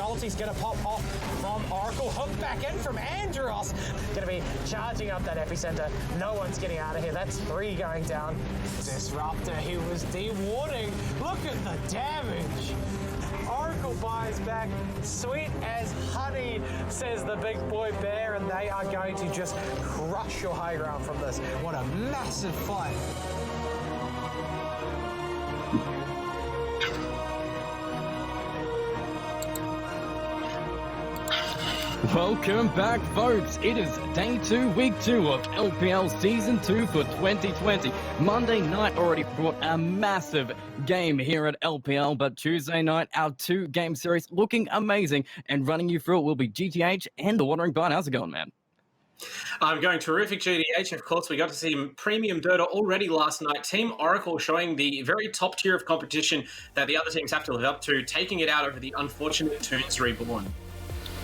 ulti's going to pop off from Oracle. Hook back in from Andros. Going to be charging up that epicenter. No one's getting out of here. That's 3 going down. Disruptor, he was dewarding. Look at the damage. Oracle buys back. Sweet as honey, says the big boy bear, and they are going to just crush your high ground from this. What a massive fight. Welcome back, folks. It is day 2, week 2 of LPL Season 2 for 2020. Monday night already brought a massive game here at LPL, but Tuesday night, our 2-game series looking amazing, and running you through it will be GTH and WanderingBard. How's it going, man? I'm going terrific, GTH. Of course, we got to see Premium Dota already last night. Team Oracle showing the very top tier of competition that the other teams have to live up to, taking it out over the unfortunate Toons Reborn.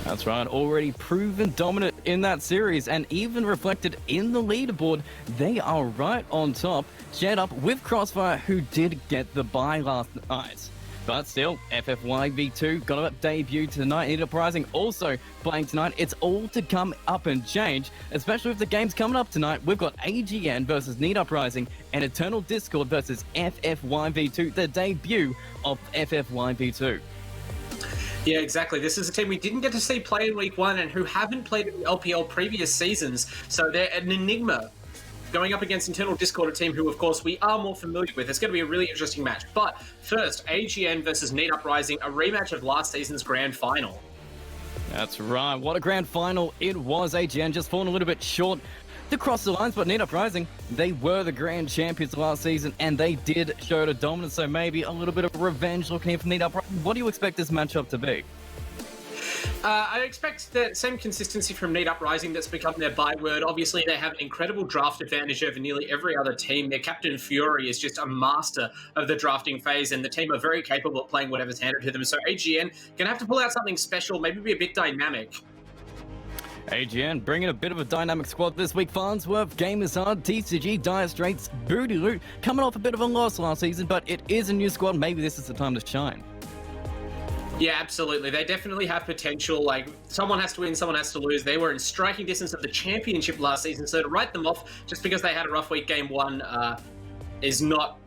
That's right, already proven dominant in that series and even reflected in the leaderboard. They are right on top, shared up with Crossfire, who did get the bye last night. But still, FFYV2 got a debut tonight. Neet Uprising also playing tonight. It's all to come up and change, especially with the games coming up tonight. We've got AGN versus Neet Uprising and Eternal Discord versus FFYV2, the debut of FFYV2. Yeah, exactly. This is a team we didn't get to see play in week 1 and who haven't played in the LPL previous seasons. So they're an enigma going up against Internal Discord, a team who, of course, we are more familiar with. It's going to be a really interesting match. But first, AGN versus Neet Uprising, a rematch of last season's grand final. That's right. What a grand final it was. AGN just falling a little bit short to cross the lines, but Neet Uprising, they were the grand champions last season, and they did show the dominance, so maybe a little bit of revenge looking here for Neet Uprising. What do you expect this matchup to be? I expect that same consistency from Neet Uprising that's become their byword. Obviously, they have an incredible draft advantage over nearly every other team. Their captain, Fury, is just a master of the drafting phase, and the team are very capable of playing whatever's handed to them. So AGN going to have to pull out something special, maybe be a bit dynamic. AGN bringing a bit of a dynamic squad this week. Farnsworth, Gamersard, TCG, Dire Straits, Booty Loot, coming off a bit of a loss last season, but it is a new squad. Maybe this is the time to shine. Yeah, absolutely. They definitely have potential. Like, someone has to win, someone has to lose. They were in striking distance of the championship last season, so to write them off just because they had a rough week game 1 is not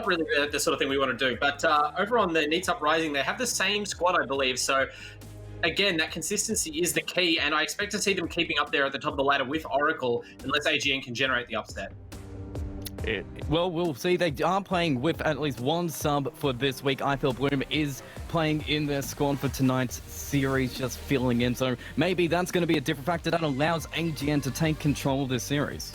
really the sort of thing we want to do. But over on the Neet Uprising, they have the same squad, I believe, so again, that consistency is the key, and I expect to see them keeping up there at the top of the ladder with Oracle, unless AGN can generate the upset. Well, we'll see. They are playing with at least one sub for this week. IFL Bloom is playing in their squad for tonight's series, just filling in. So maybe that's going to be a different factor that allows AGN to take control of this series.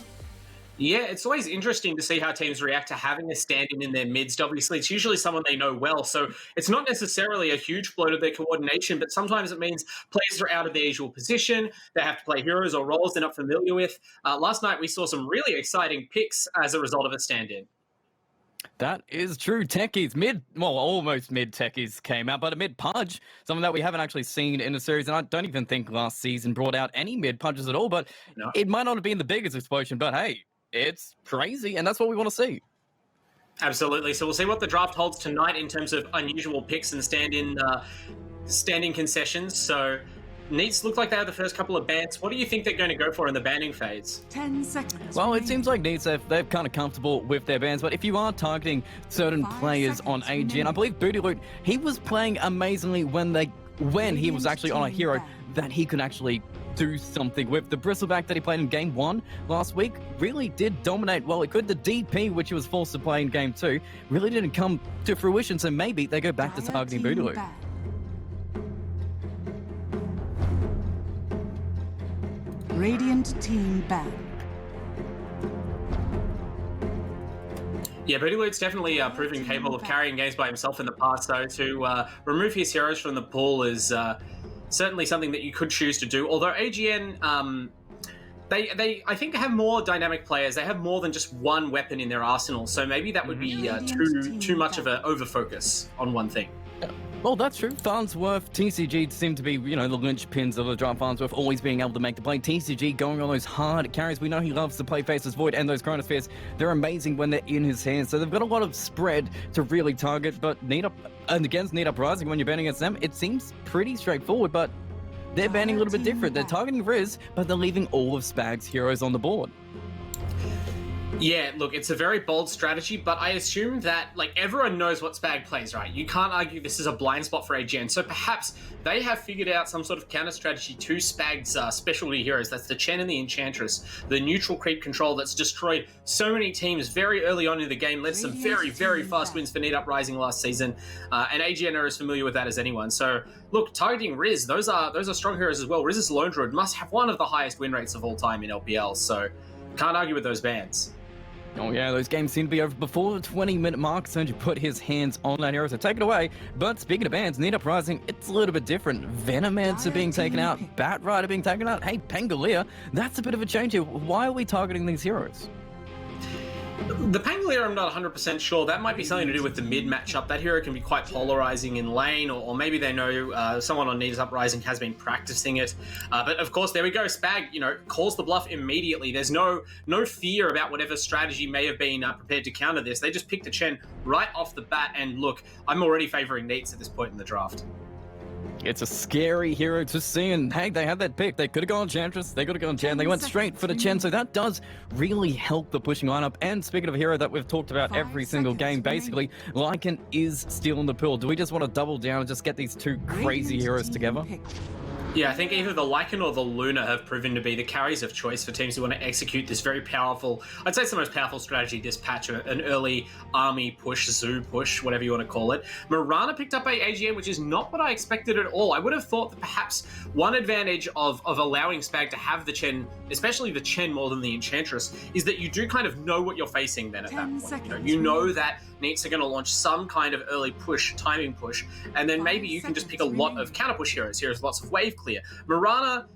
Yeah, it's always interesting to see how teams react to having a stand-in in their midst. Obviously, it's usually someone they know well, so it's not necessarily a huge blow to their coordination, but sometimes it means players are out of their usual position, they have to play heroes or roles they're not familiar with. Last night, we saw some really exciting picks as a result of a stand-in. That is true. Techies, almost mid techies came out, but a mid pudge, something that we haven't actually seen in the series, and I don't even think last season brought out any mid pudges at all, but It might not have been the biggest explosion, but hey, it's crazy, and that's what we want to see. Absolutely. So we'll see what the draft holds tonight in terms of unusual picks and stand-in concessions. So Neets look like they have the first couple of bans. What do you think they're going to go for in the banning phase? 10 seconds. Well, it seems like Neets, they're kind of comfortable with their bans, but if you are targeting certain players on AGN, I believe Booty Loot, he was playing amazingly when he was actually on a hero that he could actually do something with. The Bristleback that he played in Game 1 last week really did dominate well. It could. The DP, which he was forced to play in Game 2, really didn't come to fruition, so maybe they go back to targeting Bootaloo. Radiant team back. Yeah, Bootyloot's definitely proving capable of carrying games by himself in the past, so to remove his heroes from the pool is certainly something that you could choose to do. Although AGN, they I think have more dynamic players. They have more than just one weapon in their arsenal, so maybe that would be too much of an over-focus on one thing. Well, that's true. Farnsworth, TCG seem to be, the linchpins of the draft. Farnsworth always being able to make the play. TCG going on those hard carries. We know he loves to play Faceless Void and those Chronospheres. They're amazing when they're in his hands. So they've got a lot of spread to really target. But against Neet Uprising, when you're banning against them, it seems pretty straightforward. But they're banning a little bit different. They're targeting Riz, but they're leaving all of Spag's heroes on the board. Yeah, look, it's a very bold strategy, but I assume that, everyone knows what Spag plays, right? You can't argue this is a blind spot for AGN, so perhaps they have figured out some sort of counter strategy to Spag's specialty heroes. That's the Chen and the Enchantress, the neutral creep control that's destroyed so many teams very early on in the game, led some very, very fast wins for Neet Uprising last season, and AGN are as familiar with that as anyone. So, look, targeting Riz, those are strong heroes as well. Riz's Lone Druid must have one of the highest win rates of all time in LPL, so can't argue with those bans. Oh yeah, those games seem to be over before the 20-minute mark, so to put his hands on that hero, so take it away. But speaking of bans, Neet Uprising, it's a little bit different. Venomancer being taken out, Bat Rider being taken out, hey, Pangolier, that's a bit of a change here. Why are we targeting these heroes? The Pangolier, I'm not 100% sure. That might be something to do with the mid matchup. That hero can be quite polarizing in lane, or maybe they know someone on Neet Uprising has been practicing it. But of course, there we go. Spag, calls the bluff immediately. There's no fear about whatever strategy may have been prepared to counter this. They just picked a Chen right off the bat. And look, I'm already favoring Neets at this point in the draft. It's a scary hero to see, and hey, they had that pick. They could have gone Enchantress, they could have gone Chen. They went straight for the Chen, so that does really help the pushing lineup. And speaking of a hero that we've talked about every single game, basically, Lycan is still in the pool. Do we just want to double down and just get these two crazy heroes together? Yeah, I think either the Lycan or the Luna have proven to be the carries of choice for teams who want to execute this very powerful, I'd say it's the most powerful strategy this patch, an early army push, zoo push, whatever you want to call it. Mirana picked up a AGN, which is not what I expected at all. I would have thought that perhaps one advantage of allowing Spag to have the Chen, especially the Chen more than the Enchantress, is that you do kind of know what you're facing then at that point. You know that Neets are going to launch some kind of early push, timing push, and then maybe you can just pick a lot of counter push heroes. Here's lots of wave clear. Mirana,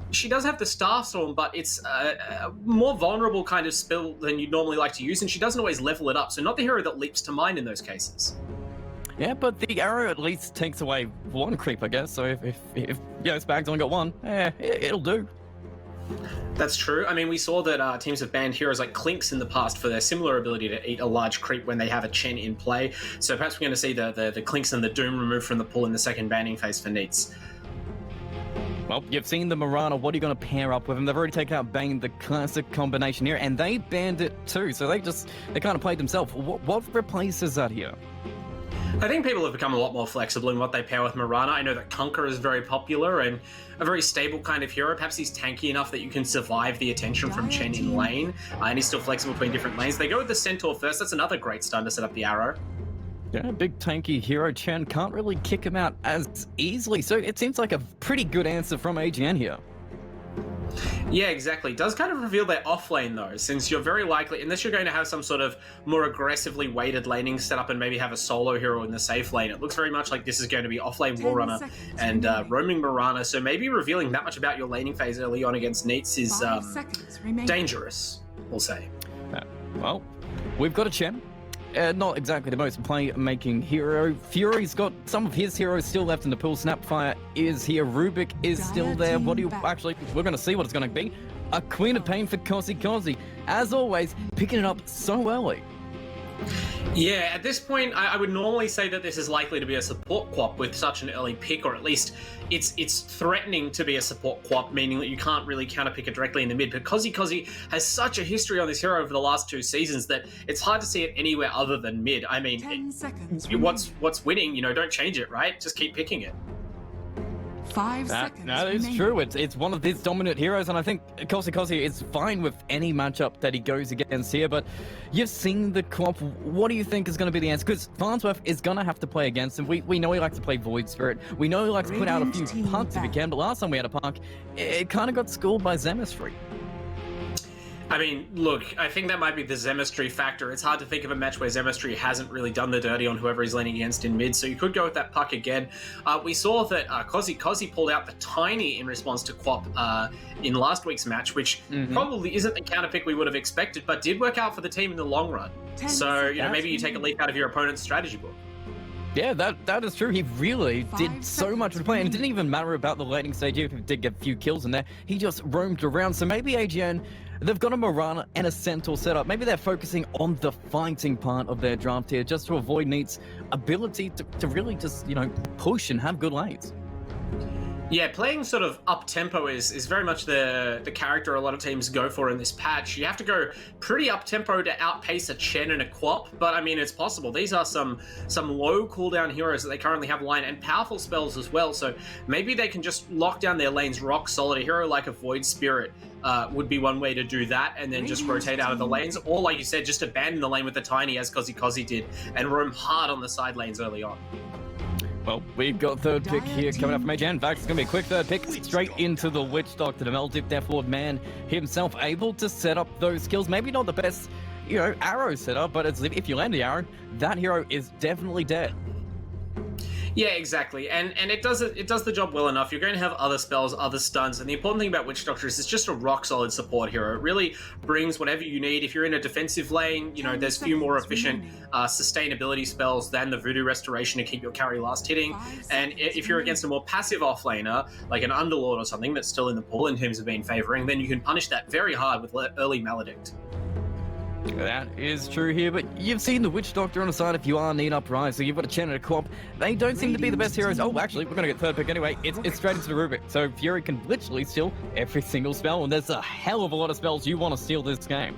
she does have the Starstorm, but it's a more vulnerable kind of spell than you'd normally like to use, and she doesn't always level it up, so not the hero that leaps to mind in those cases. Yeah, but the arrow at least takes away one creep, I guess, so if Spag's only got one, it'll do. That's true. I mean, we saw that teams have banned heroes like Clinks in the past for their similar ability to eat a large creep when they have a Chen in play. So perhaps we're going to see the Clinks and the Doom removed from the pool in the second banning phase for Neets. Well, you've seen the Mirana. What are you going to pair up with them? They've already taken out Bane, the classic combination here, and they banned it too. So they kind of played themselves. What replaces that here? I think people have become a lot more flexible in what they pair with Mirana. I know that Conquer is very popular and a very stable kind of hero. Perhaps he's tanky enough that you can survive the attention from Chen in lane, and he's still flexible between different lanes. They go with the Centaur first. That's another great stun to set up the arrow. Yeah, big tanky hero. Chen can't really kick him out as easily, so it seems like a pretty good answer from AGN here. Yeah, exactly. Does kind of reveal their off lane though, since you're very likely, unless you're going to have some sort of more aggressively weighted laning setup and maybe have a solo hero in the safe lane, it looks very much like this is going to be off lane War Runner and roaming Mirana, so maybe revealing that much about your laning phase early on against Neets is dangerous, we'll say. Well, we've got a Chen. Not exactly the most play-making hero. Fury's got some of his heroes still left in the pool. Snapfire is here. Rubik is still there. What do you actually... We're going to see what it's going to be. A Queen of Pain for Kozi. As always, picking it up so early. Yeah, at this point, I would normally say that this is likely to be a support quap with such an early pick, or at least it's threatening to be a support quap, meaning that you can't really counterpick it directly in the mid. But Kozi has such a history on this hero over the last 2 seasons that it's hard to see it anywhere other than mid. I mean, what's winning? Don't change it, right? Just keep picking it. 5 seconds. That is true. It's one of these dominant heroes, and I think Kozi is fine with any matchup that he goes against here, but you've seen the comp. What do you think is going to be the answer? Because Farnsworth is going to have to play against him. We know he likes to play Void Spirit. We know he likes to put out a few punts if he can, but last time we had a punk, it kind of got schooled by Zemistry. I mean, look, I think that might be the Zemistry factor. It's hard to think of a match where Zemistry hasn't really done the dirty on whoever he's leaning against in mid, so you could go with that puck again. We saw that Kozi pulled out the Tiny in response to Quap in last week's match, which probably isn't the counter pick we would have expected, but did work out for the team in the long run. So, maybe you take a leaf out of your opponent's strategy book. Yeah, that is true. He really did so much with the play, and it didn't even matter about the laning stage. Even if he did get a few kills in there, he just roamed around. So maybe AGN, they've got a Mirana and a Centaur set up. Maybe they're focusing on the fighting part of their draft here, just to avoid Neet's ability to really just, you know, push and have good lanes. Yeah, playing sort of up-tempo is very much the character a lot of teams go for in this patch. You have to go pretty up-tempo to outpace a Chen and a Quap, but I mean, it's possible. These are some low cooldown heroes that they currently have line, and powerful spells as well, so maybe they can just lock down their lanes rock solid. A hero like a Void Spirit would be one way to do that, and then just rotate out of the lanes, or like you said, just abandon the lane with the Tiny as Kozi did, and roam hard on the side lanes early on. Well, we've got third pick here coming up from AGN. In fact, it's going to be a quick third pick straight into the Witch Doctor. The Meldip Death Lord man himself able to set up those skills. Maybe not the best, you know, arrow setup, but it's, if you land the arrow, that hero is definitely dead. Yeah, exactly, and it does the job well enough. You're going to have other spells, other stuns, and the important thing about Witch Doctor is it's just a rock-solid support hero. It really brings whatever you need. If you're in a defensive lane, you know, there's few more efficient sustainability spells than the Voodoo Restoration to keep your carry last hitting, and if you're against a more passive offlaner, like an Underlord or something that's still in the pool in terms of being favoring, then you can punish that very hard with early Maledict. That is true here, but you've seen the Witch Doctor on the side if you are Neet Uprising. You've got a Chen and a Quap. They don't seem to be the best heroes. Oh, actually, we're going to get third pick anyway. It's straight into the Rubik. So Fury can literally steal every single spell, and there's a hell of a lot of spells you want to steal this game.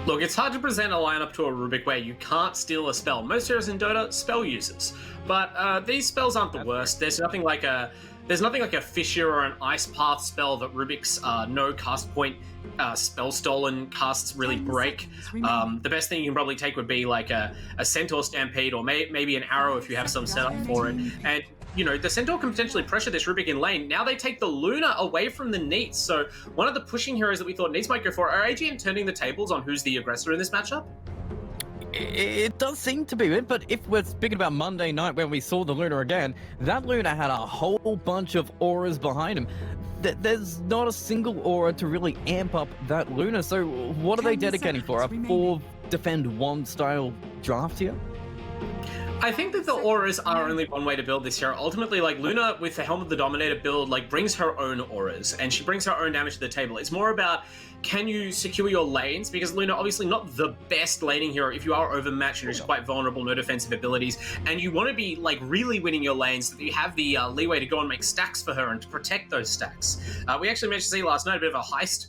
Look, it's hard to present a lineup to a Rubik where you can't steal a spell. Most heroes in Dota, spell users. But these spells aren't the worst. There's nothing like a Fissure or an Ice Path spell that Rubik's no cast point spell stolen casts really break. The best thing you can probably take would be like a Centaur Stampede, or maybe an Arrow if you have some setup for it. And you know, the Centaur can potentially pressure this Rubik in lane. Now they take the Luna away from the Neets. So one of the pushing heroes that we thought Neets might go for, are AGN turning the tables on who's the aggressor in this matchup? It does seem to be it, but if we're speaking about Monday night when we saw the Luna again, that Luna had a whole bunch of auras behind him. There's not a single aura to really amp up that Luna, so what are they dedicating for? A 4-defend-1 style draft here? I think that the auras are only one way to build this hero. Ultimately, like, Luna with the Helm of the Dominator build, like, brings her own auras, and she brings her own damage to the table. It's more about, can you secure your lanes? Because Luna, obviously not the best laning hero if you are overmatched and she's quite vulnerable, no defensive abilities, and you want to be, like, really winning your lanes so that you have the leeway to go and make stacks for her and to protect those stacks. We actually managed to see last night a bit of a heist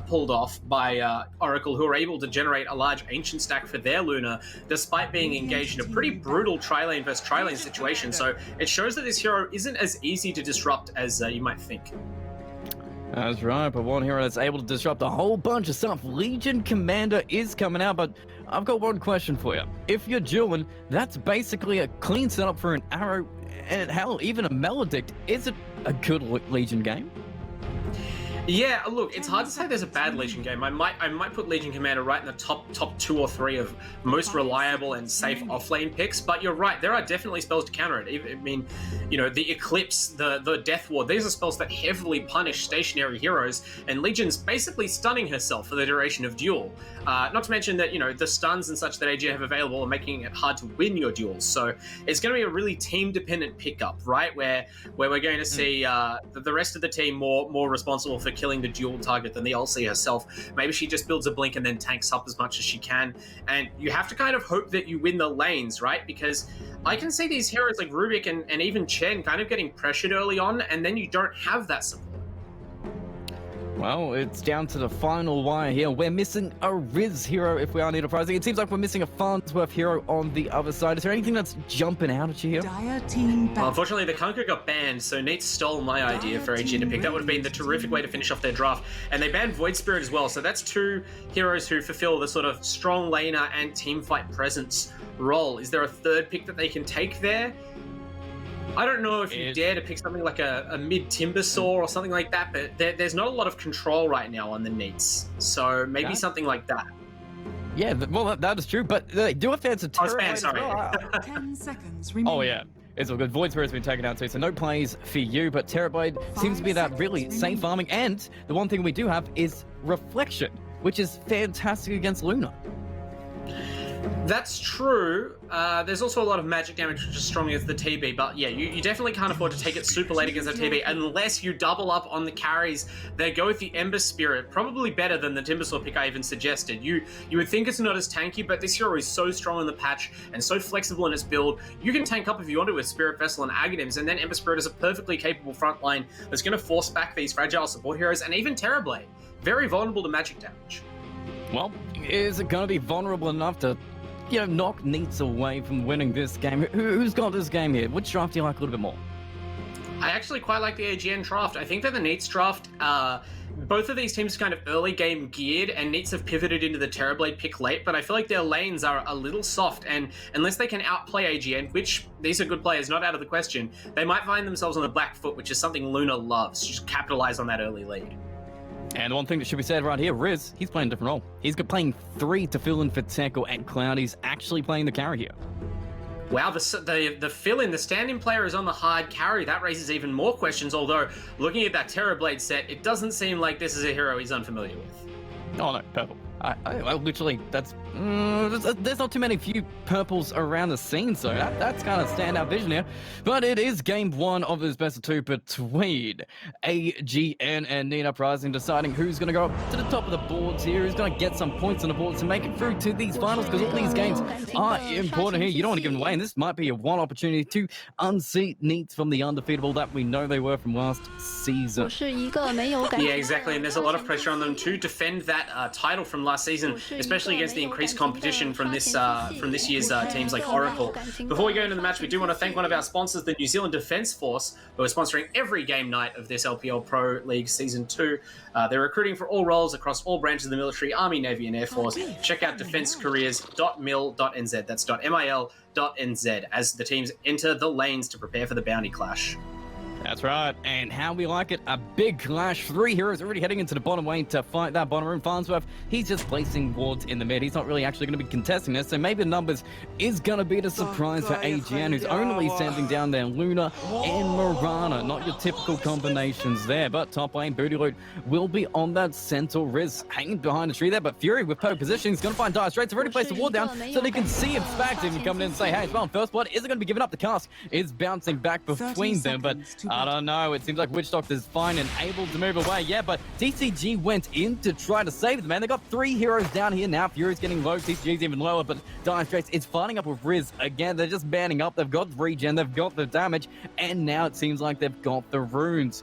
pulled off by Oracle, who were able to generate a large ancient stack for their Luna, despite being engaged in a pretty brutal tri-lane versus tri-lane situation. So it shows that this hero isn't as easy to disrupt as you might think. That's right, but one hero that's able to disrupt a whole bunch of stuff. Legion Commander is coming out, but I've got one question for you. If you're dueling, that's basically a clean setup for an Arrow, and hell, even a Maledict. Is it a good Legion game? Yeah, look, it's hard to say there's a bad Legion game. I might put Legion Commander right in the top 2 or 3 of most reliable and safe offlane picks, but you're right, there are definitely spells to counter it. I mean, you know, the Eclipse, the Death Ward, these are spells that heavily punish stationary heroes, and Legion's basically stunning herself for the duration of duel. Not to mention that, you know, the stuns and such that AG have available are making it hard to win your duels, so it's going to be a really team-dependent pickup, right, where we're going to see the rest of the team more responsible for killing the dual target than the LC herself. Maybe she just builds a blink and then tanks up as much as she can, and you have to kind of hope that you win the lanes, right? Because I can see these heroes like Rubik and even Chen kind of getting pressured early on, and then you don't have that support. Well, it's down to the final wire here. We're missing a Riz hero if we are Neet Uprising. It seems like we're missing a Farnsworth hero on the other side. Is there anything that's jumping out at you here? Well, unfortunately, the Conquer got banned, so Neet stole my idea for AG to pick. That would have been the terrific way to finish off their draft. And they banned Void Spirit as well, so that's 2 heroes who fulfill the sort of strong laner and teamfight presence role. Is there a third pick that they can take there? I don't know if you dare to pick something like a mid-Timbersaw or something like that, but there's not a lot of control right now on the Neets, so maybe something like that. Yeah, well, that is true, but they do have fans of Terror. Sorry. 10 seconds remaining. Oh, yeah. It's all good. Void Spirit's been taken out too, so no plays for you, but Terrorblade seems to be that really safe farming, and the one thing we do have is Reflection, which is fantastic against Luna. That's true. There's also a lot of magic damage which is strong against the TB, but yeah, you definitely can't afford to take it super late against the TB unless you double up on the carries. They go with the Ember Spirit, probably better than the Timbersaw pick I even suggested. You would think it's not as tanky, but this hero is so strong in the patch and so flexible in its build. You can tank up if you want to with Spirit Vessel and Aghanim's, and then Ember Spirit is a perfectly capable front line that's going to force back these fragile support heroes, and even Terrorblade. Very vulnerable to magic damage. Well, is it going to be vulnerable enough to, knock Neets away from winning this game? Who's got this game here? Which draft do you like a little bit more? I actually quite like the AGN draft. I think that the Neets draft, both of these teams are kind of early game geared, and Neets have pivoted into the Terrorblade pick late, but I feel like their lanes are a little soft, and unless they can outplay AGN, which these are good players, not out of the question, they might find themselves on the back foot, which is something Luna loves. Just capitalize on that early lead. And one thing that should be said right here, Riz, he's playing a different role. He's playing 3 to fill in for Tekel, and Cloudy's actually playing the carry here. Wow, the fill-in, the stand-in player is on the hard carry. That raises even more questions, although looking at that Terrorblade set, it doesn't seem like this is a hero he's unfamiliar with. Oh no, purple. I literally, there's not too many few purples around the scene, so that's kind of standout vision here. But it is game 1 of this best of 2 between AGN and Neet Uprising, deciding who's going to go up to the top of the boards here, who's going to get some points on the board to make it through to these finals, because all these games are important here. You don't want to give them away, and this might be a one opportunity to unseat Neets from the undefeatable that we know they were from last season. Yeah, exactly, and there's a lot of pressure on them to defend that title from last season, especially against the increased competition from this year's teams like Oracle. Before we go into the match, we do want to thank one of our sponsors, the New Zealand Defence Force, who are sponsoring every game night of this LPL Pro League Season 2. They're recruiting for all roles across all branches of the military, Army, Navy and Air Force. Check out defencecareers.mil.nz, that's .mil.nz, as the teams enter the lanes to prepare for the bounty clash. That's right, and how we like it, a big clash. 3 heroes already heading into the bottom lane to fight that bottom room. Farnsworth, he's just placing wards in the mid. He's not really actually going to be contesting this, so maybe the numbers is going to be the surprise for AGN, who's only sending down their Luna and Mirana. Not your typical combinations there, but top lane, Booty Loot will be on that central. Riz hanging behind the tree there, but Fury with pole position, he's going to find Dire Straits. Already placed the ward down so they can see him back to him coming in and say, hey, it's well, first blood isn't going to be giving up. The cast is bouncing back between them, but I don't know. It seems like Witch Doctor's fine and able to move away. Yeah, but TCG went in to try to save them, man. They got 3 heroes down here now. Fury's getting low. TCG's even lower, but Dire Straits is fighting up with Riz again. They're just banding up. They've got regen. They've got the damage, and now it seems like they've got the runes.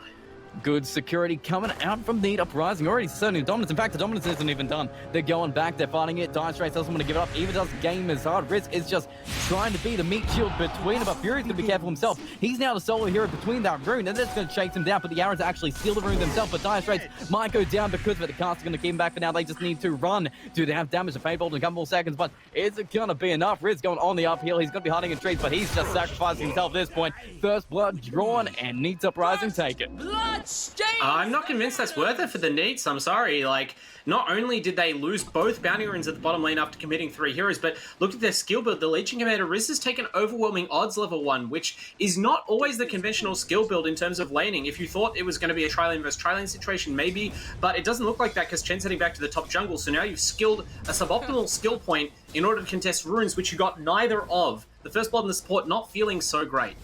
Good security coming out from Neet Uprising. Already certainly dominance. In fact, the dominance isn't even done. They're going back. They're fighting it. Dire Straits doesn't want to give it up. Even does game as hard. Riz is just trying to be the meat shield between them. But Fury's going to be careful himself. He's now the solo hero between that rune. And that's going to chase him down. But the arrows actually steal the rune themselves. But Dire Straits might go down because of it. The cast is going to keep him back for now. They just need to run. Do they have damage to Paintball in a couple more seconds? But is it going to be enough? Riz going on the uphill. He's going to be hiding in trees. But he's just sacrificing himself at this point. First blood drawn. And Neet Uprising take it. I'm not convinced that's worth it for the Neets. I'm sorry. Like, not only did they lose both bounty runes at the bottom lane after committing 3 heroes, but look at their skill build. The Legion Commander Riz has taken overwhelming odds level 1, which is not always the conventional skill build in terms of laning. If you thought it was going to be a tri-lane versus tri-lane situation, maybe, but it doesn't look like that because Chen's heading back to the top jungle. So now you've skilled a suboptimal skill point in order to contest runes, which you got neither of. The first blood and the support not feeling so great.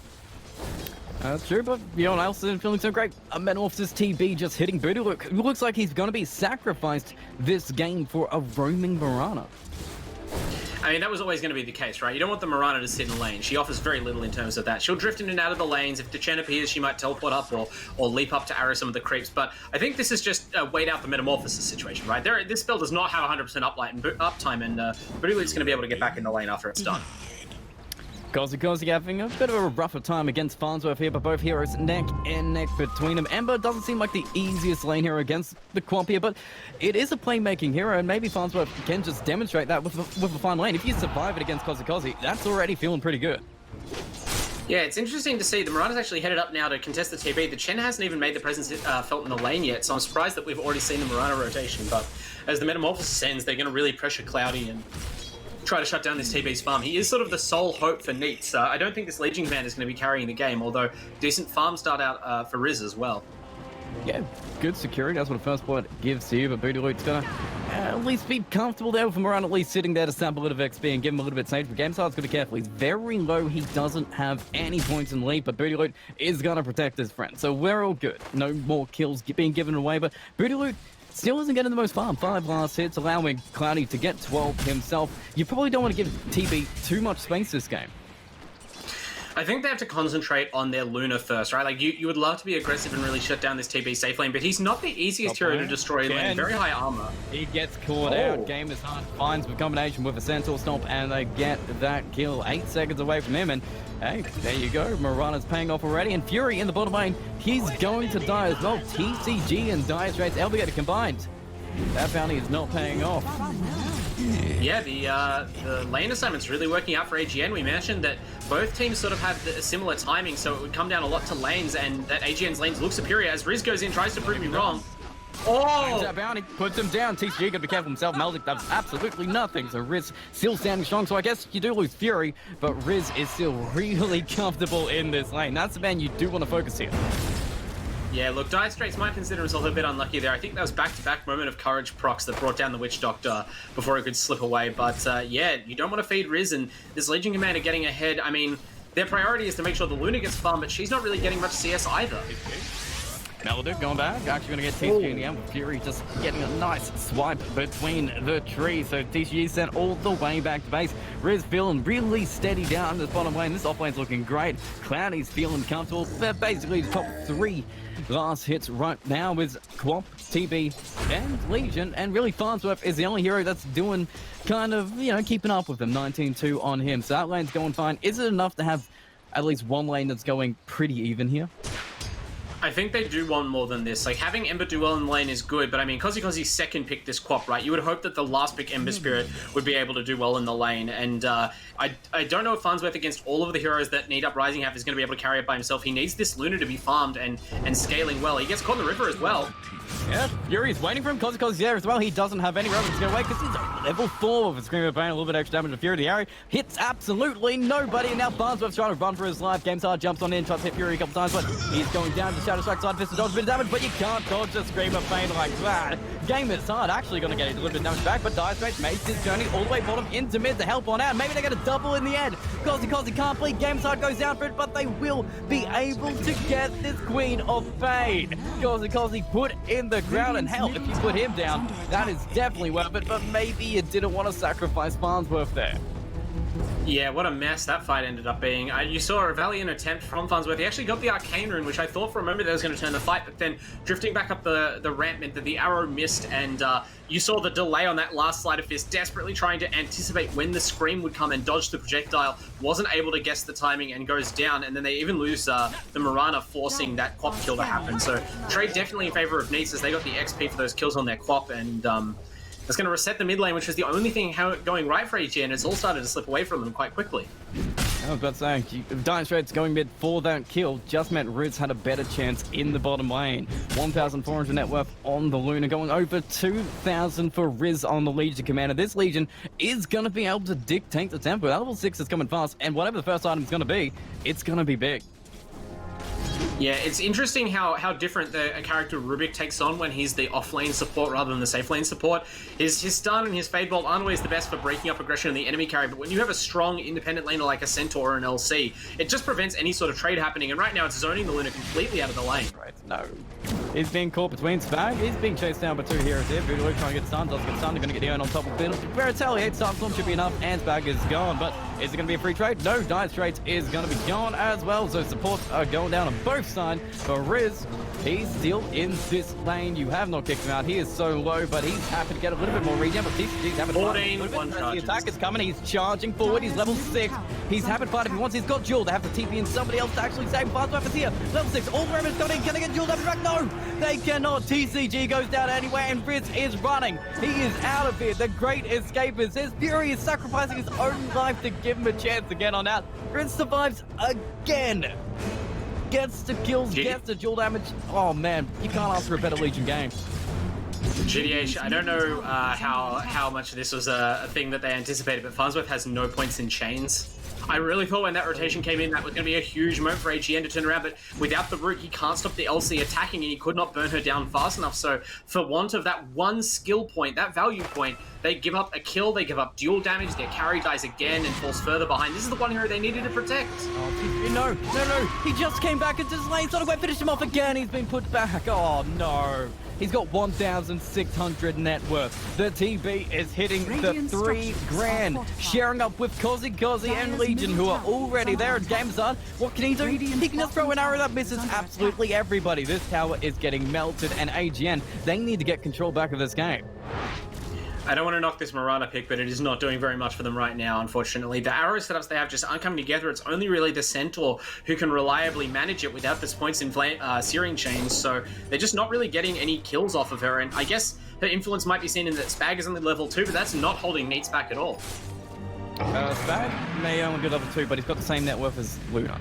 That's true, but you know what else isn't feeling so great? A Metamorphosis TB just hitting Booty. Looks like he's going to be sacrificed this game for a roaming Mirana. I mean, that was always going to be the case, right? You don't want the Mirana to sit in lane. She offers very little in terms of that. She'll drift in and out of the lanes. If Chen appears, she might teleport up or leap up to arrow some of the creeps. But I think this is just wait out the Metamorphosis situation, right? This spell does not have 100% uptime, and Booty Loot's going to be able to get back in the lane after it's done. Kozy having a bit of a rougher time against Farnsworth here, but both heroes neck and neck between them. Ember doesn't seem like the easiest lane hero against the Quamp here, but it is a playmaking hero, and maybe Farnsworth can just demonstrate that with a fine lane. If you survive it against Kozy, that's already feeling pretty good. Yeah, it's interesting to see. The Mirana's actually headed up now to contest the TB. The Chen hasn't even made the presence felt in the lane yet, so I'm surprised that we've already seen the Mirana rotation, but as the Metamorphosis ends, they're going to really pressure Cloudy and try to shut down this TB's farm. He is sort of the sole hope for Neet, so I don't think this Legion Commander is going to be carrying the game, although decent farm start out for Riz as well. Yeah, good security. That's what a first blood gives to you, but Booty Loot's going to at least be comfortable there with Moran at least sitting there to stamp a little of XP and give him a little bit of stage. But GameSide's got to be careful. He's very low. He doesn't have any points in lead, but Booty Loot is going to protect his friend. So we're all good. No more kills being given away, but Booty Loot still isn't getting the most farm. 5 last hits, allowing Cloudy to get 12 himself. You probably don't want to give TB too much space this game. I think they have to concentrate on their Luna first, right? Like, you would love to be aggressive and really shut down this TB safe lane, but he's not the easiest hero to destroy in lane. Very high armor. He gets caught out. Game is hard. Finds the combination with a Centaur Stomp, and they get that kill. 8 seconds away from him, and hey, there you go. Morana's paying off already, and Fury in the bottom lane, he's going to die as well. TCG and Dire Straits Elgato combined. That bounty is not paying off. Yeah, the lane assignment's really working out for AGN. We mentioned that both teams sort of have a similar timing, so it would come down a lot to lanes, and that AGN's lanes look superior as Riz goes in, tries to prove me wrong. Oh! That bounty puts him down. TCG got to be careful himself. Meldic does absolutely nothing, so Riz still standing strong. So I guess you do lose Fury, but Riz is still really comfortable in this lane. That's the man you do want to focus here. Yeah, look, Dire Straits might consider himself a bit unlucky there. I think that was back-to-back moment of courage procs that brought down the Witch Doctor before he could slip away. But yeah, you don't want to feed Riz, and this Legion Commander getting ahead. I mean, their priority is to make sure the Luna gets farmed, but she's not really getting much CS either. Meldic going back, actually going to get TCG in the end with Fury just getting a nice swipe between the trees. So TCG sent all the way back to base. Riz feeling really steady down this bottom lane. This off lane's looking great. Cloudy's feeling comfortable. They're basically the top 3 last hits right now with Quap, TB, and Legion. And really Farnsworth is the only hero that's doing kind of, you know, keeping up with them. 19-2 on him. So that lane's going fine. Is it enough to have at least one lane that's going pretty even here? I think they do want more than this. Like, having Ember do well in the lane is good, but I mean, Kozikozi's second pick this Quap, right? You would hope that the last pick Ember Spirit would be able to do well in the lane, and I don't know if Farnsworth against all of the heroes that Neet Uprising have is going to be able to carry it by himself. He needs this Luna to be farmed and scaling well. He gets caught in the river as well. Yeah, Fury's waiting for him. Kozikozi's there as well. He doesn't have any reference to get away because he's level 4 with a Scream of Pain, a little bit extra damage to Fury. The arrow hits absolutely nobody, and now Farnsworth's trying to run for his life. GameSide jumps on in, tries to hit Fury a couple times, but he's going down to Shadow Strike side, fist to dodge a bit of damage, but you can't dodge a Scream of Pain like that. Game is hard, actually going to get a little bit of damage back, but Dire Straits makes his journey all the way bottom into mid to help on out. Maybe they get a double in the end. Kozikozi can't bleed, GameSide goes down for it, but they will be able to get this Queen of Pain. Kozikozi put in the ground, and hell, if you put him down, that is definitely worth it, but maybe you didn't want to sacrifice Farnsworth there. Yeah, what a mess that fight ended up being. You saw a valiant attempt from Farnsworth. He actually got the Arcane Rune, which I thought for a moment that was going to turn the fight, but then drifting back up the ramp meant that the arrow missed, and you saw the delay on that last Sleight of Fist, desperately trying to anticipate when the Scream would come and dodge the projectile, wasn't able to guess the timing and goes down, and then they even lose the Morana, forcing that Quap kill to happen. So trade definitely in favor of Neets as they got the XP for those kills on their Quap, and it's going to reset the mid lane, which was the only thing going right for AGN. It's all started to slip away from them quite quickly. I was about to say, Dire Straits going mid for that kill just meant Riz had a better chance in the bottom lane. 1,400 net worth on the Luna, going over 2,000 for Riz on the Legion Commander. This Legion is going to be able to dictate the tempo. That level 6 is coming fast, and whatever the first item is going to be, it's going to be big. Yeah, it's interesting how different a character Rubik takes on when he's the off-lane support rather than the safe-lane support. His stun and his Fade Bolt aren't always the best for breaking up aggression in the enemy carry, but when you have a strong independent laner like a Centaur or an LC, it just prevents any sort of trade happening, and right now it's zoning the Luna completely out of the lane. Right, no. He's being caught between Spag. He's being chased down by 2 heroes here. Voodoo trying to get stunned, doesn't get stunned. They're going to get down on top of Bill. Where retaliate, Starstorm should be enough, and Spag is gone, but is it going to be a free trade? No, Dire Straits is going to be gone as well, so supports are going down on both sides. For Riz, he's still in this lane. You have not kicked him out. He is so low, but he's happy to get a little bit more regen. But TCG's having 14, the attack is coming. He's charging forward. He's level 6. He's happy to fight if he wants. He's got Jewel. They have to TP in somebody else to actually save. Farnsworth is here. Level 6. All the remnants coming in. Can they get Jewel damage back? No, they cannot. TCG goes down anyway, and Riz is running. He is out of here. The great escapist. His Fury is sacrificing his own life to give him a chance to get on out. Riz survives again. Gets the kills, gets the dual damage. Oh man, you can't ask for a better Legion game. GTH, I don't know how much of this was a thing that they anticipated, but Farnsworth has no points in chains. I really thought when that rotation came in that was going to be a huge moment for AGN to turn around, but without the root, he can't stop the LC attacking, and he could not burn her down fast enough. So for want of that one skill point, that value point, they give up a kill, they give up dual damage, their carry dies again and falls further behind. This is the one hero they needed to protect. Oh, no, he just came back into his lane, so to finish him off again, he's been put back. Oh no. He's got 1,600 net worth. The TB is hitting the 3 grand, sharing up with Kozi and Legion, who are already there at game start. What can he do? He can just throw an arrow that misses absolutely everybody. This tower is getting melted, and AGN, they need to get control back of this game. I don't want to knock this Mirana pick, but it is not doing very much for them right now, unfortunately. The arrow setups they have just aren't coming together. It's only really the Centaur who can reliably manage it without this points in searing chains, so they're just not really getting any kills off of her, and I guess her influence might be seen in that Spag is only level 2, but that's not holding Neet's back at all. Spag may only be level 2, but he's got the same net worth as Luna.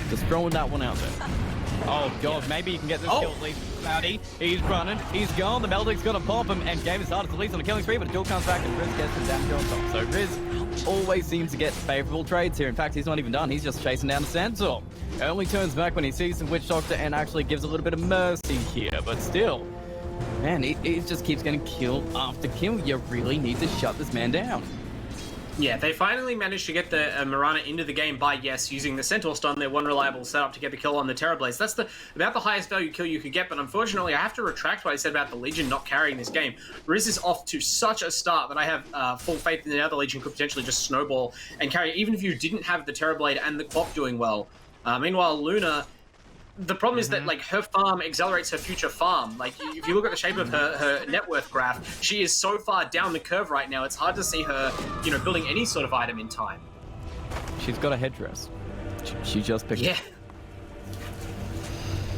Just throwing that one out there. Oh god, maybe he can get this kill at least. Cloudy, he's running, he's gone, the Meldic's gonna pop him, and game is started at least on a killing spree, but it still comes back and Riz gets the damage on top. So Riz always seems to get favourable trades here. In fact, he's not even done, he's just chasing down the Centaur. Only turns back when he sees the Witch Doctor and actually gives a little bit of mercy here, but still, man, he just keeps getting kill after kill. You really need to shut this man down. Yeah, they finally managed to get the Mirana into the game by, yes, using the Centaur stun, their one reliable setup to get the kill on the Terrorblades. That's about the highest value kill you could get, but unfortunately, I have to retract what I said about the Legion not carrying this game. Riz is off to such a start that I have full faith in the other Legion could potentially just snowball and carry, even if you didn't have the Terrorblade and the Quap doing well. Meanwhile, Luna... The problem is that, like, her farm accelerates her future farm. Like, if you look at the shape of her net worth graph, she is so far down the curve right now, it's hard to see her, you know, building any sort of item in time. She's got a headdress. She just picked it.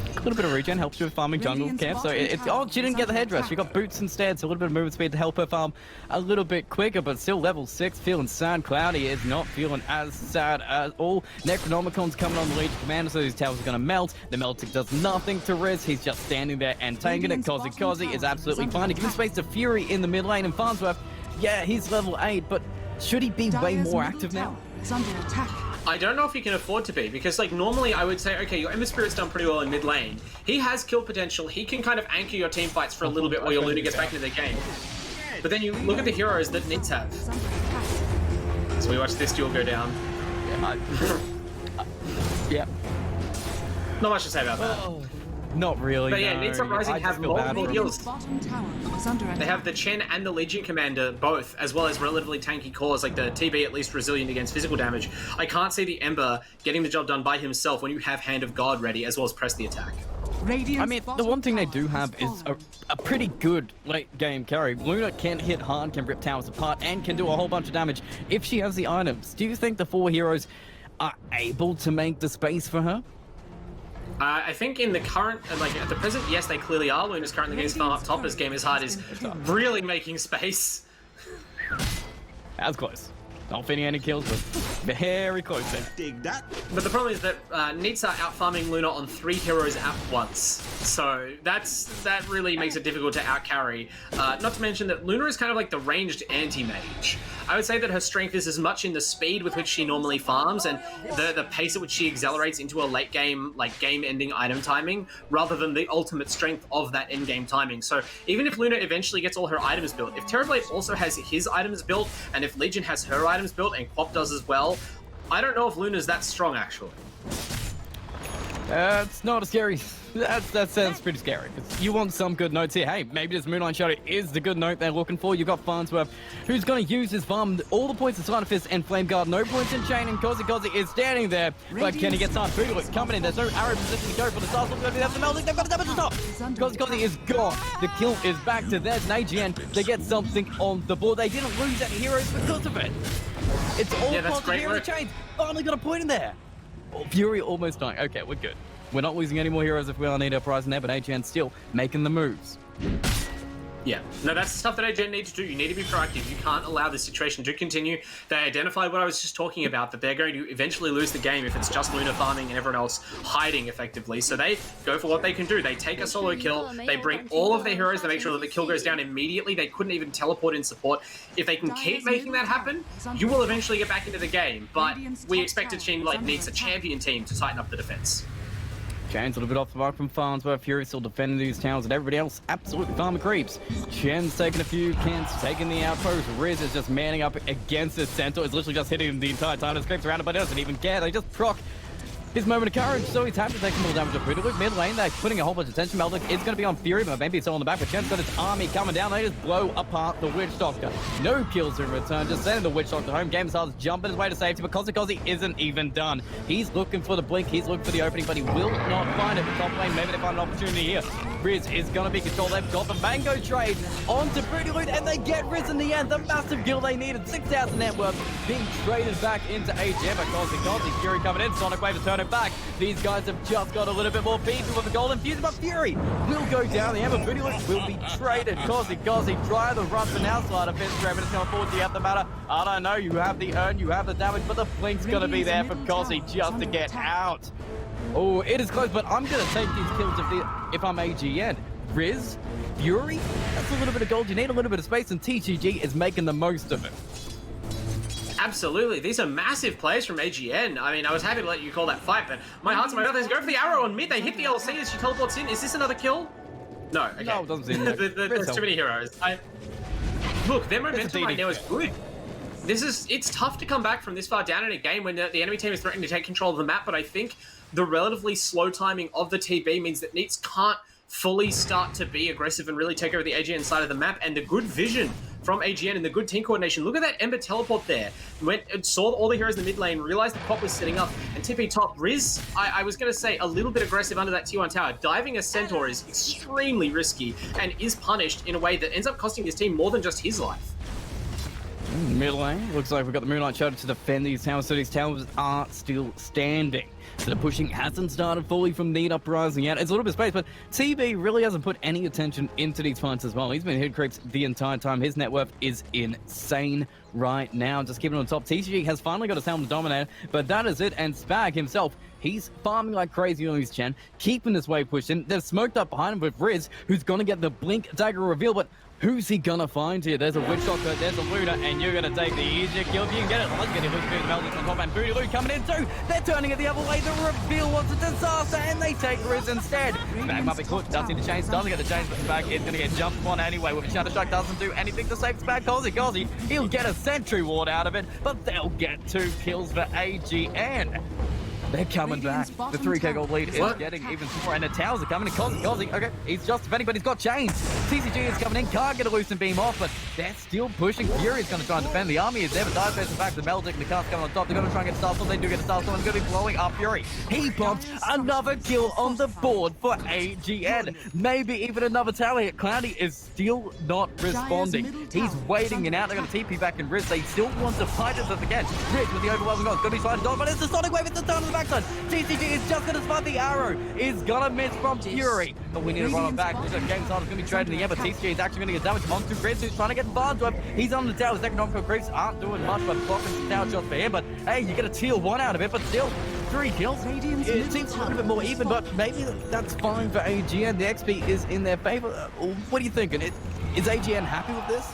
A little bit of regen helps you with farming jungle camp. So oh, she didn't get the headdress. She got boots instead. So a little bit of movement speed to help her farm a little bit quicker, but still level 6, feeling sad. Cloudy is not feeling as sad at all. Necronomicon's coming on the Legion Commander, so these towers are going to melt. The melting does nothing to Riz. He's just standing there and tanking it. Kozi is absolutely fine. He gives space to Fury in the mid lane, and Farnsworth, yeah, he's level 8, but should he be way more active now? I don't know if he can afford to be, because, like, normally I would say, okay, your Ember Spirit's done pretty well in mid lane. He has kill potential. He can kind of anchor your team fights for a little bit while your Luna gets back into the game. But then you look at the heroes that Neets have. So we watch this duel go down. Yeah. Not much to say about that. Not really. But yeah, no. NEET Uprising have multiple heals. They They have the Chen and the Legion Commander both, as well as relatively tanky cores like the TB, at least resilient against physical damage. I can't see the Ember getting the job done by himself when you have Hand of God ready, as well as press the attack. I mean, the one thing they do have is a pretty good late game carry. Luna can hit hard, can rip towers apart, and can do a whole bunch of damage if she has the items. Do you think the 4 heroes are able to make the space for her? I think in the current, like at the present, yes, they clearly are. Luna's currently getting farm up top as Game is Hard is really making space. That was close. Not fitting any kills, but very close there. Dig that. But the problem is that Neets are out farming Luna on 3 heroes at once. So that really makes it difficult to out carry. Not to mention that Luna is kind of like the ranged anti-mage. I would say that her strength is as much in the speed with which she normally farms and the pace at which she accelerates into a late game, like game-ending item timing, rather than the ultimate strength of that end-game timing. So even if Luna eventually gets all her items built, if Terrorblade also has his items built, and if Legion has her items built, and Quap does as well, I don't know if Luna's that strong, actually. It's not a scary... That sounds pretty scary. You want some good notes here. Hey, maybe this Moonlight Shadow is the good note they're looking for. You've got Farnsworth, who's going to use his farm. All the points in Side Fist and Flame Guard. No points in Chain, and Kozi is standing there. But can he get some food? It's coming in. There's no arrow position to go for the stars. Going to be the Melting. They've got the damage to stop. Kozi is gone. The kill is back to theirs. And AGN, they get something on the board. They didn't lose any heroes because of it. It's all positive hero chains. Finally got a point in there. Oh, Fury almost dying. Okay, we're good. We're not losing any more heroes if we are Neet Uprising there, but AGN still making the moves. Yeah, no, that's the stuff that AGN need to do. You need to be proactive. You can't allow this situation to continue. They identified what I was just talking about, that they're going to eventually lose the game if it's just Luna farming and everyone else hiding effectively. So they go for what they can do. They take a solo kill. They bring all of their heroes to make sure that the kill goes down immediately. They couldn't even teleport in support. If they can keep making that happen, you will eventually get back into the game. But we expect a team like Neet's a champion team to tighten up the defense. Chen's a little bit off the mark from Farnsworth. Fury still defending these towers, and everybody else absolutely farming creeps. Chen's taking a few kills, taking the outpost. Riz is just manning up against this Centaur. Is literally just hitting him the entire time. His creeps around it, but doesn't even care. They just proc his moment of courage, so he's happy to take more damage off Luke. Mid lane, they're putting a whole bunch of tension. Meldick is going to be on Fury, but maybe it's all on the back. But Chen's got his army coming down. They just blow apart the Witch Doctor. No kills in return, just sending the Witch Doctor home. Game's hard jumping his way to safety, but Kozzy isn't even done. He's looking for the blink, he's looking for the opening, but he will not find it. The top lane, maybe they find an opportunity here. Riz is going to be controlled. They've got the Mango trade onto Pretty Loot, and they get Riz in the end. The massive kill they needed. 6,000 net worth being traded back into AGM. But Kozzy, Fury coming in. Sonic Wave to turn it back. These guys have just got a little bit more beefy with the golden fuse, but Fury will go down. The Ember Pretty Loot will be traded. Kozzy, try the run for now. Slide of Fist, but it's going to forward the the matter. I don't know. You have the urn, you have the damage, but the blink's going to be there for Kozzy just to get out. Oh, it is close, but I'm going to take these kills if I'm AGN. Riz, Fury, that's a little bit of gold. You need a little bit of space, and TGG is making the most of it. Absolutely. These are massive plays from AGN. I mean, I was happy to let you call that fight, but my heart's in my mouth. They go for the arrow on mid. They hit the LC as she teleports in. Is this another kill? No. Okay. No, it doesn't seem like There's too many heroes. Look, their momentum right now is good. It's tough to come back from this far down in a game when the enemy team is threatening to take control of the map, but I think the relatively slow timing of the TB means that Neets can't fully start to be aggressive and really take over the AGN side of the map, and the good vision from AGN and the good team coordination. Look at that Ember teleport there. Went and saw all the heroes in the mid lane, realized the pop was sitting up, and TP top. Riz, I was going to say, a little bit aggressive under that T1 tower. Diving a Centaur is extremely risky and is punished in a way that ends up costing his team more than just his life. Mid lane, looks like we've got the Moonlight Shadow to defend these towers, so these towers are still standing. So the pushing hasn't started fully from Neet Uprising yet. It's a little bit of space, but TB really hasn't put any attention into these fights as well. He's been hit creeps the entire time. His net worth is insane right now. Just keeping it on top. TCG has finally got a Helm Dominator, but that is it. And Spag himself, he's farming like crazy on his Chen, keeping his way pushed in. They've smoked up behind him with Riz, who's going to get the Blink Dagger reveal, but who's he gonna find here? There's a Witch Doctor, there's a Luna, and you're gonna take the easier kill if you can get it. Let's get it. Look at the Meldick on top, and Booty Lou coming in too. They're turning it the other way. The reveal was a disaster, and they take Riz instead. Back might be cooked. Does need the chains, doesn't get the chains, but Spag is gonna get jumped on anyway. With a Shadow Strike, doesn't do anything to save Spag. Kozzy, he'll get a Sentry Ward out of it, but they'll get 2 kills for AGN. They're coming back. The 3k gold lead is getting even more, and the towers are coming in. Kozzy, okay, he's just defending, but he's got chains. TCG is coming in, can't get a Lucent Beam off, but they're still pushing. Fury is going to try and defend. The army is there, but dive face back to Meldick, and the cast coming on top. They're going to try and get Starstorm. They do get a Starstorm. It's going to be blowing up Fury. He pops another kill on the board for AGN. Maybe even another tower hit. Cloudy is still not responding. He's waiting and out. They're going to TP back in Riz. They still want to fight it again. Riz with the overwhelming goal. It's going to be sliding on, but it's the Sonic Wave. It's the turn on the backside. TCG is just going to spot the arrow. Is going to miss from Fury. But we need to run on back. The game's on. It's going to be trading in the end, but TCG is actually going to get damage onto Riz, who's trying to get Farnsworth. He's on the tower. His economical creeps aren't doing much, but blocking some tower shots for him. But hey, you get a tier 1 out of it, but still 3 kills. It seems a little bit more even, but maybe that's fine for AGN. The XP is in their favor. What are you thinking? Is AGN happy with this?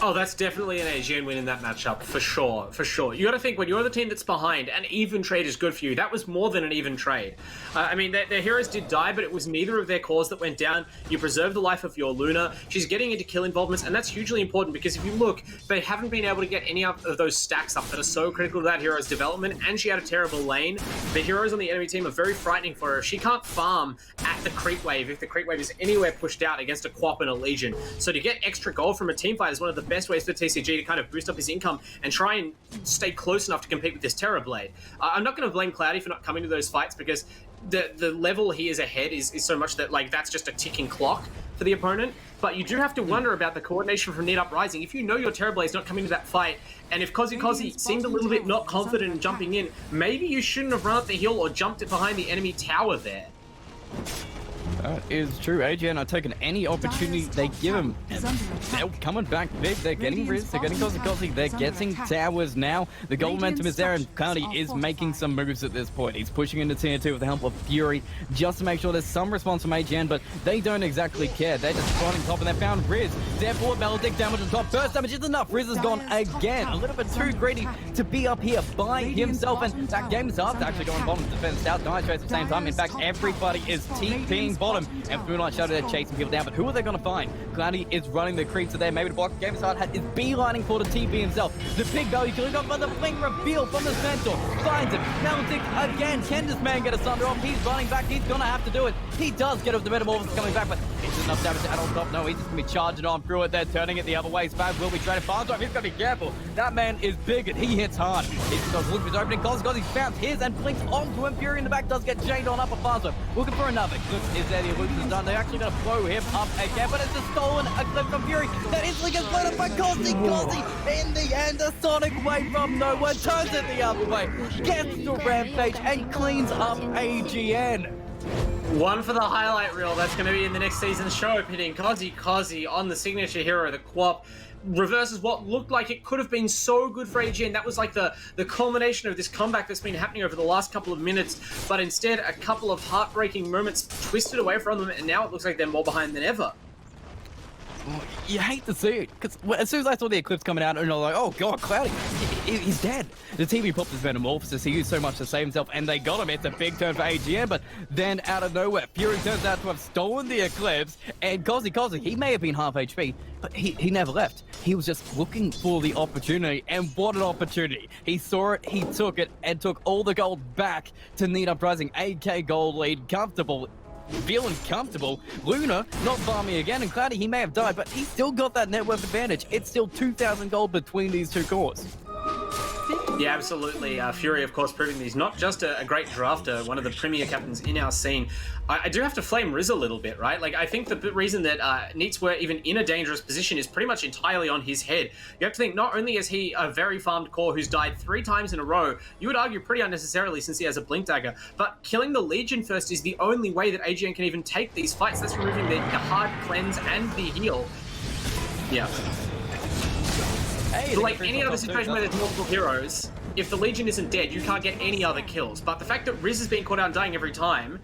Oh, that's definitely an AGN win in that matchup, for sure, for sure. You got to think, when you're the team that's behind, an even trade is good for you. That was more than an even trade. I mean, their heroes did die, but it was neither of their cores that went down. You preserved the life of your Luna. She's getting into kill involvements, and that's hugely important, because if you look, they haven't been able to get any of those stacks up that are so critical to that hero's development, and she had a terrible lane. The heroes on the enemy team are very frightening for her. She can't farm at the creep wave if the creep wave is anywhere pushed out against a Quap and a Legion. So to get extra gold from a team fight is one of the best ways for TCG to kind of boost up his income and try and stay close enough to compete with this Terrorblade. I'm not going to blame Cloudy for not coming to those fights, because the level he is ahead is so much that, like, that's just a ticking clock for the opponent. But you do have to wonder about the coordination from Neet Uprising. If you know your Terrorblade's not coming to that fight, and if Kozzy seemed a little bit not confident in jumping in, maybe you shouldn't have run up the hill or jumped it behind the enemy tower there. That is true. AGN are taking any opportunity they give them. They're coming back big. They're getting Riz. They're getting Kozikosi. They're getting towers now. The goal momentum is there, and Cloudy is making some moves at this point. He's pushing into tier 2 with the help of Fury just to make sure there's some response from AGN, but they don't exactly care. They're just spawning top, and they found Riz. Therefore, Melodic damage on top. Burst damage is enough. Riz has gone again. A little bit too greedy to be up here by himself, and that game starts actually going bottom to defend South Nice at the same time. In fact, everybody is TPing bottom, and Moonlight Shadow, they're chasing people down, but who are they going to find? Cloudy is running the creeps there, maybe to block the game start, is beelining for the TP himself. The big value killing off by the blink reveal from the Centaur, finds him, Melodic again, can this man get a thunder off? He's running back, he's going to have to do it. He does get off the Metamorphosis coming back, but is enough damage to add on top? No, he's just going to be charging on through it, they're turning it the other way. Spaz will be trying to find him, he's going to be careful. That man is big and he hits hard. He's got Luke is opening, because he's bounced his and blinks onto him. Fury in the back does get chained on up a faster. Looking for another. Eclipse is there, the Eclipse is done. They're actually going to blow him up again, but it's a stolen Eclipse from Fury that instantly gets blown up by Kozi. In the end, a Sonic Wave from nowhere turns it the other way, gets to Rampage and cleans up AGN. One for the highlight reel. That's going to be in the next season's show, pitting Kozi on the signature hero, the Quap. Reverses what looked like it could have been so good for AGN. That was like the culmination of this comeback that's been happening over the last couple of minutes, but instead a couple of heartbreaking moments twisted away from them, and now it looks like they're more behind than ever. You hate to see it, because as soon as I saw the Eclipse coming out, and I was like, oh god, Cloudy, he's dead. The TV popped his Metamorphosis, he used so much to save himself, and they got him. It's a big turn for AGN, but then out of nowhere, Fury turns out to have stolen the Eclipse, and Kozi, he may have been half HP, but he never left. He was just looking for the opportunity, and what an opportunity. He saw it, he took it, and took all the gold back to Neet Uprising. 8k gold lead, comfortable. Feeling comfortable. Luna not farming again, and Cloudy, he may have died, but he still got that net worth advantage. It's still 2,000 gold between these two cores. Yeah, absolutely. Fury, of course, proving that he's not just a great drafter, one of the premier captains in our scene. I do have to flame Riz a little bit, right? Like, I think the reason that Neets were even in a dangerous position is pretty much entirely on his head. You have to think, not only is he a very farmed core who's died 3 times in a row, you would argue pretty unnecessarily since he has a Blink Dagger, but killing the Legion first is the only way that AGN can even take these fights. That's removing the hard cleanse and the heal. Yeah. Hey, like any other situation where there's multiple heroes, if the Legion isn't dead, you can't get any other kills. But the fact that Riz is being caught out and dying every time,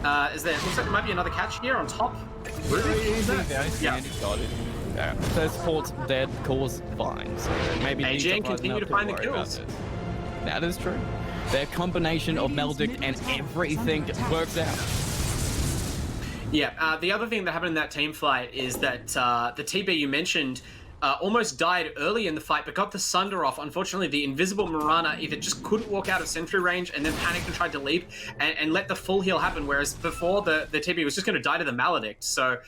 looks like there might be another catch here on top. Yeah. So support's dead, cause fine. So maybe AGN continue to find the kills. That is true. Their combination of Meldic and everything works out. Yeah, the other thing that happened in that team fight is that the TB you mentioned almost died early in the fight, but got the Sunder off. Unfortunately, the invisible Mirana either just couldn't walk out of sentry range and then panicked and tried to leap and let the full heal happen, whereas before the TB was just going to die to the Maledict. So,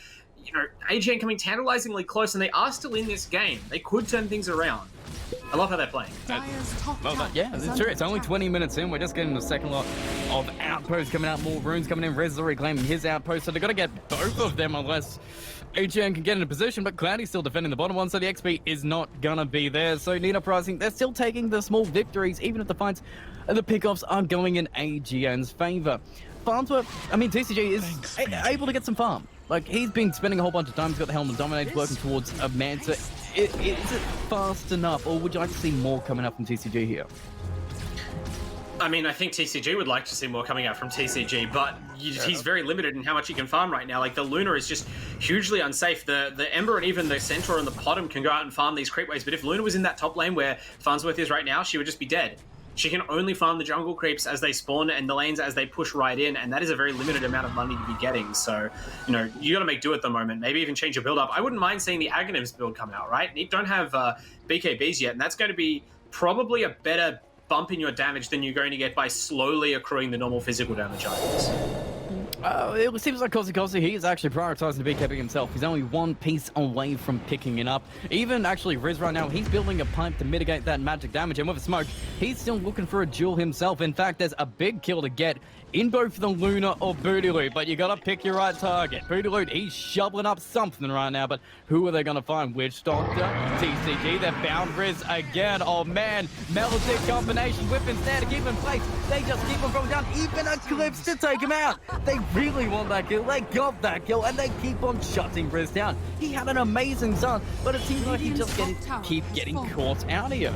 you know, AGN coming tantalizingly close, and they are still in this game. They could turn things around. I love how they're playing. Well, yeah, it's true. It's only 20 minutes in. We're just getting the second lot of outposts coming out, more runes coming in. Rez is already claiming his outpost, so they've got to get both of them unless AGN can get in a position, but Cloudy's still defending the bottom one, so the XP is not gonna be there. So Neet Uprising, they're still taking the small victories, even if the fights, the pickoffs are going in AGN's favor. Farms were, I mean, TCG is able to get some farm. Like, he's been spending a whole bunch of time, he's got the Helm of Dominate, working towards a Manta. Is it fast enough, or would you like to see more coming up from TCG here? I mean, I think TCG would like to see more coming out from TCG, but he's very limited in how much he can farm right now. Like, the Luna is just hugely unsafe. The Ember and even the Centaur and the Potom can go out and farm these creep waves, but if Luna was in that top lane where Farnsworth is right now, she would just be dead. She can only farm the jungle creeps as they spawn and the lanes as they push right in, and that is a very limited amount of money to be getting. So, you know, you got to make do at the moment. Maybe even change your build up. I wouldn't mind seeing the Aghanims build come out, right? You don't have BKBs yet, and that's going to be probably a better bump in your damage than you're going to get by slowly accruing the normal physical damage items. It seems like Kozi, he is actually prioritizing the BKB himself. He's only one piece away from picking it up. Even actually Riz right now, he's building a pipe to mitigate that magic damage, and with a smoke, he's still looking for a duel himself. In fact, there's a big kill to get in both the Luna or Booty Loot, but you gotta pick your right target. Booty Loot, he's shoveling up something right now, but who are they gonna find? Witch Doctor, TCG, they've found Riz again. Oh man, Melodic combination, whip instead to keep him in place. They just keep him from down, even Eclipse to take him out. They really want that kill. They got that kill, and they keep on shutting Riz down. He had an amazing start, but it seems like he just keep getting caught out here.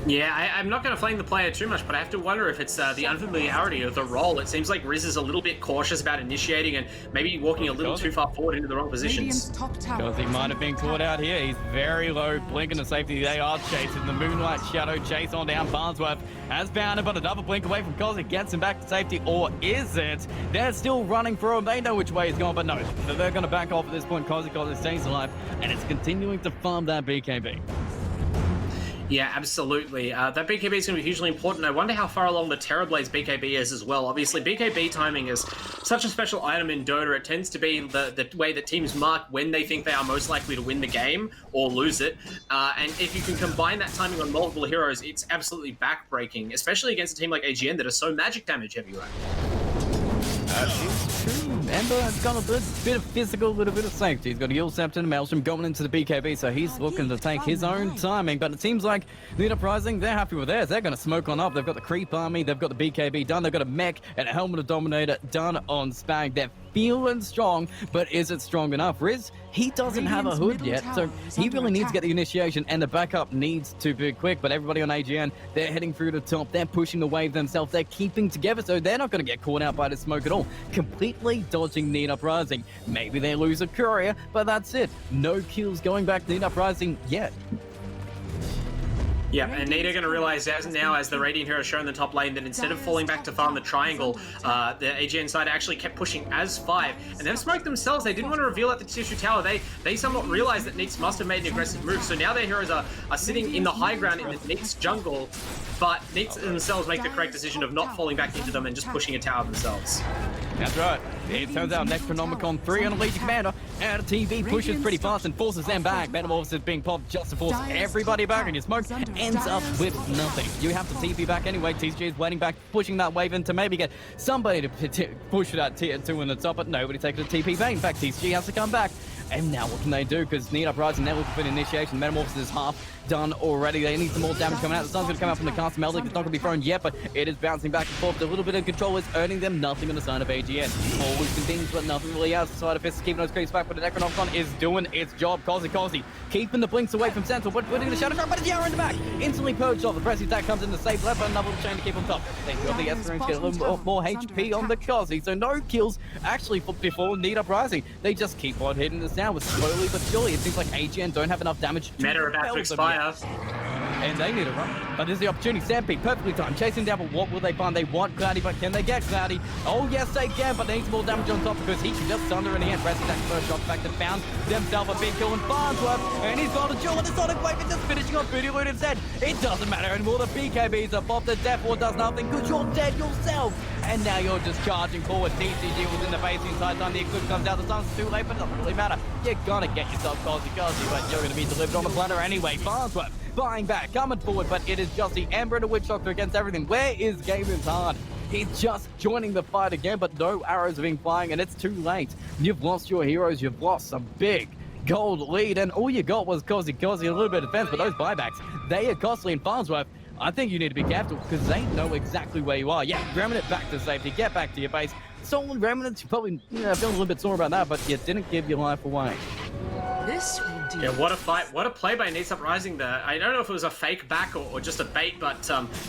Yeah, I'm not going to flame the player too much, but I have to wonder if it's the unfamiliarity of the role. It seems like Riz is a little bit cautious about initiating and maybe walking a little too far forward into the wrong positions. Because he might have been caught out here. He's very low, blinking to safety. They are chasing the Moonlight Shadow chase on down. Farnsworth has found him, but another blink away from Cosy gets him back to safety, or is it? They're still running for him. They know which way he's going, but no, they're going to back off at this point. Cosy stays alive, and it's continuing to farm that BKB. Yeah, absolutely. That BKB is going to be hugely important. I wonder how far along the Terrablaze BKB is as well. Obviously, BKB timing is such a special item in Dota. It tends to be the way that teams mark when they think they are most likely to win the game or lose it. And if you can combine that timing on multiple heroes, it's absolutely backbreaking, especially against a team like AGN that are so magic damage heavy, right? It's true. Ember has got a bit of physical, a little bit of safety. He's got a Heal Scepter and Maelstrom going into the BKB, so he's looking to take his own timing. But it seems like Neet Uprising, they're happy with theirs. They're going to smoke on up. They've got the Creep Army, they've got the BKB done, they've got a Mech and a Helmet of Dominator done on Spag. They're feeling strong, but is it strong enough? Riz, he doesn't have a hood yet, so he really needs to get the initiation, and the backup needs to be quick. But everybody on AGN, they're heading through the top. They're pushing the wave themselves. They're keeping together, so they're not going to get caught out by the smoke at all. Completely dodging Neet Uprising. Maybe they lose a courier, but that's it. No kills going back to Neet Uprising yet. Yeah, and Neet are going to realize now, as the Radiant Hero show in the top lane, that instead of falling back to farm the triangle, the AGN side actually kept pushing as 5. And they've smoked themselves. They didn't want to reveal at the tier 2 tower. They somewhat realized that Neets must have made an aggressive move. So now their heroes are sitting in the high ground in the Neets jungle, but Neets themselves make the correct decision of not falling back into them and just pushing a tower themselves. That's right. It turns out Necronomicon 3 on a Legion Commander out of TV pushes pretty fast and forces them back. Metamorphosis being popped just to force everybody back, and your smoke ends up with nothing. You have to TP back anyway. TCG is waiting back, pushing that wave in to maybe get somebody to push that tier 2 in the top, but nobody takes the TP back. In fact, TCG has to come back. And now what can they do? Because Neet Uprising, they're looking for the initiation. Metamorphosis is half done already. They need some more damage coming out. The sun's going to come out from the cast. Meldic is not going to be thrown yet, but it is bouncing back and forth. A little bit of control is earning them nothing on the side of AGN. Always some things, but nothing really else. The side of Fist is keeping those creeps back, but the Necronomicon is doing its job. Cosy keeping the blinks away from Central, but putting the Shadow Drop, but it's Yarrow in the back. Instantly purged off. The pressing attack comes in to save left, but another little chain to keep on top. They got the Esper to get a little more HP on the Cosy, so no kills actually before Neet Uprising. They just keep on hitting this down with slowly but surely. It seems like AGN don't have enough damage to Meta about to expire. And they need a run. But there's the opportunity. Stampede, perfectly timed. Chasing down, but what will they find? They want Cloudy, but can they get Cloudy? Oh, yes, they can, but they need some more damage on top because he can just thunder in the end. Pressing that first shot back to found themselves a big kill in Farnsworth. And he's got a duel with the Sonic Wave. It's just finishing off Booty Loot instead. It doesn't matter anymore. The BKBs are popped. The Death Ward does nothing because you're dead yourself. And now you're just charging forward. TCG was in the base the entire time. The Eclipse comes out. The sun's too late, but it doesn't really matter. You're gonna get yourself Cosy, but you're gonna be delivered on the platter anyway. Farnsworth buying back, coming forward, but it is just the Ember and a Witch Doctor against everything. Where is Gaben's Hard? He's just joining the fight again, but no arrows have been flying, and it's too late. You've lost your heroes. You've lost a big gold lead, and all you got was Cosy, a little bit of defense, but those buybacks, they are costly. In Farnsworth, I think you need to be careful because they know exactly where you are. Yeah, Remnant back to safety, get back to your base. Stolen Remnants, you probably feeling a little bit sore about that, but you didn't give your life away. This will do. Yeah, what a fight. What a play by Neet Uprising there. I don't know if it was a fake back or just a bait, but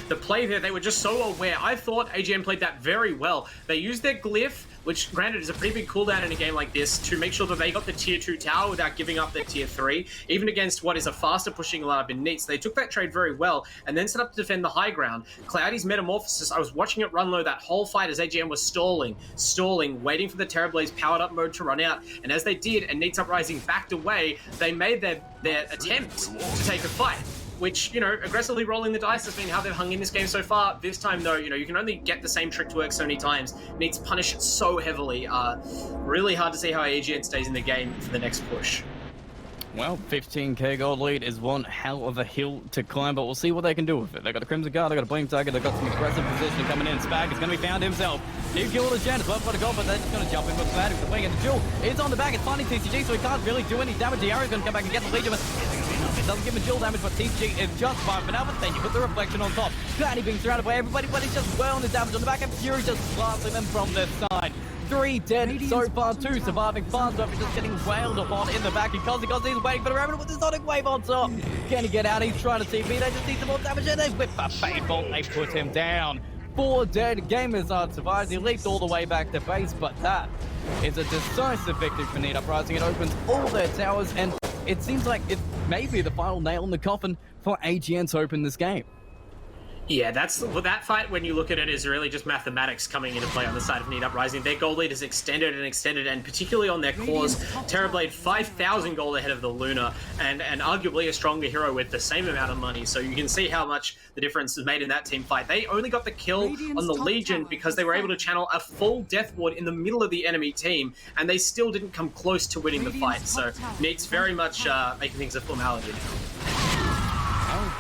the play there, they were just so aware. I thought AGN played that very well. They used their glyph, which granted is a pretty big cooldown in a game like this, to make sure that they got the tier 2 tower without giving up their tier 3, even against what is a faster pushing lineup in Neets. They took that trade very well and then set up to defend the high ground. Cloudy's Metamorphosis, I was watching it run low that whole fight as AGN was stalling, waiting for the Terrablaze powered up mode to run out. And as they did, and Neet Uprising backed away, they made their attempt to take a fight. Which, aggressively rolling the dice has been how they've hung in this game so far. This time, though, you can only get the same trick to work so many times. Needs to punish it so heavily. Really hard to see how AGN stays in the game for the next push. Well, 15k gold lead is one hell of a hill to climb, but we'll see what they can do with it. They've got a Crimson Guard, they've got a Blink Tiger, they've got some aggressive positioning coming in. Spag is going to be found himself. New kill to Jan as well for the goal, but they're just going to jump in with Spag with the wing, and the jewel is on the back. It's finding TCG, so he can't really do any damage. The arrow's going to come back and get the Legion, but is it going to be enough? doesn't give him dual damage, but TG is just fine for now. But then you put the reflection on top. Cloudy being surrounded by everybody, but he's just well on his damage on the back, and Fury just blasting them from the side. 3 dead so far, 2 surviving. Farnsworth is just getting wailed upon in the back, and Cozzy he's waiting for the remnant with the Sonic Wave on top. Can he get out? He's trying to TP. They just need some more damage, and they whip a Fade Bolt. They put him down. 4 dead. Gamers are survived. He leaped all the way back to base, but that is a decisive victory for Neet Uprising. It opens all their towers, and it seems like it may be the final nail in the coffin for AGN to open this game. Yeah, that fight, when you look at it, is really just mathematics coming into play on the side of Neet Uprising. Their gold lead is extended, and particularly on their cores, Terrorblade 5,000 gold ahead of the Luna, and arguably a stronger hero with the same amount of money. So you can see how much the difference is made in that team fight. They only got the kill on the Legion because they were able to channel a full Death Ward in the middle of the enemy team, and they still didn't come close to winning the fight. So Neet's very much making things a formality now.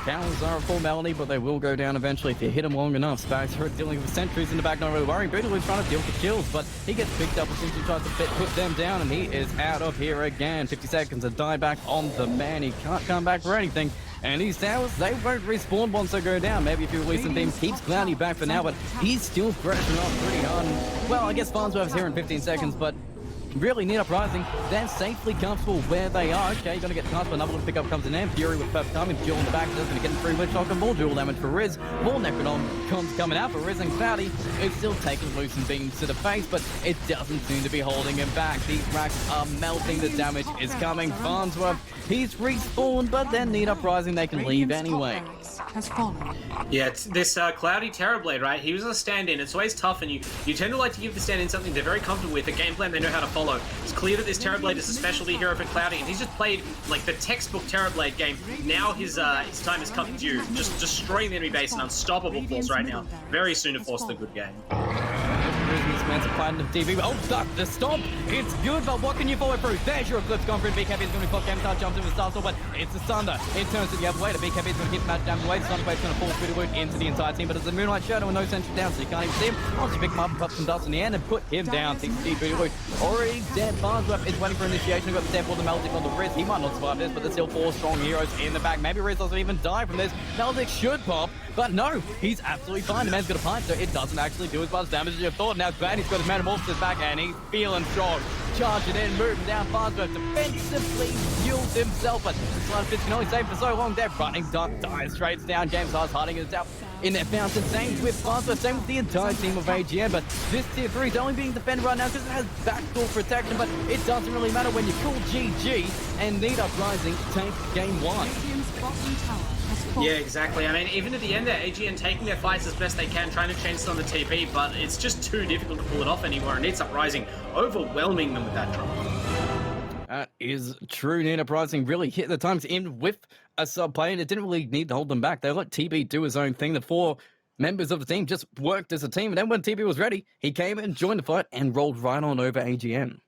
Towers are a formality, but they will go down eventually if you hit them long enough. Spags are dealing with sentries in the back, not really worrying. Bootaloo's trying to deal with the kills, but he gets picked up as soon as he tries to put them down, and he is out of here again. 50 seconds to die back on the man. He can't come back for anything. And these towers, they won't respawn once they go down. Maybe if you release some team, keeps Cloudy back for now, but he's still pressuring off pretty hard. Well, I guess Farnsworth's here in 15 seconds, but really, Neet Uprising, they're safely comfortable where they are. Okay, you're going to get cast, but another one pickup comes in. Fury with perfect timing. Duel in the back, just going to get him through with shotgun. More dual damage for Riz. More Necrodon coming out for Riz, and Cloudy is still taking loose and beams to the face, but it doesn't seem to be holding him back. These racks are melting. The damage is coming. Farnsworth, he's respawned, but then Neet Uprising, they can leave anyway. Yeah, it's this Cloudy Terrorblade, right? He was a stand-in. It's always tough, and you tend to like to give the stand-in something they're very comfortable with, a game plan they know how to follow. It's clear that this Terrorblade is a specialty hero for Cloudy, and he's just played like the textbook Terrorblade game. Now his time has come due, just destroying the enemy base and unstoppable force right now. Very soon to force the good game. Oh, stuck the stomp. It's good, but what can you follow through? There's your Eclipse gone through. BKB is going to be fucked. Gamstar jumps into the Starstorm, but it's a Sunder. It turns to the other way. The BKB is going to keep the match down the way. The Sunder is going to fall through the wood into the entire team, but it's a Moonlight Shadow and no sentry down, so you can't even see him. Once you pick him up and pop some dust in the end and put him down, takes the Booty already dead. Farnsworth is waiting for initiation. We've got the Death Ward, the Meldic on the Riz. He might not survive this, but there's still 4 strong heroes in the back. Maybe Riz doesn't even die from this. Meldic should pop, but no, he's absolutely fine. The man's got a punch, so it doesn't actually do as much damage as you thought. Now Brad, he's got his Metamorphosis back, and he's feeling strong. Charging in, moving down. Farnsworth defensively fuels himself, but Slide Fist can only save for so long. They're running, dying straight down. James Hard's hiding it out in their fountain. Same with Farnsworth, same with the entire team of AGN, but this tier 3 is only being defended right now because it has backdoor protection, but it doesn't really matter when you call GG and Neet Uprising take game 1. Yeah, exactly. I mean, even at the end there, AGN taking their fights as best they can, trying to change this on the TP, but it's just too difficult to pull it off anymore, and Neet Uprising overwhelming them with that drop. That is true. Neet Uprising really hit the times in with a sub play, and it didn't really need to hold them back. They let TB do his own thing. The 4 members of the team just worked as a team, and then when TB was ready, he came and joined the fight and rolled right on over AGN.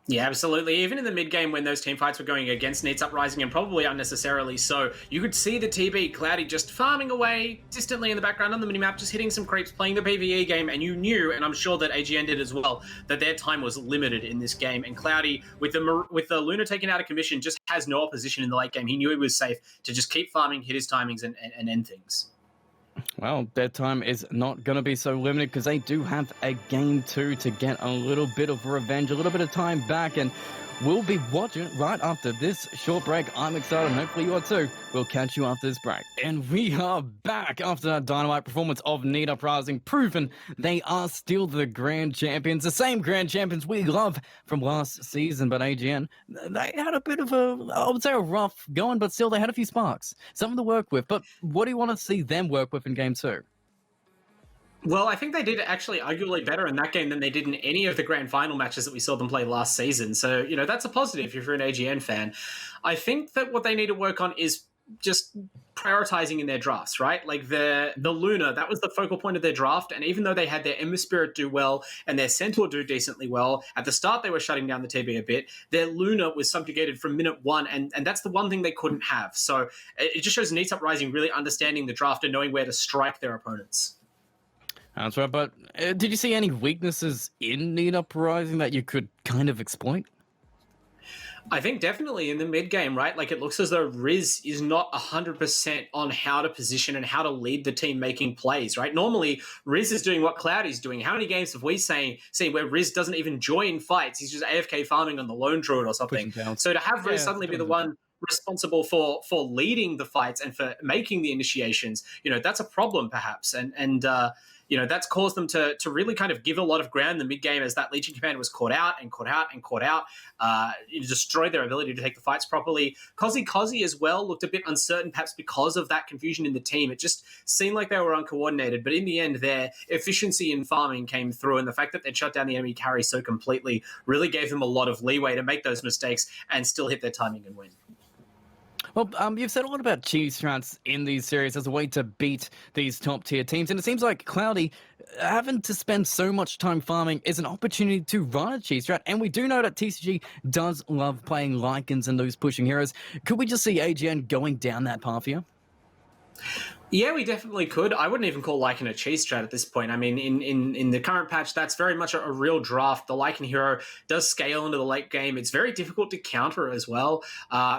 Yeah, absolutely. Even in the mid-game when those team fights were going against Neet Uprising, and probably unnecessarily so, you could see the TB Cloudy just farming away distantly in the background on the minimap, just hitting some creeps, playing the PvE game, and you knew, and I'm sure that AGN did as well, that their time was limited in this game. And Cloudy, with the Luna taken out of commission, just has no opposition in the late game. He knew he was safe to just keep farming, hit his timings, and end things. Well, their time is not going to be so limited because they do have a game 2 to get a little bit of revenge, a little bit of time back, and we'll be watching right after this short break. I'm excited, and hopefully you are too. We'll catch you after this break. And we are back after that dynamite performance of Neet Uprising, proven they are still the grand champions, the same grand champions we love from last season. But AGN, they had a bit of I would say a rough going, but still they had a few sparks, something to work with. But what do you want to see them work with in game 2? Well, I think they did actually arguably better in that game than they did in any of the grand final matches that we saw them play last season. So, that's a positive if you're an AGN fan. I think that what they need to work on is just prioritizing in their drafts, right? Like the Luna, that was the focal point of their draft. And even though they had their Ember Spirit do well and their Centaur do decently well, at the start they were shutting down the TB a bit. Their Luna was subjugated from minute 1, and that's the one thing they couldn't have. So it just shows Neet Uprising really understanding the draft and knowing where to strike their opponents. That's right, but did you see any weaknesses in Neet Uprising that you could kind of exploit? I think definitely in the mid game, right? Like it looks as though Riz is not 100% on how to position and how to lead the team making plays, right? Normally, Riz is doing what Cloudy's doing. How many games have we seen where Riz doesn't even join fights? He's just AFK farming on the lone druid or something. So to have Riz suddenly be the one responsible for leading the fights and for making the initiations, that's a problem perhaps. And that's caused them to really kind of give a lot of ground in the mid game as that Legion commander was caught out. It destroyed their ability to take the fights properly. Kozi as well looked a bit uncertain, perhaps because of that confusion in the team. It just seemed like they were uncoordinated, but in the end, their efficiency in farming came through, and the fact that they'd shut down the enemy carry so completely really gave them a lot of leeway to make those mistakes and still hit their timing and win. Well, you've said a lot about cheese strats in these series as a way to beat these top-tier teams, and it seems like Cloudy having to spend so much time farming is an opportunity to run a cheese strat, and we do know that TCG does love playing Lycans and those pushing heroes. Could we just see AGN going down that path here? Yeah, we definitely could. I wouldn't even call Lycan a cheese strat at this point. I mean, in the current patch, that's very much a real draft. The Lycan hero does scale into the late game. It's very difficult to counter as well.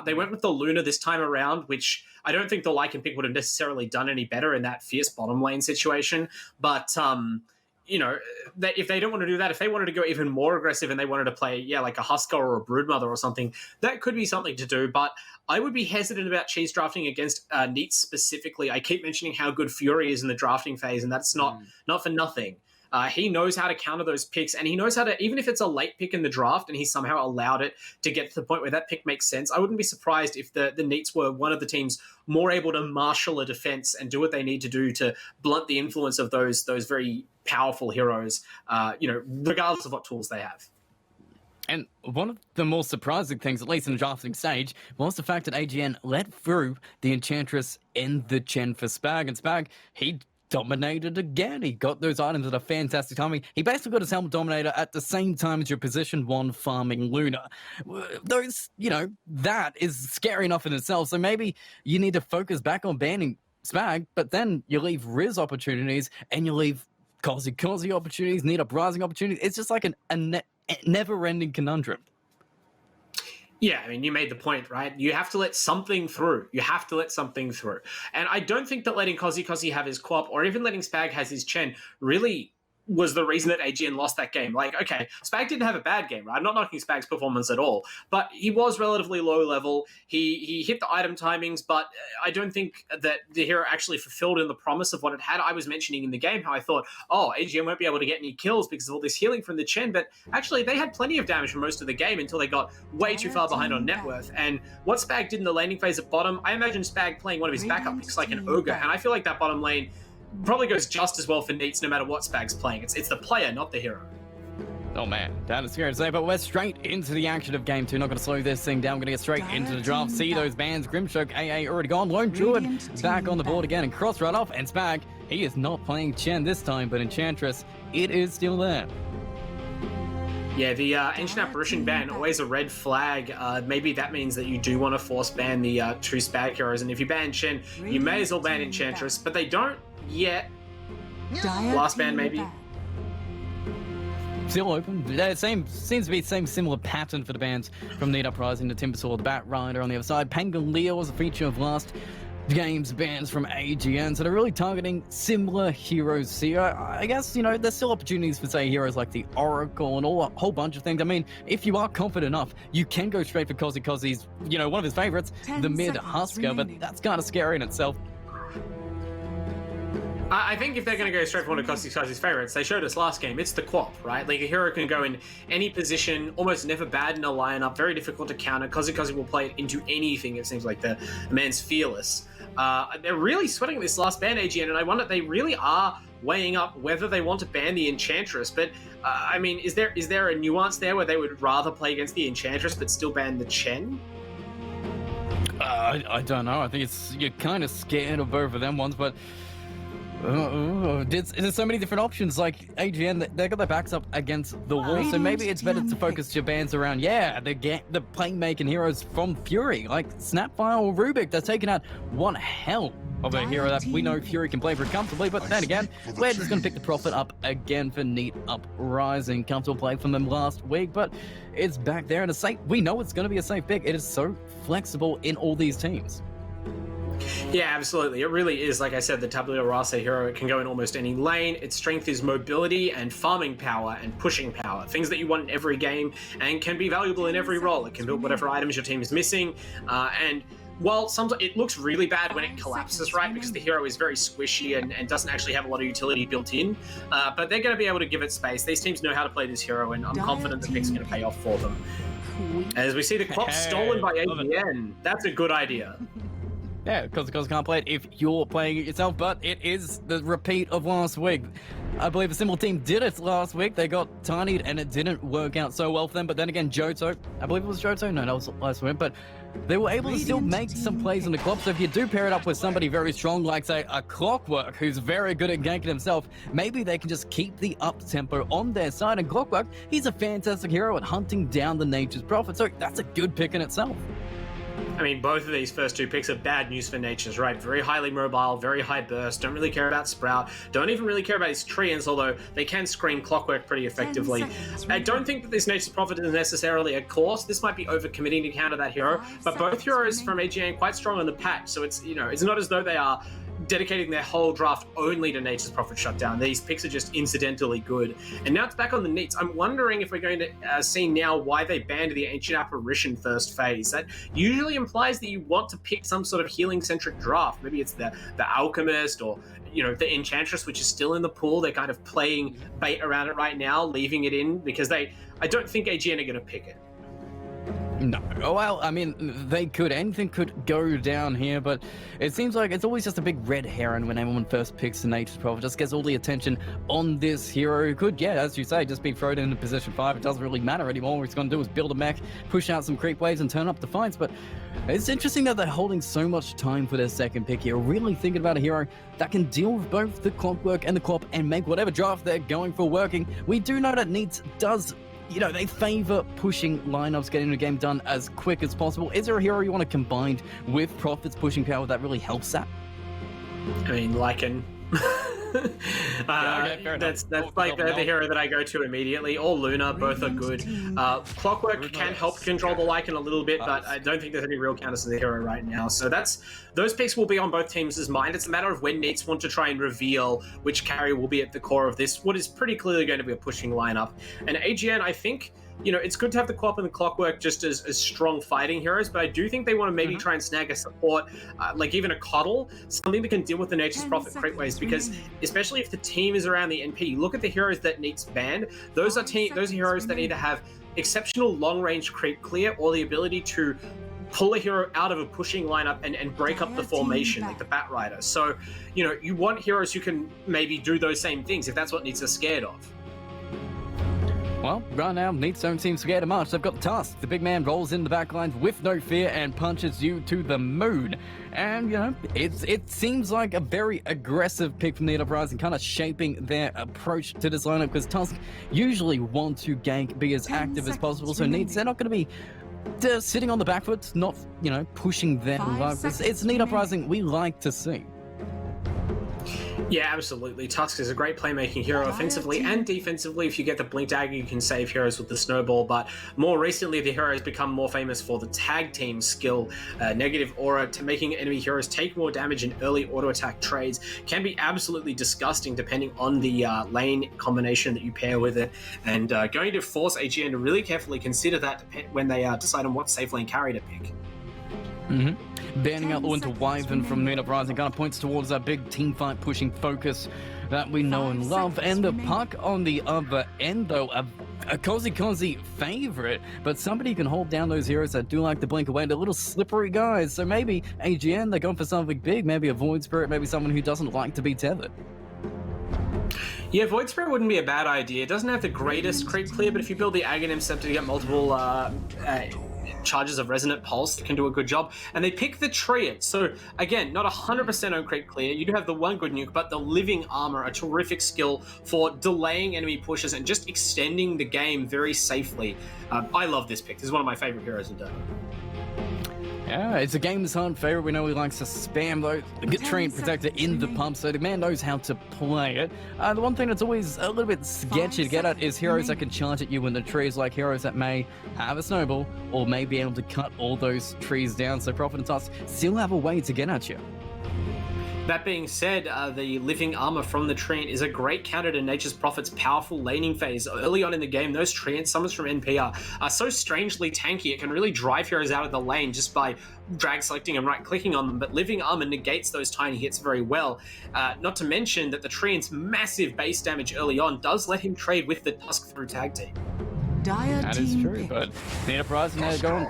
They went with the Luna this time around, which I don't think the Lycan pick would have necessarily done any better in that fierce bottom lane situation. But if they don't want to do that, if they wanted to go even more aggressive and they wanted to play, like a Husker or a Broodmother or something, that could be something to do. But I would be hesitant about cheese drafting against Neet specifically. I keep mentioning how good Fury is in the drafting phase, and that's not for nothing. He knows how to counter those picks, and he knows how to, even if it's a late pick in the draft and he somehow allowed it to get to the point where that pick makes sense, I wouldn't be surprised if the Neets were one of the teams more able to marshal a defense and do what they need to do to blunt the influence of those very powerful heroes, regardless of what tools they have. And one of the more surprising things, at least in the drafting stage, was the fact that AGN let through the Enchantress in the Chen for Spag. And Spag, he dominated again. He got those items at a fantastic timing. He basically got his Helmet Dominator at the same time as your position 1 farming Luna. Those, that is scary enough in itself. So maybe you need to focus back on banning Spag, but then you leave Riz opportunities and you leave Kozi opportunities, Neet Uprising opportunities. It's just like a never-ending conundrum. Yeah, I mean, you made the point, right? You have to let something through. And I don't think that letting Kozi have his co-op or even letting Spag has his Chen really was the reason that AGN lost that game. Like, okay, Spag didn't have a bad game, right? I'm not knocking Spag's performance at all, but he was relatively low level. He hit the item timings, but I don't think that the hero actually fulfilled in the promise of what it had. I was mentioning in the game how I thought, AGN won't be able to get any kills because of all this healing from the Chen, but actually they had plenty of damage for most of the game until they got way too far behind on net worth. And what Spag did in the laning phase at bottom, I imagine Spag playing one of his backup picks like an Ogre, and I feel like that bottom lane probably goes just as well for Neets no matter what Spag's playing. It's the player, not the hero. Oh man, that is scary to say, but we're straight into the action of game 2. Not going to slow this thing down. We're going to get straight into the draft. See those bans. Grimstroke, AA already gone. Lone Druid back on the board again, and Cross right off. And Spag, he is not playing Chen this time, but Enchantress, it is still there. Yeah, the Ancient Apparition ban, always a red flag. Maybe that means that you do want to force ban the 2 Spag heroes, and if you ban Chen, you may as well ban Enchantress, but they don't yet. Last ban, maybe. Still open. Seems to be the same similar pattern for the bans from Neet Uprising to Timbersaw, the Bat Rider on the other side. Pangolier was a feature of last game's bans from AGN, so they're really targeting similar heroes here. I guess, there's still opportunities for, say, heroes like the Oracle and a whole bunch of things. I mean, if you are confident enough, you can go straight for Kozi's, one of his favorites, the mid Husker, but that's kind of scary in itself. I think if they're going to go straight for one of Kozi's favorites, they showed us last game, it's the Quap, right? Like, a hero can go in any position, almost never bad in a lineup, very difficult to counter. Kozi will play it into anything, it seems like. The man's fearless. They're really sweating this last ban, AGN, and I wonder, they really are weighing up whether they want to ban the Enchantress. But, I mean, is there a nuance there where they would rather play against the Enchantress but still ban the Chen? I don't know. I think you're kind of scared of both of them ones, but there's so many different options. Like AGN, they got their backs up against the wall, so maybe it's better to focus your bans around the playmaking heroes from Fury, like Snapfire or Rubik. They're taking out one hell of a hero that we know Fury can play very comfortably, but then again, we're just going to pick the Prophet up again for Neet Uprising. Comfortable play from them last week, but it's back there, and a safe. We know it's going to be a safe pick. It is so flexible in all these teams. Yeah, absolutely. It really is. Like I said, the Tabula Rasa hero, it can go in almost any lane. Its strength is mobility and farming power and pushing power, things that you want in every game and can be valuable in every role. It can build whatever items your team is missing, and while sometimes it looks really bad when it collapses, right, because the hero is very squishy and doesn't actually have a lot of utility built in, but they're going to be able to give it space. These teams know how to play this hero, and I'm confident the pick's going to pay off for them. As we see the clock stolen by AGN, that's a good idea. Yeah, because can't play it if you're playing it yourself, but it is the repeat of last week. I believe a similar team did it last week. They got tinied and it didn't work out so well for them, but then again, Johto, I believe it was Johto? No, that was last week, but they were able to still make some plays on the clock. So if you do pair it up with somebody very strong, like say a Clockwork, who's very good at ganking himself, maybe they can just keep the up tempo on their side. And Clockwork, he's a fantastic hero at hunting down the Nature's Prophet, so that's a good pick in itself. I mean, both of these first two picks are bad news for Nature's, right? Very highly mobile, very high burst, don't really care about Sprout, don't even really care about his treants, although they can screen Clockwork pretty effectively. I don't think that this Nature's Prophet is necessarily a course. This might be overcommitting to counter that hero, but both heroes from AGN quite strong on the patch, so it's, you know, it's not as though they are dedicating their whole draft only to Nature's Prophet Shutdown. These picks are just incidentally good. And now it's back on the Neets. I'm wondering if we're going to see now why they banned the Ancient Apparition first phase. That usually implies that you want to pick some sort of healing-centric draft. Maybe it's the Alchemist or, you know, the Enchantress, which is still in the pool. They're kind of playing bait around it right now, leaving it in because I don't think AGN are going to pick it. No, well, I mean, anything could go down here, but it seems like it's always just a big red herring when anyone first picks the Nature's Prophet. Just gets all the attention on this hero who could, yeah, as you say, just be thrown into position 5. It doesn't really matter anymore. What he's going to do is build a mech, push out some creep waves, and turn up the fights. But it's interesting that they're holding so much time for their second pick here, really thinking about a hero that can deal with both the Clockwork and the Clop and make whatever draft they're going for working. We do know that Neets does, you know, they favor pushing lineups, getting the game done as quick as possible. Is there a hero you want to combine with Prophet's pushing power that really helps that? I mean, Lycan. That's like the hero that I go to immediately. Or Luna, both are good. Clockwork can help control the Lycan a little bit, but I don't think there's any real counters to the hero right now. So those picks will be on both teams' mind. It's a matter of when Neets want to try and reveal which carry will be at the core of this, what is pretty clearly going to be a pushing lineup. And AGN, I think, you know, it's good to have the Clop and the Clockwork just as strong fighting heroes, but I do think they want to maybe try and snag a support, like even a Coddle, something that can deal with the Nature's Prophet creep waves, because especially if the team is around the NP, look at the heroes that Neets banned. Those are heroes that either have exceptional long-range creep clear or the ability to pull a hero out of a pushing lineup and break up the formation, like the Bat Rider. So, you know, you want heroes who can maybe do those same things if that's what Neets are scared of. Well, right now, Neets don't seem scared of much. They've got the task. The big man rolls in the backlines with no fear and punches you to the moon. And, you know, it seems like a very aggressive pick from Neet Uprising, kind of shaping their approach to this lineup, because Tusk usually want to gank, be as active as possible. So Neets, they're not going to be sitting on the back foot, not, you know, pushing them. It's Neet Uprising we like to see. Yeah, absolutely. Tusk is a great playmaking hero offensively and defensively. If you get the Blink Dagger, you can save heroes with the Snowball, but more recently the hero has become more famous for the tag team skill. Negative Aura to making enemy heroes take more damage in early auto attack trades can be absolutely disgusting depending on the lane combination that you pair with it, and going to force AGN to really carefully consider that when they decide on what safe lane carry to pick. Banning out the Winter Wyvern from Neet Uprising kind of points towards that big team fight pushing focus that we know and love. And the Puck on the other end, though, a cozy favorite, but somebody can hold down those heroes that do like to blink away. They're little slippery guys. So maybe AGN, they're going for something big, maybe a Void Spirit, maybe someone who doesn't like to be tethered. Yeah, Void Spirit wouldn't be a bad idea. It doesn't have the greatest creep clear, but if you build the Aghanim Scepter to get multiple charges of Resonant Pulse, that can do a good job. And they pick the Treant. So again, not 100% on creep clear. You do have the one good nuke, but the Living Armor, a terrific skill for delaying enemy pushes and just extending the game very safely. I love this pick. This is one of my favorite heroes in Dota. Yeah, it's a game's hunt favorite. We know he likes to spam those, get trained protector in the pump, so the man knows how to play it. The one thing that's always a little bit sketchy to get at is heroes that can charge at you in the trees, like heroes that may have a snowball or may be able to cut all those trees down, so Prophet and Tusk still have a way to get at you. That being said, the living armor from the Treant is a great counter to Nature's Prophet's powerful laning phase. Early on in the game, those Treant summons from NP are so strangely tanky, it can really drive heroes out of the lane just by drag selecting and right-clicking on them, but living armor negates those tiny hits very well. Not to mention that the Treant's massive base damage early on does let him trade with the Tusk through tag team. That is true, but Neet Uprising there going,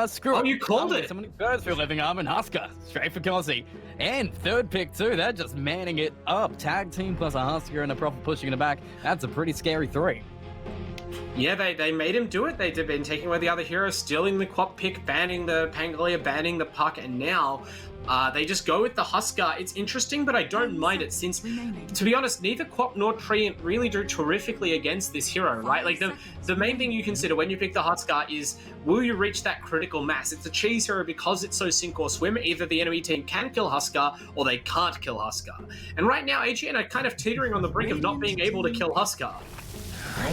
screw it. Oh, you called it. Somebody goes for living arm and Husker, straight for Kelsey. And third pick too, they're just manning it up. Tag team plus a Husker and a Prophet pushing in the back. That's a pretty scary 3. Yeah, they made him do it. They've been taking away the other heroes, stealing the Quap pick, banning the Pangolier, banning the Puck, and now they just go with the Husker. It's interesting, but I don't mind it since, to be honest, neither Quap nor Treant really do terrifically against this hero, right? Like, the main thing you consider when you pick the Husker is, will you reach that critical mass? It's a cheese hero because it's so sink or swim. Either the enemy team can kill Husker or they can't kill Husker. And right now, AGN are kind of teetering on the brink of not being able to kill Husker.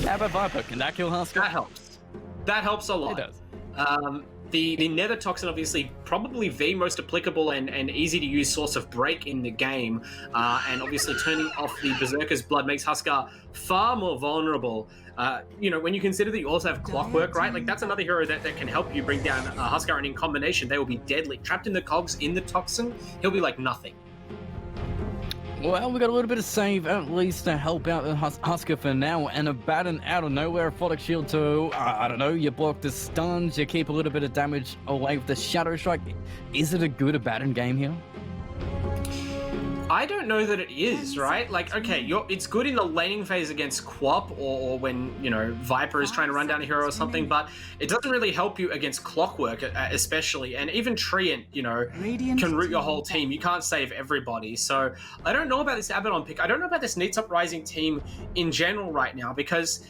How about Viper? Can that kill Husker? That helps. That helps a lot. It does. The Nether Toxin, obviously, probably the most applicable and easy to use source of break in the game. And obviously turning off the Berserker's Blood makes Husker far more vulnerable. You know, when you consider that you also have Clockwork, right? Like, that's another hero that can help you bring down Husker, and in combination, they will be deadly. Trapped in the cogs in the Toxin, he'll be like nothing. Well, we got a little bit of save at least to help out the Husker for now, and a Batten out of nowhere, a Photic Shield to, I don't know, you block the stuns, you keep a little bit of damage away with the Shadow Strike. Is it a good Batten game here? I don't know that it is, right? Like, okay, it's good in the laning phase against Quap or when, you know, Viper is trying to run down a hero or something, but it doesn't really help you against Clockwork, especially. And even Treant, you know, can root your whole team. You can't save everybody. So I don't know about this Abaddon pick. I don't know about this Neet Uprising team in general right now, because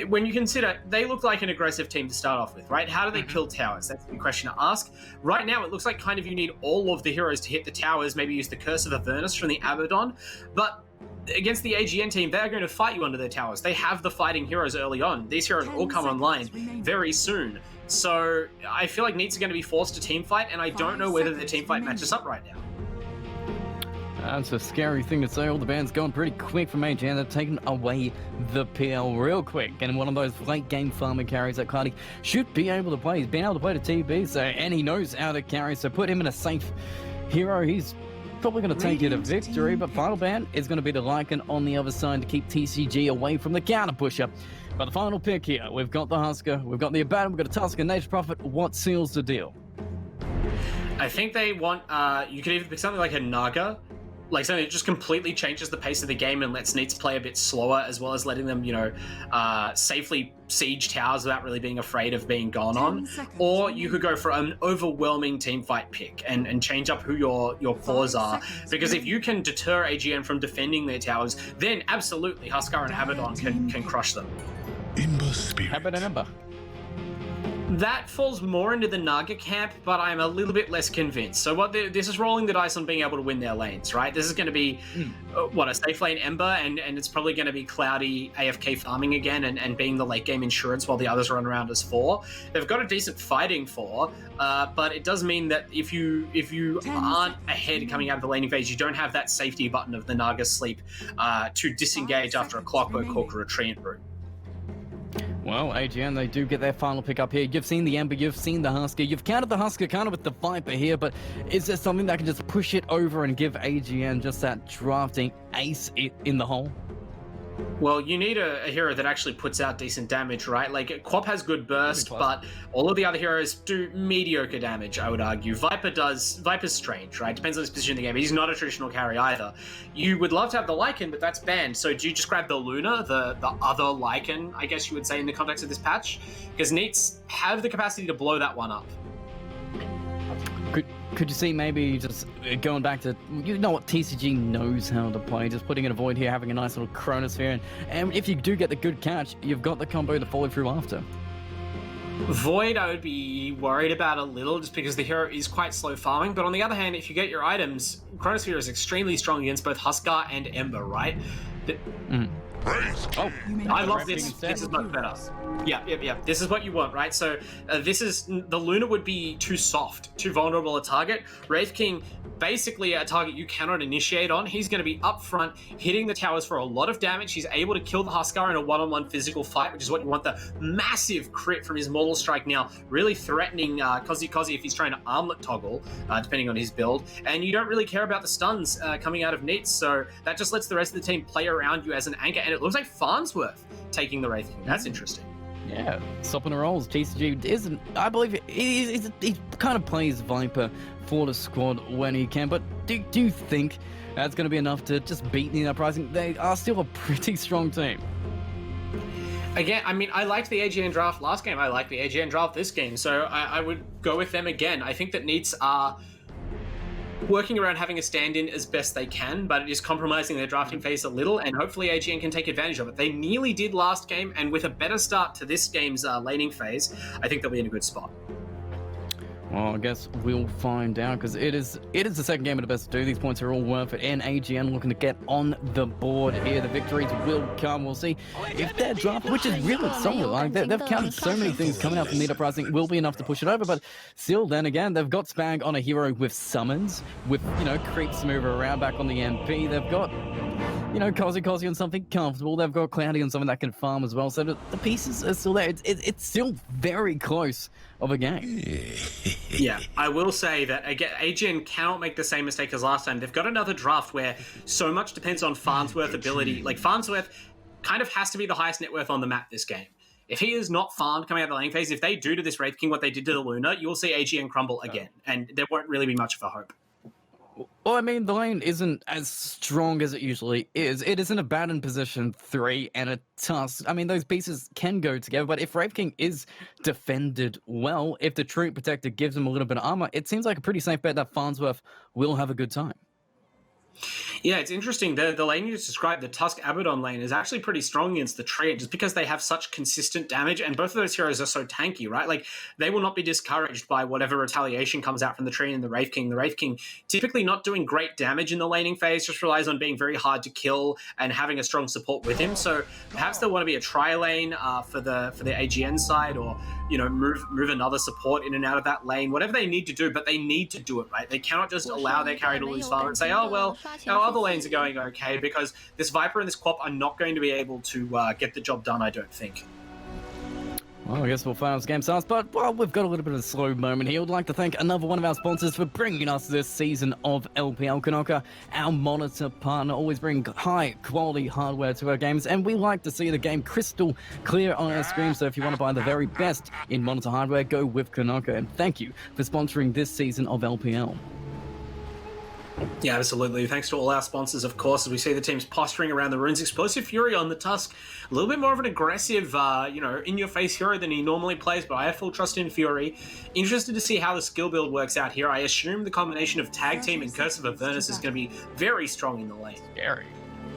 when you consider, they look like an aggressive team to start off with, right? How do they kill towers? That's the question to ask. Right now, it looks like kind of you need all of the heroes to hit the towers, maybe use the Curse of Avernus from the Abaddon, but against the AGN team, they're going to fight you under their towers. They have the fighting heroes early on. These heroes all come online very soon. So I feel like Neet's going to be forced to team fight, and I don't know whether the team fight matches up right now. That's a scary thing to say. All the bands going pretty quick from AGN. They've taken away the PL real quick. And one of those late game farming carries that Clardy should be able to play. He's been able to play the TB, so, and he knows how to carry. So put him in a safe hero. He's probably going to take you to victory. But final ban is going to be the Lycan on the other side to keep TCG away from the counter pusher. But the final pick here, we've got the Husker, we've got the Abaddon, we've got a Tusk and Nature's Prophet. What seals the deal? I think they want, you could either pick something like a Naga, like something that just completely changes the pace of the game and lets Neets play a bit slower, as well as letting them, you know, safely siege towers without really being afraid of being gone on. Or you could go for an overwhelming team fight pick and change up who your cores are. Because if you can deter AGN from defending their towers, then absolutely Husker and Abaddon can crush them. Ember Spirit. Abaddon Ember. That falls more into the Naga camp, but I'm a little bit less convinced. So this is rolling the dice on being able to win their lanes, right? This is going to be, a safe lane Ember, and it's probably going to be Cloudy AFK farming again and being the late game insurance while the others run around as 4. They've got a decent fighting 4, but it does mean that if you aren't ahead coming out of the laning phase, you don't have that safety button of the Naga sleep to disengage after a Clockwork Hook or a Treant route. Well, AGN, they do get their final pick up here. You've seen the Ember, you've seen the Husker, you've countered the Husker kind of with the Viper here, but is there something that can just push it over and give AGN just that drafting ace in the hole? Well, you need a hero that actually puts out decent damage, right? Like, Quap has good burst, but all of the other heroes do mediocre damage, I would argue. Viper's strange, right? Depends on his position in the game. He's not a traditional carry either. You would love to have the Lycan, but that's banned. So do you just grab the Luna, the other Lycan, I guess you would say, in the context of this patch? Because Neets have the capacity to blow that one up. Could you see maybe just going back to, you know what TCG knows how to play, just putting in a Void here, having a nice little Chronosphere, and if you do get the good catch, you've got the combo to follow through after. Void, I would be worried about a little just because the hero is quite slow farming. But on the other hand, if you get your items, Chronosphere is extremely strong against both Huskar and Ember, right? Oh, I love this. This is much better. Yeah. This is what you want, right? So this is the Luna would be too soft, too vulnerable a target. Wraith King, basically a target you cannot initiate on. He's going to be up front, hitting the towers for a lot of damage. He's able to kill the Huskar in a one-on-one physical fight, which is what you want. The massive crit from his Mortal Strike now, really threatening Kozi if he's trying to armlet toggle, depending on his build. And you don't really care about the stuns coming out of Neet, so that just lets the rest of the team play around you as an anchor. And it looks like Farnsworth taking the Wraith King. That's interesting. Yeah, stopping the rolls. TCG isn't, I believe, he kind of plays Viper for the squad when he can, but do you think that's going to be enough to just beat Neet Uprising? They are still a pretty strong team. Again, I mean, I liked the AGN draft last game. I like the AGN draft this game, so I would go with them again. I think that Neets are working around having a stand-in as best they can, but it is compromising their drafting phase a little, and hopefully AGN can take advantage of it. They nearly did last game, and with a better start to this game's laning phase, I think they'll be in a good spot. Well, I guess we'll find out, because it is the second game of the best of two. These points are all worth it, and AGN looking to get on the board here. The victories will come. We'll see if their draft, which is really solid, like they've counted so many things coming out from Neet Uprising, will be enough to push it over. But still, then again, they've got Spag on a hero with summons, with, you know, creeps move around back on the MP. They've got, you know, Kozi on something comfortable. They've got Cloudy on something that can farm as well. So the pieces are still there. It's still very close of a game. Yeah, I will say that, again, AGN cannot make the same mistake as last time. They've got another draft where so much depends on Farnsworth ability. Like, Farnsworth kind of has to be the highest net worth on the map this game. If he is not farmed coming out of the lane phase, if they do to this Wraith King what they did to the Luna, you will see AGN crumble again, and there won't really be much of a hope. Well, I mean, the lane isn't as strong as it usually is. It is in a battened position 3 and a Tusk. I mean, those pieces can go together, but if Wraith King is defended well, if the Troop Protector gives him a little bit of armor, it seems like a pretty safe bet that Farnsworth will have a good time. Yeah, it's interesting. The lane you just described, the Tusk Abaddon lane, is actually pretty strong against the Treant just because they have such consistent damage, and both of those heroes are so tanky, right? Like, they will not be discouraged by whatever retaliation comes out from the Treant and the Wraith King. The Wraith King typically not doing great damage in the laning phase, just relies on being very hard to kill and having a strong support with him. So perhaps there want to be a tri-lane for the AGN side, or, you know, move another support in and out of that lane, whatever they need to do, but they need to do it, right? They cannot just allow their carry to lose farm and say, oh, well, our other lanes are going okay, because this Viper and this Quap are not going to be able to get the job done, I don't think. Well, I guess we'll find out as the game starts, but well, we've got a little bit of a slow moment here. I'd like to thank another one of our sponsors for bringing us this season of LPL. Konaka, our monitor partner, always bring high quality hardware to our games, and we like to see the game crystal clear on our screen. So if you want to buy the very best in monitor hardware, go with Konaka. And thank you for sponsoring this season of LPL. Yeah, absolutely. Thanks to all our sponsors, of course, as we see the teams posturing around the runes. Explosive Fury on the Tusk, a little bit more of an aggressive, in-your-face hero than he normally plays, but I have full trust in Fury. Interested to see how the skill build works out here. I assume the combination of Tag Team and Curse of Avernus is going to be very strong in the lane. Scary.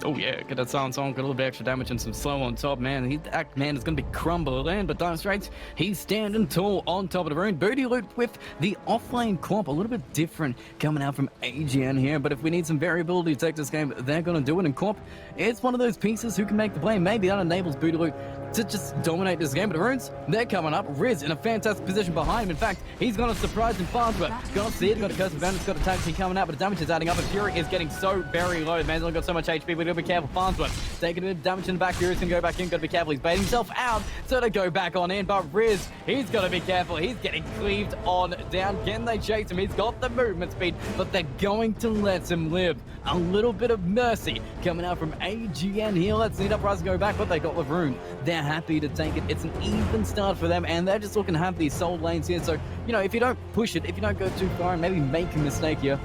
Oh yeah, get that silence on, get a little bit extra damage and some slow on top, man. That man is going to be crumbling, but Dire Straits, he's standing tall on top of the rune. Booty loot with the offlane Quap, a little bit different coming out from AGN here, but if we need some variability to take this game, they're going to do it, and Quap, it's one of those pieces who can make the play. Maybe that enables Booty loot to just dominate this game, but the runes, they're coming up. Riz in a fantastic position behind him. In fact, he's going to surprise him fast, but got to see it, got a Curse of Avernus, got a Tag Team coming out, but the damage is adding up, and Fury is getting so very low. Man's only got so much HP, but gotta be careful. Farnsworth taking a bit of damage in the back. Fury's gonna go back in, gotta be careful. He's baiting himself out, so to go back on in, but Riz, he's gotta be careful. He's getting cleaved on down. Can they chase him? He's got the movement speed, but they're going to let him live. A little bit of mercy coming out from AGN here. Let's Neet Uprising go back, but they got the rune. They're happy to take it. It's an even start for them, and they're just looking to have these soul lanes here. So, you know, if you don't push it, if you don't go too far and maybe make a mistake here,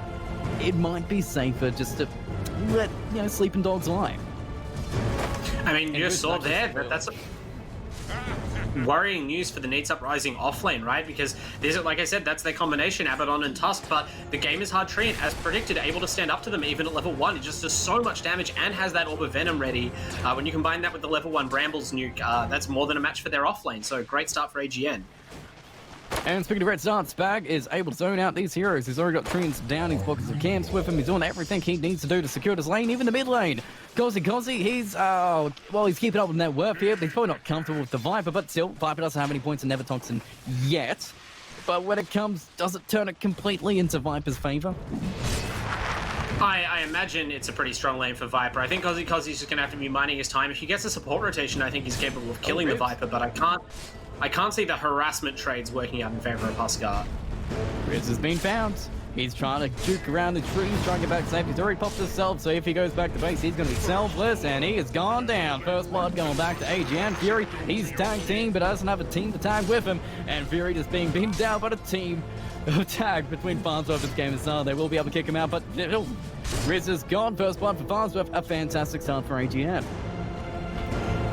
it might be safer just to let, you know, sleeping dogs lie. I mean, you just saw there, that's a... worrying news for the Neet Uprising offlane, right? Because these are, like I said, that's their combination, Abaddon and Tusk, but the game is hard treant, as predicted, able to stand up to them even at level 1. It just does so much damage and has that Orb of Venom ready. When you combine that with the level 1 Brambles nuke, that's more than a match for their offlane, so great start for AGN. And speaking of red starts, Spag is able to zone out these heroes. He's already got treants down, he's pockets of camps with him, he's doing everything he needs to do to secure this lane, even the mid lane. Kozi, he's, well, he's keeping up with net worth here, but he's probably not comfortable with the Viper, but still, Viper doesn't have any points in Nevertoxin yet. But when it comes, does it turn it completely into Viper's favor? I imagine it's a pretty strong lane for Viper. I think Kozi's just going to have to be minding his time. If he gets a support rotation, I think he's capable of killing the Viper, but I can't see the harassment trades working out in favor of Huskar. Riz has been found. He's trying to juke around the trees, trying to get back safe. He's already popped himself, so if he goes back to base, he's going to be selfless, and he has gone down. First blood going back to AGN. Fury, he's tag team, but doesn't have a team to tag with him, and Fury just being beamed down by the team tag between Farnsworth and Game Star. They will be able to kick him out, but Riz is gone. First blood for Farnsworth. A fantastic start for AGN.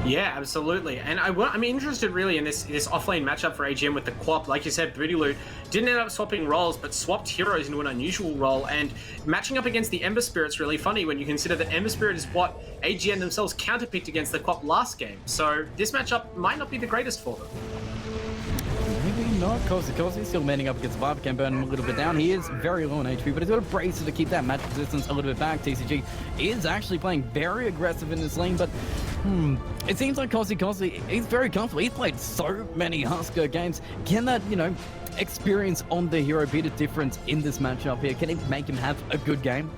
Yeah, absolutely. And I'm interested really in this offlane matchup for AGM with the Quap. Like you said, Booty Loot didn't end up swapping roles, but swapped heroes into an unusual role. And matching up against the Ember Spirit's really funny when you consider that Ember Spirit is what AGN themselves counterpicked against the Quap last game. So this matchup might not be the greatest for them. Maybe not. Kozi still manning up against Viper, can burn him a little bit down. He is very low on HP, but he's got a bracer to keep that match resistance a little bit back. TCG is actually playing very aggressive in this lane, but it seems like Kozi, he's very comfortable. He's played so many Husker games. Can that, experience on the hero be the difference in this matchup here? Can it make him have a good game?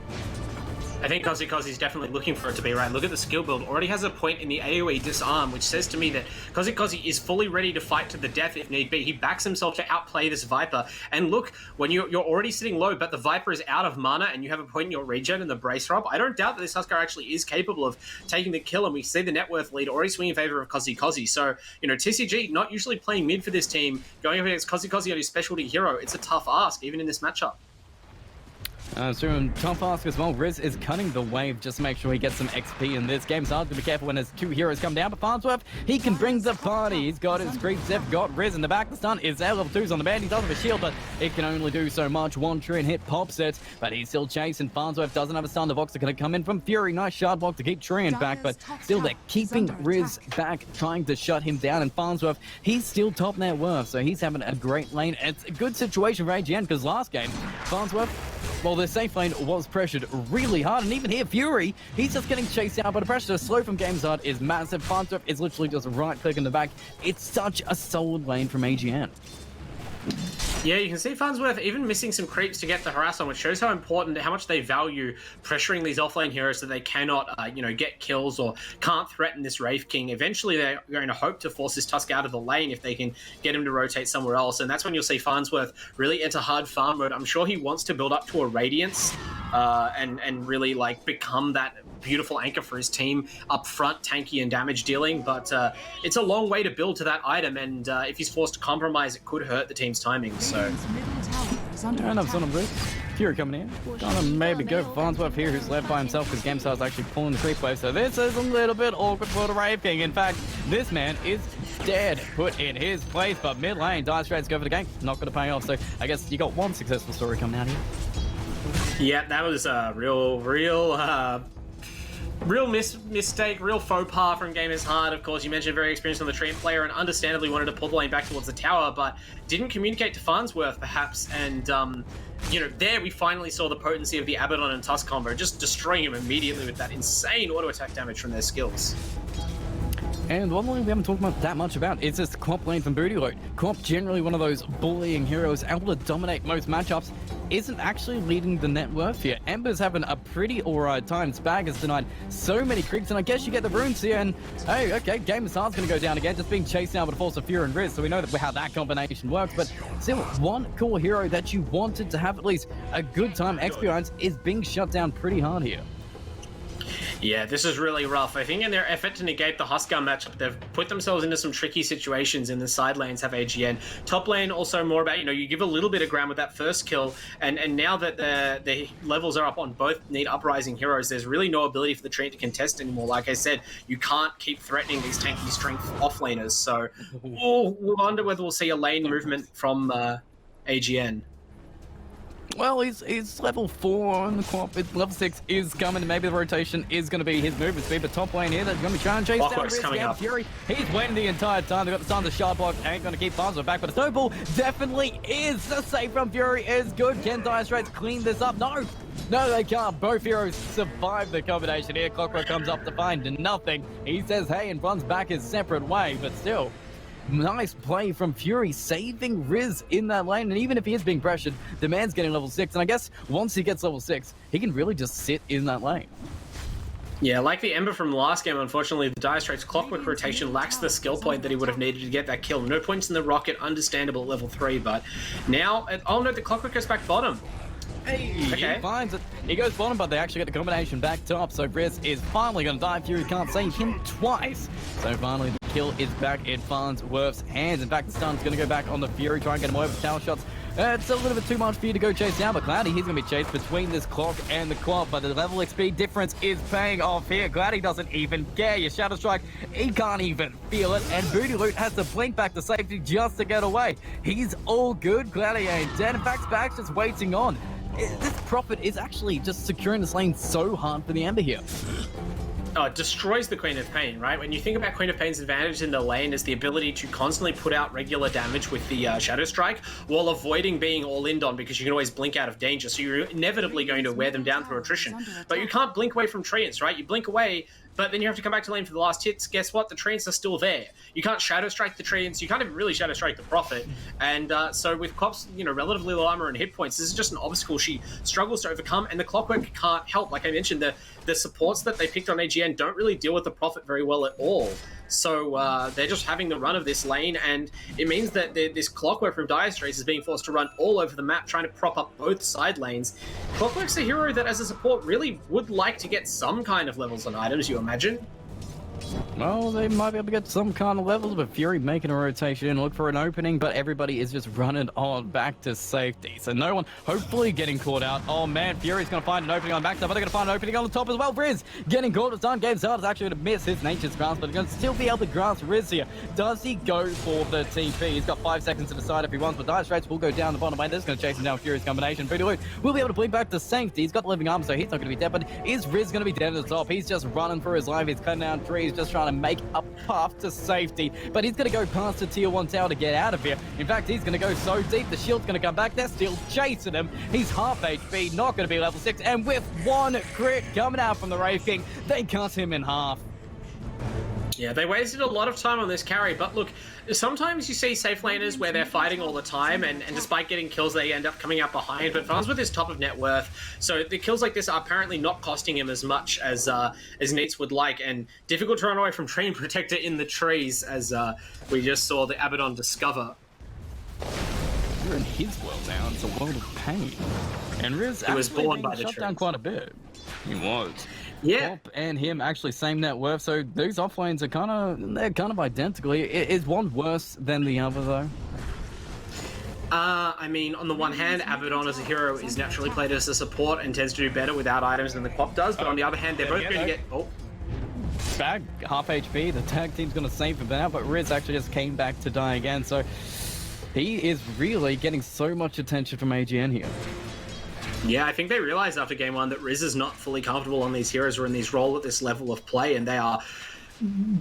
I think Kozi's definitely looking for it to be right. Look at the skill build. Already has a point in the AoE disarm, which says to me that Kozi is fully ready to fight to the death if need be. He backs himself to outplay this Viper. And look, when you're already sitting low, but the Viper is out of mana and you have a point in your regen and the brace rub, I don't doubt that this Huskar actually is capable of taking the kill, and we see the net worth lead already swing in favor of Kozi. So, TCG not usually playing mid for this team, going up against Kozi on his specialty hero. It's a tough ask, even in this matchup. It's doing tough ask as well. Riz is cutting the wave just to make sure he gets some XP in this game. So hard to be careful when his two heroes come down. But Farnsworth, he can bring the party. He's got his creep zip, got Riz in the back. The stun is there. Level 2's on the band. He doesn't have a shield, but it can only do so much. One true hit pops it, but he's still chasing. Farnsworth doesn't have a stun. The Vox are going to come in from Fury. Nice shard block to keep Trian back, but still they're keeping Riz back, trying to shut him down. And Farnsworth, he's still top net worth, so he's having a great lane. It's a good situation for AGN because last game, Farnsworth, well, the safe lane was pressured really hard, and even here, Fury, he's just getting chased out, but the pressure slow from GameStart is massive. Farnsworth is literally just right-click in the back. It's such a solid lane from AGN. Yeah, you can see Farnsworth even missing some creeps to get the harass on, which shows how important, how much they value pressuring these offlane heroes so they cannot, get kills or can't threaten this Wraith King. Eventually, they're going to hope to force this Tusk out of the lane if they can get him to rotate somewhere else, and that's when you'll see Farnsworth really enter hard farm mode. I'm sure he wants to build up to a Radiance and really become that beautiful anchor for his team up front, tanky and damage dealing, but it's a long way to build to that item, and if he's forced to compromise, it could hurt the team's timing. So enough son of a Fury coming in. Gonna maybe go for Farnsworth here, who's left by himself because GameStar's actually pulling the creep wave. So this is a little bit awkward for the Wraith King. In fact, this man is dead, put in his place, but mid lane, Dire Straits go for the gank. Not gonna pay off. So I guess you got one successful story coming out here. Yeah, that was a real mistake, real faux pas from Game is Hard. Of course, you mentioned very experienced on the Treant player and understandably wanted to pull the lane back towards the tower, but didn't communicate to Farnsworth, perhaps, and, there we finally saw the potency of the Abaddon and Tusk combo, just destroying him immediately with that insane auto-attack damage from their skills. And one lane we haven't talked about that much about is this Quap lane from Booty Loot. Quap, generally one of those bullying heroes, able to dominate most matchups, isn't actually leading the net worth here. Ember's having a pretty alright time. Spag has denied so many creeps, and I guess you get the runes here, and hey, okay, Game of Heart's gonna go down again, just being chased now with a force of Fury and Riz, so we know how that combination works, but still, one cool hero that you wanted to have at least a good time experience is being shut down pretty hard here. Yeah, this is really rough. I think in their effort to negate the Huskar matchup, they've put themselves into some tricky situations. In the side lanes have AGN. Top lane also more about, you give a little bit of ground with that first kill, and now that the levels are up on both Neet Uprising heroes, there's really no ability for the Treant to contest anymore. Like I said, you can't keep threatening these tanky strength offlaners, so we'll wonder whether we'll see a lane movement from AGN. Well, he's level 4 on the quad. Level 6 is coming, and maybe the rotation is going to be his movement speed. But top lane here, they're going to be trying to chase down Clockwork's coming up. Fury. He's waiting the entire time. They've got the Sons of Shard Block. Ain't going to keep Farnsworth back, but a snowball definitely is. The save from Fury is good. Can Dire Straits clean this up? No, they can't. Both heroes survive the combination here. Clockwork comes up to find nothing. He says, hey, and runs back his separate way, but still. Nice play from Fury, saving Riz in that lane, and even if he is being pressured, the man's getting level 6, and I guess once he gets level 6, he can really just sit in that lane. Yeah, like the Ember from last game, unfortunately, the Dire Straits Clockwork rotation lacks the skill point that he would have needed to get that kill. No points in the Rocket, understandable at level 3, but now, oh no, the Clockwork goes back bottom. Hey, okay. He finds it. He goes bottom, but they actually get the combination back top, so Riz is finally going to die. Fury can't save him twice, so finally the kill is back in Farnsworth's hands. In fact, the stun's going to go back on the Fury, try and get him away with tower shots. It's a little bit too much for you to go chase down, but Cloudy, he's going to be chased between this clock and the quad, but the level XP difference is paying off here. Cloudy doesn't even care. Your Shadow Strike, he can't even feel it, and Booty Loot has to blink back to safety just to get away. He's all good. Cloudy ain't dead. In fact, Spag's just waiting on. This Prophet is actually just securing this lane so hard for the Ember here. Oh, it destroys the Queen of Pain, right? When you think about Queen of Pain's advantage in the lane is the ability to constantly put out regular damage with the Shadow Strike while avoiding being all-in on, because you can always blink out of danger, so you're inevitably going to wear them down through attrition. But you can't blink away from Treants, right? You blink away, but then you have to come back to lane for the last hits. Guess what? The Treants are still there. You can't Shadow Strike the Treants. You can't even really Shadow Strike the Prophet. And so with Cop's, relatively low armor and hit points, this is just an obstacle she struggles to overcome, and the Clockwork can't help. Like I mentioned, the supports that they picked on AGN don't really deal with the Prophet very well at all. So they're just having the run of this lane, and it means that this Clockwork from Dire Straits is being forced to run all over the map, trying to prop up both side lanes. Clockwork's a hero that, as a support, really would like to get some kind of levels on items, you imagine? Well, they might be able to get some kind of levels, but Fury making a rotation, look for an opening, but everybody is just running on back to safety. So no one hopefully getting caught out. Oh man, Fury's going to find an opening on backside, but they're going to find an opening on the top as well. Riz getting caught at time. Game's hard is actually going to miss his Nature's Grasp, but he's going to still be able to grasp Riz here. Does he go for the TP? He's got 5 seconds to decide if he wants, but Dire Straits will go down the bottom lane. This is going to chase him down Fury's combination. Booty Loot will be able to blink back to safety. He's got the living armor, so he's not going to be dead, but is Riz going to be dead at the top? He's just running for his life. He's cutting down trees, just trying to make a path to safety, but he's going to go past the tier 1 tower to get out of here. In fact, he's going to go so deep, the shield's going to come back. They're still chasing him. He's half HP, not going to be level 6, and with one crit coming out from the Wraith King, they cut him in half. Yeah, they wasted a lot of time on this carry, but look, sometimes you see safe laners where they're fighting all the time, and despite getting kills, they end up coming out behind, but Farnsworth is top of net worth, so the kills like this are apparently not costing him as much as Neets would like, and difficult to run away from Train Protector in the trees, as we just saw the Abaddon discover. We're in his world now, it's a world of pain. And Riz was born by the shut down trees. quite a bit. He was. Yeah. Pop and him actually same net worth, so these offlanes are they're kind of identical. Is one worse than the other though? I mean, on the one hand, Abaddon as a hero is naturally played as a support and tends to do better without items than the Quap does, but on the other hand, they're both going to get... Oh. Spag, half HP, the tag team's going to save him now, but Riz actually just came back to die again, so he is really getting so much attention from AGN here. Yeah, I think they realized after game 1 that Riz is not fully comfortable on these heroes or in these role at this level of play, and they are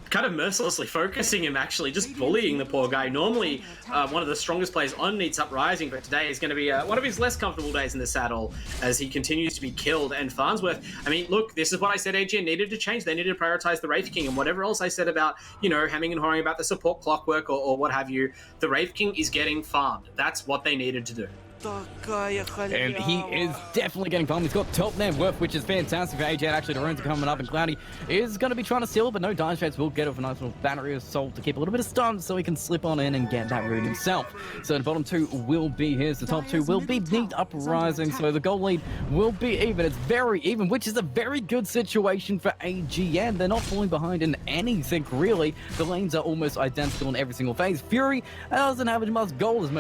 kind of mercilessly focusing him, actually, just bullying the poor guy. Normally, one of the strongest players on Neet Uprising, but today is going to be one of his less comfortable days in the saddle as he continues to be killed. And Farnsworth, I mean, look, this is what I said AGN needed to change. They needed to prioritize the Wraith King, and whatever else I said about, hemming and hawing about the support Clockwork or what have you, the Wraith King is getting farmed. That's what they needed to do. And he is definitely getting farmed. He's got top net worth, which is fantastic for AJ. Actually, the runes are coming up, and Cloudy is going to be trying to steal, but no, Dire Straits will get off a nice little battery of soul to keep a little bit of stun so he can slip on in and get that rune himself. So the bottom two will be his. The top two will be Neet Uprising, so the goal lead will be even. It's very even, which is a very good situation for AGN. They're not falling behind in anything, really. The lanes are almost identical in every single phase. Fury doesn't have as much gold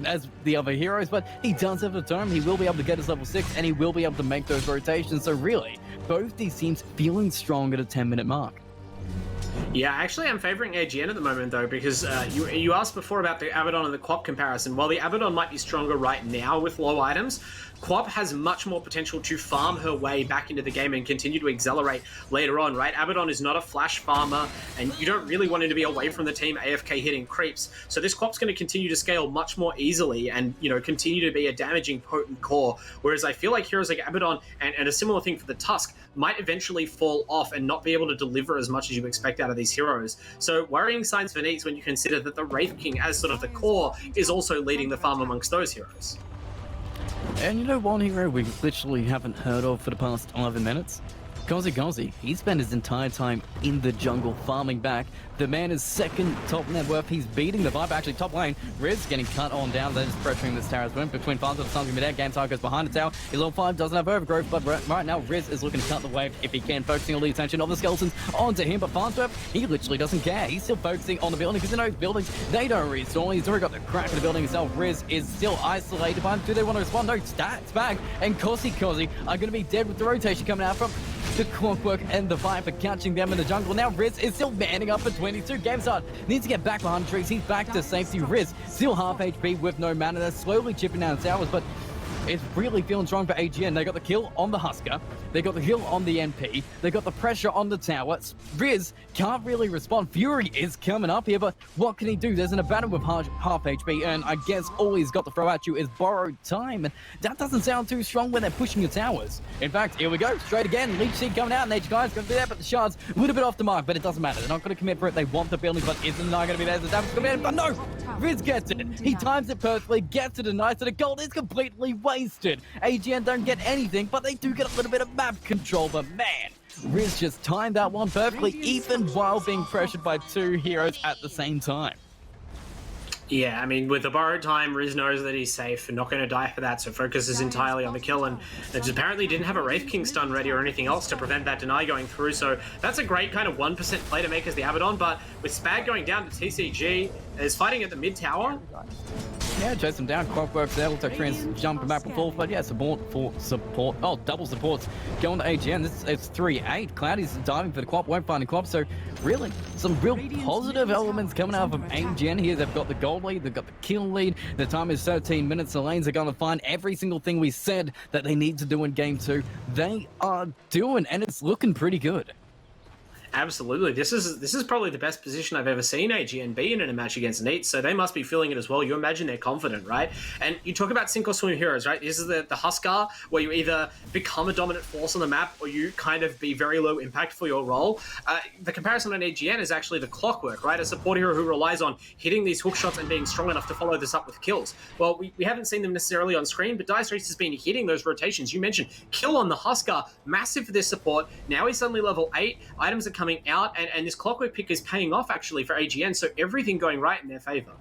as the other heroes, but he does have a turn. He will be able to get his level 6, and he will be able to make those rotations. So really, both these teams feeling strong at a 10-minute mark. Yeah, actually, I'm favoring AGN at the moment, though, because you asked before about the Abaddon and the Quap comparison. While the Abaddon might be stronger right now with low items, Quap has much more potential to farm her way back into the game and continue to accelerate later on, right? Abaddon is not a flash farmer, and you don't really want him to be away from the team AFK hitting creeps. So this Quap's going to continue to scale much more easily and, you know, continue to be a damaging, potent core. Whereas I feel like heroes like Abaddon and a similar thing for the Tusk might eventually fall off and not be able to deliver as much as you expect out of these heroes. So worrying signs for Neet when you consider that the Wraith King as sort of the core is also leading the farm amongst those heroes. And you know one hero we literally haven't heard of for the past 11 minutes? Gozzy. He spent his entire time in the jungle farming back. The man is second top net worth. He's beating the Viper. Actually, top lane. Riz getting cut on down. They're just pressuring this tower's win. Between farms of the Sun's mid-air. Game Star goes behind the tower. He's level 5, doesn't have overgrowth, but right now Riz is looking to cut the wave if he can, focusing on the attention of the skeletons onto him. But Farnsworth, he literally doesn't care. He's still focusing on the building because, you know, buildings, they don't restore. He's already got the crack of the building himself. Riz is still isolated. But do they want to respond? No, stats back. And Cozzy are going to be dead with the rotation coming out from the Clockwork and the Viper catching them in the jungle. Now Riz is still manning up for 22. Game start. Needs to get back behind the trees. He's back to safety. Riz still half HP with no mana. They're slowly chipping down towers, but it's really feeling strong for AGN. They got the kill on the Husker. They got the kill on the NP. They got the pressure on the tower. Riz can't really respond. Fury is coming up here, but what can he do? There's an Abaddon with half HP, and I guess all he's got to throw at you is borrowed time. And that doesn't sound too strong when they're pushing the towers. In fact, here we go. Straight again. Leech Seed coming out. Nature Guy's going to be there, but the shards a little bit off the mark, but it doesn't matter. They're not going to commit for it. They want the building, but isn't not going to be there. The damage coming in, but no! Riz gets it. He times it perfectly, gets it tonight, so the gold is completely wasted. AGN don't get anything, but they do get a little bit of map control. But man, Riz just timed that one perfectly, even while being pressured by two heroes at the same time. Yeah, I mean, with the borrowed time, Riz knows that he's safe and not going to die for that, so focuses entirely on the kill, and it apparently didn't have a Wraith King stun ready or anything else to prevent that deny going through, so that's a great kind of 1% play to make as the Abaddon, but with Spag going down to TCG, is fighting at the mid tower. Yeah, chase him down. Clockwork's able to jump back and forth, but yeah, support. Oh, double supports going to AGN. It's 3-8. Cloudy's diving for the Quap, won't find the Quap, so really some real positive elements coming out from AGN here. They've got the gold lead, they've got the kill lead. The time is 13 minutes. The lanes are going to find every single thing we said that they need to do in game 2. They are doing, and it's looking pretty good. Absolutely. This is probably the best position I've ever seen AGN be in a match against Neet, so they must be feeling it as well. You imagine they're confident, right? And you talk about sink or swim heroes, right? This is the Husker, where you either become a dominant force on the map or you kind of be very low impact for your role. The comparison on AGN is actually the Clockwork, right? A support hero who relies on hitting these hook shots and being strong enough to follow this up with kills. Well, we haven't seen them necessarily on screen, but Dire Straits has been hitting those rotations. You mentioned kill on the Husker, massive for this support. Now he's suddenly level 8. Items are coming out, and this Clockwork pick is paying off actually for AGN, so everything going right in their favor.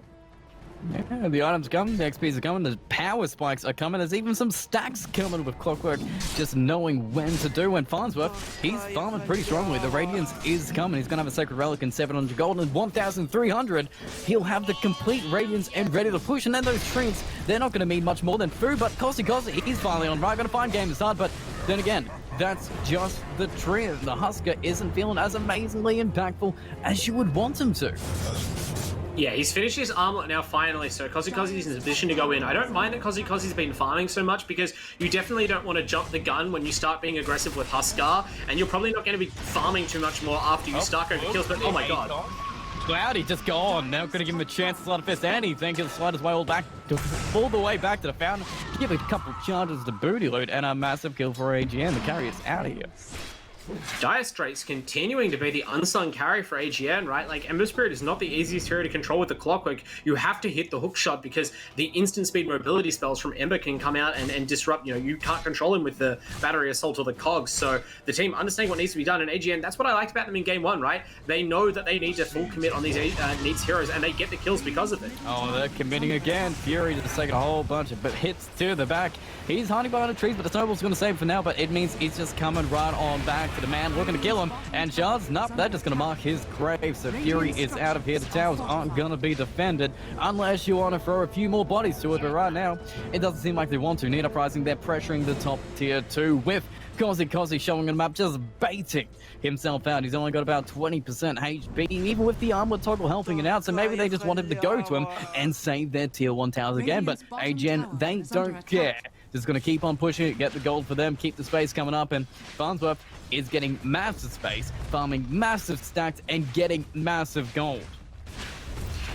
Yeah, the items coming, the XPs are coming, the power spikes are coming, there's even some stacks coming with Clockwork, just knowing when to do. And Farnsworth, he's farming pretty strongly. The Radiance is coming. He's going to have a Sacred Relic and 700 gold and 1,300. He'll have the complete Radiance and ready to push. And then those trees, they're not going to mean much more than food, but Cozzy, he's finally on right. Going to find game to start, but then again, that's just the trend. The Husker isn't feeling as amazingly impactful as you would want him to. Yeah, he's finished his armlet now finally, so Cozzy is in a position to go in. I don't mind that Cozzy's been farming so much because you definitely don't want to jump the gun when you start being aggressive with Husker, and you're probably not going to be farming too much more after you start going for kills, but oh my god. Cloudy just gone. Now going to give him a chance to slide a fist, and he thinks he'll slide his way all the way back to the fountain. Give a couple charges to booty loot, and a massive kill for AGN. The carry is out of here. Dire Straits continuing to be the unsung carry for AGN, right? Like, Ember Spirit is not the easiest hero to control with the clockwork. You have to hit the hook shot because the instant speed mobility spells from Ember can come out and disrupt. You know, you can't control him with the battery assault or the cogs. So the team understanding what needs to be done, and AGN, that's what I liked about them in game one, right? They know that they need to full commit on these Neet's heroes, and they get the kills because of it. Oh, they're committing again. Fury just taking a whole bunch of hits to the back. He's hiding behind the trees, but the snowball's going to save him for now, but it means he's just coming right on back to the man looking to kill him. And Shards, nope, they're just going to mark his grave. So Fury is out of here. The towers aren't going to be defended unless you want to throw a few more bodies to it. But right now, it doesn't seem like they want to. Neet Uprising, they're pressuring the top tier 2 with Kozi showing on the map, just baiting himself out. He's only got about 20% HP, even with the armor toggle helping it out. So maybe they just want him to go to him and save their tier 1 towers again. But AGN, they don't care. Just going to keep on pushing it, get the gold for them, keep the space coming up, and Farnsworth is getting massive space, farming massive stacks, and getting massive gold.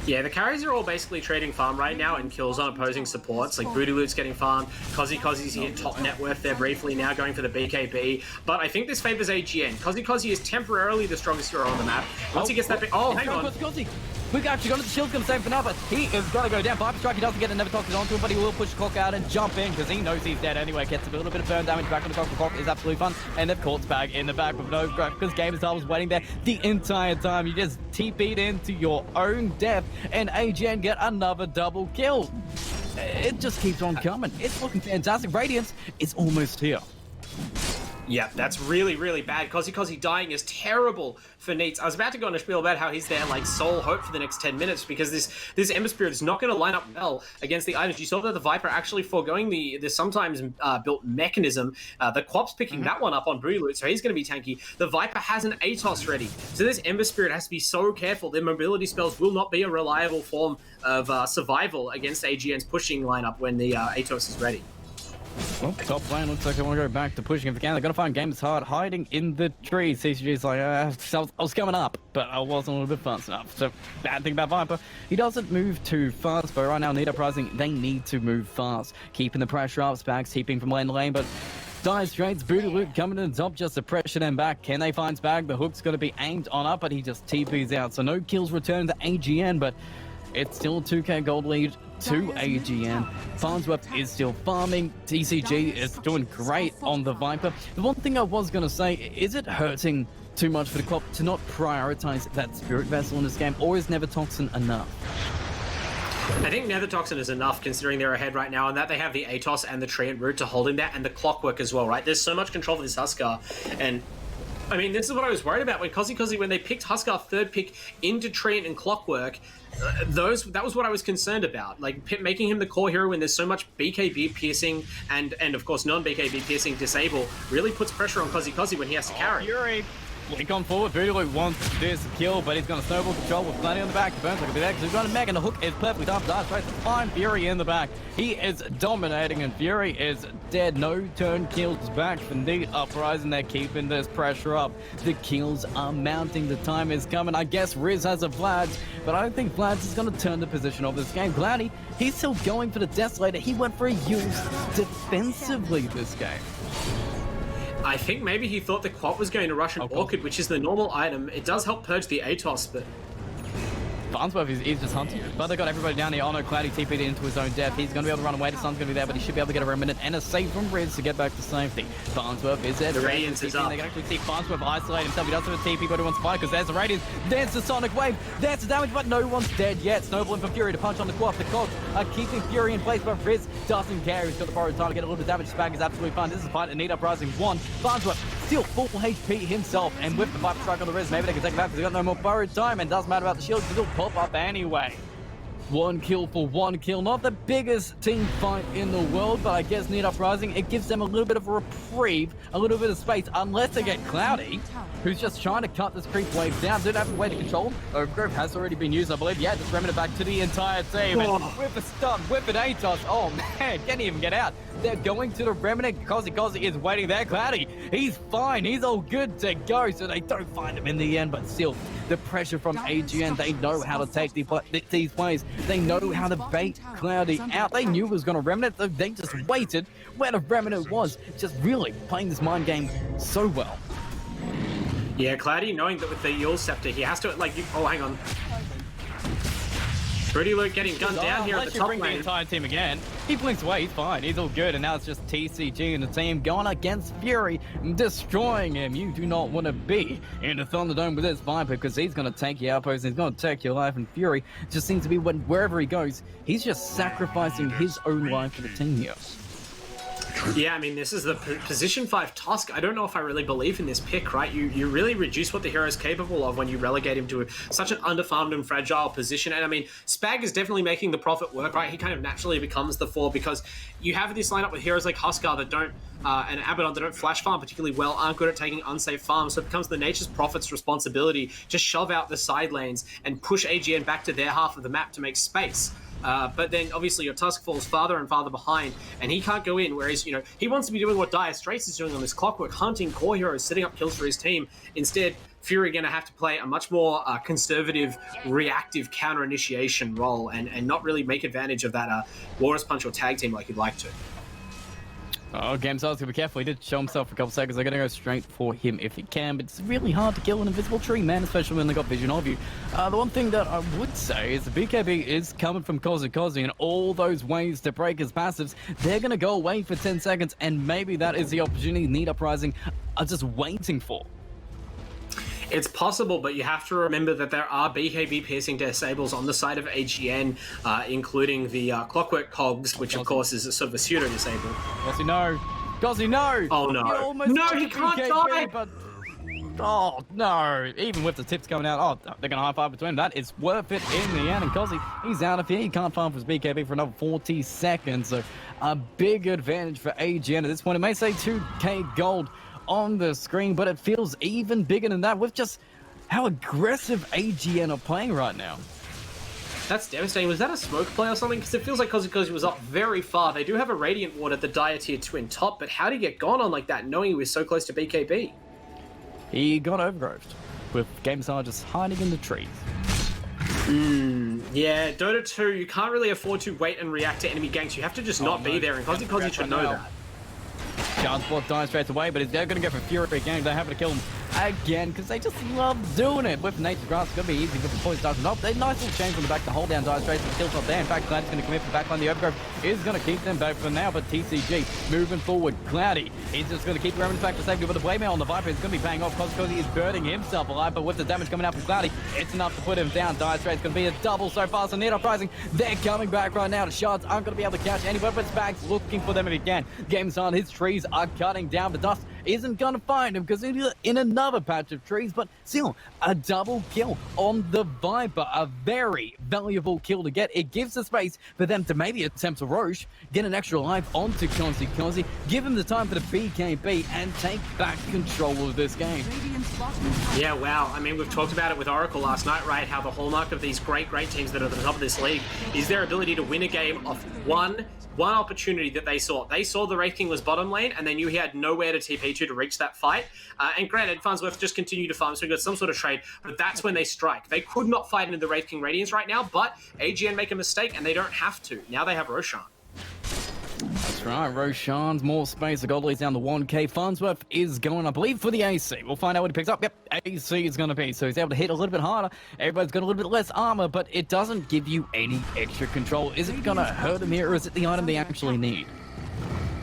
Yeah, the carries are all basically trading farm right now and kills on opposing supports. Like Booty Loot's getting farmed, Kozi's hit top net worth there briefly, now going for the BKB. But I think this favors AGN. Kozi is temporarily the strongest hero on the map. Once he gets that big... Oh, hang on. We've actually got it. The shield's going to save for now, but he is going to go down. Viper Strike, he doesn't get it, never tossed it onto him, but he will push the clock out and jump in because he knows he's dead anyway. Gets a little bit of burn damage back on the clock. The clock is absolutely fun. And they've caught Spag in the back with no grab because GamerStar was waiting there the entire time. You just TP'd into your own death, and AGN get another double kill. It just keeps on coming. It's looking fantastic. Radiance is almost here. Yeah, that's really, really bad. Kozi dying is terrible for Neets. I was about to go on a spiel about how he's their like sole hope for the next 10 minutes because this Ember Spirit is not going to line up well against the items. You saw that the Viper actually foregoing the sometimes built mechanism. The Quap's picking that one up on Booty Loot, so he's going to be tanky. The Viper has an ATOS ready, so this Ember Spirit has to be so careful. Their mobility spells will not be a reliable form of survival against AGN's pushing lineup when the ATOS is ready. Well, top lane looks like they want to go back to pushing if they can. They're going to find Games Hard hiding in the trees. CCG's like, I was coming up, but I wasn't a little bit fast enough. So, bad thing about Viper, he doesn't move too fast, but right now, Neet Uprising, they need to move fast. Keeping the pressure up, Spags keeping from lane to lane, but Dire Straits, Booty Loot coming in the top just to pressure them back. Can they find Spag? The hook's going to be aimed on up, but he just TP's out. So, no kills returned to AGN, but it's still a 2k gold lead to AGN. Farnsworth is still farming. TCG is doing great on the Viper. The one thing I was going to say, is it hurting too much for the Clop to not prioritize that Spirit Vessel in this game, or is Nevertoxin enough? I think Nevertoxin is enough considering they're ahead right now and that they have the ATOS and the Treant Root to hold him there and the Clockwork as well, right? There's so much control for this Huskar, and I mean, this is what I was worried about when Kozi, when they picked Huskar third pick into Treant and Clockwork, that was what I was concerned about. Like, making him the core hero when there's so much BKB piercing and of course non-BKB piercing disable really puts pressure on Kozi when he has to carry. Fury. Link on forward, Booty Loot wants this kill, but he's going to snowball control with plenty on the back. Burns like a bit extra. He's got a mech, and the hook is perfectly done. Dire Straits to find Fury in the back. He is dominating, and Fury is dead. No turn kills back for Neet Uprising. They're keeping this pressure up. The kills are mounting. The time is coming. I guess Riz has a Vlad, but I don't think Vlad is going to turn the position of this game. Gladdy, he's still going for the Desolator. He went for a use defensively this game. I think maybe he thought the Quap was going to rush an Orchid, which is the normal item. It does help purge the ATOS, but Farnsworth is just hunting. But they got everybody down here. Oh no, Cloudy TP'd into his own death. He's going to be able to run away. The sun's going to be there, but he should be able to get a remnant and a save from Riz to get back to safety. Farnsworth is there. The Radiance is up. They can actually see Farnsworth isolate himself. He doesn't have a TP, but he wants to fight because there's the Radiance. There's the Sonic Wave. There's the damage, but no one's dead yet. Snowballing for Fury to punch on the Quap. The Cogs are keeping Fury in place, but Riz doesn't care. He's got the borrowed time to get a little bit of damage. Spag is absolutely fine. This is a fight at Neet Uprising 1. Farnsworth still full HP himself, and with the Viper Strike on the Riz, maybe they can take it back because they've got no more borrowed time, and doesn't matter about the shield, it'll pop up anyway. One kill for one kill. Not the biggest team fight in the world, but I guess Neet Uprising, it gives them a little bit of a reprieve, a little bit of space, unless they get Cloudy, who's just trying to cut this creep wave down. Don't have a way to control him. Growth has already been used, I believe. Yeah, just remnant it back to the entire team. And with a stun, with an ATOS, oh man, can't even get out. They're going to the remnant. Kozi is waiting there. Cloudy, he's fine. He's all good to go. So they don't find him in the end, but still, the pressure from AGN, they know how to take these plays. They know how to bait Cloudy out. They knew it was going to remnant. They just waited where the remnant was. Just really playing this mind game so well. Yeah, Cloudy, knowing that with the Yule Scepter, he has to, like, oh, hang on. Pretty Luke getting gunned down here at the top bring lane. the entire team again. He blinks away, he's fine, he's all good, and now it's just TCG and the team going against Fury, destroying him. You do not want to be in the Thunderdome with this Viper, because he's going to take your outpost, he's going to take your life, and Fury just seems to be, wherever he goes, he's just sacrificing his own life for the team here. Yeah, I mean, this is the position 5 Tusk. I don't know if I really believe in this pick, right? You really reduce what the hero is capable of when you relegate him to such an underfarmed and fragile position. And I mean, Spag is definitely making the profit work, right? He kind of naturally becomes the 4 because you have this lineup with heroes like Huskar that don't, and Abaddon that don't flash farm particularly well, aren't good at taking unsafe farms, so it becomes the Nature's Prophet's responsibility to shove out the side lanes and push AGN back to their half of the map to make space. But then obviously your Tusk falls farther and farther behind, and he can't go in, whereas, you know, he wants to be doing what Dire Straits is doing on this Clockwork, hunting core heroes, setting up kills for his team. Instead, Fury are going to have to play a much more conservative, reactive counter-initiation role and not really make advantage of that Walrus Punch or tag team like you'd like to. Oh, GameStar's going to be careful. He did show himself for a couple seconds. They're going to go straight for him if he can, but it's really hard to kill an invisible tree, man, especially when they got vision of you. The one thing that I would say is the BKB is coming from Kozi, and all those ways to break his passives, they're going to go away for 10 seconds, and maybe that is the opportunity Neet Uprising are just waiting for. It's possible, but you have to remember that there are BKB piercing disables on the side of AGN, including the Clockwork Cogs, which of course is a sort of a pseudo disable. Kozi, no! Kozi, no! Oh no! No, he can't die! But... oh no! Even with the tips coming out, oh, they're gonna high five between them. That is worth it in the end. And Kozi, he's out of here. He can't farm for his BKB for another 40 seconds. So a big advantage for AGN at this point. It may say 2k gold on the screen, but it feels even bigger than that with just how aggressive AGN are playing right now. That's devastating. Was that a smoke play or something? Because it feels like Kozi was up very far. They do have a Radiant Ward at the Dire Tier 2 in top, but how did he get gone on like that, knowing he was so close to BKB? He got overgrowthed, with GameStar just hiding in the trees. Yeah, Dota 2, you can't really afford to wait and react to enemy ganks. You have to just not be there, and Kozi should know that. Chance block dying straight away, but they're going to go for Fury again. They're having to kill him again because they just love doing it. With Nature's Grass, it's going to be easy. But the points starting up. They nice little change from the back to hold down Dire Straits, but the kill's not there. In fact, Cloudy's going to commit from the back line. The overgrowth is going to keep them back for now, but TCG moving forward. Cloudy is just going to keep Remnants back to safety, but the Playmail on the Viper is going to be paying off because he is burning himself alive. But with the damage coming out from Cloudy, it's enough to put him down. Dire Straits going to be a double so far. So Neet Uprising, they're coming back right now. The shards aren't going to be able to catch anywhere, but Spag's looking for them if he can. Game's on. His trees are cutting down. The dust isn't going to find him because he's in another patch of trees, but still a double kill on the Viper, a very valuable kill to get. It gives the space for them to maybe attempt to Roche, get an extra life onto Kozi, give him the time for the BKB and take back control of this game. Yeah, wow. I mean, we've talked about it with Oracle last night, right? How the hallmark of these great teams that are at the top of this league is their ability to win a game off one opportunity that they saw. They saw the Wraith King was bottom lane, and they knew he had nowhere to TP to reach that fight. And granted, Farnsworth just continued to farm, so he got some sort of trade, but that's when they strike. They could not fight into the Wraith King Radiance right now, but AGN make a mistake, and they don't have to. Now they have Roshan. That's right, Roshan's more space. The gold leads down to 1k. Farnsworth is going, I believe, for the AC. We'll find out what he picks up. Yep, AC is going to be. So he's able to hit a little bit harder. Everybody's got a little bit less armor, but it doesn't give you any extra control. Is it going to hurt him here, or is it the item they actually need?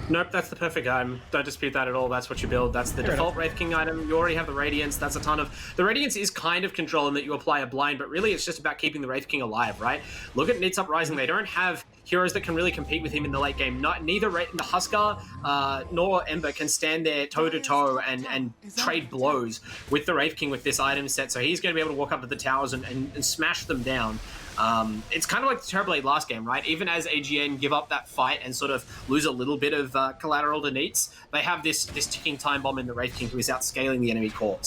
Nope, that's the perfect item. Don't dispute that at all. That's what you build. That's the default Wraith King item. You already have the Radiance. That's a ton of... The Radiance is kind of control in that you apply a blind, but really it's just about keeping the Wraith King alive, right? Look at Neet Uprising. They don't have heroes that can really compete with him in the late game. Neither the Huskar nor Ember can stand there toe-to-toe and trade blows with the Wraith King with this item set, so he's going to be able to walk up to the towers and smash them down. It's kind of like the Terrorblade last game, right? Even as AGN give up that fight and sort of lose a little bit of collateral to Neets, they have this ticking time bomb in the Wraith King who is outscaling the enemy corps.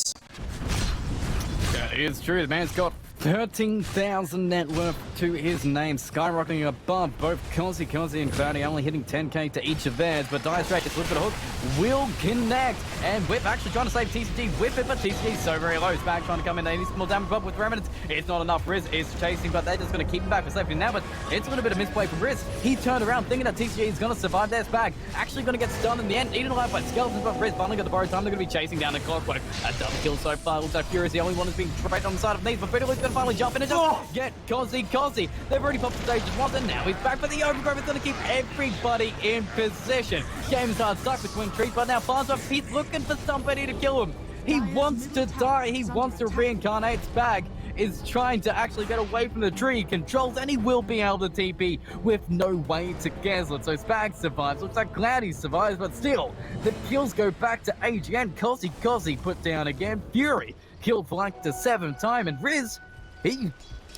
That is true. The man's got 13,000 net worth to his name, skyrocketing above both Kozi and Cloudy, only hitting 10k to each of theirs, but Dire Straits gets a little bit of hook, will connect, and Whip actually trying to save TCG, Whip it, but TCG so very low, Spag trying to come in, they need some more damage, but with Remnants, it's not enough, Riz is chasing, but they're just going to keep him back for safety now, but it's a little bit of misplay from Riz, he turned around thinking that TCG is going to survive their Spag, actually going to get stunned in the end, eaten alive by Skeletons, but Riz finally got the borrow time, they're going to be chasing down the Clockwork, a double kill so far, looks like Furious, the only one who's being trapped on the side of Neet, but Fiddler's going to finally jump in and just get Kozi. They've already popped the stages once and now he's back for the overgrowth. It's going to keep everybody in position. Game's hard stuck between trees, but now Farnsworth, he's looking for somebody to kill him. He wants to die. He wants to reincarnate. Spag is trying to actually get away from the tree controls, and he will be able to TP with no way to cancel it. So Spag survives. Looks like Cloudy survives, but still, the kills go back to AGN. Kozi put down again. Fury killed for like the 7th time, and Riz,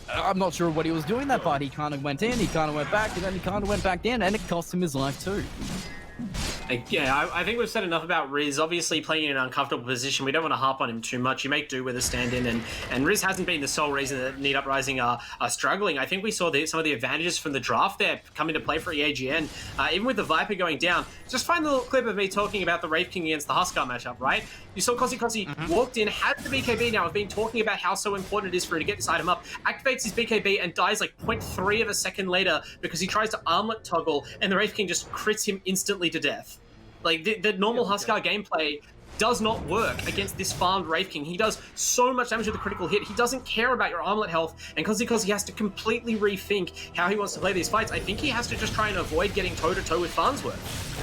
I'm not sure what he was doing that fight. He kind of went in, he kind of went back, and then he kind of went back in, and it cost him his life too. Yeah, I think we've said enough about Riz. Obviously playing in an uncomfortable position. We don't want to harp on him too much. You make do with a stand-in, and Riz hasn't been the sole reason that Neet Uprising are struggling. I think we saw some of the advantages from the draft there come into play for EAGN. Even with the Viper going down. Just find the little clip of me talking about the Wraith King against the Huskar matchup, right? You saw Kozi walked in, had the BKB now. I've been talking about how so important it is for him to get this item up. Activates his BKB and dies like 0.3 of a second later because he tries to armlet toggle, and the Wraith King just crits him instantly to death. Like, the normal Huskar gameplay does not work against this farmed Wraith King. He does so much damage with a critical hit. He doesn't care about your armlet health, and because he has to completely rethink how he wants to play these fights, I think he has to just try and avoid getting toe-to-toe with Farnsworth.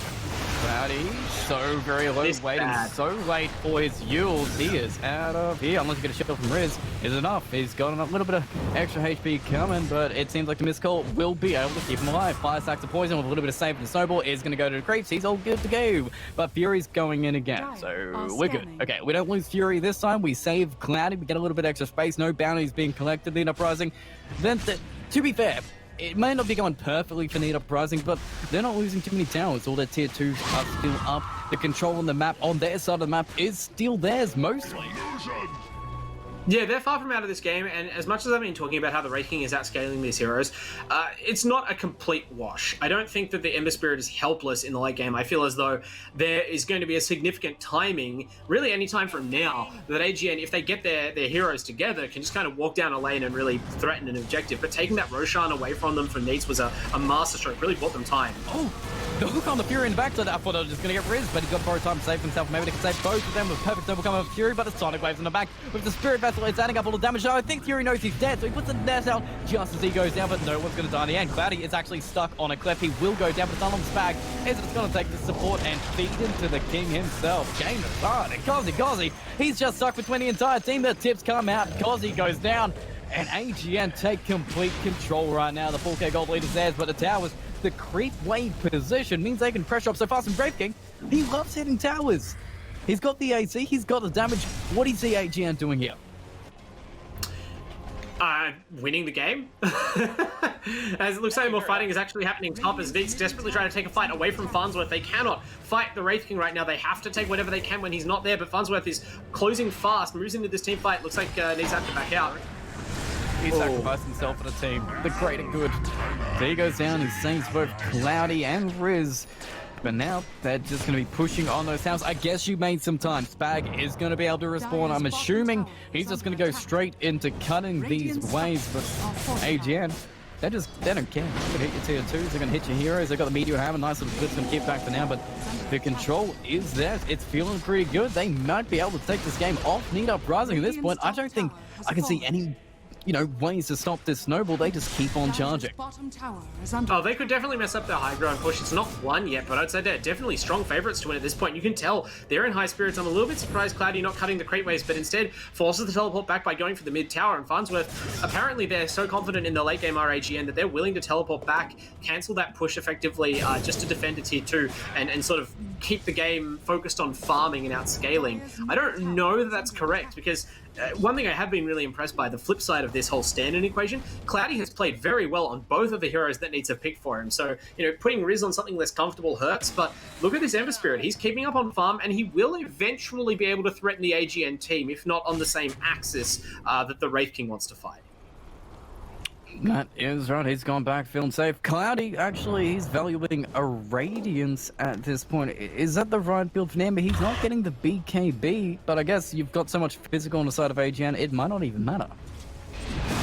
Cloudy, so very low, waiting so late for his Yules. He is out of here, unless you get a ship from Riz, is enough. He's got a little bit of extra HP coming, but it seems like the missed call will be able to keep him alive. 5 stacks of poison with a little bit of save and Snowball is going to go to the creeps. He's all good to go, but Fury's going in again, so we're good. Okay, we don't lose Fury this time. We save Cloudy, we get a little bit extra space, no bounties being collected. Neet Uprising, then to be fair, it may not be going perfectly for Neet Uprising, but they're not losing too many towers. All their tier 2s are still up. The control on the map, on their side of the map, is still theirs mostly. Yeah, they're far from out of this game, and as much as I've been talking about how the Wraith King is outscaling these heroes, it's not a complete wash. I don't think that the Ember Spirit is helpless in the late game. I feel as though there is going to be a significant timing, really any time from now, that AGN, if they get their heroes together, can just kind of walk down a lane and really threaten an objective. But taking that Roshan away from them for Neets was a masterstroke, really bought them time. Oh, the hook on the Fury in the backside. I thought I was just going to get Riz, but he's got borrowed time to save himself. Maybe they can save both of them with perfect double coming of Fury, but the Sonic Waves in the back with the Spirit Vessel. It's adding up all the damage. So I think Fury knows he's dead, so he puts the nest out just as he goes down, but no one's going to die in the end. Cloudy is actually stuck on a cliff. He will go down, but it's not on the Spag. Is it's going to take the support and feed into the King himself. Game is hard. And Kozi, he's just stuck between the entire team. The tips come out. Kozi goes down, and AGN take complete control right now. The 4K gold lead is theirs, but the towers, the creep wave position means they can pressure up so fast. And Brave King, he loves hitting towers. He's got the AC, he's got the damage. What do you see AGN doing here? Winning the game. As it looks like more fighting is actually happening top as Neet's desperately trying to take a fight away from Farnsworth. They cannot fight the Wraith King right now. They have to take whatever they can when he's not there, but Farnsworth is closing fast, moves into this team fight. Looks like Neet's have to back out. He sacrificed himself for the team. The greater good. There he goes down. He saves both Cloudy and Riz. But now they're just going to be pushing on those towers. I guess you made some time. Spag is going to be able to respawn. I'm assuming he's just going to go straight into cutting these waves. But AGN, they don't care. They're going to hit your tier 2s. They're going to hit your heroes. They've got the Meteor Hammer. Nice little clip's going to keep back for now. But the control is there. It's feeling pretty good. They might be able to take this game off Neet Uprising at this point. I don't think I can see any ways to stop this snowball. They just keep on charging. Oh, they could definitely mess up their high ground push. It's not won yet, but I'd say they're definitely strong favorites to win at this point. You can tell they're in high spirits. I'm a little bit surprised Cloudy not cutting the crate waves, but instead forces the teleport back by going for the mid tower. And Farnsworth, apparently they're so confident in the late game RAGN that they're willing to teleport back, cancel that push effectively just to defend a tier 2 and sort of keep the game focused on farming and outscaling. I don't know that that's correct because one thing I have been really impressed by, the flip side of this whole stand-in equation, Cloudy has played very well on both of the heroes that Neet's have picked for him. So, putting Riz on something less comfortable hurts, but look at this Ember Spirit. He's keeping up on farm, and he will eventually be able to threaten the AGN team, if not on the same axis that the Wraith King wants to fight. That is right, he's gone back feeling safe. Cloudy, actually, he's valuing a Radiance at this point. Is that the right build for Ember? He's not getting the BKB, but I guess you've got so much physical on the side of AGN, it might not even matter.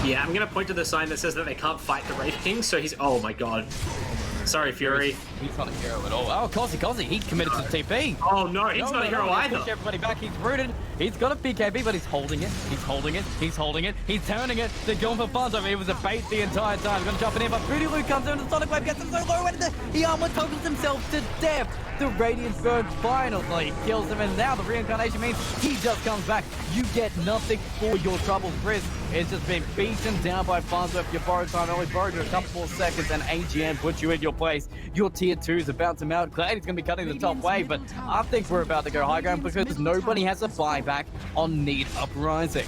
Yeah, I'm going to point to the sign that says that they can't fight the Wraith King, so he's... Oh my god. Sorry, Fury. He's not a hero at all. Oh, Cozzy, he committed to the TP. Oh no, he's not a hero either. Push everybody back, he's rooted. He's got a BKB, but he's holding it. He's holding it. He's holding it. He's turning it. They're going for fun. It was a bait the entire time. He's going to jump in here, but Booty Luke comes in. The Sonic Wave gets him so low, and he armor totals himself to death. The Radiance Bird finally kills him, and now the reincarnation means he just comes back. You get nothing for your troubles. Riz is just been beaten down by Farnsworth. Your borrowed time only borrowed you a couple more seconds, and AGN puts you in your place. Your tier 2 is about to mount. Clady's going to be cutting the top wave, but I think we're about to go high ground because nobody has a buyback on Neet Uprising.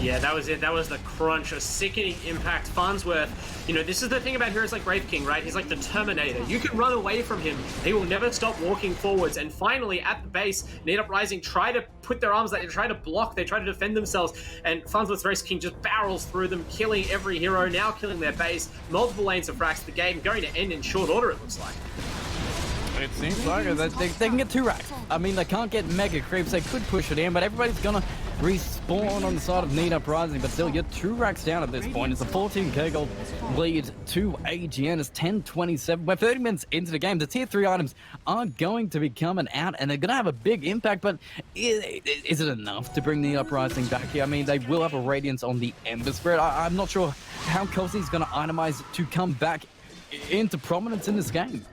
Yeah, that was it. That was the crunch. A sickening impact. Farnsworth, this is the thing about heroes like Wraith King, right? He's like the Terminator. You can run away from him. He will never stop walking forwards. And finally, at the base, Neet Uprising try to put their arms out. They try to block. They try to defend themselves. And Farnsworth's Wraith King just barrels through them, killing every hero, now killing their base. Multiple lanes of frags. The game going to end in short order, it looks like. It seems like they can get 2 racks. I mean, they can't get mega creeps. They could push it in, but everybody's gonna respawn on the side of Neet Uprising. But still, you're 2 racks down at this point. It's a 14k gold lead to AGN. It's 10:27. We're 30 minutes into the game. The tier 3 items are going to be coming out, and they're gonna have a big impact. But is it enough to bring Neet Uprising back here? I mean, they will have a Radiance on the Ember Spirit. I'm not sure how Kelsey's gonna itemize to come back into prominence in this game.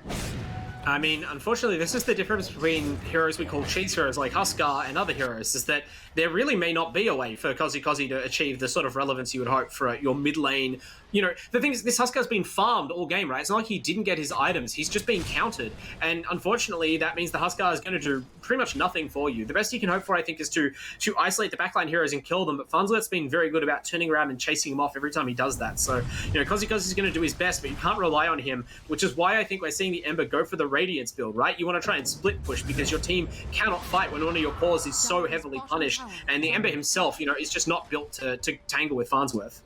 I mean, unfortunately, this is the difference between heroes we call cheese heroes like Huskar and other heroes, is that there really may not be a way for Cozzy to achieve the sort of relevance you would hope for your mid lane. The thing is, this Huskar's been farmed all game, right? It's not like he didn't get his items. He's just been countered. And unfortunately, that means the Huskar is going to do pretty much nothing for you. The best you can hope for, I think, is to isolate the backline heroes and kill them. But Farnsworth's been very good about turning around and chasing him off every time he does that. So, Cozzy's going to do his best, but you can't rely on him, which is why I think we're seeing the Ember go for the Radiance build, right? You want to try and split push because your team cannot fight when one of your cores is so heavily punished. And the Ember himself, is just not built to tangle with Farnsworth.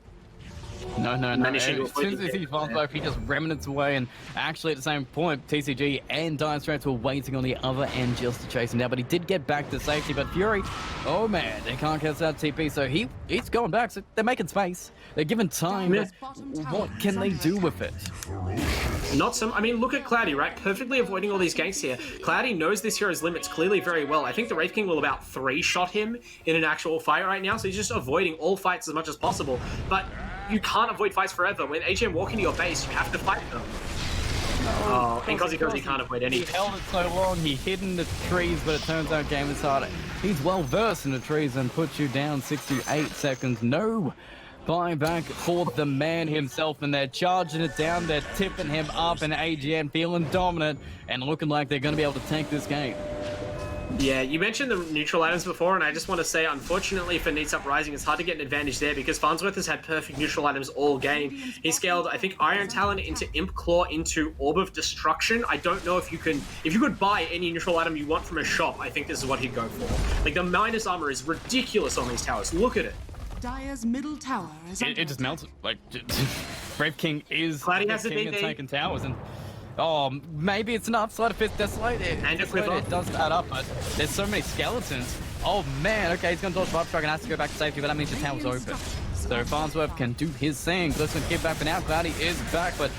No. As soon as he sees Farnsworth, he just remnants away, and actually at the same point, TCG and Dire Straits were waiting on the other end just to chase him down, but he did get back to safety. But Fury, oh man, they can't catch that TP, so he's going back, so they're making space. They're given time, but what can they do with it? Not some. I mean, look at Cloudy, right? Perfectly avoiding all these ganks here. Cloudy knows this hero's limits clearly very well. I think the Wraith King will about 3-shot him in an actual fight right now, so he's just avoiding all fights as much as possible. But you can't avoid fights forever. When AGM walk into your base, you have to fight them. And Cozzy can't avoid any. He held it so long, he hid in the trees, but it turns out game is harder. He's well versed in the trees and puts you down 68 seconds. No buyback for the man himself, and they're charging it down. They're tipping him up, and AGN feeling dominant and looking like they're going to be able to tank this game. Yeah, you mentioned the neutral items before, and I just want to say, unfortunately for Neet Uprising, it's hard to get an advantage there because Farnsworth has had perfect neutral items all game. He scaled, I think, Iron Talon into Imp Claw into Orb of Destruction. I don't know if you could buy any neutral item you want from a shop, I think this is what he'd go for. Like, the minus armor is ridiculous on these towers. Look at it. Dire's middle tower is It just melted. Like, Brave King is Cloudy has the a king of BD. taking towers, and maybe it's enough. Sleight of Fist, Desolate. It does add up, but there's so many skeletons. Oh man, okay, he's gonna dodge Vibe Strike and has to go back to safety, but that means the tower's open. So Farnsworth can do his thing. Listen, get back for now. Cloudy is back, but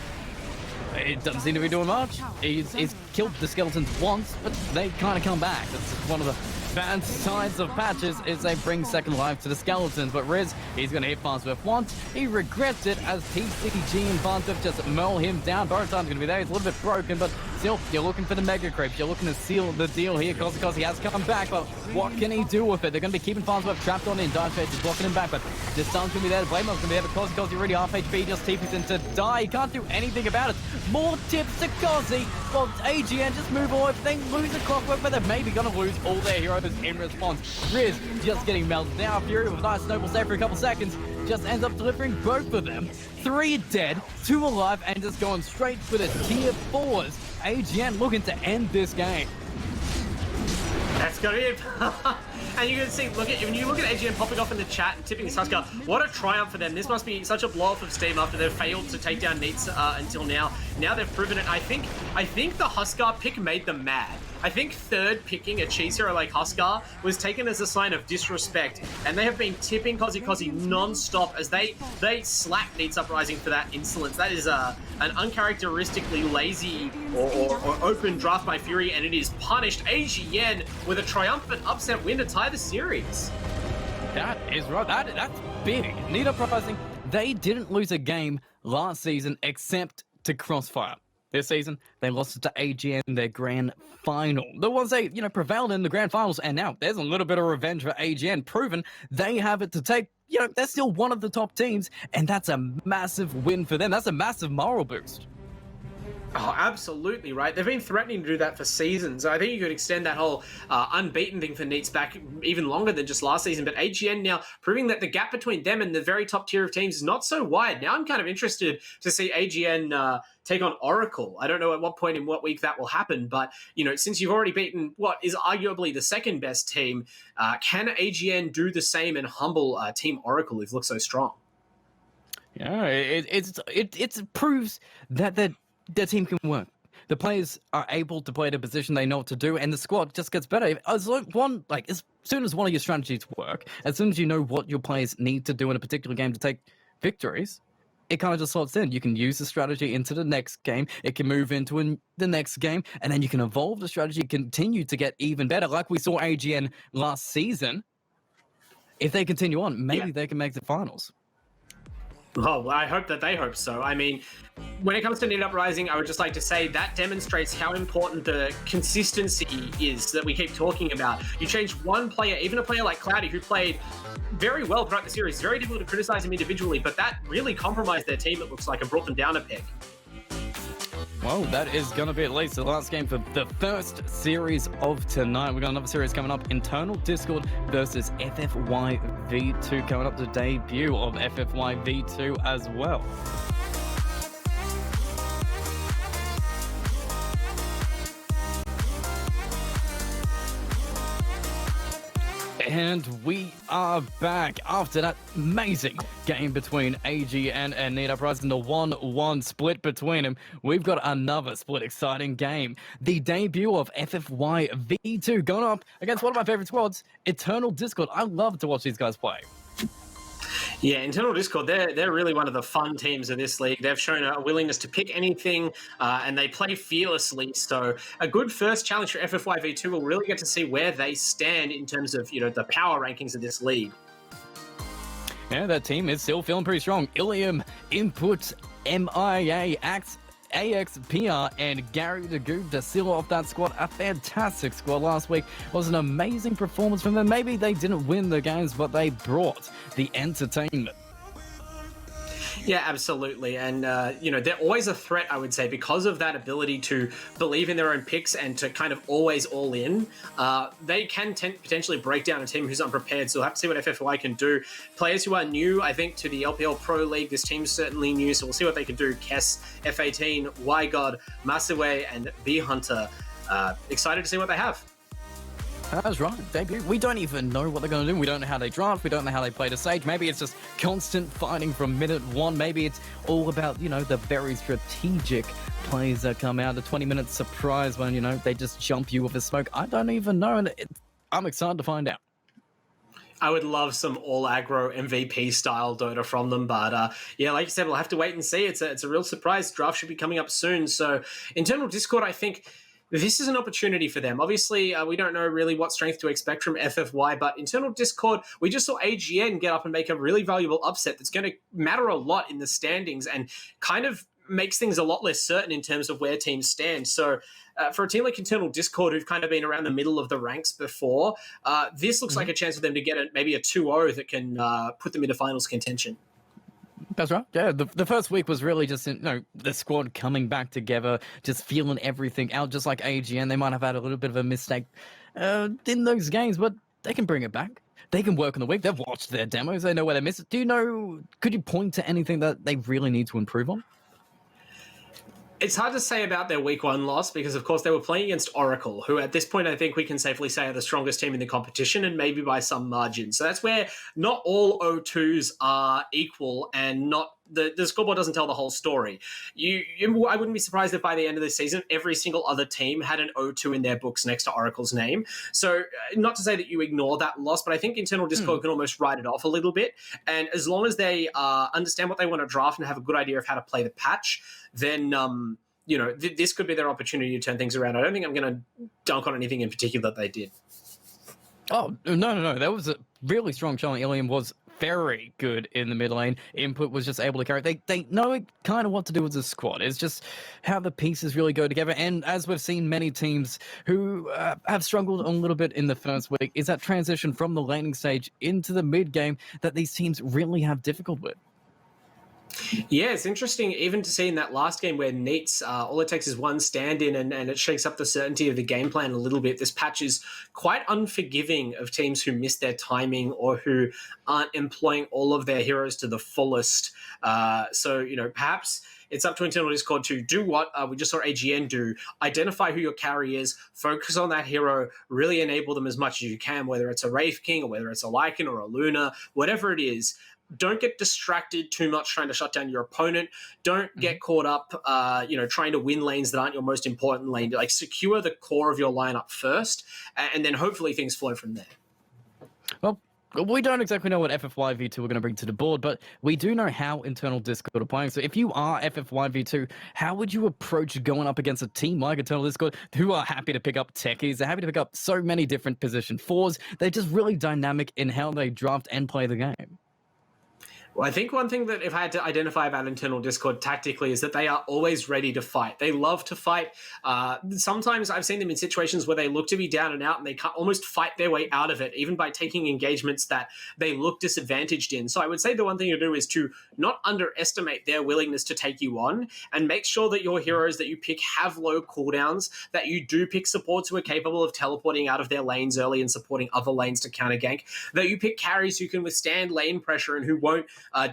it doesn't seem to be doing much. He's killed the skeletons once, but they kind of come back. That's one of the bad sides of patches is they bring second life to the skeletons. But Riz, he's going to hit Farnsworth once. He regrets it as TCG and Farnsworth just mull him down. Borrow time's going to be there. He's a little bit broken, but still, you're looking for the mega creeps. You're looking to seal the deal here. Kozikozi has come back, but what can he do with it? They're going to be keeping Farnsworth trapped on in. Diveface is blocking him back, but this time's going to be there. Blame's going to be there, but Kozikozi already half HP, just TP's in to die. He can't do anything about it. More tips to Kozi. Well, AGN just move all if they lose a clockwork, but they're maybe going to lose all their heroes in response. Riz just getting melted down. Fury with a nice noble save for a couple seconds. Just ends up delivering both of them. 3 dead, 2 alive, and just going straight for the tier 4s. AGN looking to end this game. That's gonna be it. And you can see, when you look at AGN popping off in the chat and tipping Huskar, what a triumph for them. This must be such a blow off of steam after they've failed to take down Neets until now. Now they've proven it. I think the Huskar pick made them mad. I think third picking a cheese hero like Huskar was taken as a sign of disrespect, and they have been tipping Kozikozi non-stop as they slap Neet Uprising for that insolence. That is an uncharacteristically lazy or open draft by Fury, and it is punished. AGN with a triumphant upset win to tie the series. That is right. That's big. Neet Uprising, they didn't lose a game last season except to Crossfire. This season, they lost it to AGN in their grand final. The ones they, prevailed in the grand finals, and now there's a little bit of revenge for AGN, proven they have it to take. They're still one of the top teams, and that's a massive win for them. That's a massive moral boost. Oh, absolutely right. They've been threatening to do that for seasons. I think you could extend that whole unbeaten thing for Neets back even longer than just last season. But AGN now proving that the gap between them and the very top tier of teams is not so wide. Now I'm kind of interested to see AGN take on Oracle. I don't know at what point in what week that will happen, but since you've already beaten what is arguably the second best team, can AGN do the same and humble Team Oracle who've looked so strong? Yeah, it proves that their team can work. The players are able to play the position they know what to do, and the squad just gets better. As soon as one of your strategies work, as soon as you know what your players need to do in a particular game to take victories, it kind of just slots in. You can use the strategy into the next game. It can move into the next game, and then you can evolve the strategy, continue to get even better, like we saw AGN last season. If they continue on, maybe they can make the finals. Oh, I hope that they hope so. I mean, when it comes to Neet Uprising, I would just like to say that demonstrates how important the consistency is that we keep talking about. You change one player, even a player like Cloudy, who played very well throughout the series. It's very difficult to criticize him individually, but that really compromised their team, it looks like, and brought them down a peg. Well, that is going to be at least the last game for the first series of tonight. We've got another series coming up, Internal Discord versus FFY V2, coming up the debut of FFY V2 as well. And we are back after that amazing game between AGN and Neet Uprising, the 1-1 split between them. We've got another split exciting game. The debut of FFY V2 going up against one of my favorite squads, Eternal Discord. I love to watch these guys play. Yeah, Internal Discord, they're really one of the fun teams of this league. They've shown a willingness to pick anything, and they play fearlessly. So a good first challenge for FFY V2. We'll really get to see where they stand in terms of, the power rankings of this league. Yeah, that team is still feeling pretty strong. Ilium, Input, MIA, AXPR, and Gary the Goob to seal off that squad. A fantastic squad last week. Was an amazing performance from them. Maybe they didn't win the games, but they brought the entertainment. Yeah, absolutely. And, they're always a threat, I would say, because of that ability to believe in their own picks and to kind of always all in. They can potentially break down a team who's unprepared. So we'll have to see what FFY can do. Players who are new, I think, to the LPL Pro League, this team's certainly new. So we'll see what they can do. Kess, F18, YGod, Masawe, and B-Hunter. Excited to see what they have. That's right, debut. We don't even know what they're going to do. We don't know how they draft. We don't know how they play the stage. Maybe it's just constant fighting from minute one. Maybe it's all about, the very strategic plays that come out. The 20-minute surprise when, they just jump you with a smoke. I don't even know, and I'm excited to find out. I would love some all aggro MVP style Dota from them, but like you said, we'll have to wait and see. It's a real surprise. Draft should be coming up soon. So Internal Discord, I think this is an opportunity for them. Obviously, we don't know really what strength to expect from FFY, but Internal Discord, we just saw AGN get up and make a really valuable upset that's going to matter a lot in the standings and kind of makes things a lot less certain in terms of where teams stand. So for a team like Internal Discord, who've kind of been around the middle of the ranks before, this looks like a chance for them to get maybe a 2-0 that can put them into finals contention. That's right. Yeah, the first week was really just the squad coming back together, just feeling everything out, just like AGN. They might have had a little bit of a mistake in those games, but they can bring it back. They can work on the week. They've watched their demos. They know where they missed it. Could you point to anything that they really need to improve on? It's hard to say about their week 1 loss because, of course, they were playing against Oracle, who at this point I think we can safely say are the strongest team in the competition and maybe by some margin. So that's where not all O2s are equal and not the scoreboard doesn't tell the whole story. I wouldn't be surprised if by the end of the season, every single other team had an O2 in their books next to Oracle's name. So not to say that you ignore that loss, but I think Internal Discord can almost write it off a little bit. And as long as they understand what they want to draft and have a good idea of how to play the patch, then this could be their opportunity to turn things around. I don't think I'm going to dunk on anything in particular that they did. Oh, no. That was a really strong showing. Ilium was very good in the mid lane. Input was just able to carry it. They know kind of what to do as a squad. It's just how the pieces really go together. And as we've seen many teams who have struggled a little bit in the first week, is that transition from the laning stage into the mid game that these teams really have difficult with. Yeah, it's interesting even to see in that last game where Neet's, all it takes is one stand-in and it shakes up the certainty of the game plan a little bit. This patch is quite unforgiving of teams who miss their timing or who aren't employing all of their heroes to the fullest. So, perhaps it's up to Internal Discord to do what we just saw AGN do, identify who your carry is, focus on that hero, really enable them as much as you can, whether it's a Wraith King or whether it's a Lycan or a Luna, whatever it is. Don't get distracted too much trying to shut down your opponent. Don't get caught up, trying to win lanes that aren't your most important lane. Like, secure the core of your lineup first, and then hopefully things flow from there. Well, we don't exactly know what FFY V2 are going to bring to the board, but we do know how Internal Discord are playing. So if you are FFY V2, how would you approach going up against a team like Internal Discord who are happy to pick up techies? They're happy to pick up so many different position 4s. They're just really dynamic in how they draft and play the game. Well, I think one thing that if I had to identify about Internal Discord tactically is that they are always ready to fight. They love to fight. Sometimes I've seen them in situations where they look to be down and out and they can't almost fight their way out of it, even by taking engagements that they look disadvantaged in. So I would say the one thing to do is to not underestimate their willingness to take you on and make sure that your heroes that you pick have low cooldowns, that you do pick supports who are capable of teleporting out of their lanes early and supporting other lanes to counter gank, that you pick carries who can withstand lane pressure and who won't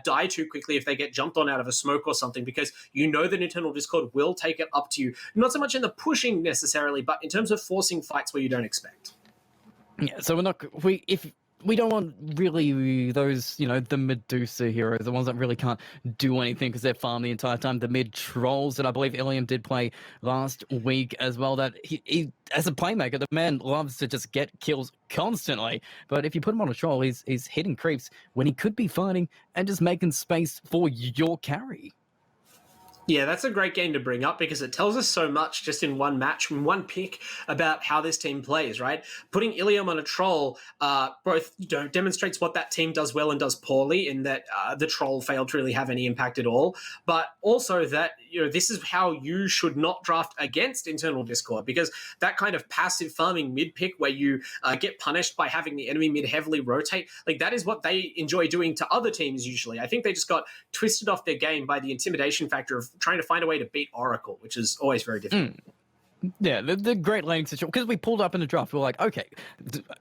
die too quickly if they get jumped on out of a smoke or something, because you know that Internal Discord will take it up to you. Not so much in the pushing necessarily, but in terms of forcing fights where you don't expect. Yeah, so if we don't want really those, the Medusa heroes, the ones that really can't do anything because they're farm the entire time. The mid trolls that I believe Ilium did play last week as well, that he as a playmaker, the man loves to just get kills constantly. But if you put him on a troll, he's hitting creeps when he could be fighting and just making space for your carry. Yeah, that's a great game to bring up because it tells us so much just in one match, in one pick, about how this team plays, right? Putting Ilium on a troll both demonstrates what that team does well and does poorly, in that the troll failed to really have any impact at all, but also that this is how you should not draft against Internal Discord, because that kind of passive farming mid pick where you get punished by having the enemy mid heavily rotate, like that is what they enjoy doing to other teams usually. I think they just got twisted off their game by the intimidation factor of trying to find a way to beat Oracle, which is always very difficult. Yeah, the great laning situation, because we pulled up in the draft, we were like, okay,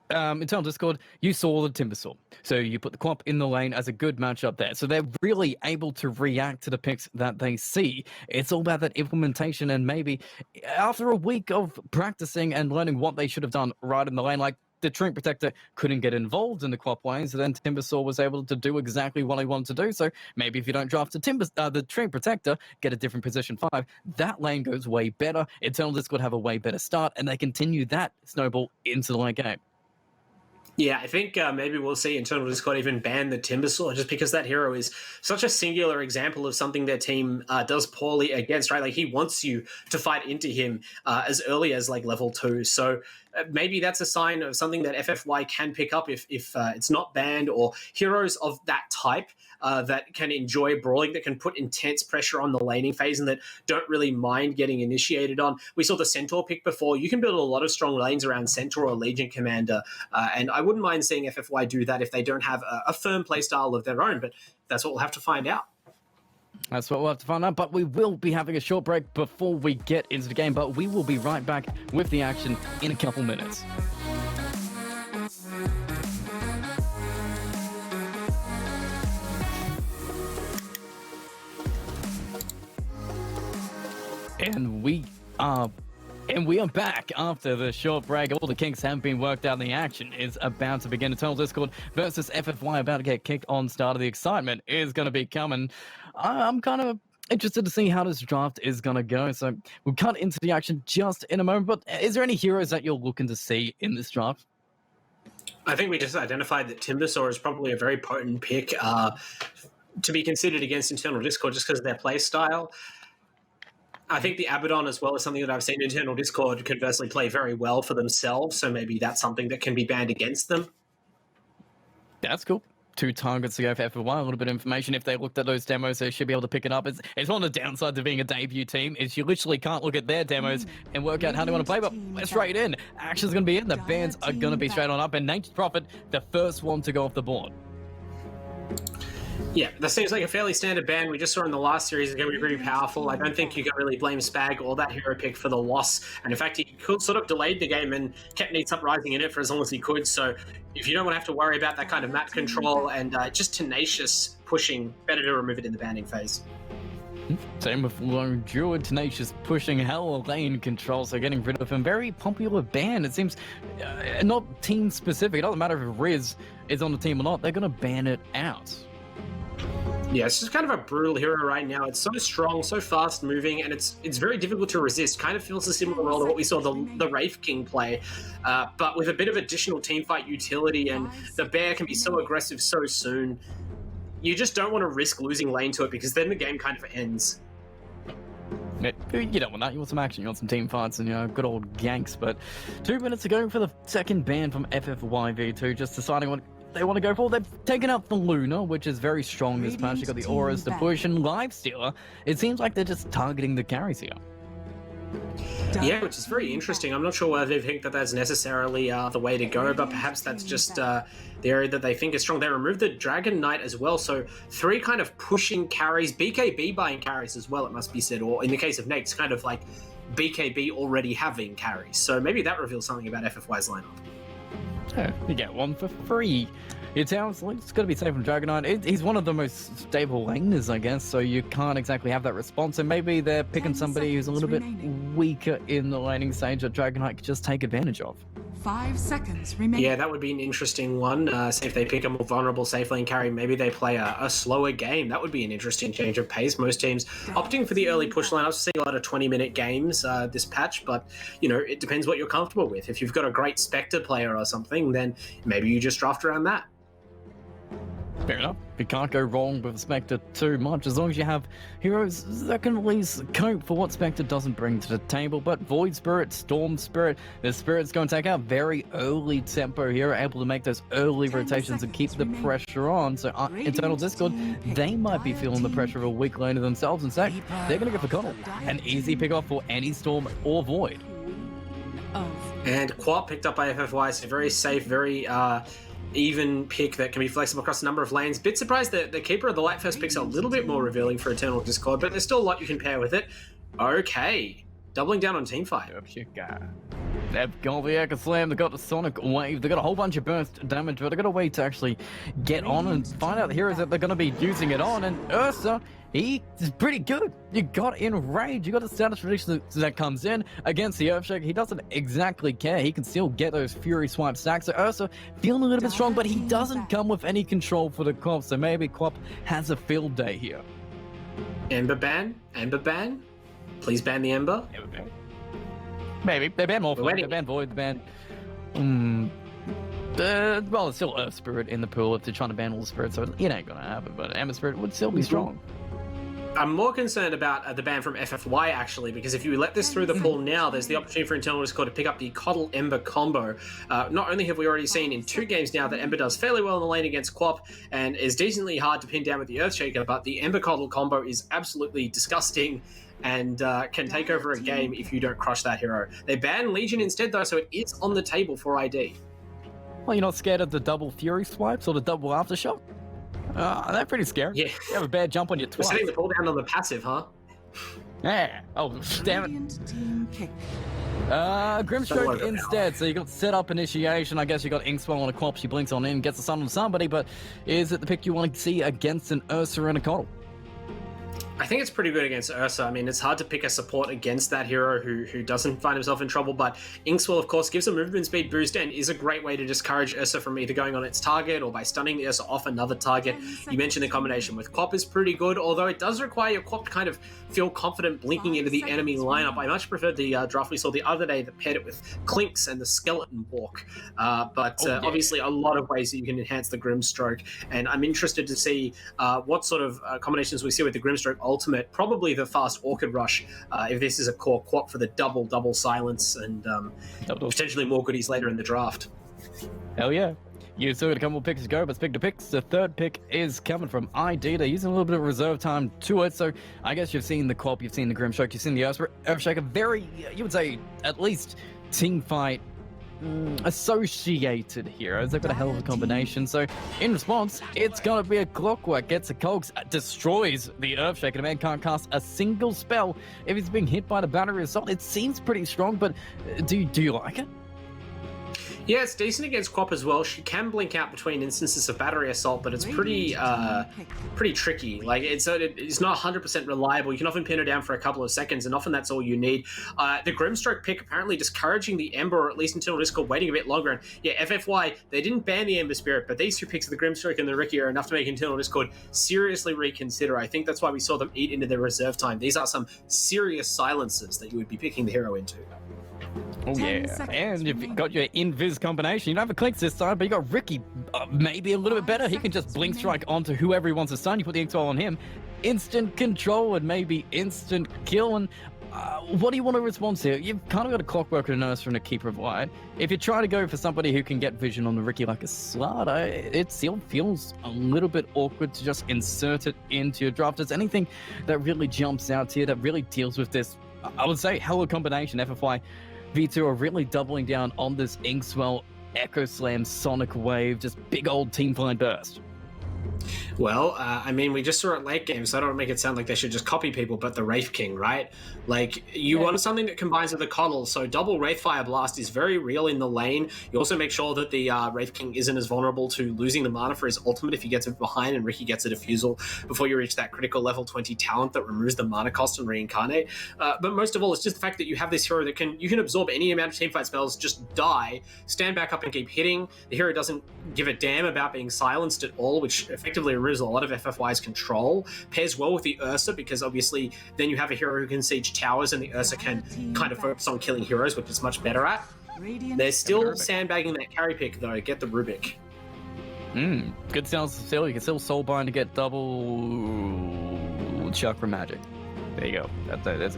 Internal Discord, you saw the Timbersaw, so you put the Quap in the lane as a good matchup there. So they're really able to react to the picks that they see. It's all about that implementation, and maybe after a week of practicing and learning what they should have done right in the lane, like the Trinket Protector couldn't get involved in the Quap lane, so then Timbersaw was able to do exactly what he wanted to do. So maybe if you don't draft the Trinket Protector, get a different position 5, that lane goes way better. Internal Discord have a way better start, and they continue that snowball into the late game. Yeah, I think maybe we'll see Internal Discord even ban the Timbersaw, just because that hero is such a singular example of something their team does poorly against, right? Like, he wants you to fight into him as early as like level 2. So maybe that's a sign of something that FFY can pick up if it's not banned, or heroes of that type that can enjoy brawling, that can put intense pressure on the laning phase and that don't really mind getting initiated on. We saw the Centaur pick before. You can build a lot of strong lanes around Centaur or Legion Commander, and I wouldn't mind seeing FFY do that if they don't have a firm playstyle of their own, but that's what we'll have to find out. That's what we'll have to find out, but we will be having a short break before we get into the game, but we will be right back with the action in a couple minutes. And we are back after the short break. All the kinks have been worked out. The action is about to begin. Eternal Discord versus FFY about to get kicked on. Start of the excitement is going to be coming. I'm kind of interested to see how this draft is going to go. So we'll cut into the action just in a moment. But is there any heroes that you're looking to see in this draft? I think we just identified that Timbersaw is probably a very potent pick to be considered against Eternal Discord just because of their play style. I think the Abaddon as well is something that I've seen Eternal Discord conversely play very well for themselves, so maybe that's something that can be banned against them. That's cool. 2 targets to go for FFY, a little bit of information. If they looked at those demos, they should be able to pick it up. It's one of the downsides of being a debut team, is you literally can't look at their demos and work out how they want to play, but straight in. Action's going to be in, the bans are going to be straight on up, and Nature's Prophet, the first one to go off the board. Yeah, that seems like a fairly standard ban. We just saw in the last series, it's going to be pretty powerful. I don't think you can really blame Spag or that hero pick for the loss. And in fact, he could sort of delayed the game and kept Neet Uprising in it for as long as he could. So if you don't want to have to worry about that kind of map control and just tenacious pushing, better to remove it in the banning phase. Same with Lone Druid, tenacious pushing, hell lane control, so getting rid of him. Very popular ban. It seems not team specific. It doesn't matter if Riz is on the team or not, they're going to ban it out. Yeah, it's just kind of a brutal hero right now. It's so strong, so fast moving, and it's very difficult to resist. Kind of feels a similar role to what we saw the Wraith King play, but with a bit of additional teamfight utility, and the bear can be so aggressive so soon. You just don't want to risk losing lane to it because then the game kind of ends. You don't want that. You want some action. You want some team fights and, you know, good old ganks. But 2 minutes to go for the second ban from FFY V2, just deciding what they want to go for. They've taken out the Luna, which is very strong this match. You've got the Auras, the push, and Lifestealer. It seems like they're just targeting the carries here. Yeah, which is very interesting. I'm not sure whether they think that that's necessarily the way to go, but perhaps that's just the area that they think is strong. They removed the Dragon Knight as well, so 3 kind of pushing carries, BKB buying carries as well, it must be said, or in the case of Nate's kind of like BKB already having carries. So maybe that reveals something about FFY's lineup. Yeah, you get one for free. It sounds like it's going to be safe from Dragon Knight. He's one of the most stable laners, I guess, so you can't exactly have that response. And maybe they're picking somebody who's a little bit weaker in the laning stage that Dragon Knight could just take advantage of. 5 seconds remaining. Yeah, that would be an interesting one. Say if they pick a more vulnerable safe lane carry, maybe they play a slower game. That would be an interesting change of pace. Most teams opting for the early push line. I've seen a lot of 20-minute games this patch, but you know, it depends what you're comfortable with. If you've got a great Spectre player or something, then maybe you just draft around that. Fair enough. You can't go wrong with Spectre too much, as long as you have heroes that can at least cope for what Spectre doesn't bring to the table. But Void Spirit, Storm Spirit, the Spirit's going to take out very early tempo here, able to make those early rotations and keep the pressure on. So Eternal Discord, they might be feeling the pressure of a weak laner themselves, and so they're going to go for Connell. An easy pick off for any Storm or Void. And Quap picked up by FFY, so very safe, very even pick that can be flexible across a number of lanes. Bit surprised that the Keeper of the Light First pick's a little bit more revealing for Eternal Discord, but there's still a lot you can pair with it. Okay, doubling down on teamfight. They've got the Echo Slam, they've got the Sonic Wave, they've got a whole bunch of burst damage, but they've got a way to actually get on and find out the heroes that they're going to be using it on. And Ursa, he is pretty good. You got Enrage, you got the status tradition that comes in against the Earthshake. He doesn't exactly care. He can still get those Fury Swipe stacks. So Ursa feeling a little bit strong, but he doesn't come with any control for the Quap. So maybe Quap has a field day here. Ember ban? Ember ban? Please ban the Ember? Ember ban. Maybe. They ban Morphle, they ban Void, they ban... well, it's still Earth Spirit in the pool if they're trying to ban all the spirits, so it ain't gonna happen, but Ember Spirit would still be strong. I'm more concerned about the ban from FFY, actually, because if you let this through the pool now, there's the opportunity for Internal Discord to pick up the Coddle Ember combo. Not only have we already seen in 2 games now that Ember does fairly well in the lane against Quap and is decently hard to pin down with the Earthshaker, but the Ember Coddle combo is absolutely disgusting and can take over a game if you don't crush that hero. They banned Legion instead, though, so it is on the table for ID. Well, you're not scared of the double Fury swipes or the double Aftershock? They're pretty scary. Yeah. You have a bad jump on your We're twice. setting the ball down on the passive, huh? Yeah. Oh, damn it. Radiant team pick. Grimstroke instead. So you got setup initiation. I guess you got Inkswell on a Quap. She blinks on in, gets the sun on somebody. But is it the pick you want to see against an Ursa and a Coddle? I think it's pretty good against Ursa. I mean, it's hard to pick a support against that hero who doesn't find himself in trouble, but Inkswell, of course, gives a movement speed boost and is a great way to discourage Ursa from either going on its target or by stunning the Ursa off another target. You mentioned the combination with Quap is pretty good, although it does require your Quap to kind of feel confident blinking into the enemy lineup. I much preferred the draft we saw the other day that paired it with Clinks and the Skeleton Walk. Obviously, a lot of ways that you can enhance the Grimstroke, and I'm interested to see what sort of combinations we see with the Grimstroke ultimate, probably the fast Orchid Rush, if this is a core Quap for the double silence and potentially more goodies later in the draft. Hell yeah. You still got a couple more picks to go, but speaking of picks, the third pick is coming from ID. They're using a little bit of reserve time to it, so I guess you've seen the Quap, you've seen the Grimstroke, you've seen the Earthshaker, very, you would say, at least teamfight associated heroes. They've got a hell of a combination. So in response, it's gonna be a Clockwork, gets a Cogs, destroys the Earthshaker. The man can't cast a single spell if he's being hit by the Battery Assault. It seems pretty strong, but do you like it? Yeah, it's decent against Quap as well. She can blink out between instances of Battery Assault, but it's pretty tricky. Like, it's not 100% reliable. You can often pin her down for a couple of seconds, and often that's all you need. The Grimstroke pick apparently discouraging the Ember, or at least Internal Discord waiting a bit longer. And yeah, FFY, they didn't ban the Ember Spirit, but these 2 picks of the Grimstroke and the Riki are enough to make Internal Discord seriously reconsider. I think that's why we saw them eat into their reserve time. These are some serious silences that you would be picking the hero into. Oh yeah, and you've got your invis combination. You don't have a Clinks this time, but you got Riki, maybe a little bit better. He can just blink strike onto whoever he wants to stun. You put the Inkswell on him, instant control and maybe instant kill. And what do you want to respond to? You've kind of got a Clockwork and a Nurse and a Keeper of Light. If you try to go for somebody who can get vision on the Riki like a Slat, it still feels a little bit awkward to just insert it into your draft. Is anything that really jumps out to you that really deals with this, I would say, hell of a combination? FFY V2 are really doubling down on this Inkswell, Echo Slam, Sonic Wave, just big old teamfight burst. Well, I mean, we just saw it late game, so I don't make it sound like they should just copy people, but the Wraith King, right? Like, you want something that combines with the Coddle, so double Wraithfire Blast is very real in the lane. You also make sure that the Wraith King isn't as vulnerable to losing the mana for his ultimate if he gets it behind and Riki gets a Diffusal before you reach that critical level 20 talent that removes the mana cost and reincarnate. But most of all, it's just the fact that you have this hero that you can absorb any amount of teamfight spells, just die, stand back up and keep hitting. The hero doesn't give a damn about being silenced at all, which effectively removes a lot of FFY's control. Pairs well with the Ursa, because obviously then you have a hero who can siege towers and the Ursa can kind of focus on killing heroes, which it's much better at. They're still sandbagging that carry pick though. Get the Rubik. Good sounds still. You can still Soulbind to get double Chakra Magic. There you go.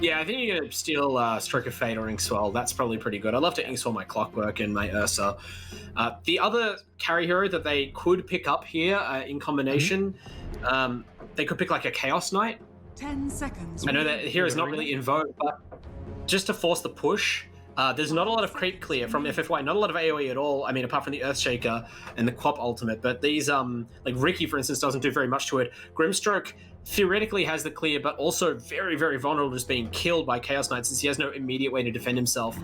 Yeah, I think you're going to steal Stroke of Fate or Inkswell. That's probably pretty good. I'd love to Inkswell my Clockwork and my Ursa. The other carry hero that they could pick up here in combination, they could pick like a Chaos Knight. 10 seconds. I know that here is not really in vogue, but just to force the push, there's not a lot of creep clear from FFY, not a lot of AoE at all. I mean, apart from the Earthshaker and the Quap ultimate, but these, like Riki, for instance, doesn't do very much to it. Grimstroke theoretically has the clear, but also very, very vulnerable to just being killed by Chaos Knight since he has no immediate way to defend himself.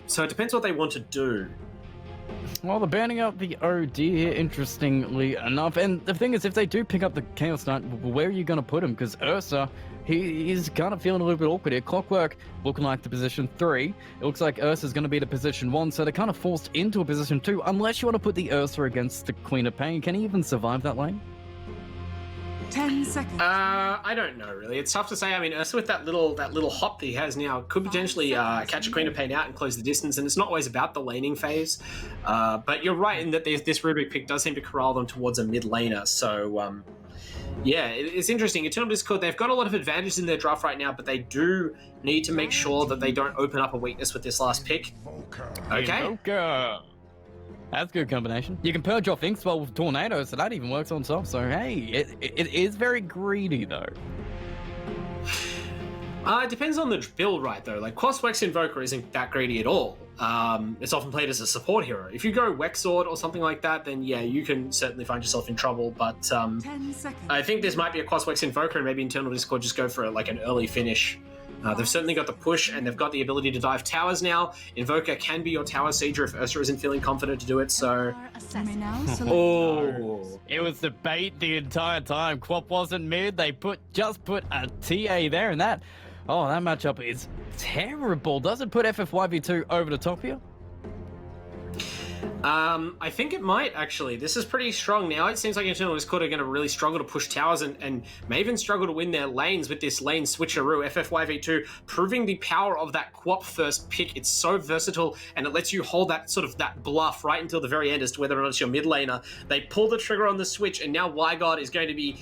So it depends what they want to do. Well, they're banning out the OD here, interestingly enough. And the thing is, if they do pick up the Chaos Knight, where are you going to put him? Because Ursa, he's kind of feeling a little bit awkward here. Clockwork looking like the position 3. It looks like Ursa's going to be the position 1, so they're kind of forced into a position 2, unless you want to put the Ursa against the Queen of Pain. Can he even survive that lane? 10 seconds. I don't know, really. It's tough to say. I mean, Ursa with that little hop that he has now could potentially catch a Queen of Pain out and close the distance, and it's not always about the laning phase. But you're right in that this Rubik pick does seem to corral them towards a mid laner, so Yeah, it's interesting. Eternal Discord, they've got a lot of advantages in their draft right now, but they do need to make sure that they don't open up a weakness with this last pick. Okay. Invoker. That's a good combination. You can purge off Inkspell with Tornado, so that even works on top. So, hey, it is very greedy, though. It depends on the build, right, though. Like, Cross-Wex Invoker isn't that greedy at all. It's often played as a support hero. If you go Wexord or something like that, then yeah, you can certainly find yourself in trouble. But 10 seconds. I think this might be a Cross-Wex Invoker, and maybe Internal Discord just go for like an early finish. They've certainly got the push, and they've got the ability to dive towers now. Invoker can be your tower sieger if Ursa isn't feeling confident to do it, so... You may now select Oh. It was the bait the entire time. Quap wasn't mid. They just put a TA there, and that matchup is terrible. Does it put FFYV2 over the top here? I think it might, actually. This is pretty strong now. It seems like Internal Discord are going to really struggle to push towers and may even struggle to win their lanes with this lane switcheroo. FFYV2 proving the power of that Quap first pick. It's so versatile, and it lets you hold that sort of that bluff right until the very end as to whether or not it's your mid laner. They pull the trigger on the switch, and now Wygod is going to be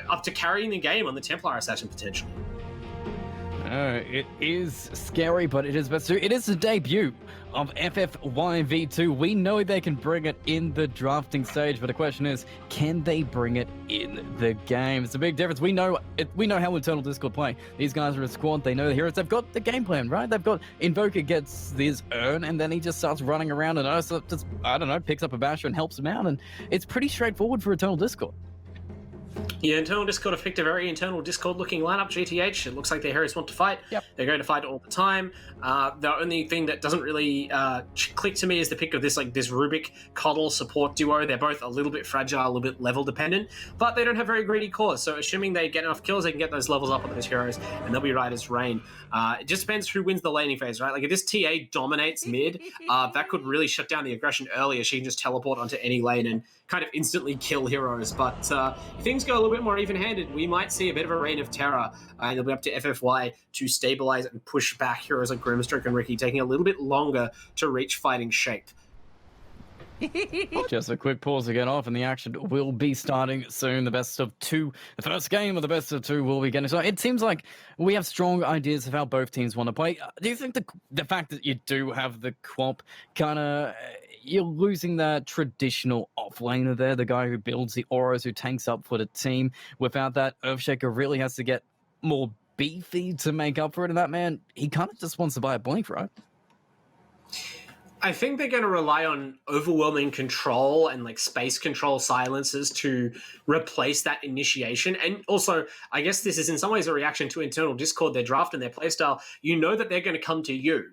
up to carrying the game on the Templar assassin, potentially. It is scary, but it is best. It is the debut of FFYV2. We know they can bring it in the drafting stage, but the question is, can they bring it in the game? It's a big difference. We know how Eternal Discord play. These guys are a squad. They know the heroes. They've got the game plan, right? They've got Invoker gets this urn, and then he just starts running around, and Ursa just, I don't know, picks up a basher and helps him out, and it's pretty straightforward for Eternal Discord. Yeah, Internal Discord have picked a very Internal Discord-looking lineup, GTH. It looks like their heroes want to fight. Yep. They're going to fight all the time. The only thing that doesn't really click to me is the pick of this Rubik Coddle support duo. They're both a little bit fragile, a little bit level-dependent, but they don't have very greedy cores. So assuming they get enough kills, they can get those levels up on those heroes, and they'll be right as rain. It just depends who wins the laning phase, right? Like, if this TA dominates mid, that could really shut down the aggression earlier. She can just teleport onto any lane and kind of instantly kill heroes. But if things go a little bit more even-handed, we might see a bit of a reign of terror, and it'll be up to FFY to stabilize and push back heroes like Grimstroke and Ricky, taking a little bit longer to reach fighting shape. Just a quick pause to get off, and the action will be starting soon. The best of two, the first game of the best of two will be getting started. It seems like we have strong ideas of how both teams want to play. Do you think the fact that you do have the Quap kind of... You're losing that traditional offlaner there, the guy who builds the auras, who tanks up for the team. Without that, Earthshaker really has to get more beefy to make up for it. And that man, he kind of just wants to buy a blink, right? I think they're going to rely on overwhelming control and like space control silences to replace that initiation. And also, I guess this is in some ways a reaction to Internal Discord, their draft and their playstyle. You know that they're going to come to you.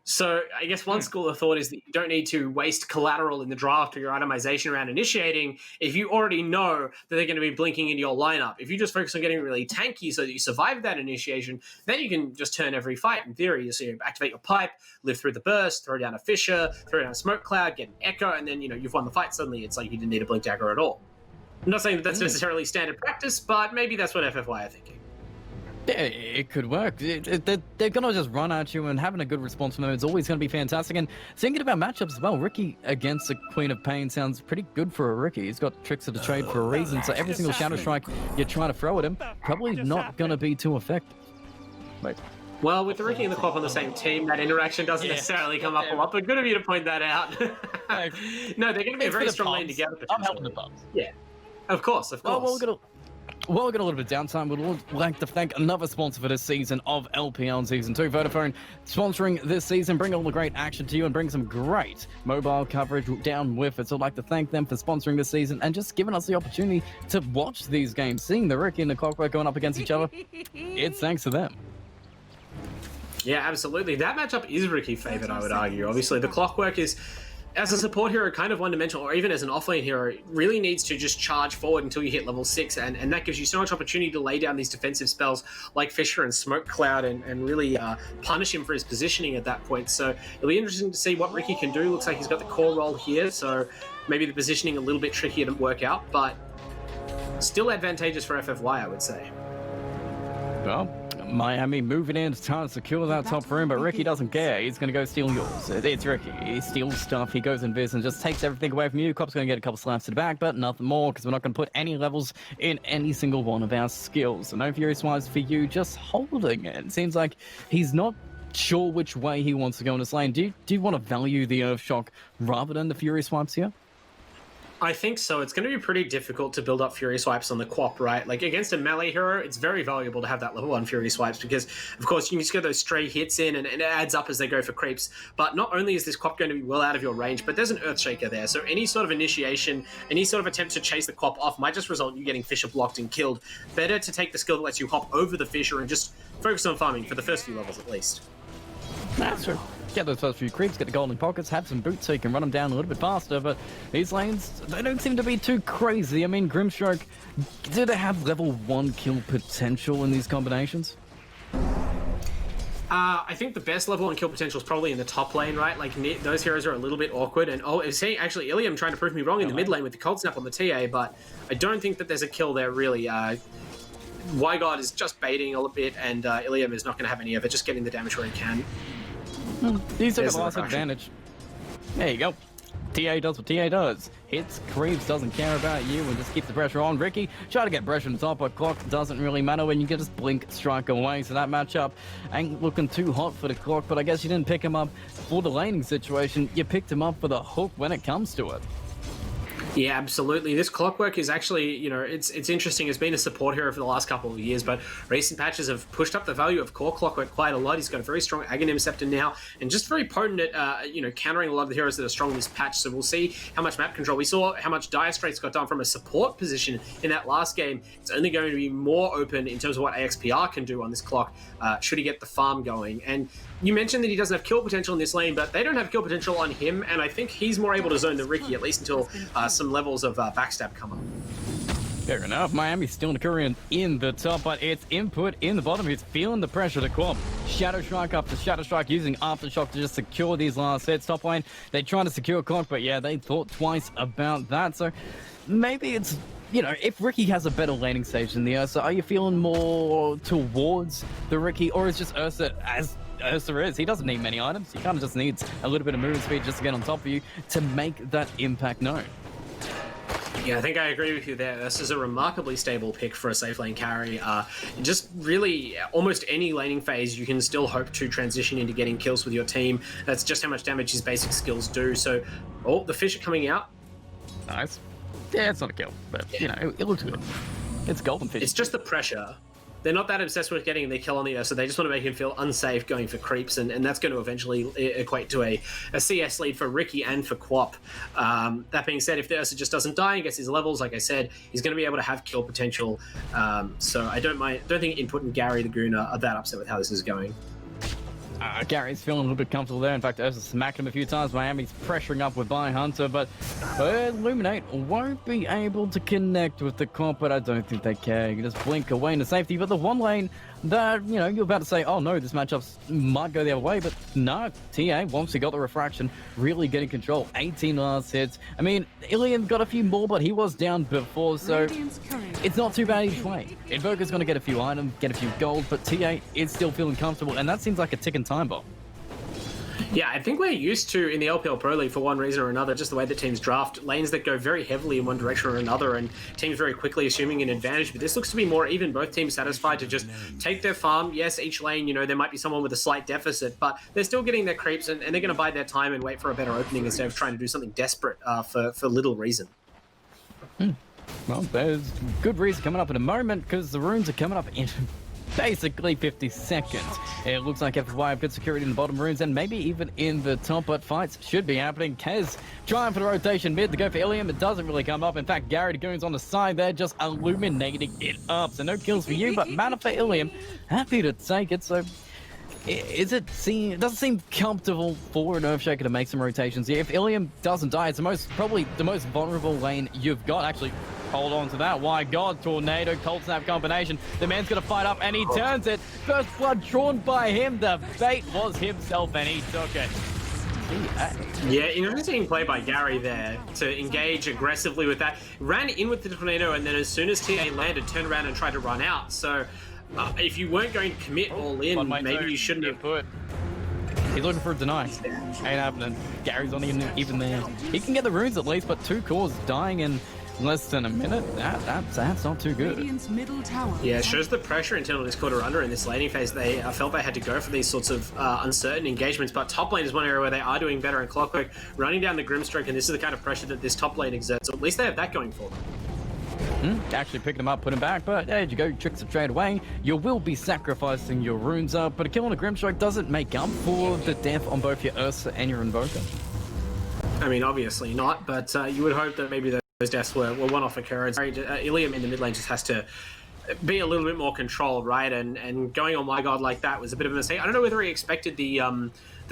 So I guess one school of thought is that you don't need to waste collateral in the draft or your itemization around initiating if you already know that they're going to be blinking into your lineup. If you just focus on getting really tanky so that you survive that initiation, then you can just turn every fight in theory. So you activate your pipe, live through the burst, throw down a Fissure, throw down a Smoke Cloud, get an Echo, and then you've won the fight. Suddenly it's like you didn't need a blink dagger at all. I'm not saying that that's necessarily standard practice, but maybe that's what FFY are thinking. Yeah, it could work. They're going to just run at you, and having a good response from them is always going to be fantastic. And thinking about matchups as well, Ricky against the Queen of Pain sounds pretty good for a Ricky. He's got tricks of the trade for a reason, so every single Shadow Strike you're trying to throw at him, probably not going to be too effective. Wait. Well, with the Ricky and the Quap on the same team, that interaction doesn't necessarily come up a lot, but good of you to point that out. No, they're going to be a very strong lane together. I'm helping the pubs. Yeah, of course. Well, we've got a little bit of downtime. We'd like to thank another sponsor for this season of LPL Season 2. Vodafone sponsoring this season, bring all the great action to you and bring some great mobile coverage down with it. So I'd like to thank them for sponsoring this season and just giving us the opportunity to watch these games. Seeing the Ricky and the Clockwork going up against each other, it's thanks to them. Yeah, absolutely. That matchup is Ricky favored, I would argue. Obviously, the Clockwork is... as a support hero, kind of one-dimensional, or even as an offlane hero, really needs to just charge forward until you hit level 6, and that gives you so much opportunity to lay down these defensive spells like Fissure and Smoke Cloud and really punish him for his positioning at that point. So it'll be interesting to see what Ricky can do. Looks like he's got the core role here, so maybe the positioning a little bit trickier to work out, but still advantageous for FFY, I would say. Well, Miami moving in to try to secure that top room, but Ricky doesn't care. He's going to go steal yours. It's Ricky. He steals stuff. He goes in vis and just takes everything away from you. Cop's going to get a couple slaps to the back, but nothing more because we're not going to put any levels in any single one of our skills. So no Fury Swipes for you, just holding it. It seems like he's not sure which way he wants to go in this lane. Do you want to value the Earth Shock rather than the Fury Swipes here? I think so. It's going to be pretty difficult to build up Fury Swipes on the Quap, right? Like, against a melee hero, it's very valuable to have that level 1 Fury Swipes because, of course, you can just get those stray hits in and it adds up as they go for creeps. But not only is this Quap going to be well out of your range, but there's an Earthshaker there. So any sort of initiation, any sort of attempt to chase the Quap off might just result in you getting Fissure blocked and killed. Better to take the skill that lets you hop over the Fissure and just focus on farming for the first few levels at least. That's true. Get those first few creeps, get the golden pockets, have some boots so you can run them down a little bit faster, but these lanes, they don't seem to be too crazy. I mean, Grimstroke, do they have level 1 kill potential in these combinations? I think the best level 1 kill potential is probably in the top lane, right? Like, those heroes are a little bit awkward, and actually, Ilium trying to prove me wrong in the mid lane with the cold snap on the TA, but I don't think that there's a kill there, really. Wygod is just baiting a little bit, and Ilium is not going to have any of it, just getting the damage where he can. He's got the last advantage. There you go. TA does what TA does. Hits, creeps, doesn't care about you, and just keeps the pressure on. Ricky, try to get pressure on the top, but Clock doesn't really matter when you can just blink, strike away. So that matchup ain't looking too hot for the Clock, but I guess you didn't pick him up for the laning situation. You picked him up for the hook when it comes to it. Yeah, absolutely. This Clockwork is actually, you know, it's interesting. It's been a support hero for the last couple of years, but recent patches have pushed up the value of core Clockwork quite a lot. He's got a very strong Aghanim Scepter now, and just very potent at, you know, countering a lot of the heroes that are strong in this patch. So we'll see how much map control. We saw how much Dire Straits got done from a support position in that last game. It's only going to be more open in terms of what AXPR can do on this Clock, should he get the farm going. And you mentioned that he doesn't have kill potential in this lane, but they don't have kill potential on him, and I think he's more able to zone than Ricky, at least until some levels of backstab come up. Fair enough. Miami's still Korean in the top, but it's input in the bottom. He's feeling the pressure to Quap. Shadow Strike after Shadow Strike, using Aftershock to just secure these last hits. Top lane, they trying to secure Clock, but yeah, they thought twice about that. So maybe it's, you know, if Ricky has a better laning stage than the Ursa, are you feeling more towards the Ricky, or is just Ursa as Ursa is? He doesn't need many items. He kind of just needs a little bit of movement speed just to get on top of you to make that impact known. Yeah, I think I agree with you there. This is a remarkably stable pick for a safe lane carry. Just really, almost any laning phase, you can still hope to transition into getting kills with your team. That's just how much damage his basic skills do. So, oh, the fish are coming out. Nice. Yeah, it's not a kill, but, you know, it looks good. It's golden fish. It's just the pressure. They're not that obsessed with getting their kill on the Ursa, so they just want to make him feel unsafe going for creeps, and that's going to eventually equate to a CS lead for Ricky and for Quap. That being said, if the Ursa just doesn't die and gets his levels, like I said, he's going to be able to have kill potential. So I don't think Input and Gary the Goon are that upset with how this is going. Gary's feeling a little bit comfortable there. In fact, Ursa smacked him a few times. Miami's pressuring up with By Hunter, but Illuminate won't be able to connect with the comp, but I don't think they care. You can just blink away into safety. But the one lane that, you know, you're about to say, oh no, this matchup might go the other way, but no, TA, once he got the refraction, really getting control. 18 last hits. I mean, Ilium got a few more, but he was down before, so it's not too bad each way. Invoker's going to get a few items, get a few gold, but TA is still feeling comfortable, and that seems like a ticking time bomb. Yeah, I think we're used to, in the LPL Pro League, for one reason or another, just the way that teams draft, lanes that go very heavily in one direction or another, and teams very quickly assuming an advantage. But this looks to be more even, both teams satisfied to just take their farm. Yes, each lane, you know, there might be someone with a slight deficit, but they're still getting their creeps, and they're going to bide their time and wait for a better opening instead of trying to do something desperate for little reason. Well, there's good reason coming up in a moment, because the runes are coming up in basically 50 seconds. It looks like FY have good security in the bottom runes and maybe even in the top, but fights should be happening. Kez trying for the rotation mid to go for Ilium. It doesn't really come up. In fact, Gary Goons on the side there just illuminating it up. So no kills for you, but mana for Ilium. Happy to take it. So it doesn't seem comfortable for an Earthshaker to make some rotations here. If Ilium doesn't die, it's probably the most vulnerable lane you've got. Actually, hold on to that. Why God, Tornado, Cold Snap combination. The man's going to fight up, and he turns it. First blood drawn by him. The bait was himself, and he took it. Yeah, interesting play by Gary there to engage aggressively with that. Ran in with the Tornado, and then as soon as TA landed, turned around and tried to run out. So if you weren't going to commit all in, maybe you shouldn't have put. He's looking for a deny. Ain't happening. Gary's not even there. He can get the runes at least, but 2 cores dying in less than a minute. That's not too good. Middle tower. Yeah, it shows the pressure internal Discord are under in this laning phase. They felt they had to go for these sorts of uncertain engagements, but top lane is one area where they are doing better in Clockwork, running down the Grimstroke, and this is the kind of pressure that this top lane exerts. So at least they have that going for them. Actually picking him up, put him back, but there you go, tricks are trade away. You will be sacrificing your runes up, but a kill on a Grimstroke doesn't make up for the death on both your Ursa and your Invoker. I mean, obviously not, but you would hope that maybe those deaths were one-off occurrence. Ilium in the mid lane just has to be a little bit more controlled, right? And going on My God like that was a bit of a mistake. I don't know whether he expected the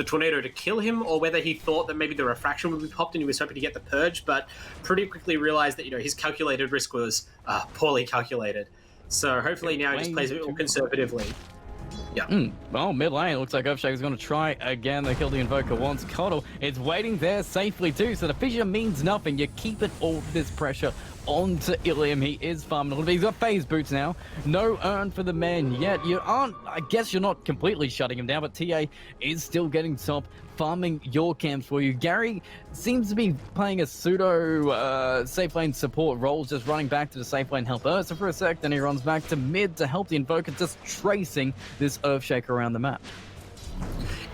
tornado to kill him or whether he thought that maybe the refraction would be popped and he was hoping to get the purge, but pretty quickly realized that, his calculated risk was poorly calculated. So hopefully now he just plays a bit more conservatively. Yeah. Well, mid lane, it looks like Earthshaker's going to try again. They kill the Invoker once. Coddle is waiting there safely too, so the fissure means nothing. You keep it all this pressure onto Ilium. He is farming a little bit. He's got phase boots now. No urn for the man yet. I guess you're not completely shutting him down, but TA is still getting top, farming your camps for you. Gary seems to be playing a pseudo safe lane support role, just running back to the safe lane help Ursa for a sec, then he runs back to mid to help the Invoker, just tracing this Earthshaker around the map.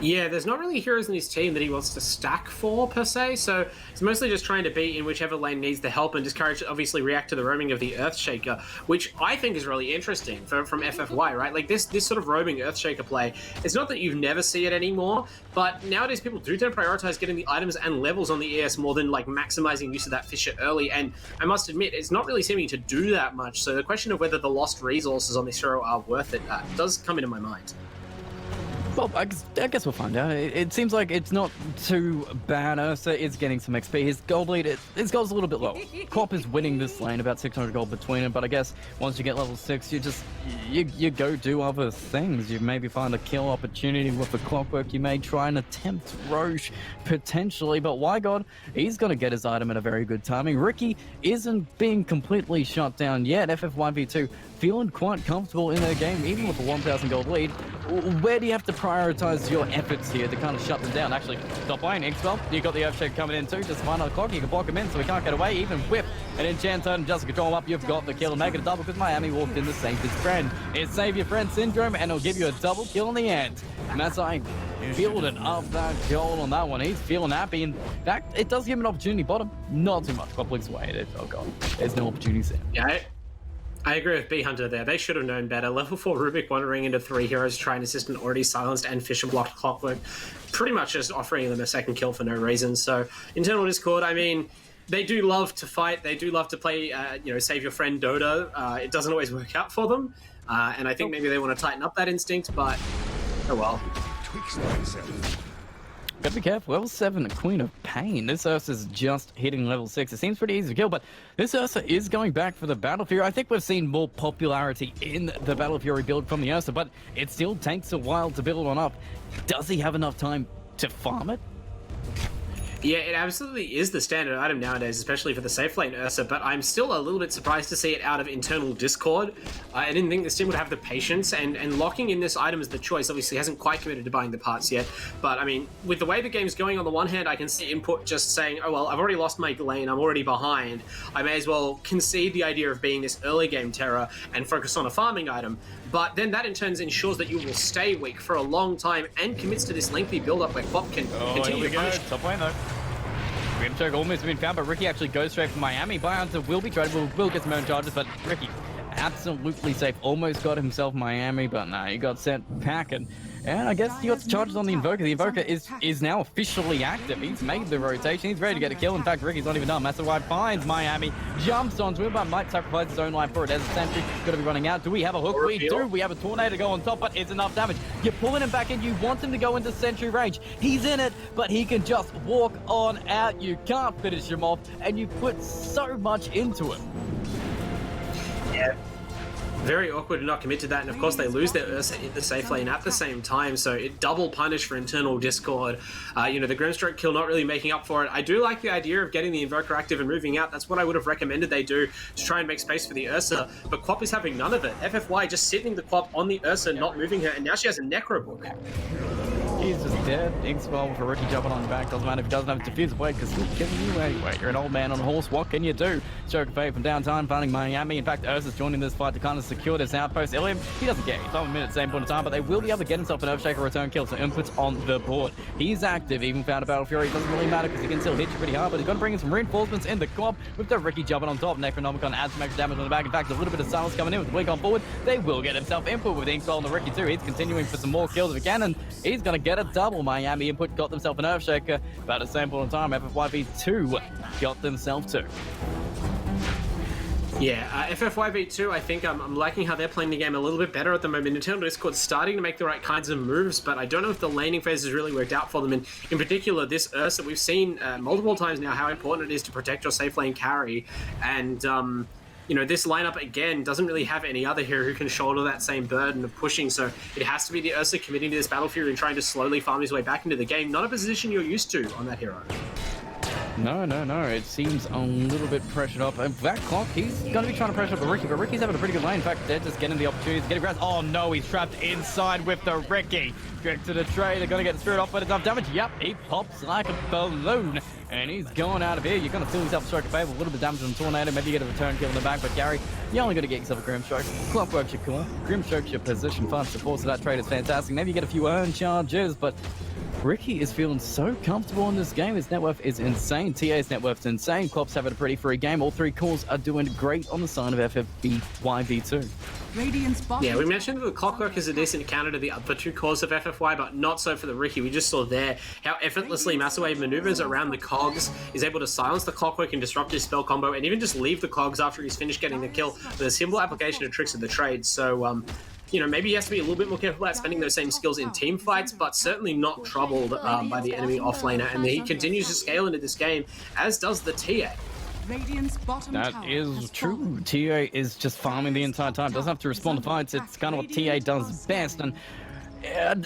Yeah, there's not really heroes in his team that he wants to stack for, per se, so he's mostly just trying to be in whichever lane needs the help and discourage, obviously, react to the roaming of the Earthshaker, which I think is really interesting from FFY, right? Like, this sort of roaming Earthshaker play, it's not that you never see it anymore, but nowadays people do tend to prioritize getting the items and levels on the ES more than, like, maximizing use of that fissure early, and I must admit, it's not really seeming to do that much, so the question of whether the lost resources on this hero are worth it does come into my mind. Well, I guess we'll find out. It seems like it's not too bad. Ursa is getting some XP. His gold lead, his gold's a little bit low. Quap is winning this lane, about 600 gold between them, but I guess once you get level 6, you go do other things. You maybe find a kill opportunity with the Clockwork. You may try and attempt Roche, potentially, but why God, he's going to get his item at a very good timing. Ricky isn't being completely shut down yet. FF1v2 feeling quite comfortable in their game, even with a 1,000 gold lead. Where do you have to prioritize your efforts here to kind of shut them down? Actually, top lane, Xwell, you got the Earthshaker coming in too, just find another clock, you can block him in so he can't get away, even whip an Enchanter and just control him up, you've got the kill and make it a double because Miami walked in to save his friend. It's Save Your Friend Syndrome and it'll give you a double kill in the end. Masai building up that goal on that one, he's feeling happy. In fact, it does give him an opportunity bottom, not too much, Clock blinks away, oh god, there's no opportunities there. Yeah, I agree with B Hunter there. They should have known better. Level 4 Rubik wandering into 3 heroes, trying to assist an already silenced and fissure blocked Clockwork, pretty much just offering them a second kill for no reason. So, internal Discord, I mean, they do love to fight. They do love to play, Save Your Friend Dota. It doesn't always work out for them. And I think maybe they want to tighten up that instinct, but oh well. Gotta be careful. Level 7, Queen of Pain. This Ursa's just hitting level 6. It seems pretty easy to kill, but this Ursa is going back for the Battle Fury. I think we've seen more popularity in the Battle Fury build from the Ursa, but it still takes a while to build on up. Does he have enough time to farm it? Yeah, it absolutely is the standard item nowadays, especially for the safe lane Ursa, but I'm still a little bit surprised to see it out of internal Discord. I didn't think this team would have the patience, and locking in this item as the choice. Obviously hasn't quite committed to buying the parts yet, but I mean, with the way the game's going, on the one hand, I can see input just saying, oh well, I've already lost my lane, I'm already behind, I may as well concede the idea of being this early game terror and focus on a farming item. But then that in turn ensures that you will stay weak for a long time and commits to this lengthy build-up where Quap can continue to punish. Top lane though. Grimstroke almost been found, but Ricky actually goes straight for Miami. Biohunter will be traded, will get some own charges, but Ricky absolutely safe. Almost got himself Miami, but no, he got sent packing. And I guess he got charges on the Invoker. The Invoker is now officially active. He's made the rotation. He's ready to get a kill. In fact, Ricky's not even done. Massive Wide finds Miami, jumps onto him, but might sacrifice his own life for it. As a sentry, got to be running out. Do we have a hook? We do. We have a tornado go on top, but it's enough damage. You're pulling him back in. You want him to go into sentry range. He's in it, but he can just walk on out. You can't finish him off, and you put so much into him. Yeah. Very awkward to not commit to that, and of course they lose their Ursa in the safe lane at the same time, so it double punish for internal Discord. You know, the Grimstroke kill not really making up for it. I do like the idea of getting the Invoker active and moving out. That's what I would have recommended they do to try and make space for the Ursa, but Quap is having none of it. FFY just sitting the Quap on the Ursa, not moving her, and now she has a Necro Book. He's just dead. Inkspell for Ricky jumping on the back. Doesn't matter if he doesn't have a diffuser blade because he's killing you anyway. You're an old man on a horse. What can you do? Stroke of Fate from downtown, finding Miami. In fact, Ursa's joining this fight to kind of secure this outpost. Ilium, he doesn't get it. He's on a minute at the same point in time, but they will be able to get himself an Earthshaker return kill, so inputs on the board. He's active, even found a Battle Fury. It doesn't really matter because he can still hit you pretty hard, but he's going to bring in some reinforcements in the Quap with the Ricky jumping on top. Necronomicon adds some extra damage on the back. In fact, a little bit of silence coming in with the blink on forward. They will get himself input with Inkspell on the Ricky too. He's continuing for some more kills if he can, and he's going to get a double. Miami input got themselves an Earthshaker, but at the same point in time, FFYV2 got themselves two. Yeah, FFYV2, I think I'm liking how they're playing the game a little bit better at the moment. Nintendo Discord's starting to make the right kinds of moves, but I don't know if the laning phase has really worked out for them. And in particular, this Ursa, we've seen multiple times now how important it is to protect your safe lane carry. And, you know, this lineup, again, doesn't really have any other hero who can shoulder that same burden of pushing, so it has to be the Ursa committing to this Battle Fury and trying to slowly farm his way back into the game. Not a position you're used to on that hero. No. It seems a little bit pressured up. And that Clock, he's going to be trying to pressure up the Ricky, but Ricky's having a pretty good lane. In fact, they're just getting the opportunity to get a grasp. Oh no, he's trapped inside with the Ricky. Direct to the trade, they're going to get the Spirit off, but it's enough damage. Yep, he pops like a balloon. And he's going out of here. You're going to feel yourself a Stroke of Fate, a little bit of damage on the Tornado. Maybe you get a return kill in the back, but Gary, you're only going to get yourself a Grimstroke. Clockwork's your core. Grimstroke's your position 5 support, so that trade is fantastic. Maybe you get a few earn charges, but Ricky is feeling so comfortable in this game. His net worth is insane. TA's net worth is insane. Quap's having a pretty free game. All three cores are doing great on the side of FFBYV2. Yeah, we mentioned that the Clockwork is a decent counter to the other two cores of FFY, but not so for the Ricky. We just saw there how effortlessly Massawave maneuvers around the cogs, is able to silence the Clockwork and disrupt his spell combo, and even just leave the cogs after he's finished getting the kill with a simple application of tricks of the trade. So, you know, maybe he has to be a little bit more careful about spending those same skills in team fights, but certainly not troubled by the enemy offlaner. And he continues to scale into this game, as does the TA. That is true. TA is just farming the entire time. Doesn't have to respond to fights. It's kind of what TA does best. And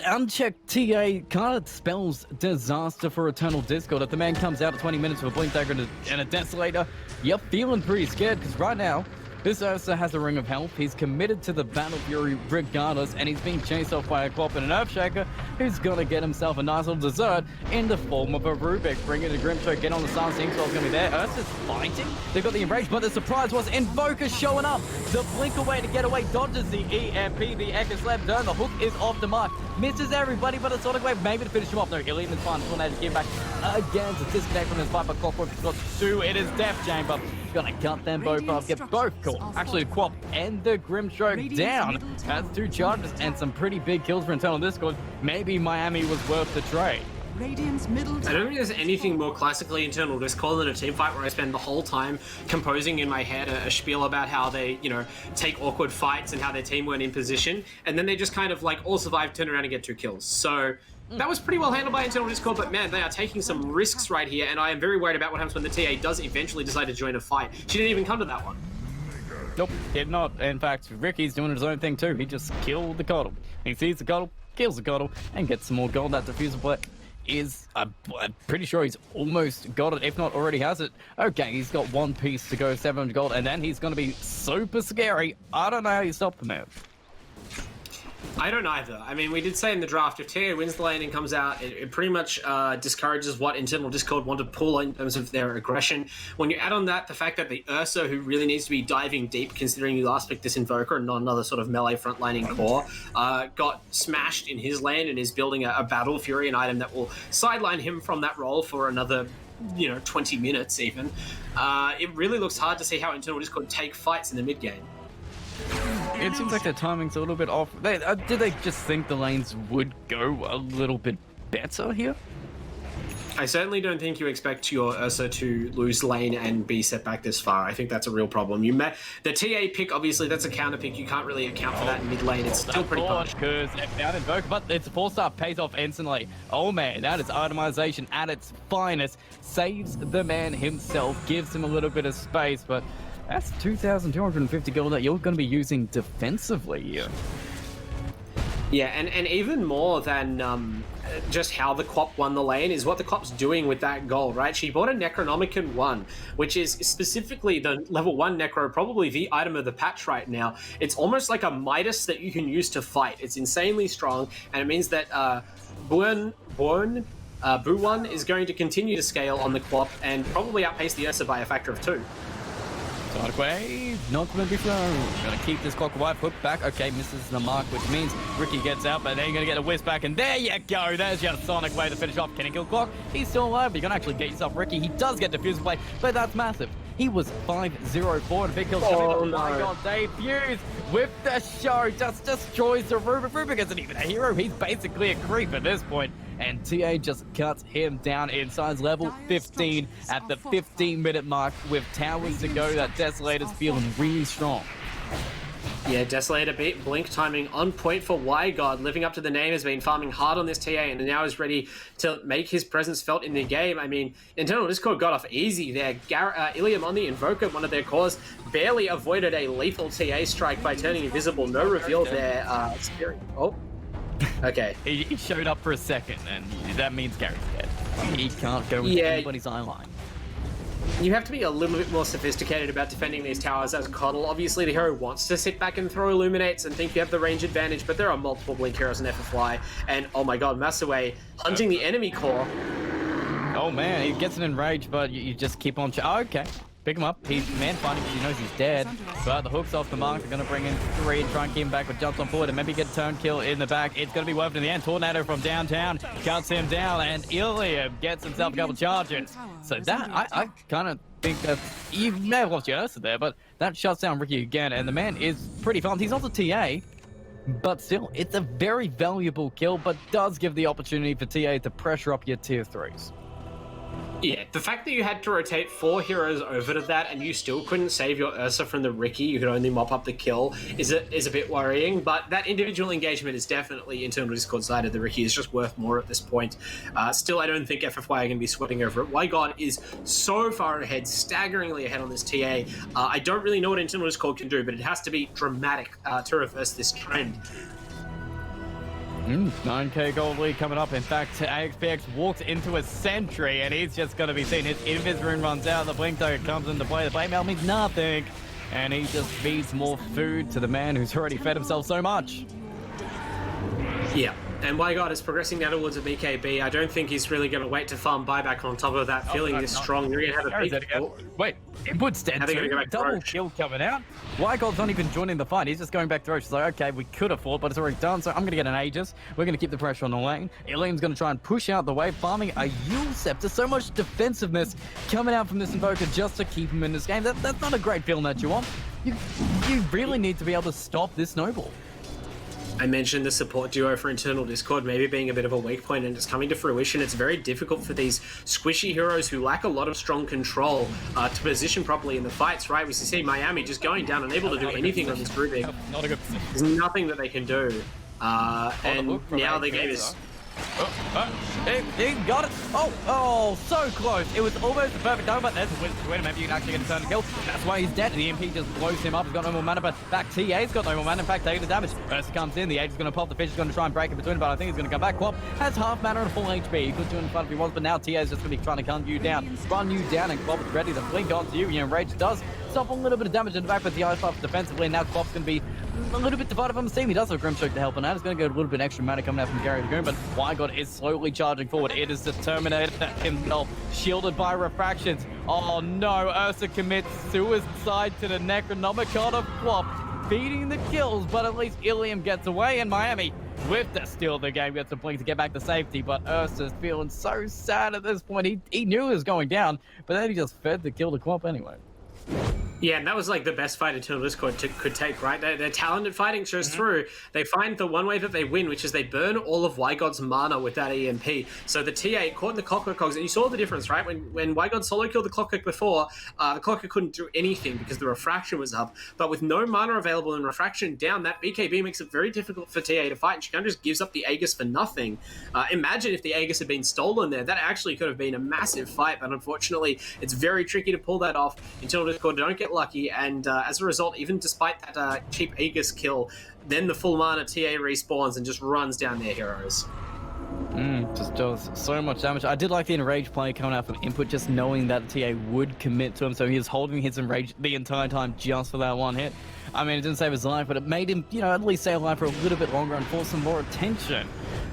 unchecked TA kind of spells disaster for Eternal Discord. If the man comes out at 20 minutes with a Blink Dagger and a Desolator, you're feeling pretty scared because right now, this Ursa has a Ring of Health. He's committed to the Battle Fury regardless, and he's being chased off by a Quap and an Earthshaker who's going to get himself a nice little dessert in the form of a Rubik. Bring in a Grimstroke, get on the Silence Inkspell's going to be there. Ursa's fighting. They've got the Enrage, but the surprise was Invoker showing up. The blink away to get away, dodges the EMP, the Echo Slap done. The hook is off the mark. Misses everybody, but a Sonic Wave maybe to finish him off. No, Ilium is fine. Tornado to get back again to disconnect from his fight, but Clockwork's got two. It is Death Chamber. Gonna cut them both off, get both cool. Actually, the Quap and the Grimstroke down. That's 2 charges and some pretty big kills for Internal Discord. Maybe Miami was worth the trade. I don't think there's anything more classically Internal Discord than a team fight where I spend the whole time composing in my head a spiel about how they, you know, take awkward fights and how their team weren't in position, and then they just kind of like all survive, turn around and get 2 kills. So that was pretty well handled by Internal Discord, but man, they are taking some risks right here, and I am very worried about what happens when the TA does eventually decide to join a fight. She didn't even come to that one. Nope, did not. In fact, Ricky's doing his own thing too. He just killed the Coddle. He sees the Coddle, kills the Coddle, and gets some more gold. That diffuser play is, I'm pretty sure he's almost got it, if not already has it. Okay, he's got 1 piece to go, 700 gold, and then he's going to be super scary. I don't know how you stop him, man. I don't either. I mean, we did say in the draft, if TA wins the lane and comes out, it pretty much discourages what Internal Discord want to pull in terms of their aggression. When you add on that the fact that the Ursa, who really needs to be diving deep, considering you last picked this Invoker and not another sort of melee frontlining core, got smashed in his lane and is building a Battle Fury, an item that will sideline him from that role for another, you know, 20 minutes even. It really looks hard to see how Internal Discord take fights in the mid game. It seems like their timing's a little bit off. Did they just think the lanes would go a little bit better here? I certainly don't think you expect your Ursa to lose lane and be set back this far. I think that's a real problem. The TA pick, obviously, that's a counter pick. You can't really account for that in mid lane. It's still pretty punished. Because they found Invoker, but it's a 4-star, pays off instantly. Oh man, that is itemization at its finest. Saves the man himself, gives him a little bit of space, but That's 2,250 gold that you're going to be using defensively here. Yeah, and even more than just how the Quap won the lane is what the Quap's doing with that gold, right? She bought a Necronomicon 1, which is specifically the level 1 Necro, probably the item of the patch right now. It's almost like a Midas that you can use to fight. It's insanely strong, and it means that Buon is going to continue to scale on the Quap and probably outpace the Ursa by a factor of 2. Sonic Wave, not going to be thrown. Going to keep this clock wide, hook back. Okay, misses the mark, which means Ricky gets out, but then you're going to get a whisk back, and there you go. There's your Sonic Wave to finish off. Can he kill clock? He's still alive, but you're going to actually get yourself Ricky. He does get defuse play, but that's massive. He was 5-0-4 and big kills coming in. My God, debuts with the show. Just destroys the Rubik. Rubik isn't even a hero. He's basically a creep at this point. And TA just cuts him down inside level 15 at the 15-minute mark with towers to go. That Desolator's feeling really strong. Yeah, Desolator beat Blink timing on point for WiGod. Living up to the name, has been farming hard on this TA and now is ready to make his presence felt in the game. I mean, Internal Discord got off easy there. Ilium on the Invoker, one of their cores, barely avoided a lethal TA strike by turning invisible. No reveal there. Spirit. Oh. Okay. He showed up for a second, and that means Gary's dead. He can't go with anybody's eye line. You have to be a little bit more sophisticated about defending these towers as Coddle. Obviously, the hero wants to sit back and throw Illuminates and think you have the range advantage, but there are multiple Blink heroes in FFY, and oh my God, Massaway hunting the enemy core. Oh man, he gets an enrage, but you just keep on. Okay. Pick him up. He's man fighting because he knows he's dead. But the hook's off the mark. They're going to bring in 3 and try and keep him back with jumps on forward and maybe get a turn kill in the back. It's going to be worth it in the end. Tornado from downtown cuts him down, and Ilium gets himself a couple charges. So that, I kind of think that you may have lost your Ursa there, but that shuts down Ricky again, and the man is pretty fast. He's not a TA, but still, it's a very valuable kill, but does give the opportunity for TA to pressure up your tier 3s. Yeah, the fact that you had to rotate 4 heroes over to that and you still couldn't save your Ursa from the Ricky, you could only mop up the kill, is a bit worrying, but that individual engagement is definitely internal Discord side of the Ricky is just worth more at this point. Still, I don't think FFY are going to be sweating over it. WiGod is so far ahead, staggeringly ahead on this TA. I don't really know what internal Discord can do, but it has to be dramatic to reverse this trend. 9k gold lead coming up. In fact, AXPX walks into a sentry and he's just going to be seen. His invis rune runs out, the blink token comes into play, the blade mail means nothing, and he just feeds more food to the man who's already fed himself so much. Yeah, and WiGod is progressing now towards a BKB. I don't think he's really going to wait to farm buyback on top of that, feeling this strong. You're going to have a big... Wait, input's dead too. Double kill coming out. WiGod's not even joining the fight. He's just going back to Roche. He's like, okay, we could afford, but it's already done, so I'm going to get an Aegis. We're going to keep the pressure on the lane. Ilium's going to try and push out the way, farming a Yule Scepter. So much defensiveness coming out from this Invoker just to keep him in this game. That's not a great feeling that you want. You really need to be able to stop this snowball. I mentioned the support duo for internal Discord maybe being a bit of a weak point, and it's coming to fruition. It's very difficult for these squishy heroes who lack a lot of strong control to position properly in the fights, right? We see Miami just going down, unable to do anything on this Rubik. Not a good position. There's nothing that they can do. And now the game is... He got it. Oh, so close. It was almost a perfect time, but there's a win. Maybe you can actually get a turn to kill. That's why he's dead. The MP just blows him up. He's got no more mana, but back TA's got no more mana. In fact, taking the damage. Ursa comes in. The Age is going to pop. The Fish is going to try and break in between, but I think he's going to come back. Quap has half mana and full HP. He could do it in front if he wants, but now TA is just going to be trying to gun you down. Run you down, and Quap is ready to blink onto you. You know, Rage does stop a little bit of damage in the back, but the ice buff defensively, and now Quap's going to be a little bit divided from the team. He does have Grimstroke to help him out. He's going to get a little bit extra mana coming out from Gary the Goon, but WiGod is slowly charging forward. It is the Terminator himself, shielded by refractions. Oh no, Ursa commits suicide to the Necronomicon of Quap, beating the kills, but at least Ilium gets away, and Miami, with the steal of the game, gets a blink to get back to safety, but Ursa's feeling so sad at this point. He knew it was going down, but then he just fed the kill to Quap anyway. Yeah, and that was like the best fight Internal Discord could take, right? Their talented fighting shows through. They find the one way that they win, which is they burn all of WiGod's mana with that EMP. So the TA caught in the Clockwork Cogs, and you saw the difference, right? When WiGod solo killed the Clockwork before, the Clockwork couldn't do anything because the refraction was up. But with no mana available and refraction down, that BKB makes it very difficult for TA to fight, and she kind of just gives up the Aegis for nothing. Imagine if the Aegis had been stolen there. That actually could have been a massive fight, but unfortunately, it's very tricky to pull that off. Internal Discord don't get get lucky, and as a result, even despite that cheap Aegis kill, then the full mana TA respawns and just runs down their heroes. Just does so much damage. I did like the enraged play coming out from Input, just knowing that TA would commit to him, so he was holding his enrage the entire time just for that one hit. I mean, it didn't save his life, but it made him, you know, at least stay alive for a little bit longer and force some more attention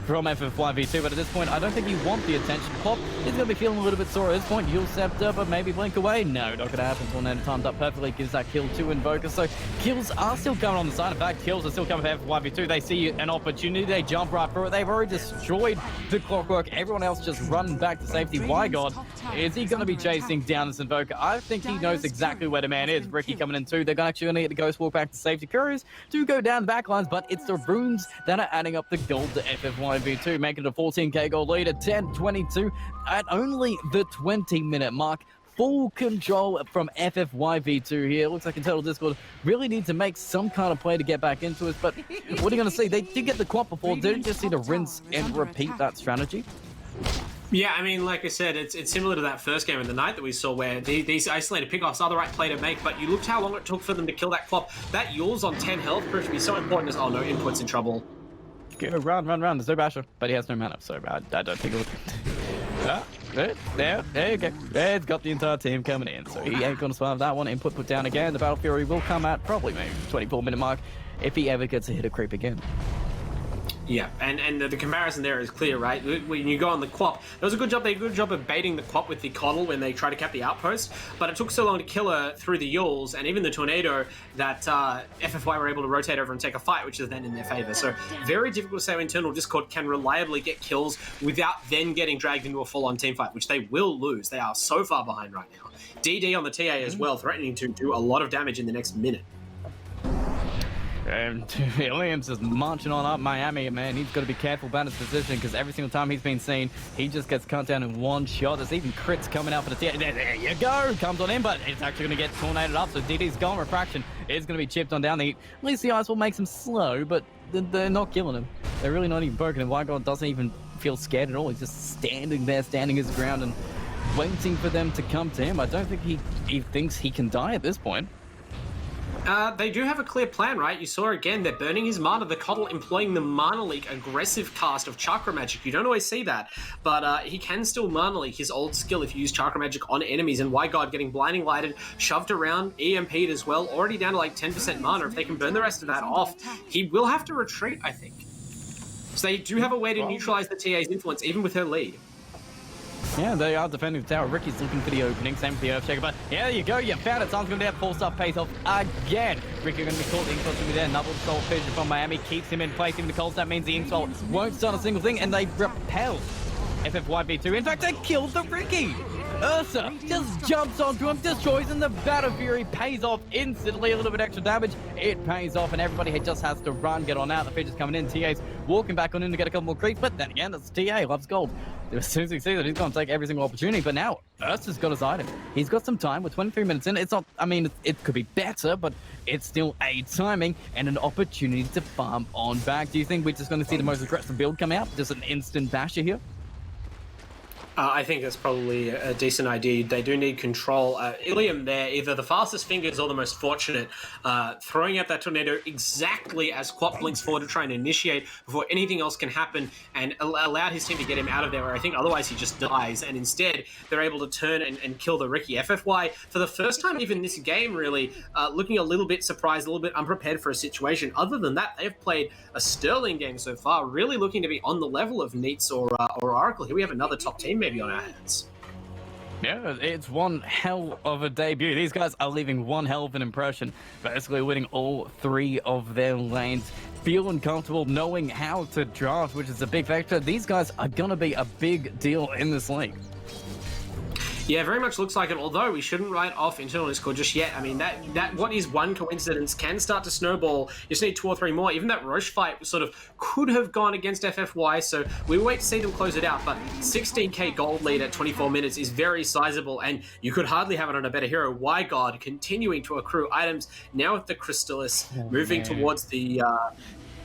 from FF5v2, but at this point, I don't think you want the attention. Pop is going to be feeling a little bit sore at this point. You'll Scepter, but maybe blink away. No, not going to happen. Tornado timed up perfectly, gives that kill to Invoker. So kills are still coming on the side. In fact, kills are still coming for FF5v2. They see an opportunity. They jump right through it. They've already destroyed the clockwork. Everyone else just running back to safety. Why God is he going to be chasing down this Invoker? I think he knows exactly where the man is. Ricky coming in too. They're actually going to get the Ghost Walk back to safety. Couriers do go down the backlines, but it's the runes that are adding up the gold to FF5v2, making it a 14k gold lead at 10-22 at only the 20-minute mark. Full control from FF5v2 here. Looks like Internal Discord really need to make some kind of play to get back into it, but what are you going to see? They did get the quad before. Didn't just see to rinse and repeat that strategy. Yeah, I mean, like I said, it's similar to that first game of the night that we saw where these isolated pickoffs are the right play to make, but you looked how long it took for them to kill that Clop. That Yule's on 10 health proved to be so important as, oh no, Input's in trouble. Go, run. There's no Basher, but he has no mana, so I don't think it would. There you go. It's got the entire team coming in, so he ain't going to survive that one. Input put down again. The Battle Fury will come at probably maybe 24-minute mark if he ever gets a hit of creep again. Yeah, and the comparison there is clear, right? When you go on the Quap, it was a good job. They did a good job of baiting the Quap with the Coddle when they tried to cap the outpost, but it took so long to kill her through the Yules and even the Tornado that FFY were able to rotate over and take a fight, which is then in their favor. So very difficult to say how Internal Discord can reliably get kills without then getting dragged into a full-on team fight, which they will lose. They are so far behind right now. DD on the TA as well, threatening to do a lot of damage in the next minute. And Williams is marching on up Miami, man. He's got to be careful about his position because every single time he's been seen, he just gets cut down in one shot. There's even crits coming out for the TA. There you go. Comes on in, but it's actually going to get tornadoed up. So DD's gone. Refraction is going to be chipped on down. At least the ice will make him slow, but they're not killing him. They're really not even broken. And Wygod doesn't even feel scared at all. He's just standing there, standing his ground and waiting for them to come to him. I don't think he thinks he can die at this point. They do have a clear plan, right? You saw again, they're burning his mana. The Coddle employing the Mana Leak aggressive cast of Chakra Magic. You don't always see that, but he can still Mana Leak, his old skill, if you use Chakra Magic on enemies. And Wygod getting Blinding Lighted, shoved around, EMP'd as well, already down to like 10% mana. If they can burn the rest of that off, he will have to retreat, I think. So they do have a way to neutralize the TA's influence, even with her lead. Yeah, they are defending the tower. Ricky's looking for the opening. Same for the Earthshaker, but yeah, there you go. You found it. Someone's going to have 4-star pays off again. Ricky going to be called. Inksalt's going to be there. Another Soul Fission from Miami keeps him in place. Even the Colts. That means the Inksalt won't start a single thing, and they repel FF5v2. In fact, they killed the Ricky. Ursa just jumps onto him, destroys, and the Battle Fury pays off instantly. A little bit extra damage. It pays off, and everybody just has to run, get on out. The Fish is coming in. TA's walking back on in to get a couple more creeps, but then again, it's TA. Loves gold. As soon as he sees it, he's going to take every single opportunity. But now, Ursa's got his item. He's got some time. We're 23 minutes in. It's not, I mean, it could be better, but it's still a timing and an opportunity to farm on back. Do you think we're just going to see the most aggressive build come out? Just an instant basher here? I think that's probably a decent idea. They do need control. Ilium there, either the fastest fingers or the most fortunate, throwing out that tornado exactly as Quap blinks forward to try and initiate before anything else can happen and allowed his team to get him out of there, where I think otherwise he just dies. And instead, they're able to turn and kill the Ricky. FFY, for the first time even this game, really, looking a little bit surprised, a little bit unprepared for a situation. Other than that, they've played a sterling game so far, really looking to be on the level of Neets or Oracle. Here we have another top team maybe on our hands. Yeah, it's one hell of a debut. These guys are leaving one hell of an impression, basically winning all 3 of their lanes, feeling comfortable, knowing how to draft, which is a big factor. These guys are going to be a big deal in this league. Yeah, very much looks like it, although we shouldn't write off Internal Discord just yet. I mean, that what is one coincidence can start to snowball. You just need 2 or 3 more. Even that Roche fight sort of could have gone against FFY, so we wait to see them close it out, but 16k gold lead at 24 minutes is very sizable, and you could hardly have it on a better hero. Wygod continuing to accrue items, now with the Crystallis, moving towards the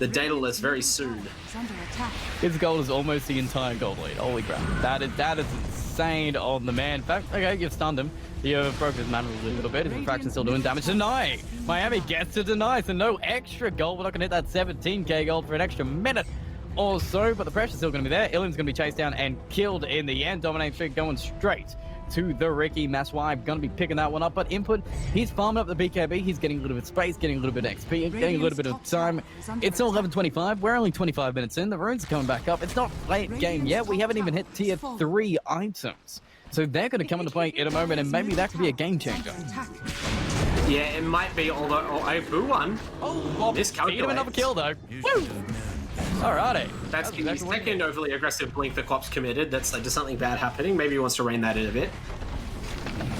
the dataless very soon. Is under attack. His gold is almost the entire gold lead. Holy crap. That is insane on the man. In fact, okay, you've stunned him. You've broken his mana a little bit. His refraction still doing damage. Deny! Miami gets to deny, so no extra gold. We're not going to hit that 17k gold for an extra minute or so, but the pressure's still going to be there. Illium's going to be chased down and killed in the end. Dominate streak going straight to the Ricky. Maswai going to be picking that one up, but input, he's farming up the BKB. He's getting a little bit of space, getting a little bit of XP, getting a little bit of time. It's still 11:25. We're only 25 minutes in. The runes are coming back up. It's not late game yet. We haven't even hit tier 3 items. So they're going to come into play in a moment, and maybe that could be a game changer. Yeah, it might be, although I boo one. Oh, Miscalculates. Another kill though. Woo! Alrighty. That's his second overly aggressive blink the Cop's committed. That's like, just something bad happening. Maybe he wants to rein that in a bit.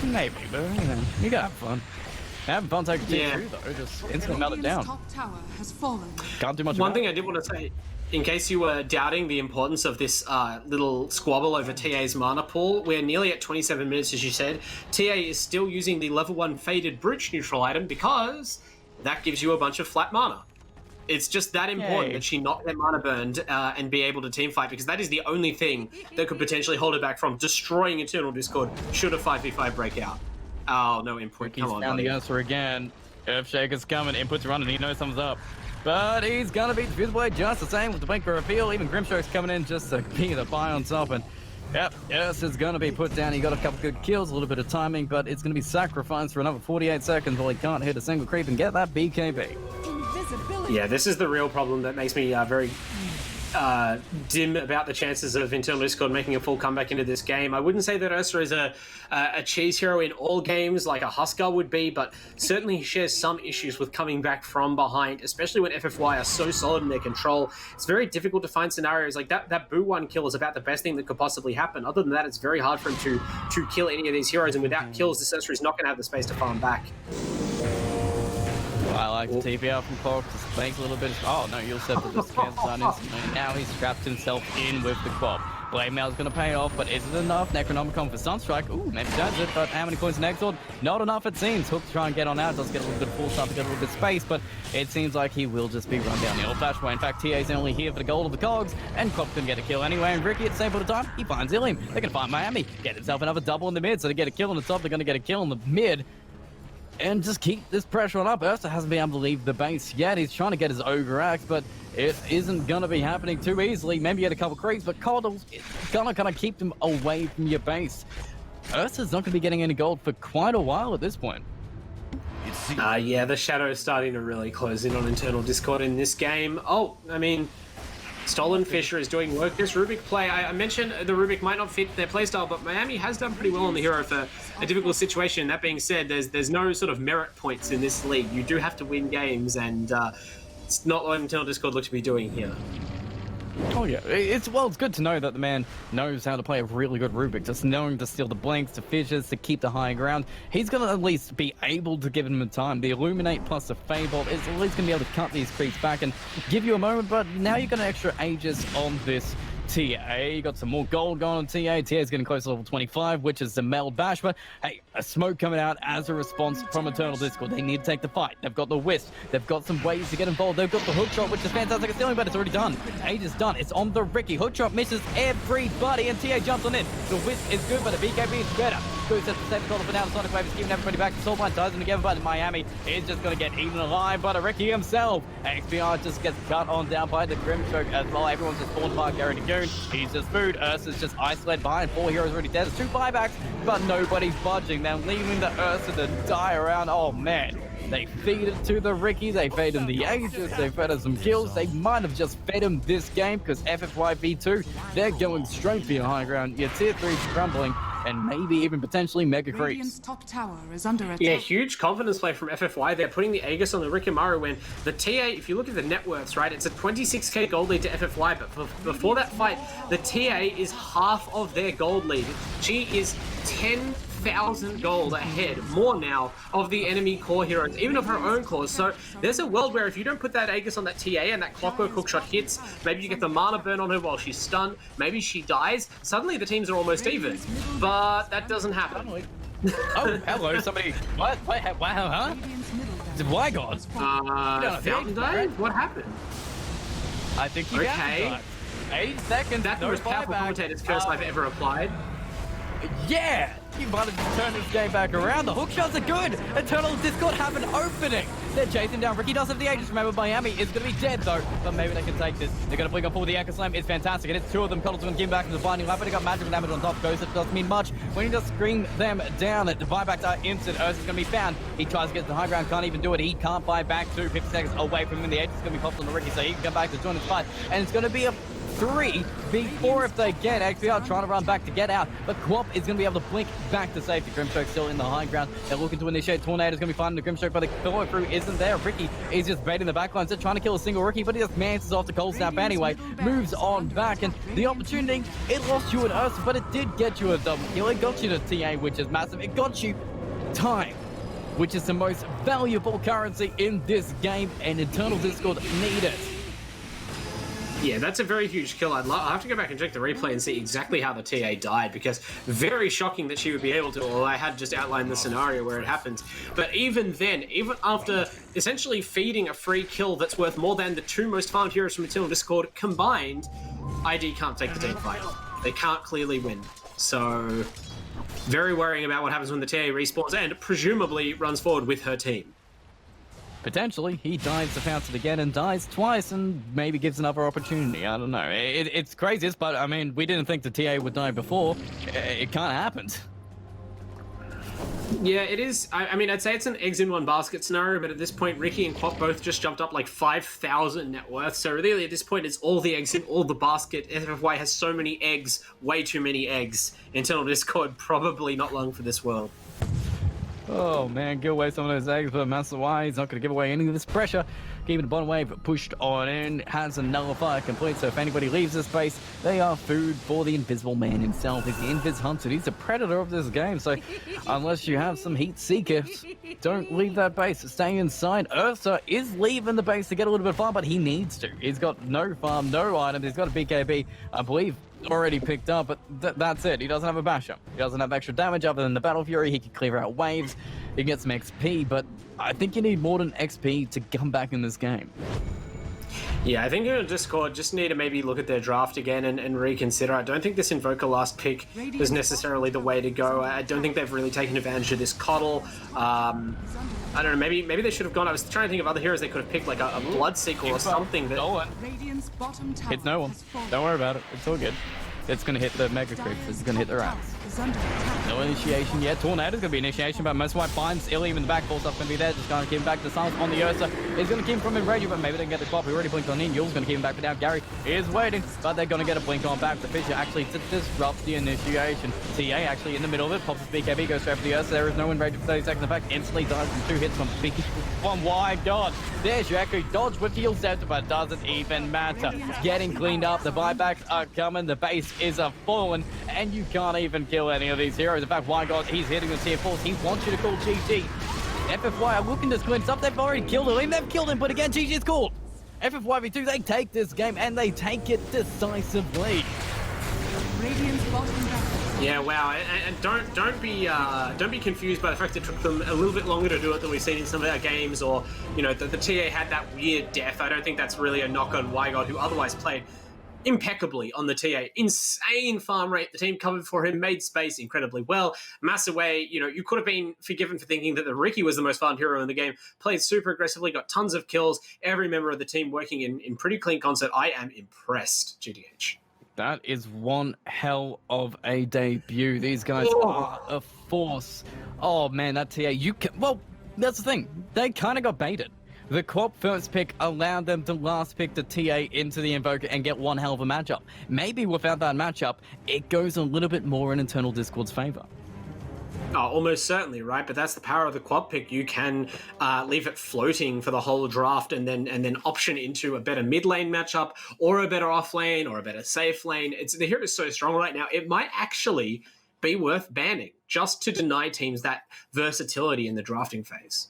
Maybe, but you gotta have fun. Having fun taking tier 2 though, just instantly melt it down. Top tower has fallen. Can't do much One about thing it. I did want to say, in case you were doubting the importance of this little squabble over TA's mana pool, we're nearly at 27 minutes, as you said. TA is still using the level 1 faded brooch neutral item because that gives you a bunch of flat mana. It's just that important that she not get mana burned and be able to team fight, because that is the only thing that could potentially hold her back from destroying Eternal Discord should a 5v5 break out. Oh, no input. He's Come on, down the buddy. answer again. Earthshaker's coming. Input's running. He knows something's up. But he's gonna beat the Fizzblade just the same with the Blink reveal. Even Grimstroke's coming in just to be the buy on top. And yep, Earth is gonna be put down. He got a couple good kills, a little bit of timing, but it's gonna be sacrificed for another 48 seconds while he can't hit a single creep and get that BKB. Invisibility. Yeah, this is the real problem that makes me very dim about the chances of Internal Discord making a full comeback into this game. I wouldn't say that Ursa is a cheese hero in all games like a Huskar would be, but certainly he shares some issues with coming back from behind, especially when FFY are so solid in their control. It's very difficult to find scenarios like that. That Boo 1 kill is about the best thing that could possibly happen. Other than that, it's very hard for him to kill any of these heroes, and without kills, the Ursa is not going to have the space to farm back. I like the TP out from Cork, just banks a little bit. Oh no, you'll set the cancel down instantly. Now he's trapped himself in with the quad. Blade Mail's gonna pay off, but is it enough? Necronomicon for Sunstrike. Ooh, maybe does it, but how many coins in Exord? Not enough it seems. Hook to try and get on out, does get a little bit of full start to get a little bit of space, but it seems like he will just be run down the old-fashioned way. In fact, TA's only here for the gold of the cogs, and Cop can get a kill anyway, and Ricky at the same point of time, he finds Illium. They're gonna find Miami, get himself another double in the mid, so they get a kill on the top, they're gonna get a kill in the mid. And just keep this pressure on up. Ursa hasn't been able to leave the base yet. He's trying to get his Ogre Axe, but it isn't going to be happening too easily. Maybe get a couple creeps, but Coddle's going to keep them away from your base. Ursa's not going to be getting any gold for quite a while at this point. Yeah, the Shadow's starting to really close in on Internal Discord in this game. Oh, I mean, Stolen Fisher is doing work. This Rubik play, I mentioned the Rubik might not fit their playstyle, but Miami has done pretty well on the hero for a difficult situation. That being said, there's no sort of merit points in this league. You do have to win games, and it's not what Internal Discord looks to be doing here. Oh yeah, it's good to know that the man knows how to play a really good Rubik, just knowing to steal the blinks, the fishes, to keep the high ground. He's going to at least be able to give him the time. The Illuminate plus the Fable is at least going to be able to cut these creeps back and give you a moment, but now you've got an extra Aegis on this TA. You got some more gold going on TA. TA is getting close to level 25, which is the Meld Bash, but hey, a smoke coming out as a response from Eternal Discord. They need to take the fight. They've got the Wisp. They've got some ways to get involved. They've got the hook shot, which is fantastic. It's stealing, but it's already done. Aegis done. It's on the Ricky. Hook shot misses everybody, and TA jumps on in. The Wisp is good, but the BKB is better. Goes at the same control for now. The Sonic Wave is keeping everybody back. The Soul Line ties them together, but Miami is just going to get eaten alive. But a Ricky himself. XPR just gets cut on down by the Grimstroke as well. Everyone's just spawned by Gary Nagoon. He's just food. Ursa's just isolated behind. 4 heroes already dead. There's 2 buybacks, but nobody's budging. They're leaving the Ursa to die around. Oh man. They feed it to the Ricky, they fed him the Aegis, they fed him some kills. They might have just fed him this game because FFY V2, they're going straight for your high ground. Your tier 3's crumbling, and maybe even potentially mega Radiant's creeps. top tower is under attack. Yeah, huge confidence play from FFY. They're putting the Aegis on the Rikimaru when the TA, if you look at the net worths, right, it's a 26k gold lead to FFY, but before that fight, the TA is half of their gold lead. She is 10,000 gold ahead, more now, of the enemy core heroes, even of her own cores. So there's a world where if you don't put that Aegis on that TA and that Clockwork hookshot hits, maybe you get the mana burn on her while she's stunned, maybe she dies, suddenly the teams are almost even. But that doesn't happen. Oh, hello, somebody. What? Wow, huh? Radiant's middle tower Why God? has fallen. Fountain died? What happened? I think he Okay. got 8 seconds. That's the no most powerful buyback. commentator's curse I've ever applied. Yeah! He wanted to turn this game back around. The hook shots are good. Eternal Discord have an opening. They're chasing down. Ricky does have the Aegis. Remember, Miami is going to be dead, though. But maybe they can take this. They're going to blink on full. The Echo Slam is fantastic. And it's 2 of them. Cuddles and Kim back into the binding line. But he got magical damage on top. Ghost, it doesn't mean much. When he just screen them down, the buybacks are instant. Ursa's going to be found. He tries to get to the high ground. Can't even do it. He can't buy back to 50 seconds away from him. The Aegis is going to be popped on the Ricky. So he can come back to join his fight. And it's going to be a 3v4 if they get. XPR trying to run back to get out, but Quap is going to be able to blink back to safety. Grimstroke still in the high ground. They're looking to initiate. Tornado is going to be finding the Grimstroke, but the follow through isn't there. Ricky is just baiting the backlines. They're trying to kill a single Ricky, but he just mances off the cold snap anyway. Moves on back, and the opportunity, it lost you an Ursa, but it did get you a double kill. It got you to TA, which is massive. It got you time, which is the most valuable currency in this game, and Eternal Discord need it. Yeah, that's a very huge kill. I'll have to go back and check the replay and see exactly how the TA died, because very shocking that she would be able to, although I had just outlined the scenario where it happened. But even then, even after essentially feeding a free kill that's worth more than the 2 most farmed heroes from Eternal Discord combined, ID can't take the team fight. They can't clearly win. So, very worrying about what happens when the TA respawns and presumably runs forward with her team. Potentially, he dives the fountain again and dies twice and maybe gives another opportunity. I don't know. It's crazy, but I mean, we didn't think the TA would die before. It kind of happened. Yeah, it is. I mean, I'd say it's an eggs in one basket scenario, but at this point, Ricky and Quap both just jumped up like 5,000 net worth. So really, at this point, it's all the eggs in all the basket. FFY has so many eggs, way too many eggs. Internal Discord, probably not long for this world. Oh man, give away some of those eggs, but Master Y is not going to give away any of this pressure. Keeping the bottom wave pushed on in, has a nullifier complete, so if anybody leaves this base, they are food for the Invisible Man himself. He's the Invis Hunter, he's the predator of this game, so unless you have some heat seekers, don't leave that base, stay inside. Ursa is leaving the base to get a little bit of farm, but he needs to. He's got no farm, no items, he's got a BKB, I believe, already picked up, but that's it. He doesn't have a basher. He doesn't have extra damage other than the Battle Fury. He can clear out waves. He can get some XP, but I think you need more than XP to come back in this game. Yeah, I think in Discord just need to maybe look at their draft again and reconsider. I don't think this Invoker last pick was necessarily the way to go. I don't think they've really taken advantage of this Coddle. I don't know, maybe they should have gone. I was trying to think of other heroes they could have picked, like a Bloodseeker or something. That Radiant's bottom tower Hits no one. has fallen. Don't worry about it. It's all good. It's going to hit the Mega Creeps. It's going to hit the rats. Is under attack. No initiation yet. Tornado's going to be initiation, but most white finds Illium in the back. Full stuff's going to be there. Just going to keep him back to silence on the Ursa. He's going to keep him from Enrage, but maybe they can get the Quap. He already blinked on in. Yule's going to keep him back, but now Gary is waiting. But they're going to get a blink on back. The Fisher actually disrupts the initiation. TA actually in the middle of it. Pops his BKB, goes straight for the Ursa. There is no Enrage for 30 seconds. In fact, instantly dies from 2 hits from B. One wide god. There's Yaku. Dodge with the heal set, but doesn't even matter. Getting cleaned up. The buybacks are coming. The base is a fallen, and you can't even kill any of these heroes. In fact, why God, he's hitting the tier 4s. He wants you to call GG. FFY are looking to cleanse up. They've already killed him. They've killed him, but again, GG's called. FFY v2, they take this game, and they take it decisively. Radiant's bottom tower. Yeah, wow, and don't be confused by the fact it took them a little bit longer to do it than we've seen in some of our games, or you know the TA had that weird death. I don't think that's really a knock on Wygod, who otherwise played impeccably on the TA. Insane farm rate. The team covered for him, made space incredibly well. Massaway, you know, you could have been forgiven for thinking that the Ricky was the most farmed hero in the game. Played super aggressively, got tons of kills. Every member of the team working in pretty clean concert. I am impressed, GTH. That is one hell of a debut. These guys are a force. Oh man, that TA, well, that's the thing. They kind of got baited. The Quap first pick allowed them to last pick the TA into the Invoker and get one hell of a matchup. Maybe without that matchup, it goes a little bit more in Eternal Discord's favor. Oh, almost certainly, right? But that's the power of the Quap pick. You can leave it floating for the whole draft and then option into a better mid lane matchup or a better off lane or a better safe lane. The hero is so strong right now, it might actually be worth banning just to deny teams that versatility in the drafting phase.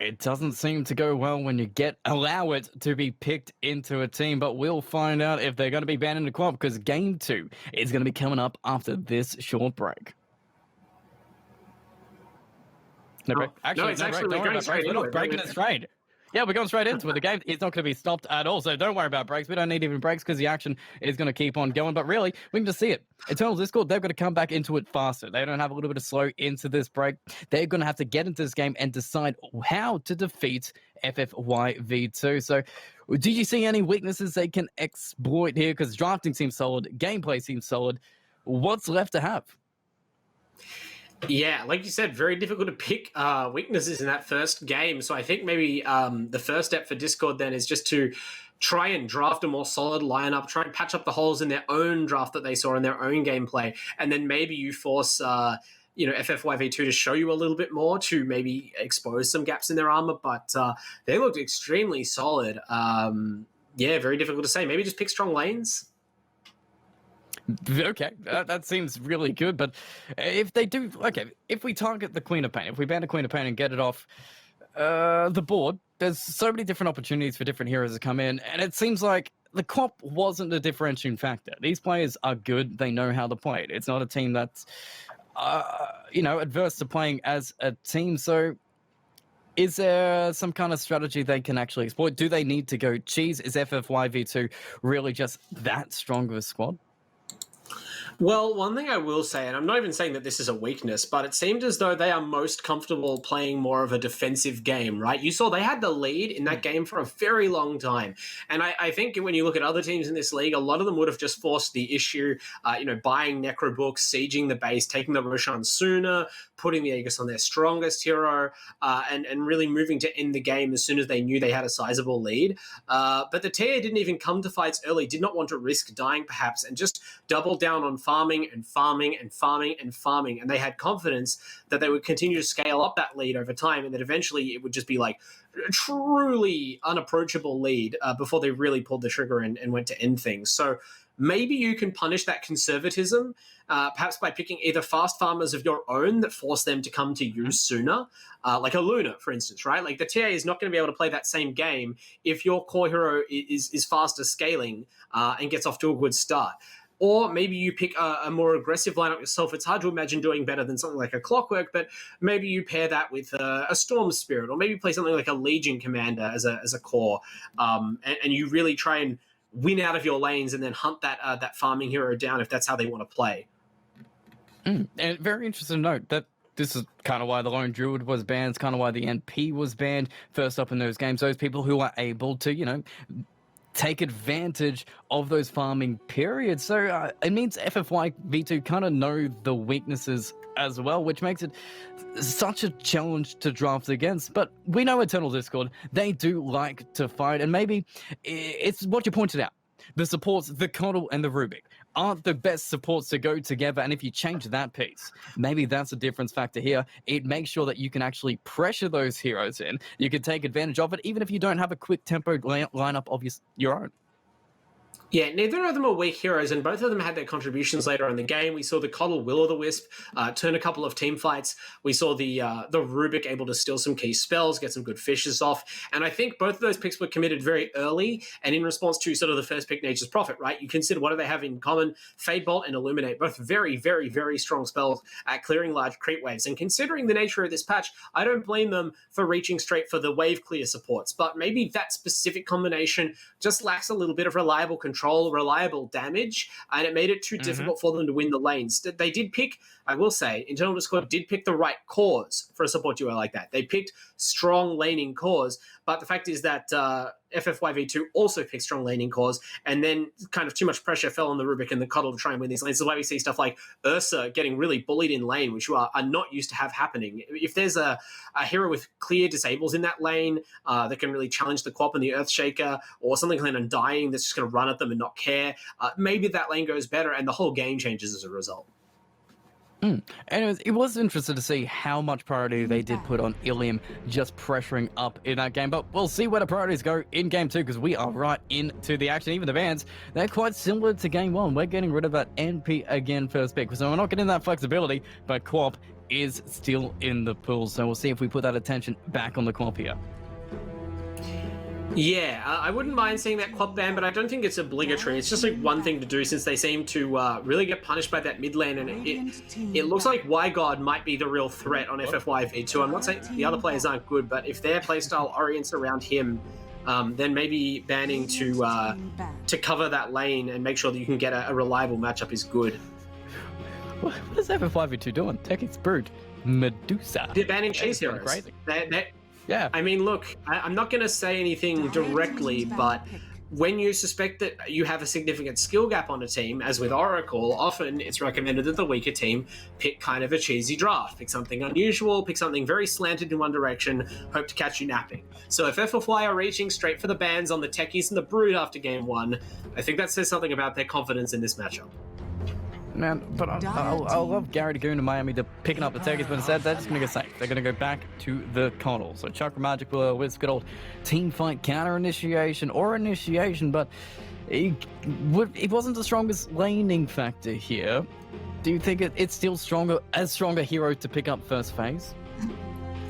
It doesn't seem to go well when you allow it to be picked into a team, but we'll find out if they're going to be banning the Quap, because Game 2 is going to be coming up after this short break. No break. Actually, no, it's actually break. Don't worry about break. We're not breaking it straight. Yeah, we're going straight into it. The game is not going to be stopped at all, so don't worry about breaks. We don't need even breaks because the action is going to keep on going. But really, we can just see it. Eternal Discord, they've got to come back into it faster. They don't have a little bit of slow into this break. They're going to have to get into this game and decide how to defeat FFYV2. So do you see any weaknesses they can exploit here? Because drafting seems solid, gameplay seems solid. What's left to have? Yeah, like you said, very difficult to pick weaknesses in that first game. So I think maybe the first step for Discord then is just to try and draft a more solid lineup, try and patch up the holes in their own draft that they saw in their own gameplay, and then maybe you force FFYV2 to show you a little bit more to maybe expose some gaps in their armor. But they looked extremely solid. Yeah, very difficult to say. Maybe just pick strong lanes. Okay, that seems really good. But if they do, if we target the Queen of Pain, if we ban the Queen of Pain and get it off the board, there's so many different opportunities for different heroes to come in. And it seems like the COP wasn't a differentiating factor. These players are good. They know how to play it. It's not a team that's, adverse to playing as a team. So is there some kind of strategy they can actually exploit? Do they need to go cheese? Is FFYV2 really just that strong of a squad? Well, one thing I will say, and I'm not even saying that this is a weakness, but it seemed as though they are most comfortable playing more of a defensive game, right? You saw they had the lead in that game for a very long time. And I think when you look at other teams in this league, a lot of them would have just forced the issue, buying necro books, sieging the base, taking the Roshan sooner, putting the Aegis on their strongest hero, and really moving to end the game as soon as they knew they had a sizable lead. But the TA didn't even come to fights early, did not want to risk dying perhaps, and just double down on farming and farming and farming and farming. And they had confidence that they would continue to scale up that lead over time, and that eventually it would just be like a truly unapproachable lead before they really pulled the trigger and went to end things. So maybe you can punish that conservatism, perhaps by picking either fast farmers of your own that force them to come to you sooner, like a Luna, for instance, right? Like the TA is not going to be able to play that same game if your core hero is faster scaling and gets off to a good start. Or maybe you pick a more aggressive lineup yourself. It's hard to imagine doing better than something like a Clockwork, but maybe you pair that with a Storm Spirit, or maybe play something like a Legion Commander as a core, and you really try and win out of your lanes and then hunt that farming hero down if that's how they want to play. And very interesting to note that this is kind of why the Lone Druid was banned. It's kind of why the NP was banned first up in those games. Those people who are able to, take advantage of those farming periods. So it means FFYV2 kind of know the weaknesses as well, which makes it such a challenge to draft against. But we know Eternal Discord, they do like to fight, and maybe it's what you pointed out. The supports, the Coddle and the Rubik, aren't the best supports to go together. And if you change that piece, maybe that's a difference factor here. It makes sure that you can actually pressure those heroes in. You can take advantage of it, even if you don't have a quick tempo lineup of your own. Yeah, neither of them are weak heroes, and both of them had their contributions later in the game. We saw the Coddle Will-o'-the-Wisp turn a couple of team fights. We saw the Rubik able to steal some key spells, get some good fishes off. And I think both of those picks were committed very early, and in response to sort of the first pick, Nature's Prophet, right? You consider what do they have in common? Fade Bolt and Illuminate, both very, very, very strong spells at clearing large creep waves. And considering the nature of this patch, I don't blame them for reaching straight for the wave clear supports. But maybe that specific combination just lacks a little bit of reliable control, reliable damage, and it made it too difficult for them to win the lanes. They did pick, I will say, Internal Discord did pick the right cores for a support duo like that. They picked strong laning cores, but the fact is that FFYV2 also picked strong laning cores, and then kind of too much pressure fell on the Rubik and the Coddle to try and win these lanes. This is why we see stuff like Ursa getting really bullied in lane, which you are not used to have happening. If there's a hero with clear disables in that lane that can really challenge the Quap and the Earthshaker, or something like Undying that's just going to run at them and not care, maybe that lane goes better and the whole game changes as a result. Anyways, it was interesting to see how much priority they did put on Ilium just pressuring up in that game, but we'll see where the priorities go in game 2, because we are right into the action. Even the bans, they're quite similar to game 1. We're getting rid of that NP again first pick, so we're not getting that flexibility, but Quap is still in the pool, so we'll see if we put that attention back on the Quap here. Yeah, I wouldn't mind seeing that quad ban, but I don't think it's obligatory. It's just like one thing to do since they seem to really get punished by that mid lane, and it looks like YGod might be the real threat on FFY V2. I'm not saying the other players aren't good, but if their playstyle orients around him, then maybe banning to cover that lane and make sure that you can get a reliable matchup is good. What is FFY V2 doing? Taking Brute, Medusa. They're banning cheese That's heroes. crazy. Yeah. I mean, look, I'm not going to say anything directly, but when you suspect that you have a significant skill gap on a team, as with Oracle, often it's recommended that the weaker team pick kind of a cheesy draft. Pick something unusual, pick something very slanted in one direction, hope to catch you napping. So if FFY are reaching straight for the bans on the Techies and the Brood after game one, I think that says something about their confidence in this matchup. Man, but I love Gary Dagoon and Miami picking up the Techies, but instead they're just going to go safe. They're going to go back to the Coddle. So Chakra Magic with good old team fight counter initiation or initiation, but it wasn't the strongest laning factor here. Do you think it's still stronger hero to pick up first phase?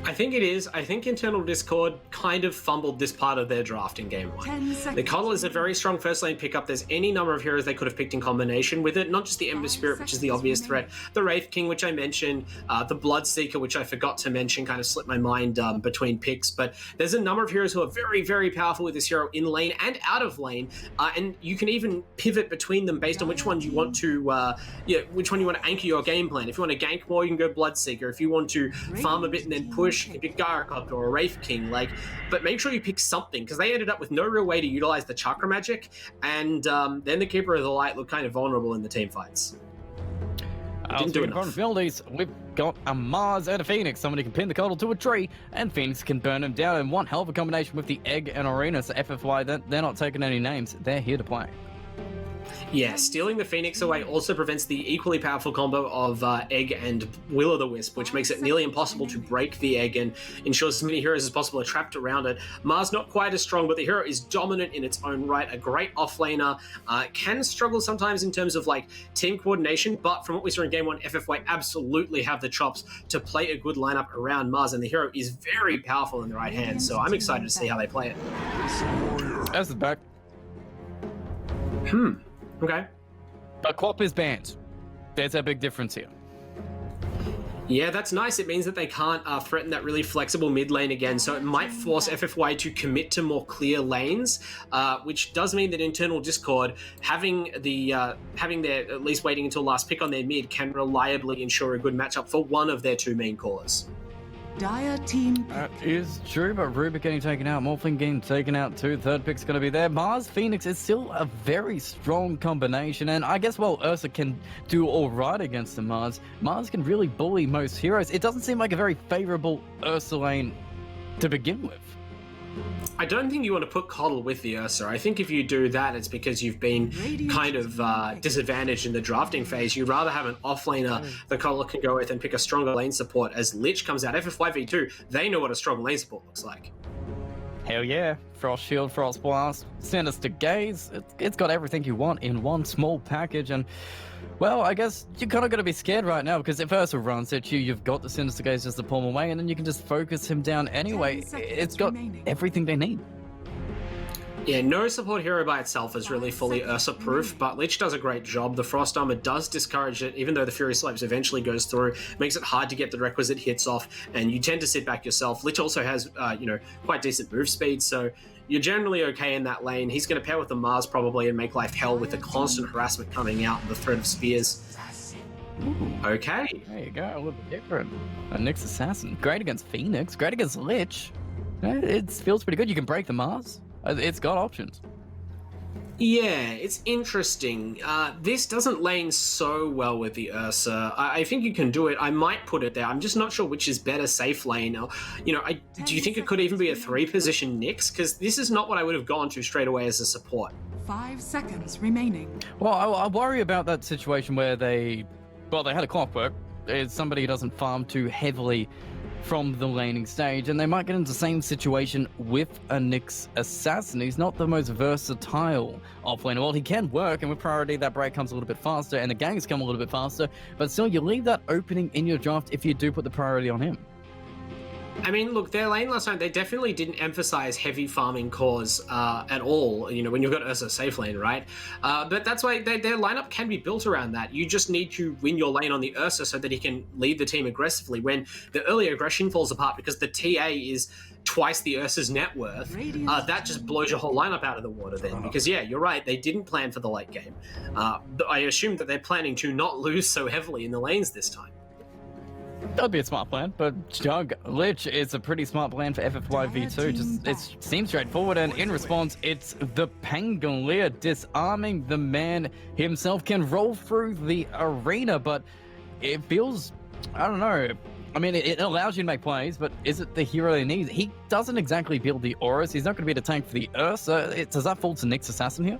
I think it is. I think Internal Discord kind of fumbled this part of their draft in game one. The Coddle is a very strong first lane pickup. There's any number of heroes they could have picked in combination with it. Not just the Ember Spirit, which is the obvious threat. The Wraith King, which I mentioned. The Bloodseeker, which I forgot to mention, kind of slipped my mind between picks. But there's a number of heroes who are very, very powerful with this hero in lane and out of lane. And you can even pivot between them based on which one you want to, which one you want to anchor your game plan. If you want to gank more, you can go Bloodseeker. If you want to farm a bit and then push, you can pick Gyrocopter or a Wraith King, but make sure you pick something, because they ended up with no real way to utilize the Chakra Magic, and then the Keeper of the Light looked kind of vulnerable in the team fights. Didn't do enough. Vulnerabilities, we've got a Mars and a Phoenix. Somebody can pin the Coddle to a tree, and Phoenix can burn him down in one hell of a combination with the Egg and Arena. So FFY, they're not taking any names. They're here to play. Yeah, stealing the Phoenix away also prevents the equally powerful combo of Egg and Will-O-the-Wisp, which makes it nearly impossible to break the Egg and ensures as many heroes as possible are trapped around it. Mars not quite as strong, but the hero is dominant in its own right, a great offlaner, can struggle sometimes in terms of team coordination, but from what we saw in game one, FFY absolutely have the chops to play a good lineup around Mars, and the hero is very powerful in the right hand, so I'm excited to see how they play it. That's the back. Okay. But Quap is banned. There's a big difference here. Yeah, that's nice. It means that they can't threaten that really flexible mid lane again, so it might force FFY to commit to more clear lanes, which does mean that Internal Discord, having their at least waiting until last pick on their mid, can reliably ensure a good matchup for one of their two main callers. Dire team. That is true, but Rubik getting taken out, Morphling getting taken out too. Third pick's going to be there. Mars Phoenix is still a very strong combination, and I guess while Ursa can do all right against the Mars can really bully most heroes. It doesn't seem like a very favorable Ursa lane to begin with. I don't think you want to put Coddle with the Ursa. I think if you do that, it's because you've been kind of disadvantaged in the drafting phase. You'd rather have an offlaner the Coddle can go with and pick a stronger lane support. As Lich comes out, FFY V2, they know what a strong lane support looks like. Hell yeah. Frost Shield, Frost Blast, Sinister Gaze. It's got everything you want in one small package, and well, I guess you kind of got to be scared right now, because if Ursa runs at you, you've got the Sinister Gaze just to pull him away, and then you can just focus him down anyway. It's got everything they need. Yeah, no support hero by itself is really fully Ursa-proof, but Lich does a great job. The Frost Armor does discourage it, even though the Fury Slopes eventually goes through, makes it hard to get the requisite hits off, and you tend to sit back yourself. Lich also has, quite decent move speed, so you're generally okay in that lane. He's going to pair with the Mars probably and make life hell with the constant harassment coming out and the threat of spears. Ooh. Okay. There you go, a little bit different. A Nyx Assassin. Great against Phoenix, great against Lich. It feels pretty good. You can break the Mars. It's got options. Yeah, it's interesting. This doesn't lane so well with the Ursa. I think you can do it. I might put it there. I'm just not sure which is better safe lane. Or, do you think it could even be a 3-position Nyx? Because this is not what I would have gone to straight away as a support. 5 seconds remaining. Well, I worry about that situation where they had a clockwork. It's somebody who doesn't farm too heavily from the laning stage, and they might get into the same situation with a Nyx Assassin. He's not the most versatile offlaner. Well, he can work, and with priority, that break comes a little bit faster, and the gangs come a little bit faster, but still, you leave that opening in your draft if you do put the priority on him. I mean, look, their lane last night, they definitely didn't emphasize heavy farming cores at all, you know, when you've got Ursa safe lane, right? But that's why their lineup can be built around that. You just need to win your lane on the Ursa so that he can lead the team aggressively. When the early aggression falls apart because the TA is twice the Ursa's net worth, that just blows your whole lineup out of the water then. Because, yeah, you're right, they didn't plan for the late game. I assume that they're planning to not lose so heavily in the lanes this time. That'd be a smart plan, but Jug Lich is a pretty smart plan for FFY V2. Just it seems straightforward, and in response, it's the Pangolier disarming the man himself. Can roll through the arena, but it feels, I don't know. I mean, it allows you to make plays, but is it the hero he needs? He doesn't exactly build the auras. He's not going to be the tank for the Ursa. Does that fall to Nyx Assassin here?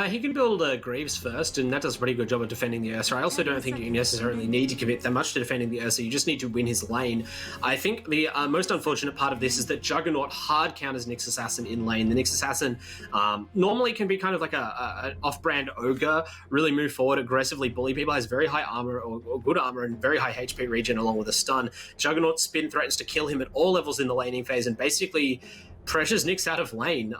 He can build Greaves first, and that does a pretty good job of defending the Ursa. I also don't think you necessarily need to commit that much to defending the Ursa. You just need to win his lane. I think the most unfortunate part of this is that Juggernaut hard counters Nyx Assassin in lane. The Nyx Assassin normally can be kind of like an off-brand ogre, really move forward, aggressively bully people, has very high armor or good armor and very high HP regen along with a stun. Juggernaut spin threatens to kill him at all levels in the laning phase and basically pressures Nyx out of lane.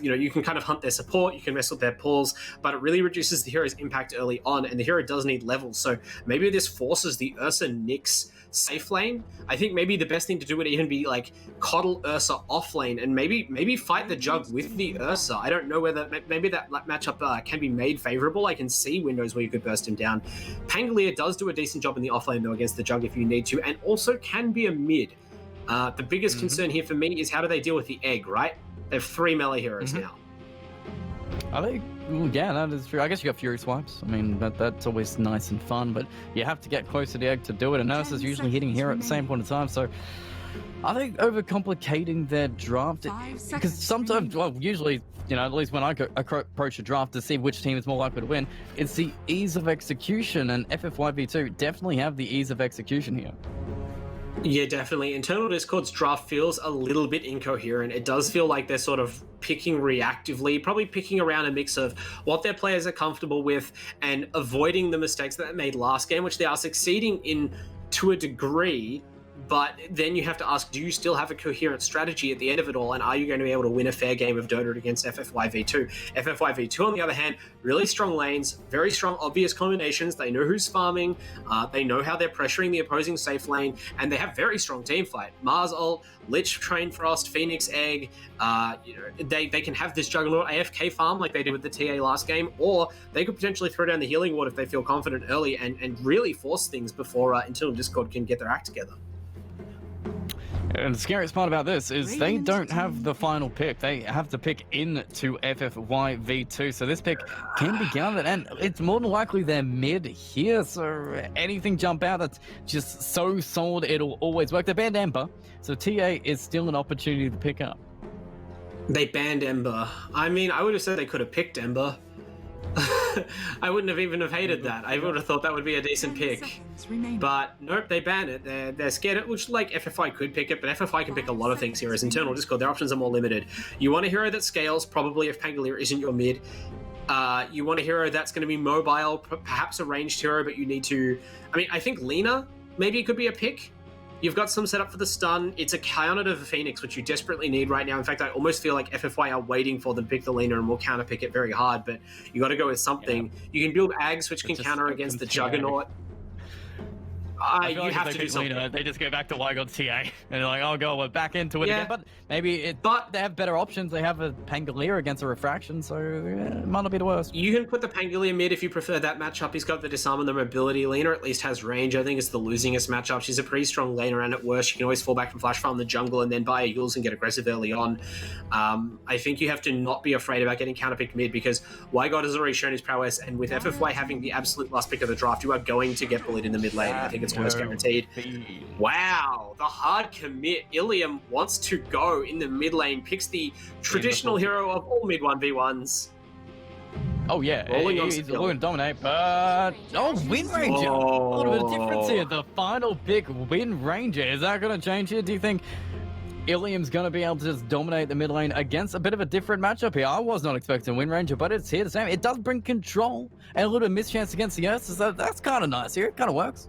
You know, you can kind of hunt their support, you can mess with their pulls, but it really reduces the hero's impact early on, and the hero does need levels. So maybe this forces the Ursa Nyx safe lane. I think maybe the best thing to do would even be like coddle Ursa off lane and maybe fight the Jug with the Ursa. I don't know whether maybe that matchup can be made favorable. I can see windows where you could burst him down. Pangolier does do a decent job in the off lane though against the Jug if you need to, and also can be a mid. The biggest concern here for me is how do they deal with the egg, right? They have 3 melee heroes now. Are they? Yeah, that is true. I guess you got Fury Swipes. I mean, that's always nice and fun, but you have to get close to the egg to do it, and Ursa's usually hitting here at the same point in time, so are they overcomplicating their draft? Because sometimes, well, usually, you know, at least when I approach a draft to see which team is more likely to win, it's the ease of execution, and FFYV2 definitely have the ease of execution here. Yeah, definitely. Internal Discord's draft feels a little bit incoherent. It does feel like they're sort of picking reactively, probably picking around a mix of what their players are comfortable with and avoiding the mistakes that they made last game, which they are succeeding in to a degree. But then you have to ask, do you still have a coherent strategy at the end of it all? And are you going to be able to win a fair game of Dota against FFYV2? FFYV2, on the other hand, really strong lanes, very strong obvious combinations. They know who's farming. They know how they're pressuring the opposing safe lane. And they have very strong team fight. Mars ult, Lich, Train Frost, Phoenix Egg. You know, they can have this Juggernaut AFK farm like they did with the TA last game. Or they could potentially throw down the healing ward if they feel confident early and really force things before Internal Discord can get their act together. And the scariest part about this is they don't have the final pick. They have to pick into FFY V2. So this pick can be counted, and it's more than likely they're mid here. So anything jump out that's just so solid, it'll always work. They banned Ember, so TA is still an opportunity to pick up. They banned Ember. I mean, I would have said they could have picked Ember. I wouldn't have even hated that. I would have thought that would be a decent pick. But nope, they ban it. They're scared it, which like FFI could pick it, but FFI can pick a lot of things here as Internal Discord. Their options are more limited. You want a hero that scales, probably if Pangolier isn't your mid. You want a hero that's going to be mobile, perhaps a ranged hero, but you need to... I mean, I think Lina maybe could be a pick. You've got some set up for the stun. It's a counter of a Phoenix, which you desperately need right now. In fact, I almost feel like FFY are waiting for them to pick the Lina and will counter pick it very hard, but you got to go with something. Yeah. You can build Ags, which can counter against the Juggernaut. You have to do something. Lina, they just go back to Wygon TA, and they're like, "Oh god, we're back into it again." But maybe they have better options. They have a Pangolier against a Refraction, so it might not be the worst. You can put the Pangolier mid if you prefer that matchup. He's got the disarm and the mobility. Lina at least has range. I think it's the losingest matchup. She's a pretty strong laner, and at worst, she can always fall back and flash farm the jungle and then buy a Yules and get aggressive early on. I think you have to not be afraid about getting counterpicked mid because Wygod has already shown his prowess, and with FFY having the absolute last pick of the draft, you are going to get bullied in the mid lane. I think it's almost guaranteed. Wow, the hard commit. Ilium wants to go in the mid lane, picks the traditional hero of all mid 1v1s. Oh yeah, he's going to dominate, but... Oh, Wind Ranger! A little bit of difference here. The final pick, Wind Ranger. Is that going to change here? Do you think Ilium's going to be able to just dominate the mid lane against a bit of a different matchup here? I was not expecting Wind Ranger, but it's here the same. It does bring control and a little bit of mischance against the Earth, so that's kind of nice here. It kind of works.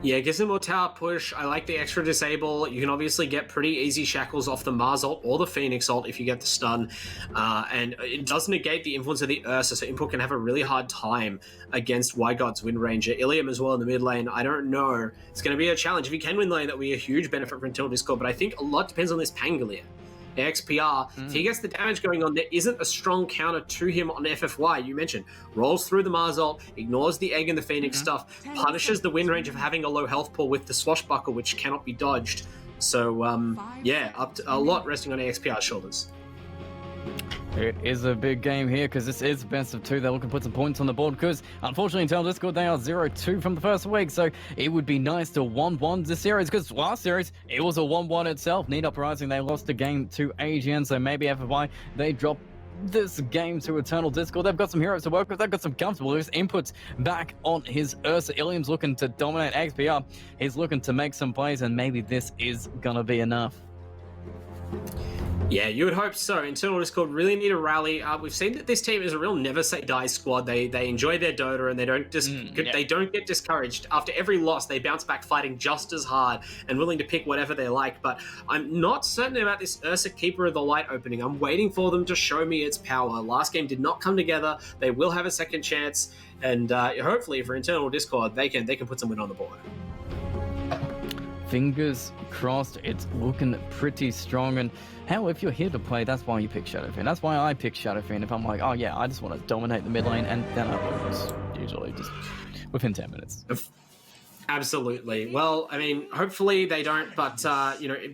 Yeah, it gives them more tower push. I like the extra disable. You can obviously get pretty easy shackles off the Mars ult or the Phoenix ult if you get the stun. And it does negate the influence of the Ursa, so Input can have a really hard time against Wygod's Wind Ranger. Ilium as well in the mid lane, I don't know. It's going to be a challenge. If he can win lane, that would be a huge benefit for Internal Discord, but I think a lot depends on this Pangolier. XPR, if he gets the damage going on, there isn't a strong counter to him on FFY. You mentioned rolls through the Mars ult, ignores the egg and the Phoenix stuff, punishes the Wind Ranger for having a low health pool with the Swashbuckle, which cannot be dodged. So, yeah, up to a lot resting on XPR's shoulders. It is a big game here because this is best of 2. They're looking to put some points on the board because, unfortunately, Internal Discord, they are 0-2 from the first week. So it would be nice to 1-1 this series because last series, it was a 1-1 itself. Neet Uprising, they lost the game to AGN. So maybe FFY, they drop this game to Eternal Discord. They've got some heroes to work with. They've got some comfortable inputs back on his Ursa. Ilium's looking to dominate XPR. He's looking to make some plays, and maybe this is going to be enough. Yeah, you would hope so. Internal Discord really need a rally. We've seen that this team is a real never say die squad. They enjoy their Dota and they don't they don't get discouraged. After every loss, they bounce back fighting just as hard and willing to pick whatever they like. But I'm not certain about this Ursa Keeper of the Light opening. I'm waiting for them to show me its power. Last game did not come together. They will have a second chance, and hopefully for Internal Discord, they can put some win on the board. Fingers crossed, it's looking pretty strong. And hell, if you're here to play, that's why you pick Shadowfiend. That's why I pick Shadowfiend. If I'm like, oh yeah, I just want to dominate the mid lane, and then I lose, usually just within 10 minutes. Absolutely. Well, I mean, hopefully they don't, but,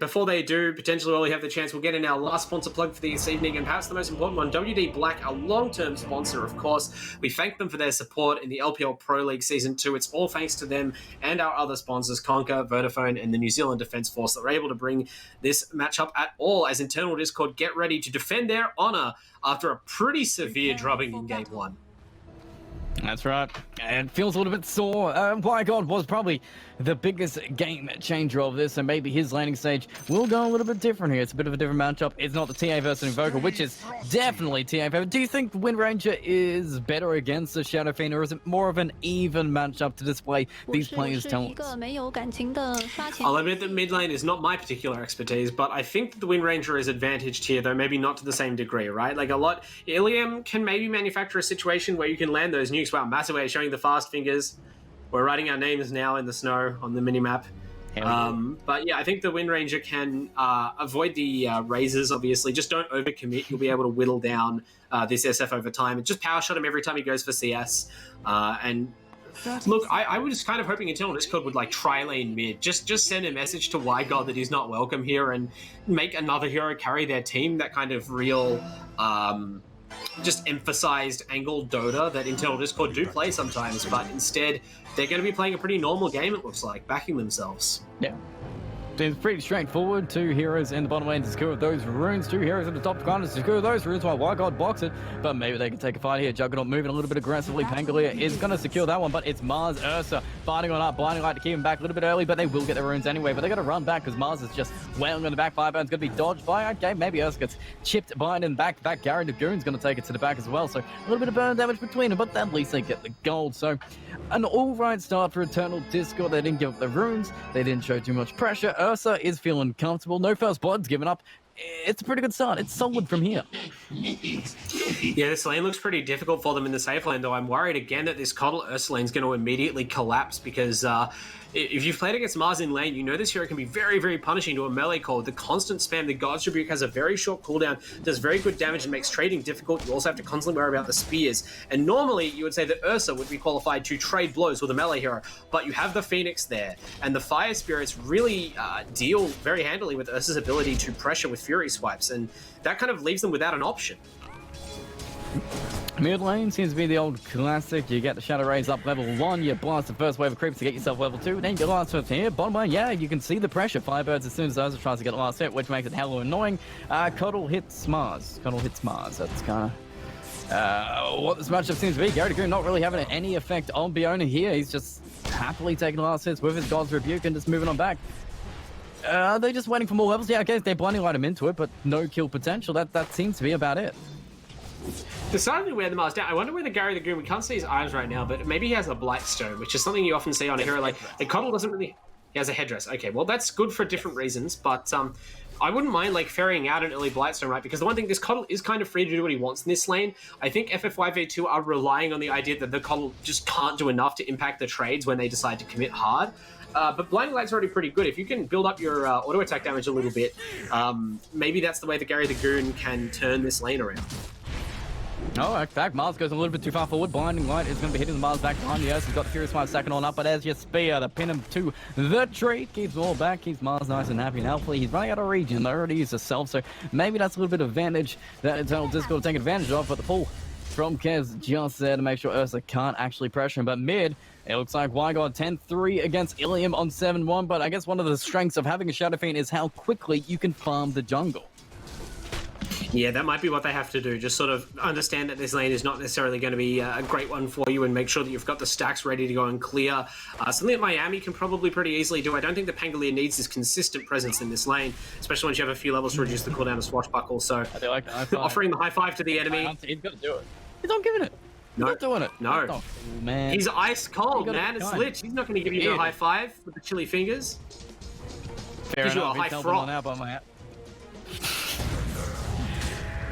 before they do, potentially while we have the chance, we'll get in our last sponsor plug for this evening, and perhaps the most important one, WD Black, a long-term sponsor, of course. We thank them for their support in the LPL Pro League Season 2. It's all thanks to them and our other sponsors, Conquer, Vodafone, and the New Zealand Defence Force, that were able to bring this matchup at all as Internal Discord get ready to defend their honour after a pretty severe drubbing in Game 1. That's right. And it feels a little bit sore. Wygod was probably the biggest game changer of this, and maybe his landing stage will go a little bit different here. It's a bit of a different matchup. It's not the TA versus Invoker, which is definitely TA favor. Do you think Wind Ranger is better against the Shadowfiend, or is it more of an even matchup to display these players' talents? I'll admit that mid lane is not my particular expertise, but I think that the Wind Ranger is advantaged here, though maybe not to the same degree, right? Like Ilium can maybe manufacture a situation where you can land those nukes. Wow, Massive Way showing the fast fingers. We're writing our names now in the snow on the minimap. But yeah, I think the Wind Ranger can avoid the razors, obviously. Just don't overcommit. You'll be able to whittle down this SF over time. And just power shot him every time he goes for CS. And look, I was kind of hoping Internal Discord would like tri-lane mid. Just send a message to Wygod that he's not welcome here and make another hero carry their team. That kind of real... just emphasized angled Dota that Internal Discord do play sometimes, but instead they're going to be playing a pretty normal game, it looks like, backing themselves. Yeah. Seems pretty straightforward. 2 heroes in the bottom lane to secure those runes. 2 heroes in the top corner to secure those runes while Wygod blocks it. But maybe they can take a fight here. Juggernaut moving a little bit aggressively. Pangolier is going to secure that one, but it's Mars Ursa fighting on up. Blinding Light to keep him back a little bit early, but they will get the runes anyway. But they got to run back because Mars is just wailing on the back. Fireburn's going to be dodged by, okay, maybe Ursa gets chipped by it and back. Gary Dragoon's going to take it to the back as well. So a little bit of burn damage between them, but at least they get the gold. So an all-right start for Eternal Discord. They didn't give up the runes. They didn't show too much pressure. Ursa is feeling comfortable. No first blood's given up. It's a pretty good start. It's solid from here. Yeah, this lane looks pretty difficult for them in the safe lane, though. I'm worried again that this Coddle Ursa lane is going to immediately collapse because if you've played against Mars in lane, you know this hero can be very, very punishing to a melee core. The constant spam, the God's Rebuke has a very short cooldown, does very good damage and makes trading difficult. You also have to constantly worry about the spears. And normally, you would say that Ursa would be qualified to trade blows with a melee hero, but you have the Phoenix there, and the Fire Spirits really deal very handily with Ursa's ability to pressure with Fury swipes, and that kind of leaves them without an option. Mid lane seems to be the old classic. You get the Shadow Rays up level 1, you blast the first wave of creeps to get yourself level 2, then you last hit here. Bottom lane, yeah, you can see the pressure. Firebirds as soon as Ursa tries to get the last hit, which makes it hella annoying. Coddle hits Mars. That's kind of what this matchup seems to be. Gary Dragoon not really having any effect on Biona here. He's just happily taking the last hits with his God's Rebuke and just moving on back. They're just waiting for more levels. Yeah, I guess they're blinding light him into it, but no kill potential. That seems to be about it. They're starting to wear the Mars down. I wonder whether Gary the Goon, we can't see his eyes right now, but maybe he has a Blightstone, which is something you often see on a hero. Like, Coddle doesn't really... He has a headdress. Okay, well, that's good for different reasons, but I wouldn't mind, like, ferrying out an early Blightstone, right? Because the one thing, this Coddle is kind of free to do what he wants in this lane. I think FF5V2 are relying on the idea that the Coddle just can't do enough to impact the trades when they decide to commit hard. But Blinding Light's already pretty good. If you can build up your auto attack damage a little bit, maybe that's the way that Gary the Goon can turn this lane around. Oh, in fact, Mars goes a little bit too far forward. Blinding Light is going to be hitting the Mars back behind the Earth. He's got the Furious 5 second on up, but as your spear to pin him to the tree, keeps all back, keeps Mars nice and happy. And hopefully he's running out of region. They already used a self, so maybe that's a little bit of advantage that Eternal Discord take advantage of. But the pull from Kez just there to make sure Ursa can't actually pressure him. But mid, it looks like Wygod 10-3 against Ilium on 7-1. But I guess one of the strengths of having a Shadow Fiend is how quickly you can farm the jungle. Yeah, that might be what they have to do. Just sort of understand that this lane is not necessarily going to be a great one for you and make sure that you've got the stacks ready to go and clear. Something that Miami can probably pretty easily do. I don't think the Pangolier needs this consistent presence in this lane, especially once you have a few levels to reduce the cooldown of Swashbuckle. So offering the high five to the enemy. He's got to do it. He's not giving it. He's not doing it. No. Oh, man. He's ice cold, man. It's lit. He's not going to give you no high five with the chilly fingers. Fair Gives you a enough. high He's frog. out by my hat.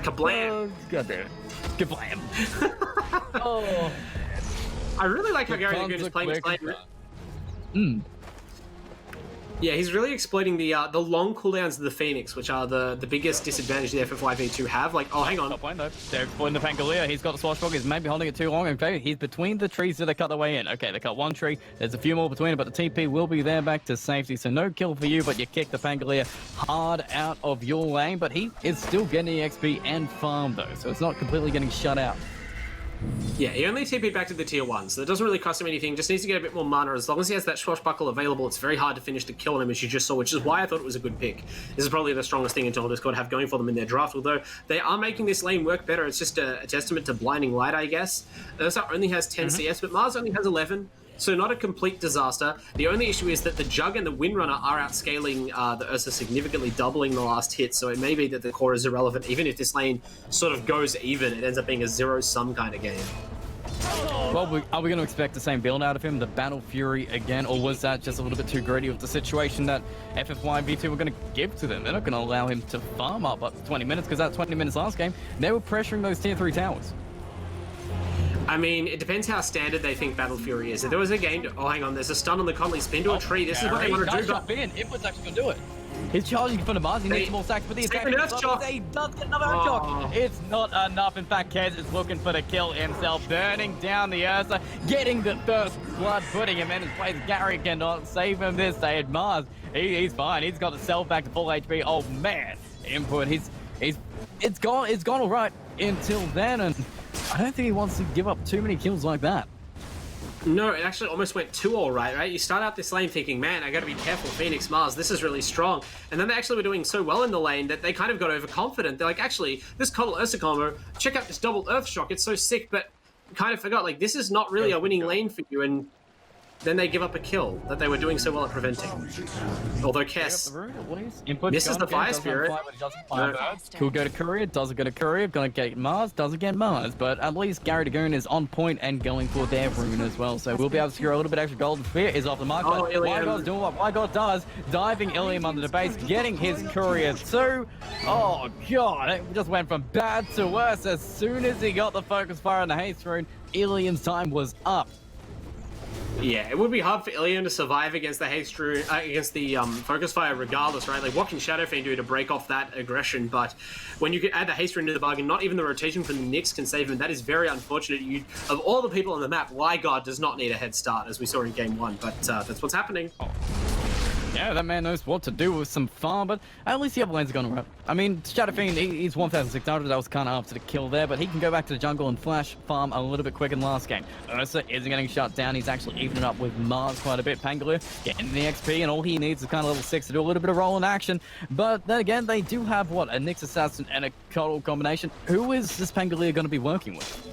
Kablam! God damn it. Kablam! Oh. I really like how Gary the Goon is playing this lane. Yeah, he's really exploiting the long cooldowns of the Phoenix, which are the biggest disadvantage the FF5V2 have. Like, oh, hang on. Top lane, though. They're exploiting the Pangolier. He's got the Swashbuckle. He's maybe holding it too long. Okay, he's between the trees that they cut their way in. Okay, they cut one tree. There's a few more between it, but the TP will be there back to safety. So no kill for you, but you kick the Pangolier hard out of your lane. But he is still getting XP and farm, though. So it's not completely getting shut out. Yeah, he only TP'd back to the tier 1, so it doesn't really cost him anything. Just needs to get a bit more mana. As long as he has that Swashbuckle available, it's very hard to finish the kill on him, as you just saw, which is why I thought it was a good pick. This is probably the strongest thing Eternal Discord have going for them in their draft, although they are making this lane work better. It's just a testament to Blinding Light, I guess. Ursa only has 10 CS, but Mars only has 11. So not a complete disaster. The only issue is that the Jug and the Windrunner are outscaling the Ursa significantly, doubling the last hit. So it may be that the core is irrelevant. Even if this lane sort of goes even, it ends up being a zero-sum kind of game. Well, are we going to expect the same build out of him, the Battle Fury again, or was that just a little bit too greedy of the situation that FF5V2 were going to give to them? They're not going to allow him to farm up to 20 minutes, because that 20 minutes last game, they were pressuring those tier 3 towers. I mean, it depends how standard they think Battle Fury is. If there was a game oh, hang on, there's a stun on the Conley, spin to a tree. This is what they want to do. But Input's actually going to do it. He's charging from the Mars. He needs some more sacks, but the attack he does get another Earth Shock. It's not enough. In fact, Kez is looking for the kill himself, burning down the Ursa, getting the first blood, putting him in his place. Gary cannot save him this day. Mars, he's fine. He's got the self back to full HP. Oh man, Input. It's gone all right until then, and I don't think he wants to give up too many kills like that. No, it actually almost went 2 all right? You start out this lane thinking, man, I gotta be careful, Phoenix Mars, this is really strong. And then they actually were doing so well in the lane that they kind of got overconfident. They're like, actually, this Coddle Ursa combo, check out this double Earth Shock, it's so sick, but kind of forgot, like, this is not really a winning lane for you, and then they give up a kill that they were doing so well at preventing. Although Kess misses the Fire Spirit. Could go to Courier, doesn't go to Courier, gonna get Mars, doesn't get Mars, but at least Gary Dagoon is on point and going for their rune as well, so we'll be able to secure a little bit extra gold. Fear is off the mark, but Wygod's doing what Wygod does, diving Ilium under the base, getting his Courier too. Oh god, it just went from bad to worse. As soon as he got the Focus Fire and the Haste Rune, Ilium's time was up. Yeah, it would be hard for Ilium to survive against the Haste Rune, against the Focus Fire regardless, right? Like, what can Shadow Fiend do to break off that aggression? But when you can add the Haste Rune to the bargain, not even the rotation from the Nyx can save him. That is very unfortunate. Of all the people on the map, Wygod does not need a head start, as we saw in Game 1, but that's what's happening. Yeah, that man knows what to do with some farm, but at least the other lanes are going right. I mean, Shadow Fiend, he's 1,600. That was kind of after the kill there, but he can go back to the jungle and flash farm a little bit quicker than last game. Ursa isn't getting shut down. He's actually evening up with Mars quite a bit. Pangolier getting the XP, and all he needs is kind of level 6 to do a little bit of roll in action. But then again, they do have, what, a Nyx Assassin and a Coddle combination. Who is this Pangolier going to be working with?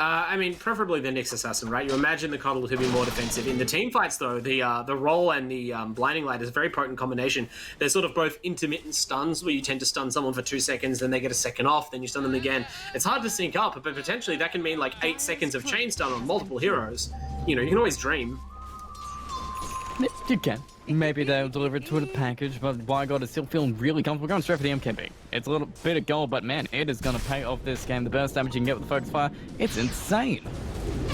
I mean, preferably the Nyx Assassin, right? You imagine the Coddle to be more defensive. In the team fights, though, the roll and the Blinding Light is a very potent combination. They're sort of both intermittent stuns, where you tend to stun someone for 2 seconds, then they get a second off, then you stun them again. It's hard to sync up, but potentially that can mean like 8 seconds of chain stun on multiple heroes. You know, you can always dream. You can. Maybe they'll deliver it to a package, but WanderingBard is still feeling really comfortable. Going straight for the MKB. It's a little bit of gold, but man, it is going to pay off this game. The burst damage you can get with the Focus Fire, it's insane.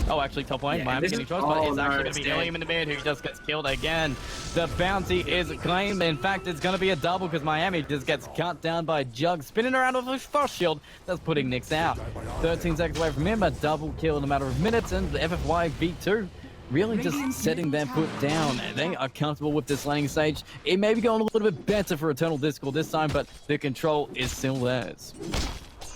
Oh, actually, top lane, Miami's getting trust, but it's actually going to be Ilium in the mid who just gets killed again. The bounty is claimed. In fact, it's going to be a double because Miami just gets cut down by Jug, spinning around with a frost shield. That's putting Nyx out. 13 seconds away from him, a double kill in a matter of minutes, and the FFY V2 really just setting their foot down. They are comfortable with this laning stage. It may be going a little bit better for Eternal Discord this time, but the control is still theirs.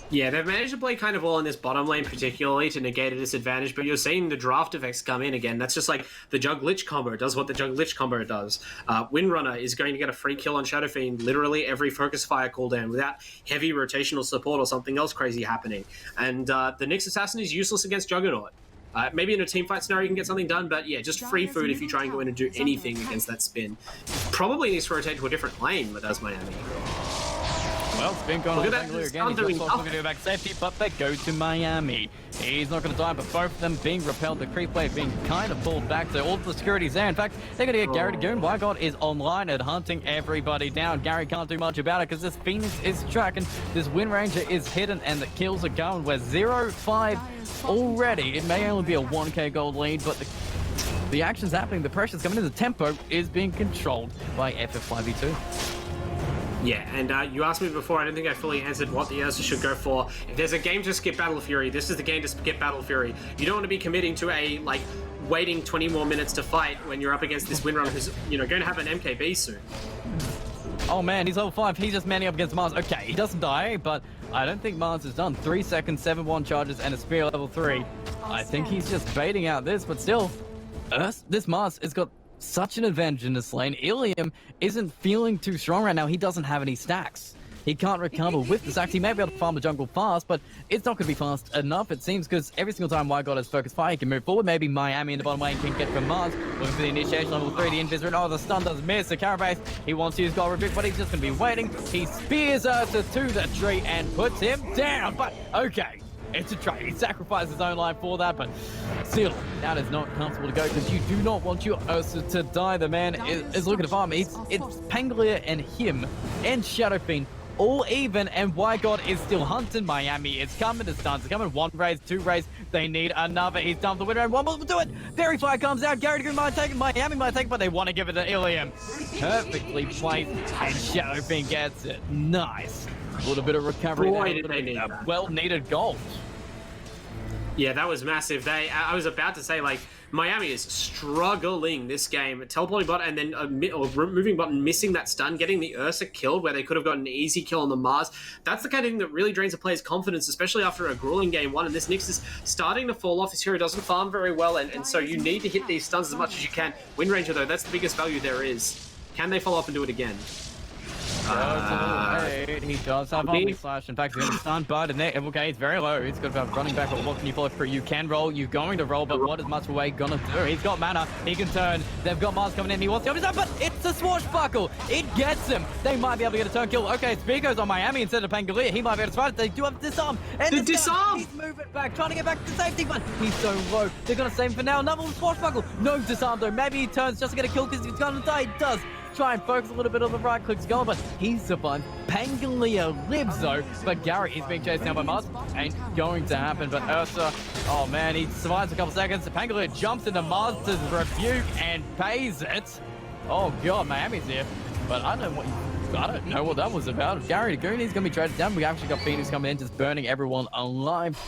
Yeah, they've managed to play kind of well in this bottom lane particularly to negate a disadvantage, but you're seeing the draft effects come in again. That's just like the Jug Lich combo does what the Jug Lich combo does. Windrunner is going to get a free kill on Shadow Fiend literally every Focus Fire cooldown without heavy rotational support or something else crazy happening. And the Nyx Assassin is useless against Juggernaut. Maybe in a teamfight scenario you can get something done, but yeah, just free food if you try and go in and do anything against that spin. Probably needs to rotate to a different lane, but does Miami. Well, spin going on Bangalore again. He's just looking to do back safety, but they go to Miami. He's not going to die, but both of them being repelled. The creep wave being kind of pulled back, so all the security's there. In fact, they're going to get Gary to Goon. WanderingBard is online and hunting everybody down. Gary can't do much about it because this Phoenix is tracking. This Wind Ranger is hidden, and the kills are going. We're 0-5 already. It may only be a 1k gold lead, but the action's happening. The pressure's coming in. The tempo is being controlled by FF5v2. Yeah, and you asked me before, I don't think I fully answered what the Ursa should go for. If there's a game to skip Battle Fury, this is the game to skip Battle Fury. You don't want to be committing to a, like, waiting 20 more minutes to fight when you're up against this Windrunner who's, you know, going to have an MKB soon. Oh man, he's level 5, he's just manning up against Mars. Okay, he doesn't die, but I don't think Mars is done. 3 seconds, 7-1 charges, and a spear level 3. I think he's just baiting out this, but still, this Mars has got such an advantage in this lane. Ilium isn't feeling too strong right now. He doesn't have any stacks. He can't recover with the stacks. He may be able to farm the jungle fast, but it's not going to be fast enough, it seems, because every single time WanderingBard has Focus Fire, he can move forward. Maybe Miami in the bottom lane can get from Mars. Looking for the initiation, level 3, the Invis. Oh, the stun does miss. The Carapace, he wants to use Gold Rebuke, but he's just going to be waiting. He spears Ursa to the tree and puts him down, but okay. It's a trade. He sacrificed his own life for that, but still, that is not comfortable to go because you do not want your Ursa to die. The man is looking to farm. It's Pangolier and him and Shadow Fiend all even, and WanderingBard is still hunting. Miami is coming. The stuns are coming. 1 raise, 2 raise. They need another. He's dumped the winner, and 1 more will do it. Fairy Fire comes out. Gary might take it. Miami might take it, but they want to give it to Ilium. Perfectly placed, and Shadow Fiend gets it. Nice. A little bit of recovery. Boy, did they need that. Well-needed gold. Yeah, that was massive. I was about to say, like, Miami is struggling this game. Teleporting bot and then moving button, missing that stun, getting the Ursa killed where they could have gotten an easy kill on the Mars. That's the kind of thing that really drains a player's confidence, especially after a grueling game 1. And this Nyx is starting to fall off. This hero doesn't farm very well, and so you need to hit these stuns as much as you can. Wind Ranger, though, that's the biggest value there is. Can they follow up and do it again? He does have Omni Slash. In fact, he's going to stun, but okay, it's very low. He's got about running back, but what can you follow through? You can roll, you're going to roll, but what is much away gonna do? He's got mana, he can turn. They've got Mars coming in, he wants to help his but it's a swashbuckle. It gets him. They might be able to get a turn kill. Okay, Spear goes on Miami instead of Pangolier. He might be able to survive it. They do have disarm. And the disarm! He's moving back, trying to get back to safety, but he's so low. They're going to save him for now. Another swashbuckle. No disarm though. Maybe he turns just to get a kill because he's going to die. He does. Try and focus a little bit on the right clicks going, but he's survived. Pangolier lives though, but Gary is being chased down by Mars. Ain't going to happen, but Ursa, oh man, he survives a couple seconds. Pangolier jumps into Mars to rebuke and pays it. Oh god, Miami's here, but I don't know what that was about. Gary Goon, he's going to be traded down. We actually got Phoenix coming in, just burning everyone alive.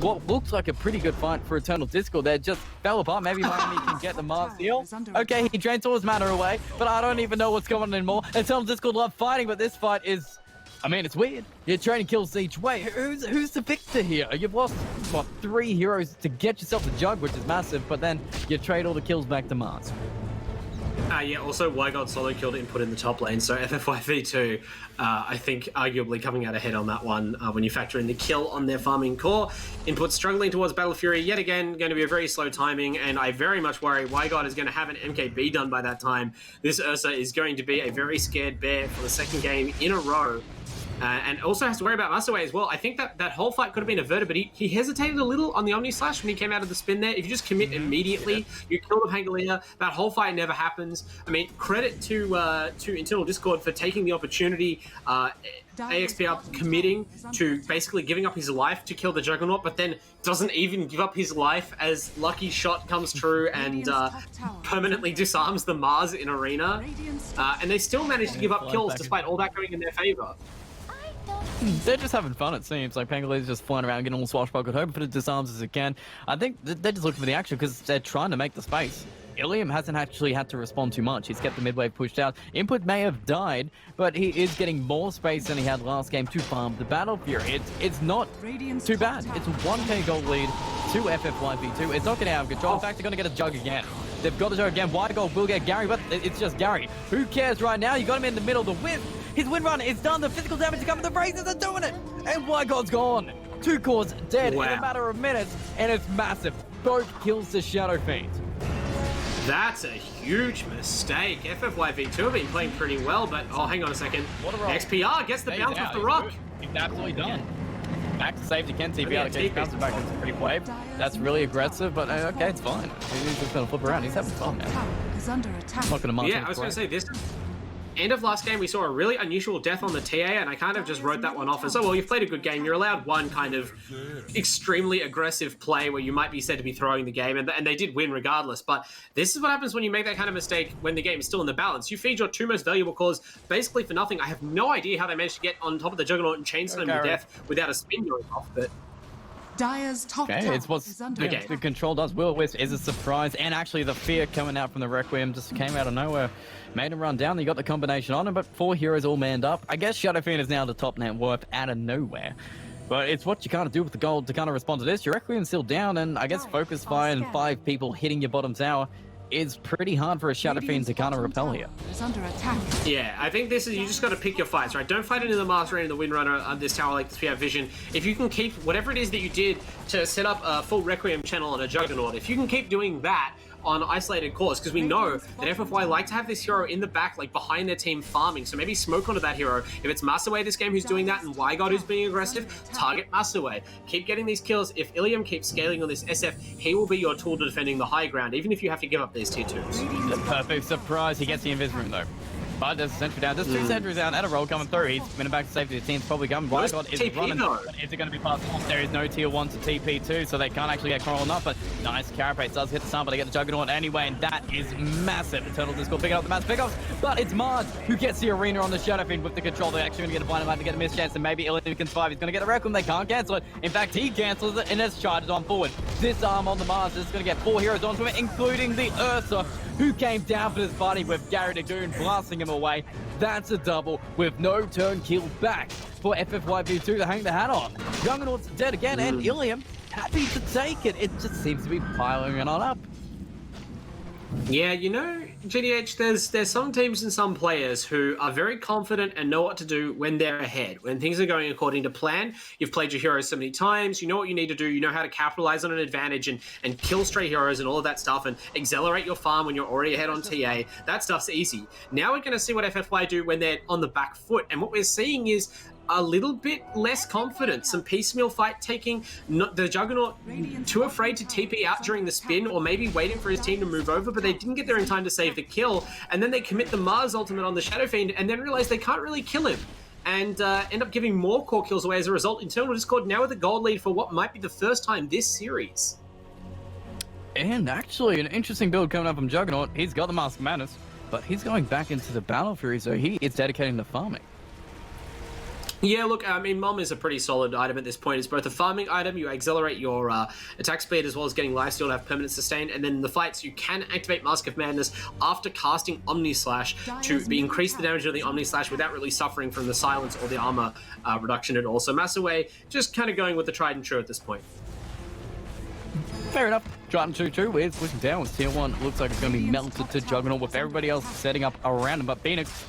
What looks like a pretty good fight for Eternal Discord there just fell apart. Maybe Miami can get the Mars deal. Okay, he drains all his mana away, but I don't even know what's going on anymore. Eternal Discord love fighting, but this fight is, I mean, it's weird. You're trading kills each way. Who's the victor here? You've lost, what, 3 heroes to get yourself the Jug, which is massive, but then you trade all the kills back to Mars. Yeah, also Wygod solo killed input in the top lane, so FFYV2, I think arguably coming out ahead on that one when you factor in the kill on their farming core. Input struggling towards Battle Fury, yet again, going to be a very slow timing, and I very much worry Wygod is going to have an MKB done by that time. This Ursa is going to be a very scared bear for the second game in a row. And also has to worry about Musaway as well. I think that whole fight could have been averted, but he hesitated a little on the Omni Slash when he came out of the spin there. If you just commit immediately, you kill the Pangalia. That whole fight never happens. I mean, credit to Internal Discord for taking the opportunity. AXPR committing to basically giving up his life to kill the Juggernaut, but then doesn't even give up his life as Lucky Shot comes through and permanently disarms the Mars in Arena. And they still manage to give up kills despite all that going in their favor. They're just having fun, it seems. Like, Pangoline's just flying around, getting all swashbuckled, hoping for the disarms as it can. I think they're just looking for the action because they're trying to make the space. Ilium hasn't actually had to respond too much. He's kept the mid wave pushed out. Input may have died, but he is getting more space than he had last game to farm the Battle Fury. It's not too bad. It's a 1k gold lead to FFYV2. It's not getting out of control. In fact, they're going to get a jug again. They've got the jug again. Wygod will get Gary, but it's just Gary. Who cares right now? You got him in the middle. The whip. His wind run is done. The physical damage is coming. The Razors are doing it. And Wygod's gone. 2 cores dead in a matter of minutes. And it's massive. Both kills the Shadow Fiend. That's a huge mistake. FFYV2 have been playing pretty well, but oh, hang on a second. XPR gets the bounce off the rock. He's absolutely done. Back to safety, can TP out of case, bounces back into pretty wave. That's really aggressive, but okay, it's fine. He's just gonna flip around. He's having fun, man. Not gonna yeah, I was gonna say this. End of last game, we saw a really unusual death on the TA, and I kind of just wrote that one off as, oh, well, you've played a good game. You're allowed one kind of extremely aggressive play where you might be said to be throwing the game, and they did win regardless. But this is what happens when you make that kind of mistake when the game is still in the balance. You feed your 2 most valuable cores basically for nothing. I have no idea how they managed to get on top of the Juggernaut and chainsaw him to death without a spin going off, but... Dire's top tower is under attack. The control does. Will Wisp is a surprise, and actually the fear coming out from the Requiem just came out of nowhere. Made him run down. He got the combination on him, but 4 heroes all manned up. I guess Shadow Fiend is now the top net worth out of nowhere. But it's what you kind of do with the gold to kind of respond to this. Your Requiem's still down, and I guess Focus Fire and 5 people hitting your bottom tower is pretty hard for a Shadow Fiend to kind of repel here. Under attack. Yeah, I think this is, you just got to pick your fights, right? Don't fight into the Master and the Windrunner on this tower like this. We have vision. If you can keep whatever it is that you did to set up a full Requiem channel on a Juggernaut, if you can keep doing that on isolated cores, because we know that FFY like to have this hero in the back, like behind their team farming, so maybe smoke onto that hero. If it's Masaway this game who's doing that and Wygod who's being aggressive, target Masaway. Keep getting these kills. If Ilium keeps scaling on this SF, he will be your tool to defending the high ground, even if you have to give up these tier 2s. The perfect surprise. He gets the Invis Room though. But there's a sentry down. There's 2 sentries down and a roll coming through. He's been back to safety. The team's probably coming. Wygod is running. But is it going to be passed off? There is no tier 1 to TP2, so they can't actually get Coral enough. But nice Carapace does hit the sun, but they get the Juggernaut anyway, and that is massive. Eternal Discord picking up the mass pickups, but it's Mars who gets the arena on the Shadow Fiend with the control. They're actually going to get a blind light to get a miss chance, and maybe Ilium can survive. He's going to get the Requiem. They can't cancel it. In fact, he cancels it, and it's charged on forward. This arm on the Mars is going to get 4 heroes onto him, including the Ursa, who came down for this party with Gary Dagoon blasting him away. That's a double with no turn kill back for FFYV2 to hang the hat on. Juggernaut's dead again, and Ilium happy to take it. It just seems to be piling it on up. Yeah, you know, GTH, there's some teams and some players who are very confident and know what to do when they're ahead. When things are going according to plan, you've played your heroes so many times, you know what you need to do, you know how to capitalize on an advantage and kill stray heroes and all of that stuff and accelerate your farm when you're already ahead on TA. That stuff's easy. Now we're going to see what FFY do when they're on the back foot, and what we're seeing is a little bit less confident, some piecemeal fight taking, the Juggernaut too afraid to TP out during the spin, or maybe waiting for his team to move over, but they didn't get there in time to save the kill, and then they commit the Mars ultimate on the Shadow Fiend, and then realize they can't really kill him, and end up giving more core kills away as a result. Internal Discord now with a gold lead for what might be the first time this series. And actually, an interesting build coming up from Juggernaut. He's got the Mask of Madness, but he's going back into the Battle Fury, so he is dedicating to farming. Yeah, look, I mean, Mom is a pretty solid item at this point. It's both a farming item, you accelerate your attack speed as well as getting lifesteal to have permanent sustain, and then in the fights you can activate Mask of Madness after casting Omni Slash to increase the damage of the Omni Slash without really suffering from the silence or the armor reduction at all. So Masaway just kind of going with the tried and true at this point. Fair enough. Triton 2-2 is looking down with Tier 1. Looks like it's going to be melted to Juggernaut with everybody else setting up around him. But Phoenix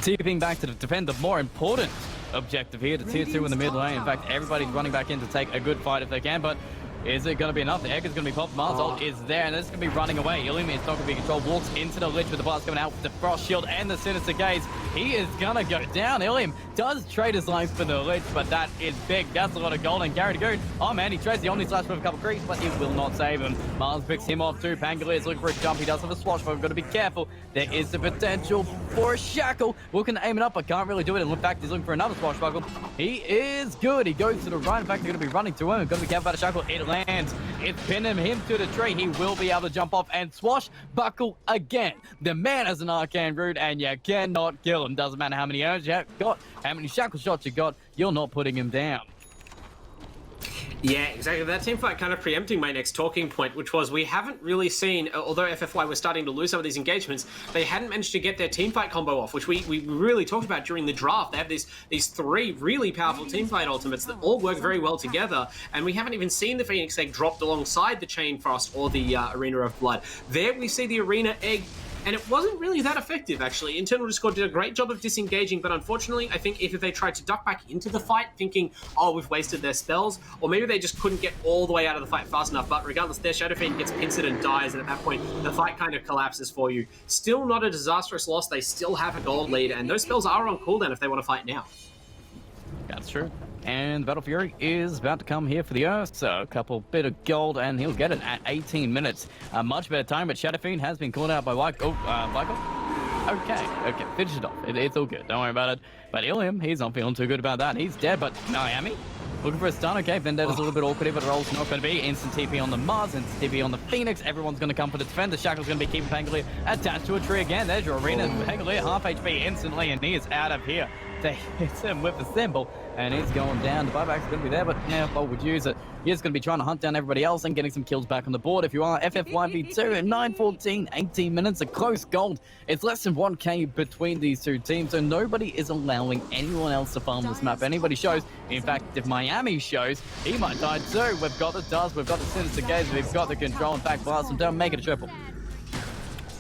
TPing back to defend the more important objective here to Tier 2 in the mid lane. In fact, everybody's running back in to take a good fight if they can, but is it going to be enough? The egg is going to be popped. Mars ult is there, and this is going to be running away. Illumin is not going to be controlled. Walks into the Lich with the blast coming out with the Frost Shield and the Sinister Gaze. He is going to go down. Illium does trade his life for the Lich, but that is big. That's a lot of gold. And Gary Goon, oh man, he trades the Omni Slash with a couple of creeps, but it will not save him. Mars picks him off too. Pangolier is looking for a jump. He does have a swashbuckle. Got to be careful. There is the potential for a shackle. Looking to aim it up, but can't really do it. And in fact, he's looking for another swashbuckle. He is good. He goes to the right. In fact, they're going to be running through him. Got to be careful about a shackle. It lands. It's pinning him to the tree. He will be able to jump off and swashbuckle again. The man has an arcane root, and you cannot kill him. Doesn't matter how many urns you have got, how many shackle shots you got, you're not putting him down. Yeah, exactly. That teamfight kind of preempting my next talking point, which was we haven't really seen, although FFY was starting to lose some of these engagements, they hadn't managed to get their teamfight combo off, which we really talked about during the draft. They have these three really powerful teamfight ultimates that all work very well together, and we haven't even seen the Phoenix Egg dropped alongside the Chain Frost or the Arena of Blood. There we see the Arena Egg, and it wasn't really that effective, actually. Internal Discord did a great job of disengaging, but unfortunately, I think if they tried to duck back into the fight, thinking, oh, we've wasted their spells, or maybe they just couldn't get all the way out of the fight fast enough, but regardless, their Shadow Fiend gets pincered and dies, and at that point, the fight kind of collapses for you. Still not a disastrous loss. They still have a gold lead, and those spells are on cooldown if they want to fight now. That's true. And Battle Fury is about to come here for the Earth, so a couple bit of gold, and he'll get it at 18 minutes. A much better time, but Shadow Fiend has been called out by Michael. Okay, finish it off. It's all good, don't worry about it. But Illium, he's not feeling too good about that. He's dead, but Miami looking for a stun. Okay, Vendetta's a little bit awkward here, but roll's not going to be. Instant TP on the Mars, instant TP on the Phoenix. Everyone's going to come for the defend. The Shackle's going to be keeping Pangolier attached to a tree again. There's your Arena. Pangolier half HP instantly, and he is out of here. They hit him with the symbol, and he's going down. The buyback's going to be there, but yeah, Bolt would use it. He's going to be trying to hunt down everybody else and getting some kills back on the board. If you are FF1v2 at 9:14, 18 minutes, a close gold. It's less than 1k between these two teams, so nobody is allowing anyone else to farm this map. Anybody shows, in fact, if Miami shows, he might die too. We've got the dust, we've got the Sinister Gaze, we've got the control. In fact, blast them down, make it a triple.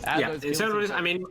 I mean,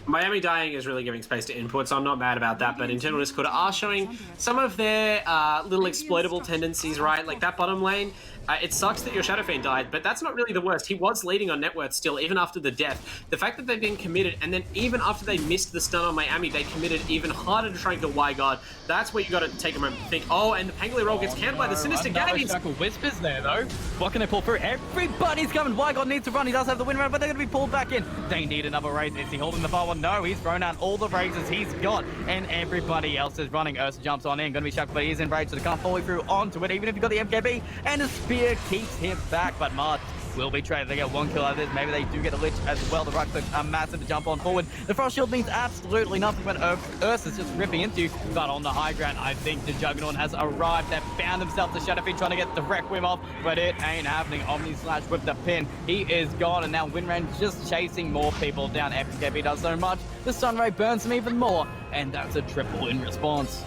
Miami dying is really giving space to input, so I'm not mad about that, but Internal Discord are showing some of their little exploitable tendencies, right? Like that bottom lane, it sucks that your Shadow Fiend died, but that's not really the worst. He was leading on net worth still, even after the death. The fact that they've been committed, and then even after they missed the stun on Miami, they committed even harder to try and kill Wygod. That's where you got to take a moment to think, oh, and the Pangolier roll gets canned by the Sinister Gaze. Whispers there, though. What can they pull through? Everybody's coming. Wygod needs to run. He does have the win run, but they're going to be pulled back in. They need another raise. Is he holding the far one? No, he's thrown out all the raises he's got, and everybody else is running. Ursa jumps on in, going to be shackled, but he's in rage, so they can't follow through onto it, even if you've got the MKB, and the spear keeps him back, but Mars will be traded. They get one kill out of this. Maybe they do get a Lich as well. The right click are massive to jump on forward. The Frost Shield means absolutely nothing when Ursa's just ripping into you, but on the high ground, I think the Juggernaut has arrived. They've found themselves the Shadow Fiend trying to get the Requiem off, but it ain't happening. Omni Slash with the pin. He is gone, and now Winran's just chasing more people down. FKB does so much. The Sunray burns him even more, and that's a triple in response.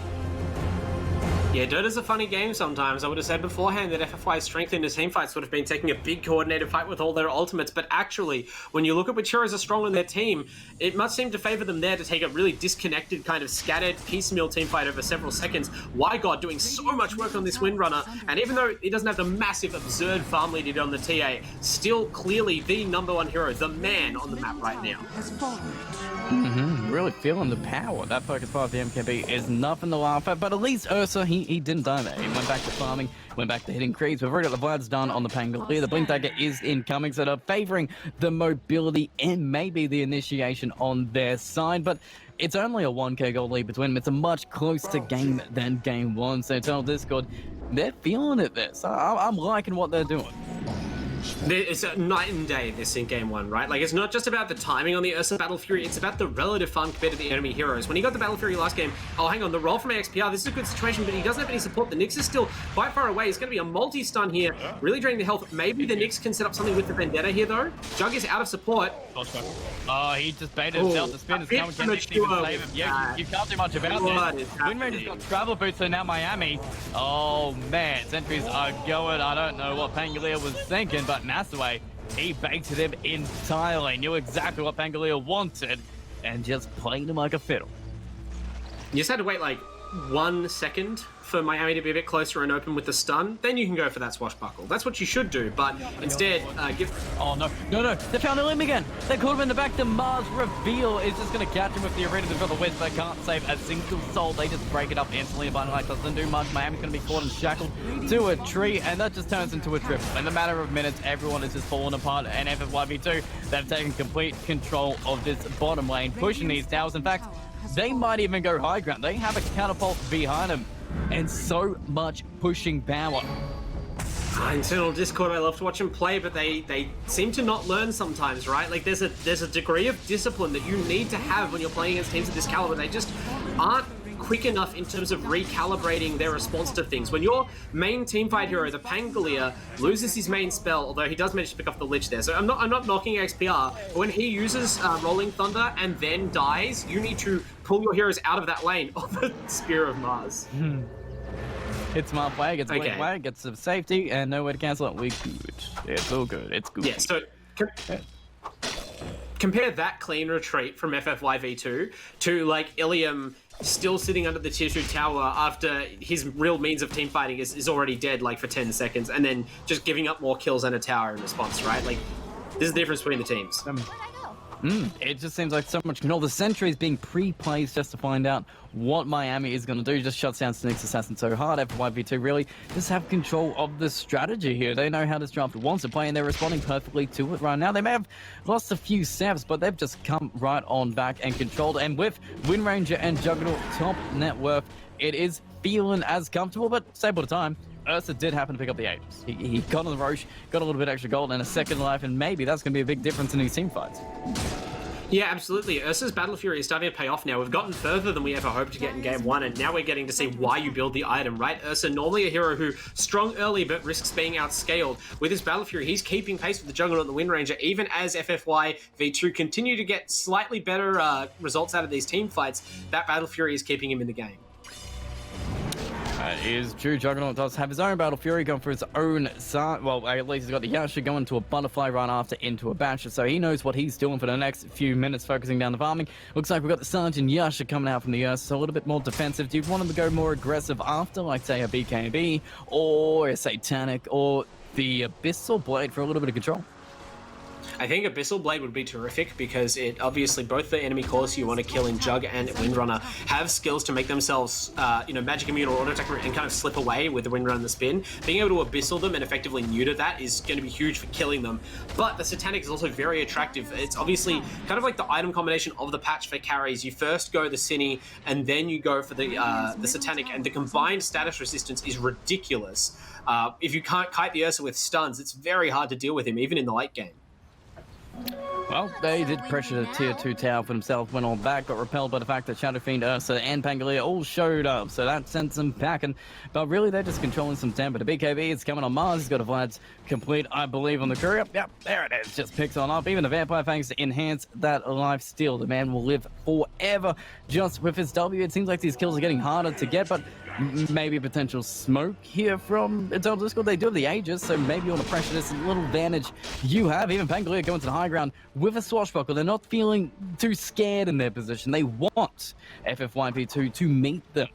Yeah, Dota's a funny game sometimes. I would have said beforehand that FFY's strength in the teamfights would have been taking a big coordinated fight with all their ultimates, but actually, when you look at which heroes are strong in their team, it must seem to favor them there to take a really disconnected, kind of scattered, piecemeal teamfight over several seconds. Wygod doing so much work on this Windrunner, and even though he doesn't have the massive, absurd farm lead he did on the TA, still clearly the #1 hero, the man on the map right now. Really feeling the power. That focus part of the MKB is nothing to laugh at, but at least Ursa, he didn't die there. He went back to farming, went back to hitting creeps. We've already got the Vlad's done on the Pangolier. The Blink Dagger is incoming, so they're favoring the mobility and maybe the initiation on their side, but it's only a 1k gold lead between them. It's a much closer game than game one, so tell Discord, they're feeling it this. I'm liking what they're doing. It's a night and day, this in game one, right? Like, it's not just about the timing on the Ursa Battle Fury, it's about the relative fun compared to the enemy heroes. When he got the Battle Fury last game, oh, hang on, the roll from AXPR, this is a good situation, but he doesn't have any support. The Nyx is still quite far away. It's going to be a multi-stun here, really draining the health. Maybe the Nyx can set up something with the Vendetta here, though. Jug is out of support. Oh, he just baited himself. The spin is coming. Can Nyx even save him? Yeah, you can't do much about this. Windranger's got travel boots, so now Miami. Oh, man, sentries are going. I don't know what Pangolier was thinking, but Nassaway, he baited him entirely. Knew exactly what Pangolier wanted and just played him like a fiddle. You just had to wait like 1 second for Miami to be a bit closer and open with the stun, then you can go for that swashbuckle. That's what you should do, but instead, give... Oh, no. They found a limb again. They caught him in the back. The Mars reveal is just going to catch him with the arena. They've got the West, but can't save a single soul. They just break it up instantly. A button like doesn't do much. Miami's going to be caught and shackled to a tree, and that just turns into a triple. In a matter of minutes, everyone is just falling apart, and FF1v2, they've taken complete control of this bottom lane, pushing these towers. In fact, they might even go high ground. They have a catapult behind them, and so much pushing power. Internal Discord, I love to watch them play, but they seem to not learn sometimes, right? Like there's a degree of discipline that you need to have when you're playing against teams of this caliber. They just aren't quick enough in terms of recalibrating their response to things. When your main teamfight hero, the Pangolier, loses his main spell, although he does manage to pick off the Lich there, so I'm not knocking XPR, but when he uses Rolling Thunder and then dies, you need to pull your heroes out of that lane of the Spear of Mars. It's smart play, gets a quick play, gets some safety, and nowhere to cancel it. We good. It's all good. It's good. Yeah, so compare that clean retreat from FFYV2 to like Ilium still sitting under the tier 2 tower after his real means of team fighting is already dead like for 10 seconds, and then just giving up more kills and a tower in response, right? Like, this is the difference between the teams. It just seems like so much control. The sentry is being pre-placed just to find out what Miami is going to do. Just shuts down Snake's assassin so hard. FYV2 really just have control of the strategy here. They know how this draft wants to play, and they're responding perfectly to it right now. They may have lost a few steps, but they've just come right on back and controlled. And with Windranger and Juggernaut top net worth, it is feeling as comfortable, but stable to time. Ursa did happen to pick up the Aegis. He got on the Roche, got a little bit extra gold and a second life, and maybe that's going to be a big difference in these team fights. Yeah, absolutely. Ursa's Battle Fury is starting to pay off now. We've gotten further than we ever hoped to get in Game 1, and now we're getting to see why you build the item, right? Ursa, normally a hero who strong early but risks being outscaled. With his Battle Fury, he's keeping pace with the Juggernaut and the Windranger, even as FFY V2 continue to get slightly better results out of these team fights. That Battle Fury is keeping him in the game. Is true. Juggernaut does have his own Battle Fury going for his own side. Well, at least he's got the Yasha going to a Butterfly run after into a Basher, so he knows what he's doing for the next few minutes, focusing down the farming. Looks like we've got the Sergeant Yasha coming out from the Earth, so a little bit more defensive. Do you want him to go more aggressive after, like, say, a BKB, or a Satanic, or the Abyssal Blade for a little bit of control? I think Abyssal Blade would be terrific because it obviously both the enemy cores you want to kill in Jug and Windrunner have skills to make themselves, magic immune or auto attack and kind of slip away with the Windrunner and the spin. Being able to Abyssal them and effectively neuter that is going to be huge for killing them. But the Satanic is also very attractive. It's obviously kind of like the item combination of the patch for carries. You first go the Cine and then you go for the Satanic, and the combined status resistance is ridiculous. If you can't kite the Ursa with stuns, it's very hard to deal with him, even in the late game. Well, they did pressure the tier 2 tower for themselves, went on back, got repelled by the fact that Shadow Fiend, Ursa, and Pangolier all showed up, so that sent them packing. But really, they're just controlling some tempo. The BKB is coming on Mars, he's got a Vlad's complete, I believe, on the courier. Yep, there it is, just picks on up. Even the Vampire Fangs to enhance that life steal. The man will live forever just with his W. It seems like these kills are getting harder to get, but maybe a potential smoke here from Eternal Discord. They do have the Aegis, so maybe you want to pressure this little advantage you have. Even Pangolier going to the high ground with a swashbuckle. They're not feeling too scared in their position. They want FF1v2 to meet them.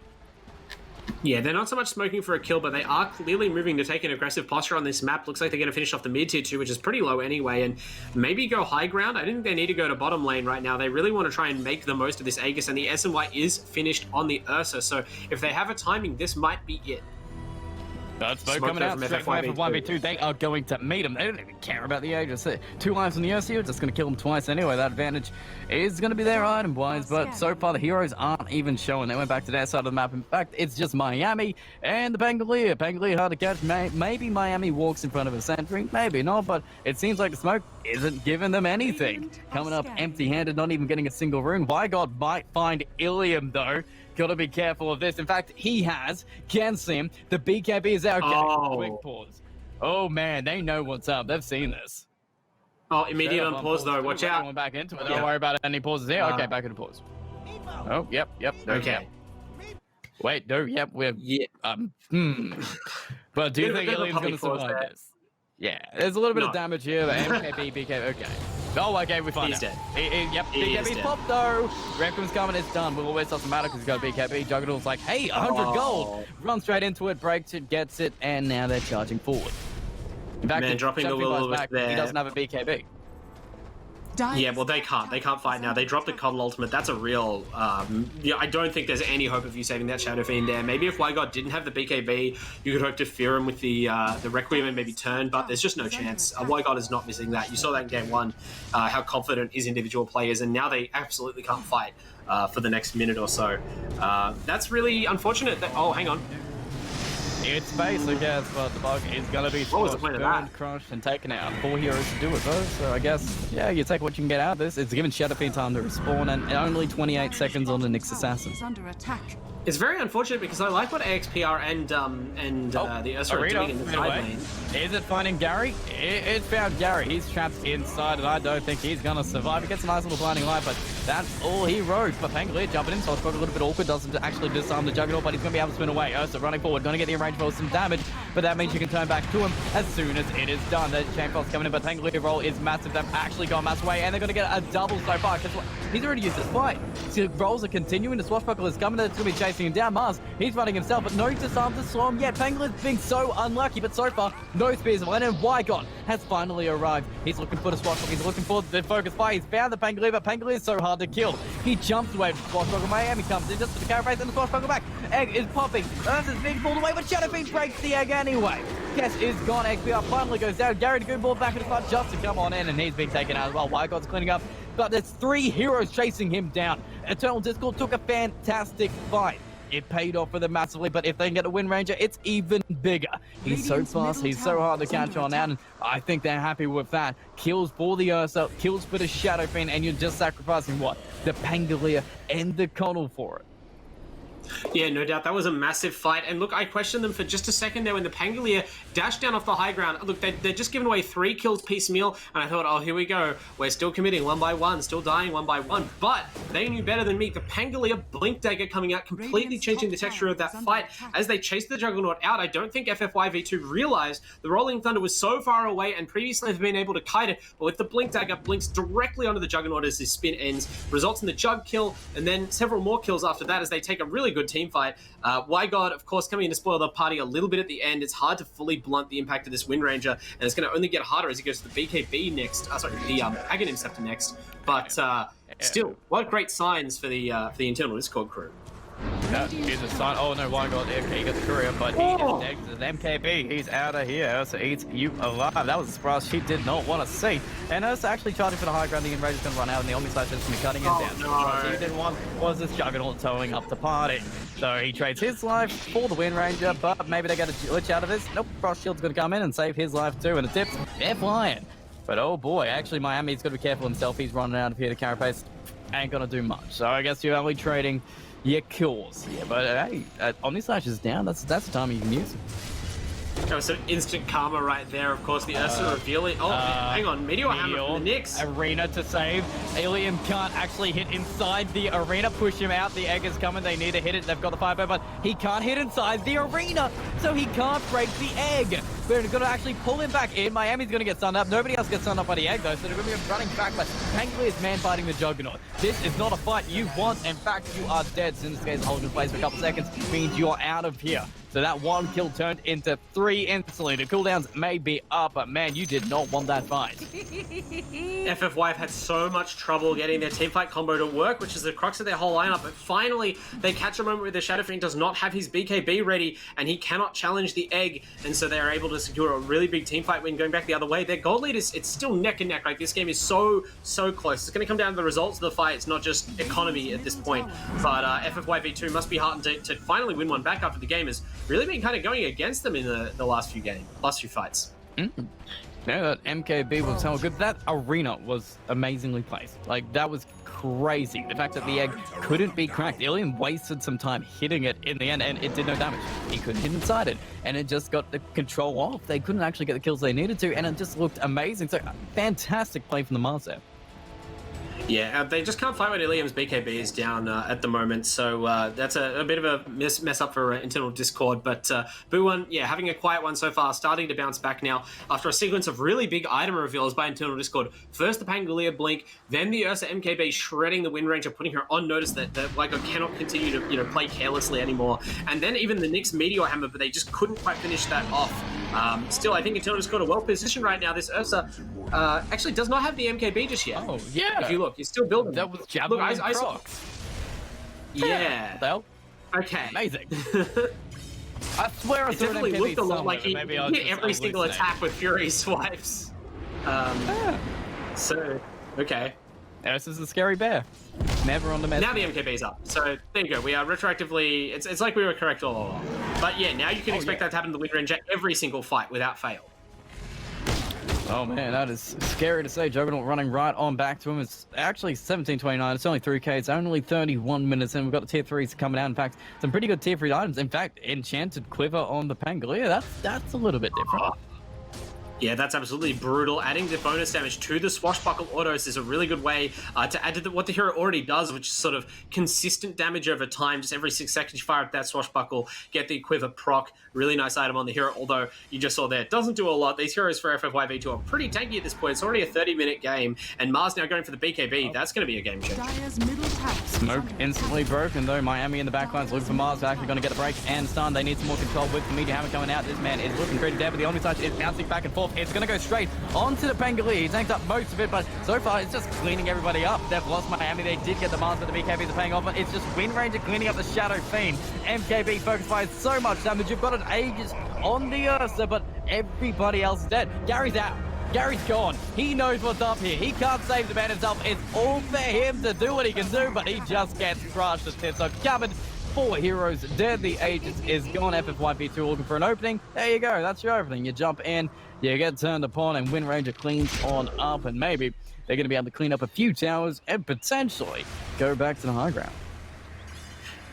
Yeah, they're not so much smoking for a kill, but they are clearly moving to take an aggressive posture on this map. Looks like they're going to finish off the mid tier 2, which is pretty low anyway, and maybe go high ground. I didn't think they need to go to bottom lane right now. They really want to try and make the most of this Aegis, and the SNY is finished on the Ursa, so if they have a timing, this might be it. That's Smoke Smoke coming out from straight away for 1v2. They are going to meet him. They don't even care about the age. Just 2 lives on the Ursa, just going to kill him twice anyway. That advantage is going to be there item-wise, but so far the heroes aren't even showing. They went back to their side of the map. In fact, it's just Miami and the Pangolier. Pangolier hard to catch. Maybe Miami walks in front of a sentry. Maybe not, but it seems like the Smoke isn't giving them anything. Coming up empty-handed, not even getting a single rune. Wygod might find Ilium, though. Gotta be careful of this. In fact, he has Gensim. The BKB is out. Quick pause. Oh man, they know what's up. They've seen this. Oh, immediate on pause though. Watch out. Going back into it. Don't worry about any pauses here. Okay, back into pause. Oh, yep. Okay. Wait, no, yep, we're But do you think Ilium's gonna survive this? Yeah, there's a little bit of damage here. But MKB, BKB, okay. Oh, okay, we find He's out. dead. Yep, He is BKB dead. popped though. Requiem's coming, it's done. Will always doesn't matter because he's got a BKB. Juggernaut's like, hey, 100 gold. Runs straight into it, breaks it, gets it, and now they're charging forward. In fact, Man, dropping a little bit there. He doesn't have a BKB. Yeah, well, they can't. They can't fight now. They dropped the Coddle ultimate. That's a real... yeah, I don't think there's any hope of you saving that Shadow Fiend there. Maybe if Wygod didn't have the BKB, you could hope to fear him with the Requiem and maybe turn, but there's just no chance. Wygod is not missing that. You saw that in Game 1, how confident his individual play is, and now they absolutely can't fight for the next minute or so. That's really unfortunate. Oh, hang on. It's basic, yes, but the bug is gonna be What was the point of that? crushed, and taken out. 4 heroes to do it though, so I guess, yeah, you take what you can get out of this. It's given Shadow Fiend time to respawn, and only 28 seconds on the Nyx Assassin. Under attack. It's very unfortunate because I like what AXPR and the Ursa are doing in the side lane. Is it finding Gary? It found Gary. He's trapped inside, and I don't think he's gonna survive. He gets a nice little blinding light, but that's all he wrote. But Pangolier jumping in, so it's probably a little bit awkward. Doesn't actually disarm the Juggernaut, but he's gonna be able to spin away. Ursa running forward, gonna get the range for some damage, but that means you can turn back to him as soon as it is done. The Chain Frost coming in, but Pangolier roll is massive. They've actually gone mass away, and they're gonna get a double so far. Because he's already used his fight. So rolls are continuing. The Swashbuckler is coming. It's gonna be chasing him down. Mars, he's running himself, but no disarm to Storm yet. Pangolier's being so unlucky, but so far, no spears. And Wygod has finally arrived. He's looking for the Swashbuckler. He's looking for the focus fire. He's found the Pangolier, but Pangolier is so hard to kill. He jumps away from the Swashbuckler. Miami comes in just for the carapace, and the Swashbuckler back. Egg is popping. Ursa's being pulled away, but Shadow Fiend breaks the egg anyway. Guess is gone. XPR finally goes down. Gary the Goonball back in the front just to come on in, and he's being taken out as well. Wygod's cleaning up, but there's 3 heroes chasing him down. Eternal Discord took a fantastic fight. It paid off for them massively, but if they can get a Wind Ranger, it's even bigger. He's so fast, he's so hard to catch on out, and I think they're happy with that. Kills for the Ursa, kills for the Shadow Fiend, and you're just sacrificing what? The Pangolier and the Coddle for it. Yeah, no doubt. That was a massive fight. And look, I questioned them for just a second there when the Pangolier dashed down off the high ground. Look, they're just giving away 3 kills piecemeal. And I thought, oh, here we go. We're still committing 1 by 1, still dying 1 by 1. But they knew better than me. The Pangolier Blink Dagger coming out, completely changing the texture of that fight. As they chased the Juggernaut out, I don't think FFY V2 realized the Rolling Thunder was so far away, and previously they've been able to kite it. But with the Blink Dagger, blinks directly onto the Juggernaut as his spin ends, results in the Jug kill, and then several more kills after that as they take a really good team fight. Wygod, of course, coming in to spoil the party a little bit at the end. It's hard to fully blunt the impact of this Wind Ranger, and it's going to only get harder as he goes to the BKB next. Sorry, the Aghanim Scepter next. But still, what great signs for the internal Discord crew. That is a sign. Oh no, Wygod, okay, he got the courier, but he is next to the MKB. He's out of here. Ursa eats you alive. That was a surprise she did not want to see. And Ursa actually charging for the high ground. The Enrage is going to run out, and the Omni Slash is going to be cutting him down. No. What he didn't want was this Juggernaut towing up the party. So he trades his life for the Wind Ranger, but maybe they get a glitch out of this. Nope, Frost Shield's going to come in and save his life too, and the tips, they're flying. But oh boy, actually Miami's got to be careful himself. He's running out of here. The carapace ain't going to do much. So I guess you're only trading your kills. Yeah, but hey, Omni Slash is down. That's the time you can use it. That was some instant karma right there. Of course, the Ursa revealing. Oh, hang on. Meteor Hammer from the Nyx. Arena to save. Ilium can't actually hit inside the arena. Push him out. The egg is coming. They need to hit it. They've got the fireball, but he can't hit inside the arena, so he can't break the egg. They're going to actually pull him back in. Miami's going to get stunned up. Nobody else gets stunned up by the egg, though, so they're going to be running back. But Pangolier is man-fighting the Juggernaut. This is not a fight you want. In fact, you are dead. Since this guy's holding in place for a couple seconds, means you're out of here. So that 1 kill turned into 3 instantly. The cooldowns may be up, but man, you did not want that fight. FFY have had so much trouble getting their teamfight combo to work, which is the crux of their whole lineup, but finally they catch a moment where the Shadow Fiend does not have his BKB ready, and he cannot challenge the egg, and so they're able to secure a really big teamfight win going back the other way. Their gold lead it's still neck and neck. Like, this game is so close. It's going to come down to the results of the fight. It's not just economy at this point, but FFY V2 must be heartened to finally win one back after the game has really been kind of going against them in the last few fights. Yeah, that MKB was so good. That arena was amazingly placed. Like, that was crazy. The fact that the egg couldn't be cracked. Ilium wasted some time hitting it in the end, and it did no damage. He couldn't hit inside it, and it just got the control off. They couldn't actually get the kills they needed to, and it just looked amazing. So, fantastic play from the Mars there. Yeah, they just can't fight when Ilium's BKB is down at the moment, so that's a bit of a mess up for internal Discord, but Boo1, yeah, having a quiet one so far, starting to bounce back now after a sequence of really big item reveals by internal Discord. First the Pangolier Blink, then the Ursa MKB shredding the Wind Ranger, putting her on notice that Lyco cannot continue to play carelessly anymore, and then even the Nyx Meteor Hammer, but they just couldn't quite finish that off. Still, I think internal Discord are well positioned right now. This Ursa actually does not have the MKB just yet. Oh, yeah. If you look, he's still building. That was javelin Look, I saw. Crocs. Yeah. What the hell? Okay. Amazing. I swear I It saw an definitely MKB looked a lot somewhere, like he maybe I hit just every single hallucinated. attack with Fury swipes. So, okay. This is a scary bear. Never on the mess. Now the MKB's up. So there you go. We are retroactively. It's like we were correct all along. But yeah, now you can expect that to happen to the Wind Ranger every single fight without fail. Oh man, that is scary to say. Juggernaut running right on back to him. It's actually 17:29. It's only 3K. It's only 31 minutes in. We've got the tier 3s coming out. In fact, some pretty good tier 3 items. In fact, Enchanted Quiver on the Pangolier. That's a little bit different. Yeah, that's absolutely brutal. Adding the bonus damage to the Swashbuckle autos is a really good way to add to what the hero already does, which is sort of consistent damage over time. Just every 6 seconds, you fire up that Swashbuckle, get the Quiver proc. Really nice item on the hero, although you just saw there, it doesn't do a lot. These heroes for FFY V2 are pretty tanky at this point. It's already a 30-minute game, and Mars now going for the BKB. That's going to be a game changer. Dire's middle tower. Smoke instantly broken, though. Miami in the backlines looking for Mars. They're actually going to get a break and stun. They need some more control with the Meteor Hammer coming out. This man is looking pretty dead, but the Omni Touch is bouncing back and forth. It's going to go straight onto the Pangolier. He tanked up most of it, but so far it's just cleaning everybody up. They've lost Miami. They did get the Mars, but the BKBs are paying off. But it's just Wind Ranger cleaning up the Shadow Fiend. MKB focus fires so much damage. You've got an Aegis on the Ursa, but everybody else is dead. Gary's out. Gary's gone. He knows what's up here. He can't save the man himself. It's all for him to do what he can do, but he just gets crushed. It's so covered. 4 heroes dead. The Aegis is gone. FFYP2 looking for an opening. There you go. That's your opening. You jump in, you get turned upon, and Wind Ranger cleans on up, and maybe they're going to be able to clean up a few towers and potentially go back to the high ground.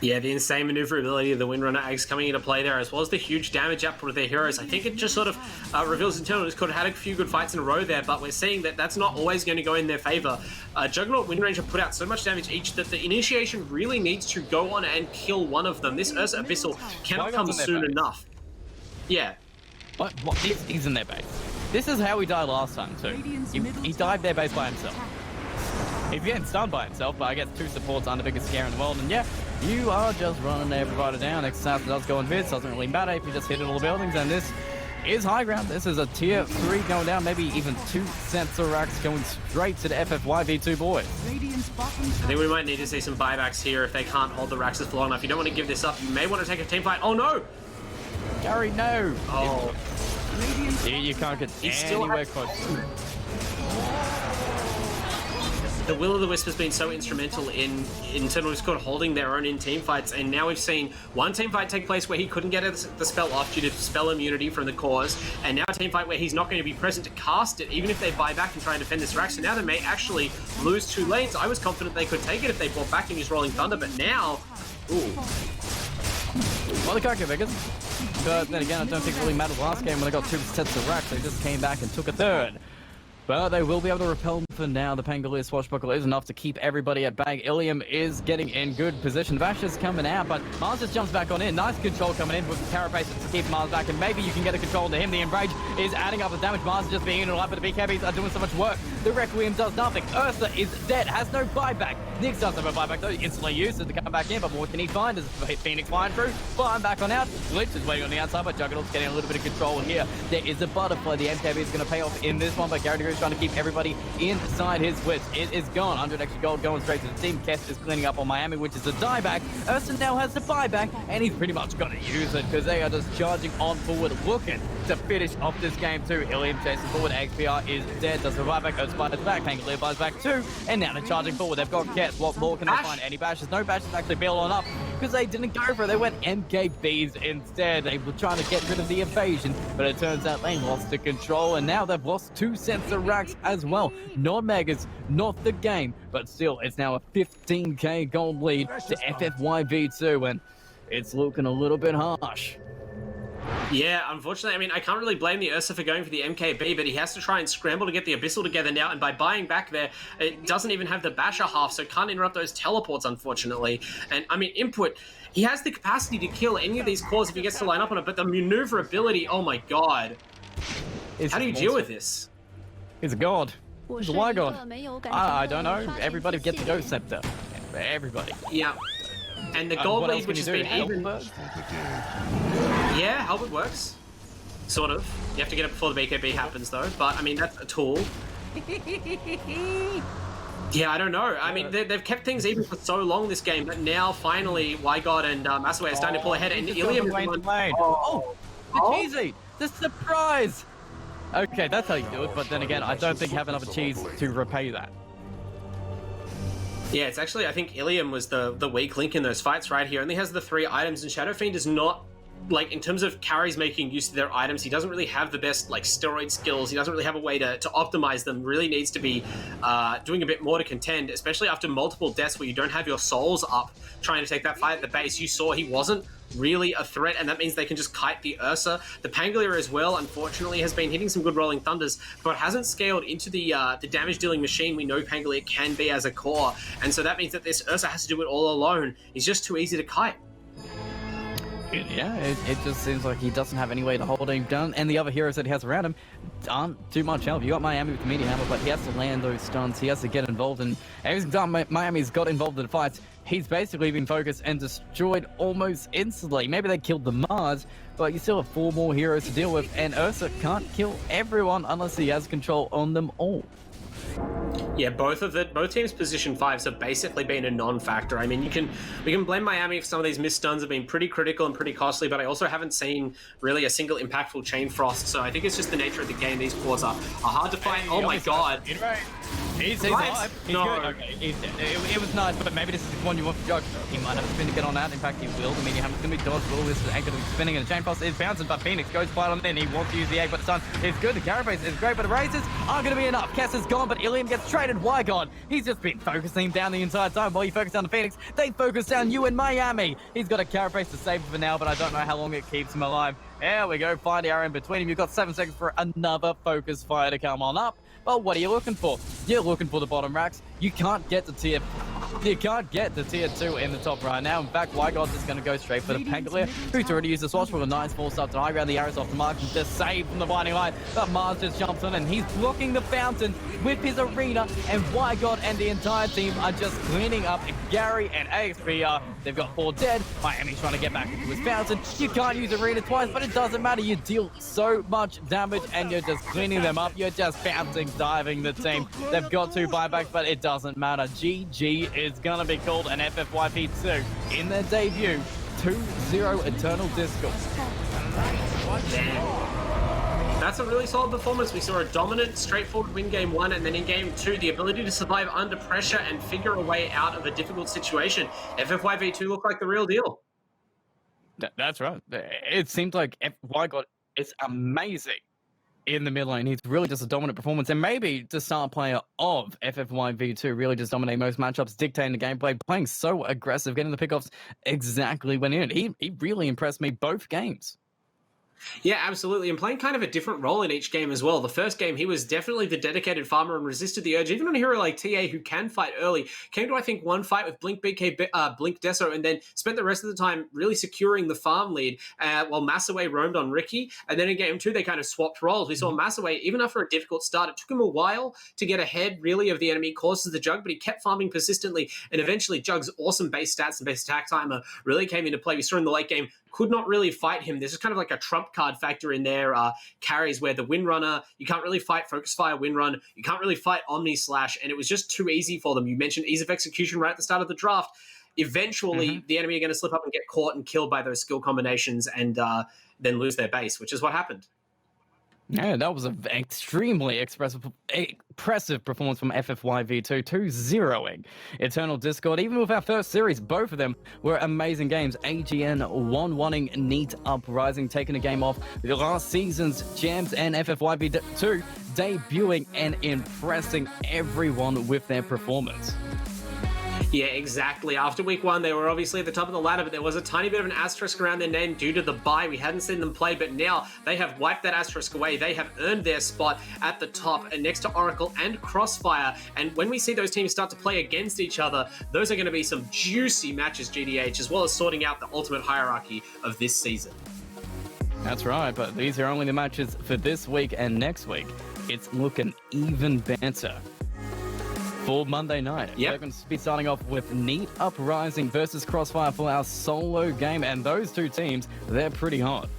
Yeah, the insane maneuverability of the Windrunner Eggs coming into play there, as well as the huge damage output of their heroes. I think it just sort of reveals internal Discord had a few good fights in a row there, but we're seeing that that's not always going to go in their favor. Juggernaut Wind Ranger put out so much damage each that the initiation really needs to go on and kill one of them. This Ursa Abyssal cannot come soon enough. Yeah. What? He's in their base. This is how he died last time, too. He died their base by himself. He's getting stunned by himself, but I guess 2 supports aren't the biggest scare in the world, and yeah, you are just running everybody down. Assassin does go in vids, doesn't really matter if you just hit all the buildings, and this is high ground. This is a tier 3 going down, maybe even 2 sensor racks going straight to the FFY V2 boys. I think we might need to see some buybacks here if they can't hold the Raxes for long enough. You don't want to give this up. You may want to take a team fight. Oh no! Gary, no! Oh. You can't get anywhere close. The Will-o'-the-Wisp has been so instrumental in internal Discord holding their own in team fights, and now we've seen one team fight take place where he couldn't get the spell off due to spell immunity from the cause, and now a team fight where he's not going to be present to cast it, even if they buy back and try and defend this rack. So now they may actually lose 2 lanes. I was confident they could take it if they bought back and used Rolling Thunder, but now, ooh. Well, they can't get bigger. But then again, I don't think it really mattered last game when they got 2 sets of racks. They just came back and took a 3rd. But they will be able to repel them for now. The Pangolier swashbuckle is enough to keep everybody at bay. Ilium is getting in good position. Vash is coming out, but Mars just jumps back on in. Nice control coming in with Carapace to keep Mars back, and maybe you can get a control to him. The Enrage is adding up the damage. Mars is just being in a lot, but the BKBs are doing so much work. The Requiem does nothing. Ursa is dead, has no buyback. Nyx does have a buyback though. He instantly uses it to come back in, but what can he find? Does Phoenix flying through? Flying back on out. Glitch is waiting on the outside, but Juggernaut's getting a little bit of control in here. There is a butterfly. The MKB is going to pay off in this one, but Garrett is trying to keep everybody inside his wits. It is gone. 100 extra gold going straight to the team. Kess is cleaning up on Miami, which is a dieback. Ursa now has the buyback, and he's pretty much got to use it because they are just charging on forward, looking to finish off this game too. Ilium chasing forward. XPR is dead. Does the buyback. Ursa buys back. Pangolier buys back too. And now they're charging forward. They've got Kess. What more can they find? Any bashes? No bashes actually bail on up because they didn't go for it. They went MKBs instead. They were trying to get rid of the evasion, but it turns out they lost the control, and now they've lost 2 sensor racks as well. Not Megas, not the game, but still, it's now a 15k gold lead to FFYV2, and it's looking a little bit harsh. Yeah, unfortunately, I mean, I can't really blame the Ursa for going for the MKB, but he has to try and scramble to get the Abyssal together now, and by buying back there, it doesn't even have the Basher half, so can't interrupt those teleports, unfortunately. And, I mean, Input, he has the capacity to kill any of these cores if he gets to line up on it, but the maneuverability, oh my god. How do you deal with this? He's a god. He's a Y god. I don't know. Everybody gets a Ghost Scepter. Everybody. Yeah. And the gold lead, which has been even... Yeah, Halberd works. Sort of. You have to get it before the BKB happens, though. But, I mean, that's a tool. Yeah, I don't know. I mean, they've kept things even for so long this game, but now, finally, Wygod and Massaway are starting to pull ahead, and Ilium is the one... Oh, the cheesy! The surprise! Okay, that's how you do it, but then again, I don't think you have enough cheese to repay that. Yeah, it's actually, I think Ilium was the weak link in those fights right here. Only has the 3 items, and Shadow Fiend is not, like, in terms of carries making use of their items, he doesn't really have the best, like, steroid skills. He doesn't really have a way to optimize them. Really needs to be doing a bit more to contend, especially after multiple deaths where you don't have your souls up trying to take that fight at the base. You saw he wasn't really a threat, and that means they can just kite the Ursa. The Pangolier as well, unfortunately, has been hitting some good rolling thunders, but hasn't scaled into the damage-dealing machine we know Pangolier can be as a core, and so that means that this Ursa has to do it all alone. He's just too easy to kite. Yeah, it just seems like he doesn't have any way to hold him down, and the other heroes that he has around him aren't too much help. You got Miami with the media hammer, but he has to land those stuns. He has to get involved, and every time Miami's got involved in the fights, he's basically been focused and destroyed almost instantly. Maybe they killed the Mars, but you still have 4 more heroes to deal with, and Ursa can't kill everyone unless he has control on them all. Yeah, both teams' position 5s have basically been a non-factor. I mean, we can blame Miami if some of these missed stuns have been pretty critical and pretty costly, but I also haven't seen really a single impactful chain frost. So I think it's just the nature of the game. These cores are hard to fight. Oh my god! He's alive. He's no. good. Okay, he's dead. It was nice, but maybe this is the one you want to judge. He might have a spin to get on out. In fact, he will. The media hammer's going to be dodged. All this is anchored to be spinning, and the chain frost is bouncing, but Phoenix goes fight on in. He wants to use the egg, but the sun is good. The carapace is great, but the razors aren't going to be enough. Cass is gone, but Ilium gets traded. Wygod, he's just been focusing down the entire time. While you focus on the Phoenix, they focus down you in Miami. He's got a carapace to save for now, but I don't know how long it keeps him alive. There we go. Find the arrow in between him. You've got 7 seconds for another focus fire to come on up. Well, what are you looking for? You're looking for the bottom racks. You can't get to tier 2 in the top right now. In fact, Wygod's just going to go straight for the Pangolier, who's already used the swatch with a nice 4-star to high ground. The arrows off the mark and just saved from the blinding light. But Mars just jumps on and he's blocking the fountain with his arena, and Wygod and the entire team are just cleaning up Gary and AXPR. They've got 4 dead. Miami's trying to get back into his fountain. You can't use arena twice, but it doesn't matter. You deal so much damage and you're just cleaning them up. You're just bouncing, diving the team. They've got 2 buybacks, but it doesn't matter. GG is going to be called an FFYP2 in their debut. 2-0 Eternal Discourse. That's a really solid performance. We saw a dominant, straightforward win game 1, and then in game 2, the ability to survive under pressure and figure a way out of a difficult situation. FFYV2 looked like the real deal. That's right. It seemed like Wygod is amazing in the mid lane. He's really just a dominant performance, and maybe the star player of FFYV2, really just dominating most matchups, dictating the gameplay, playing so aggressive, getting the pickoffs exactly when in. He really impressed me both games. Yeah, absolutely. And playing kind of a different role in each game as well. The first game, he was definitely the dedicated farmer and resisted the urge. Even on a hero like TA, who can fight early, came to, I think, one fight with Blink BK, Blink Deso, and then spent the rest of the time really securing the farm lead while Massaway roamed on Ricky. And then in game 2, they kind of swapped roles. We saw Massaway, even after a difficult start, it took him a while to get ahead, really, of the enemy courses the Jug, but he kept farming persistently. And eventually, Jug's awesome base stats and base attack timer really came into play. We saw in the late game, could not really fight him. This is kind of like a trump card factor in their carries where the Windrunner, you can't really fight Focus Fire Windrun, you can't really fight Omni Slash, and it was just too easy for them. You mentioned ease of execution right at the start of the draft. Eventually, the enemy are going to slip up and get caught and killed by those skill combinations and then lose their base, which is what happened. Yeah, that was an extremely impressive performance from FFYV2, 2-0ing Eternal Discord. Even with our first series, both of them were amazing games. AGN 1-1ing Neet Uprising, taking a game off the last season's Jams, and FFYV2 debuting and impressing everyone with their performance. Yeah, exactly. After week 1, they were obviously at the top of the ladder, but there was a tiny bit of an asterisk around their name due to the bye. We hadn't seen them play, but now they have wiped that asterisk away. They have earned their spot at the top and next to Oracle and Crossfire. And when we see those teams start to play against each other, those are going to be some juicy matches, GTH, as well as sorting out the ultimate hierarchy of this season. That's right, but these are only the matches for this week, and next week, it's looking even better. For Monday night, we're going to be starting off with Neet Uprising versus Crossfire for our solo game, and those two teams, they're pretty hot.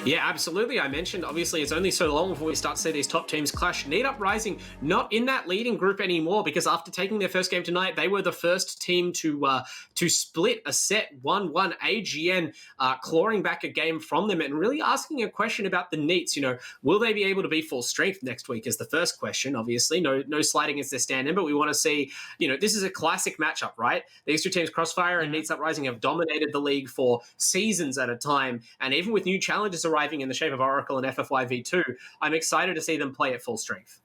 Yeah, absolutely. I mentioned, obviously, it's only so long before we start to see these top teams clash. Neet Uprising not in that leading group anymore, because after taking their first game tonight, they were the first team to split a set 1-1. AGN clawing back a game from them and really asking a question about the Neets. You know, will they be able to be full strength next week is the first question, obviously. No sliding against their stand-in, but we want to see, you know, this is a classic matchup, right? These two teams, Crossfire and Neet Uprising, have dominated the league for seasons at a time, and even with new challenges arriving in the shape of Oracle and FFYV2, I'm excited to see them play at full strength.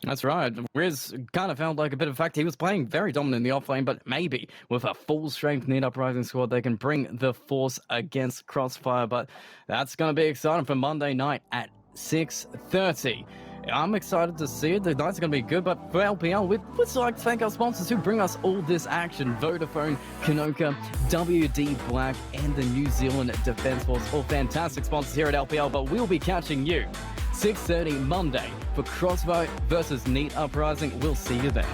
That's right. Riz kind of felt like a bit of a fact. He was playing very dominant in the offlane, but maybe with a full-strength Neet Uprising squad, they can bring the force against Crossfire. But that's going to be exciting for Monday night at 6:30. I'm excited to see it. The nights are going to be good, but for LPL, we'd like to thank our sponsors who bring us all this action. Vodafone, Kanoka, WD Black, and the New Zealand Defence Force. All fantastic sponsors here at LPL, but we'll be catching you 6:30 Monday for Crossfire versus Neet Uprising. We'll see you there.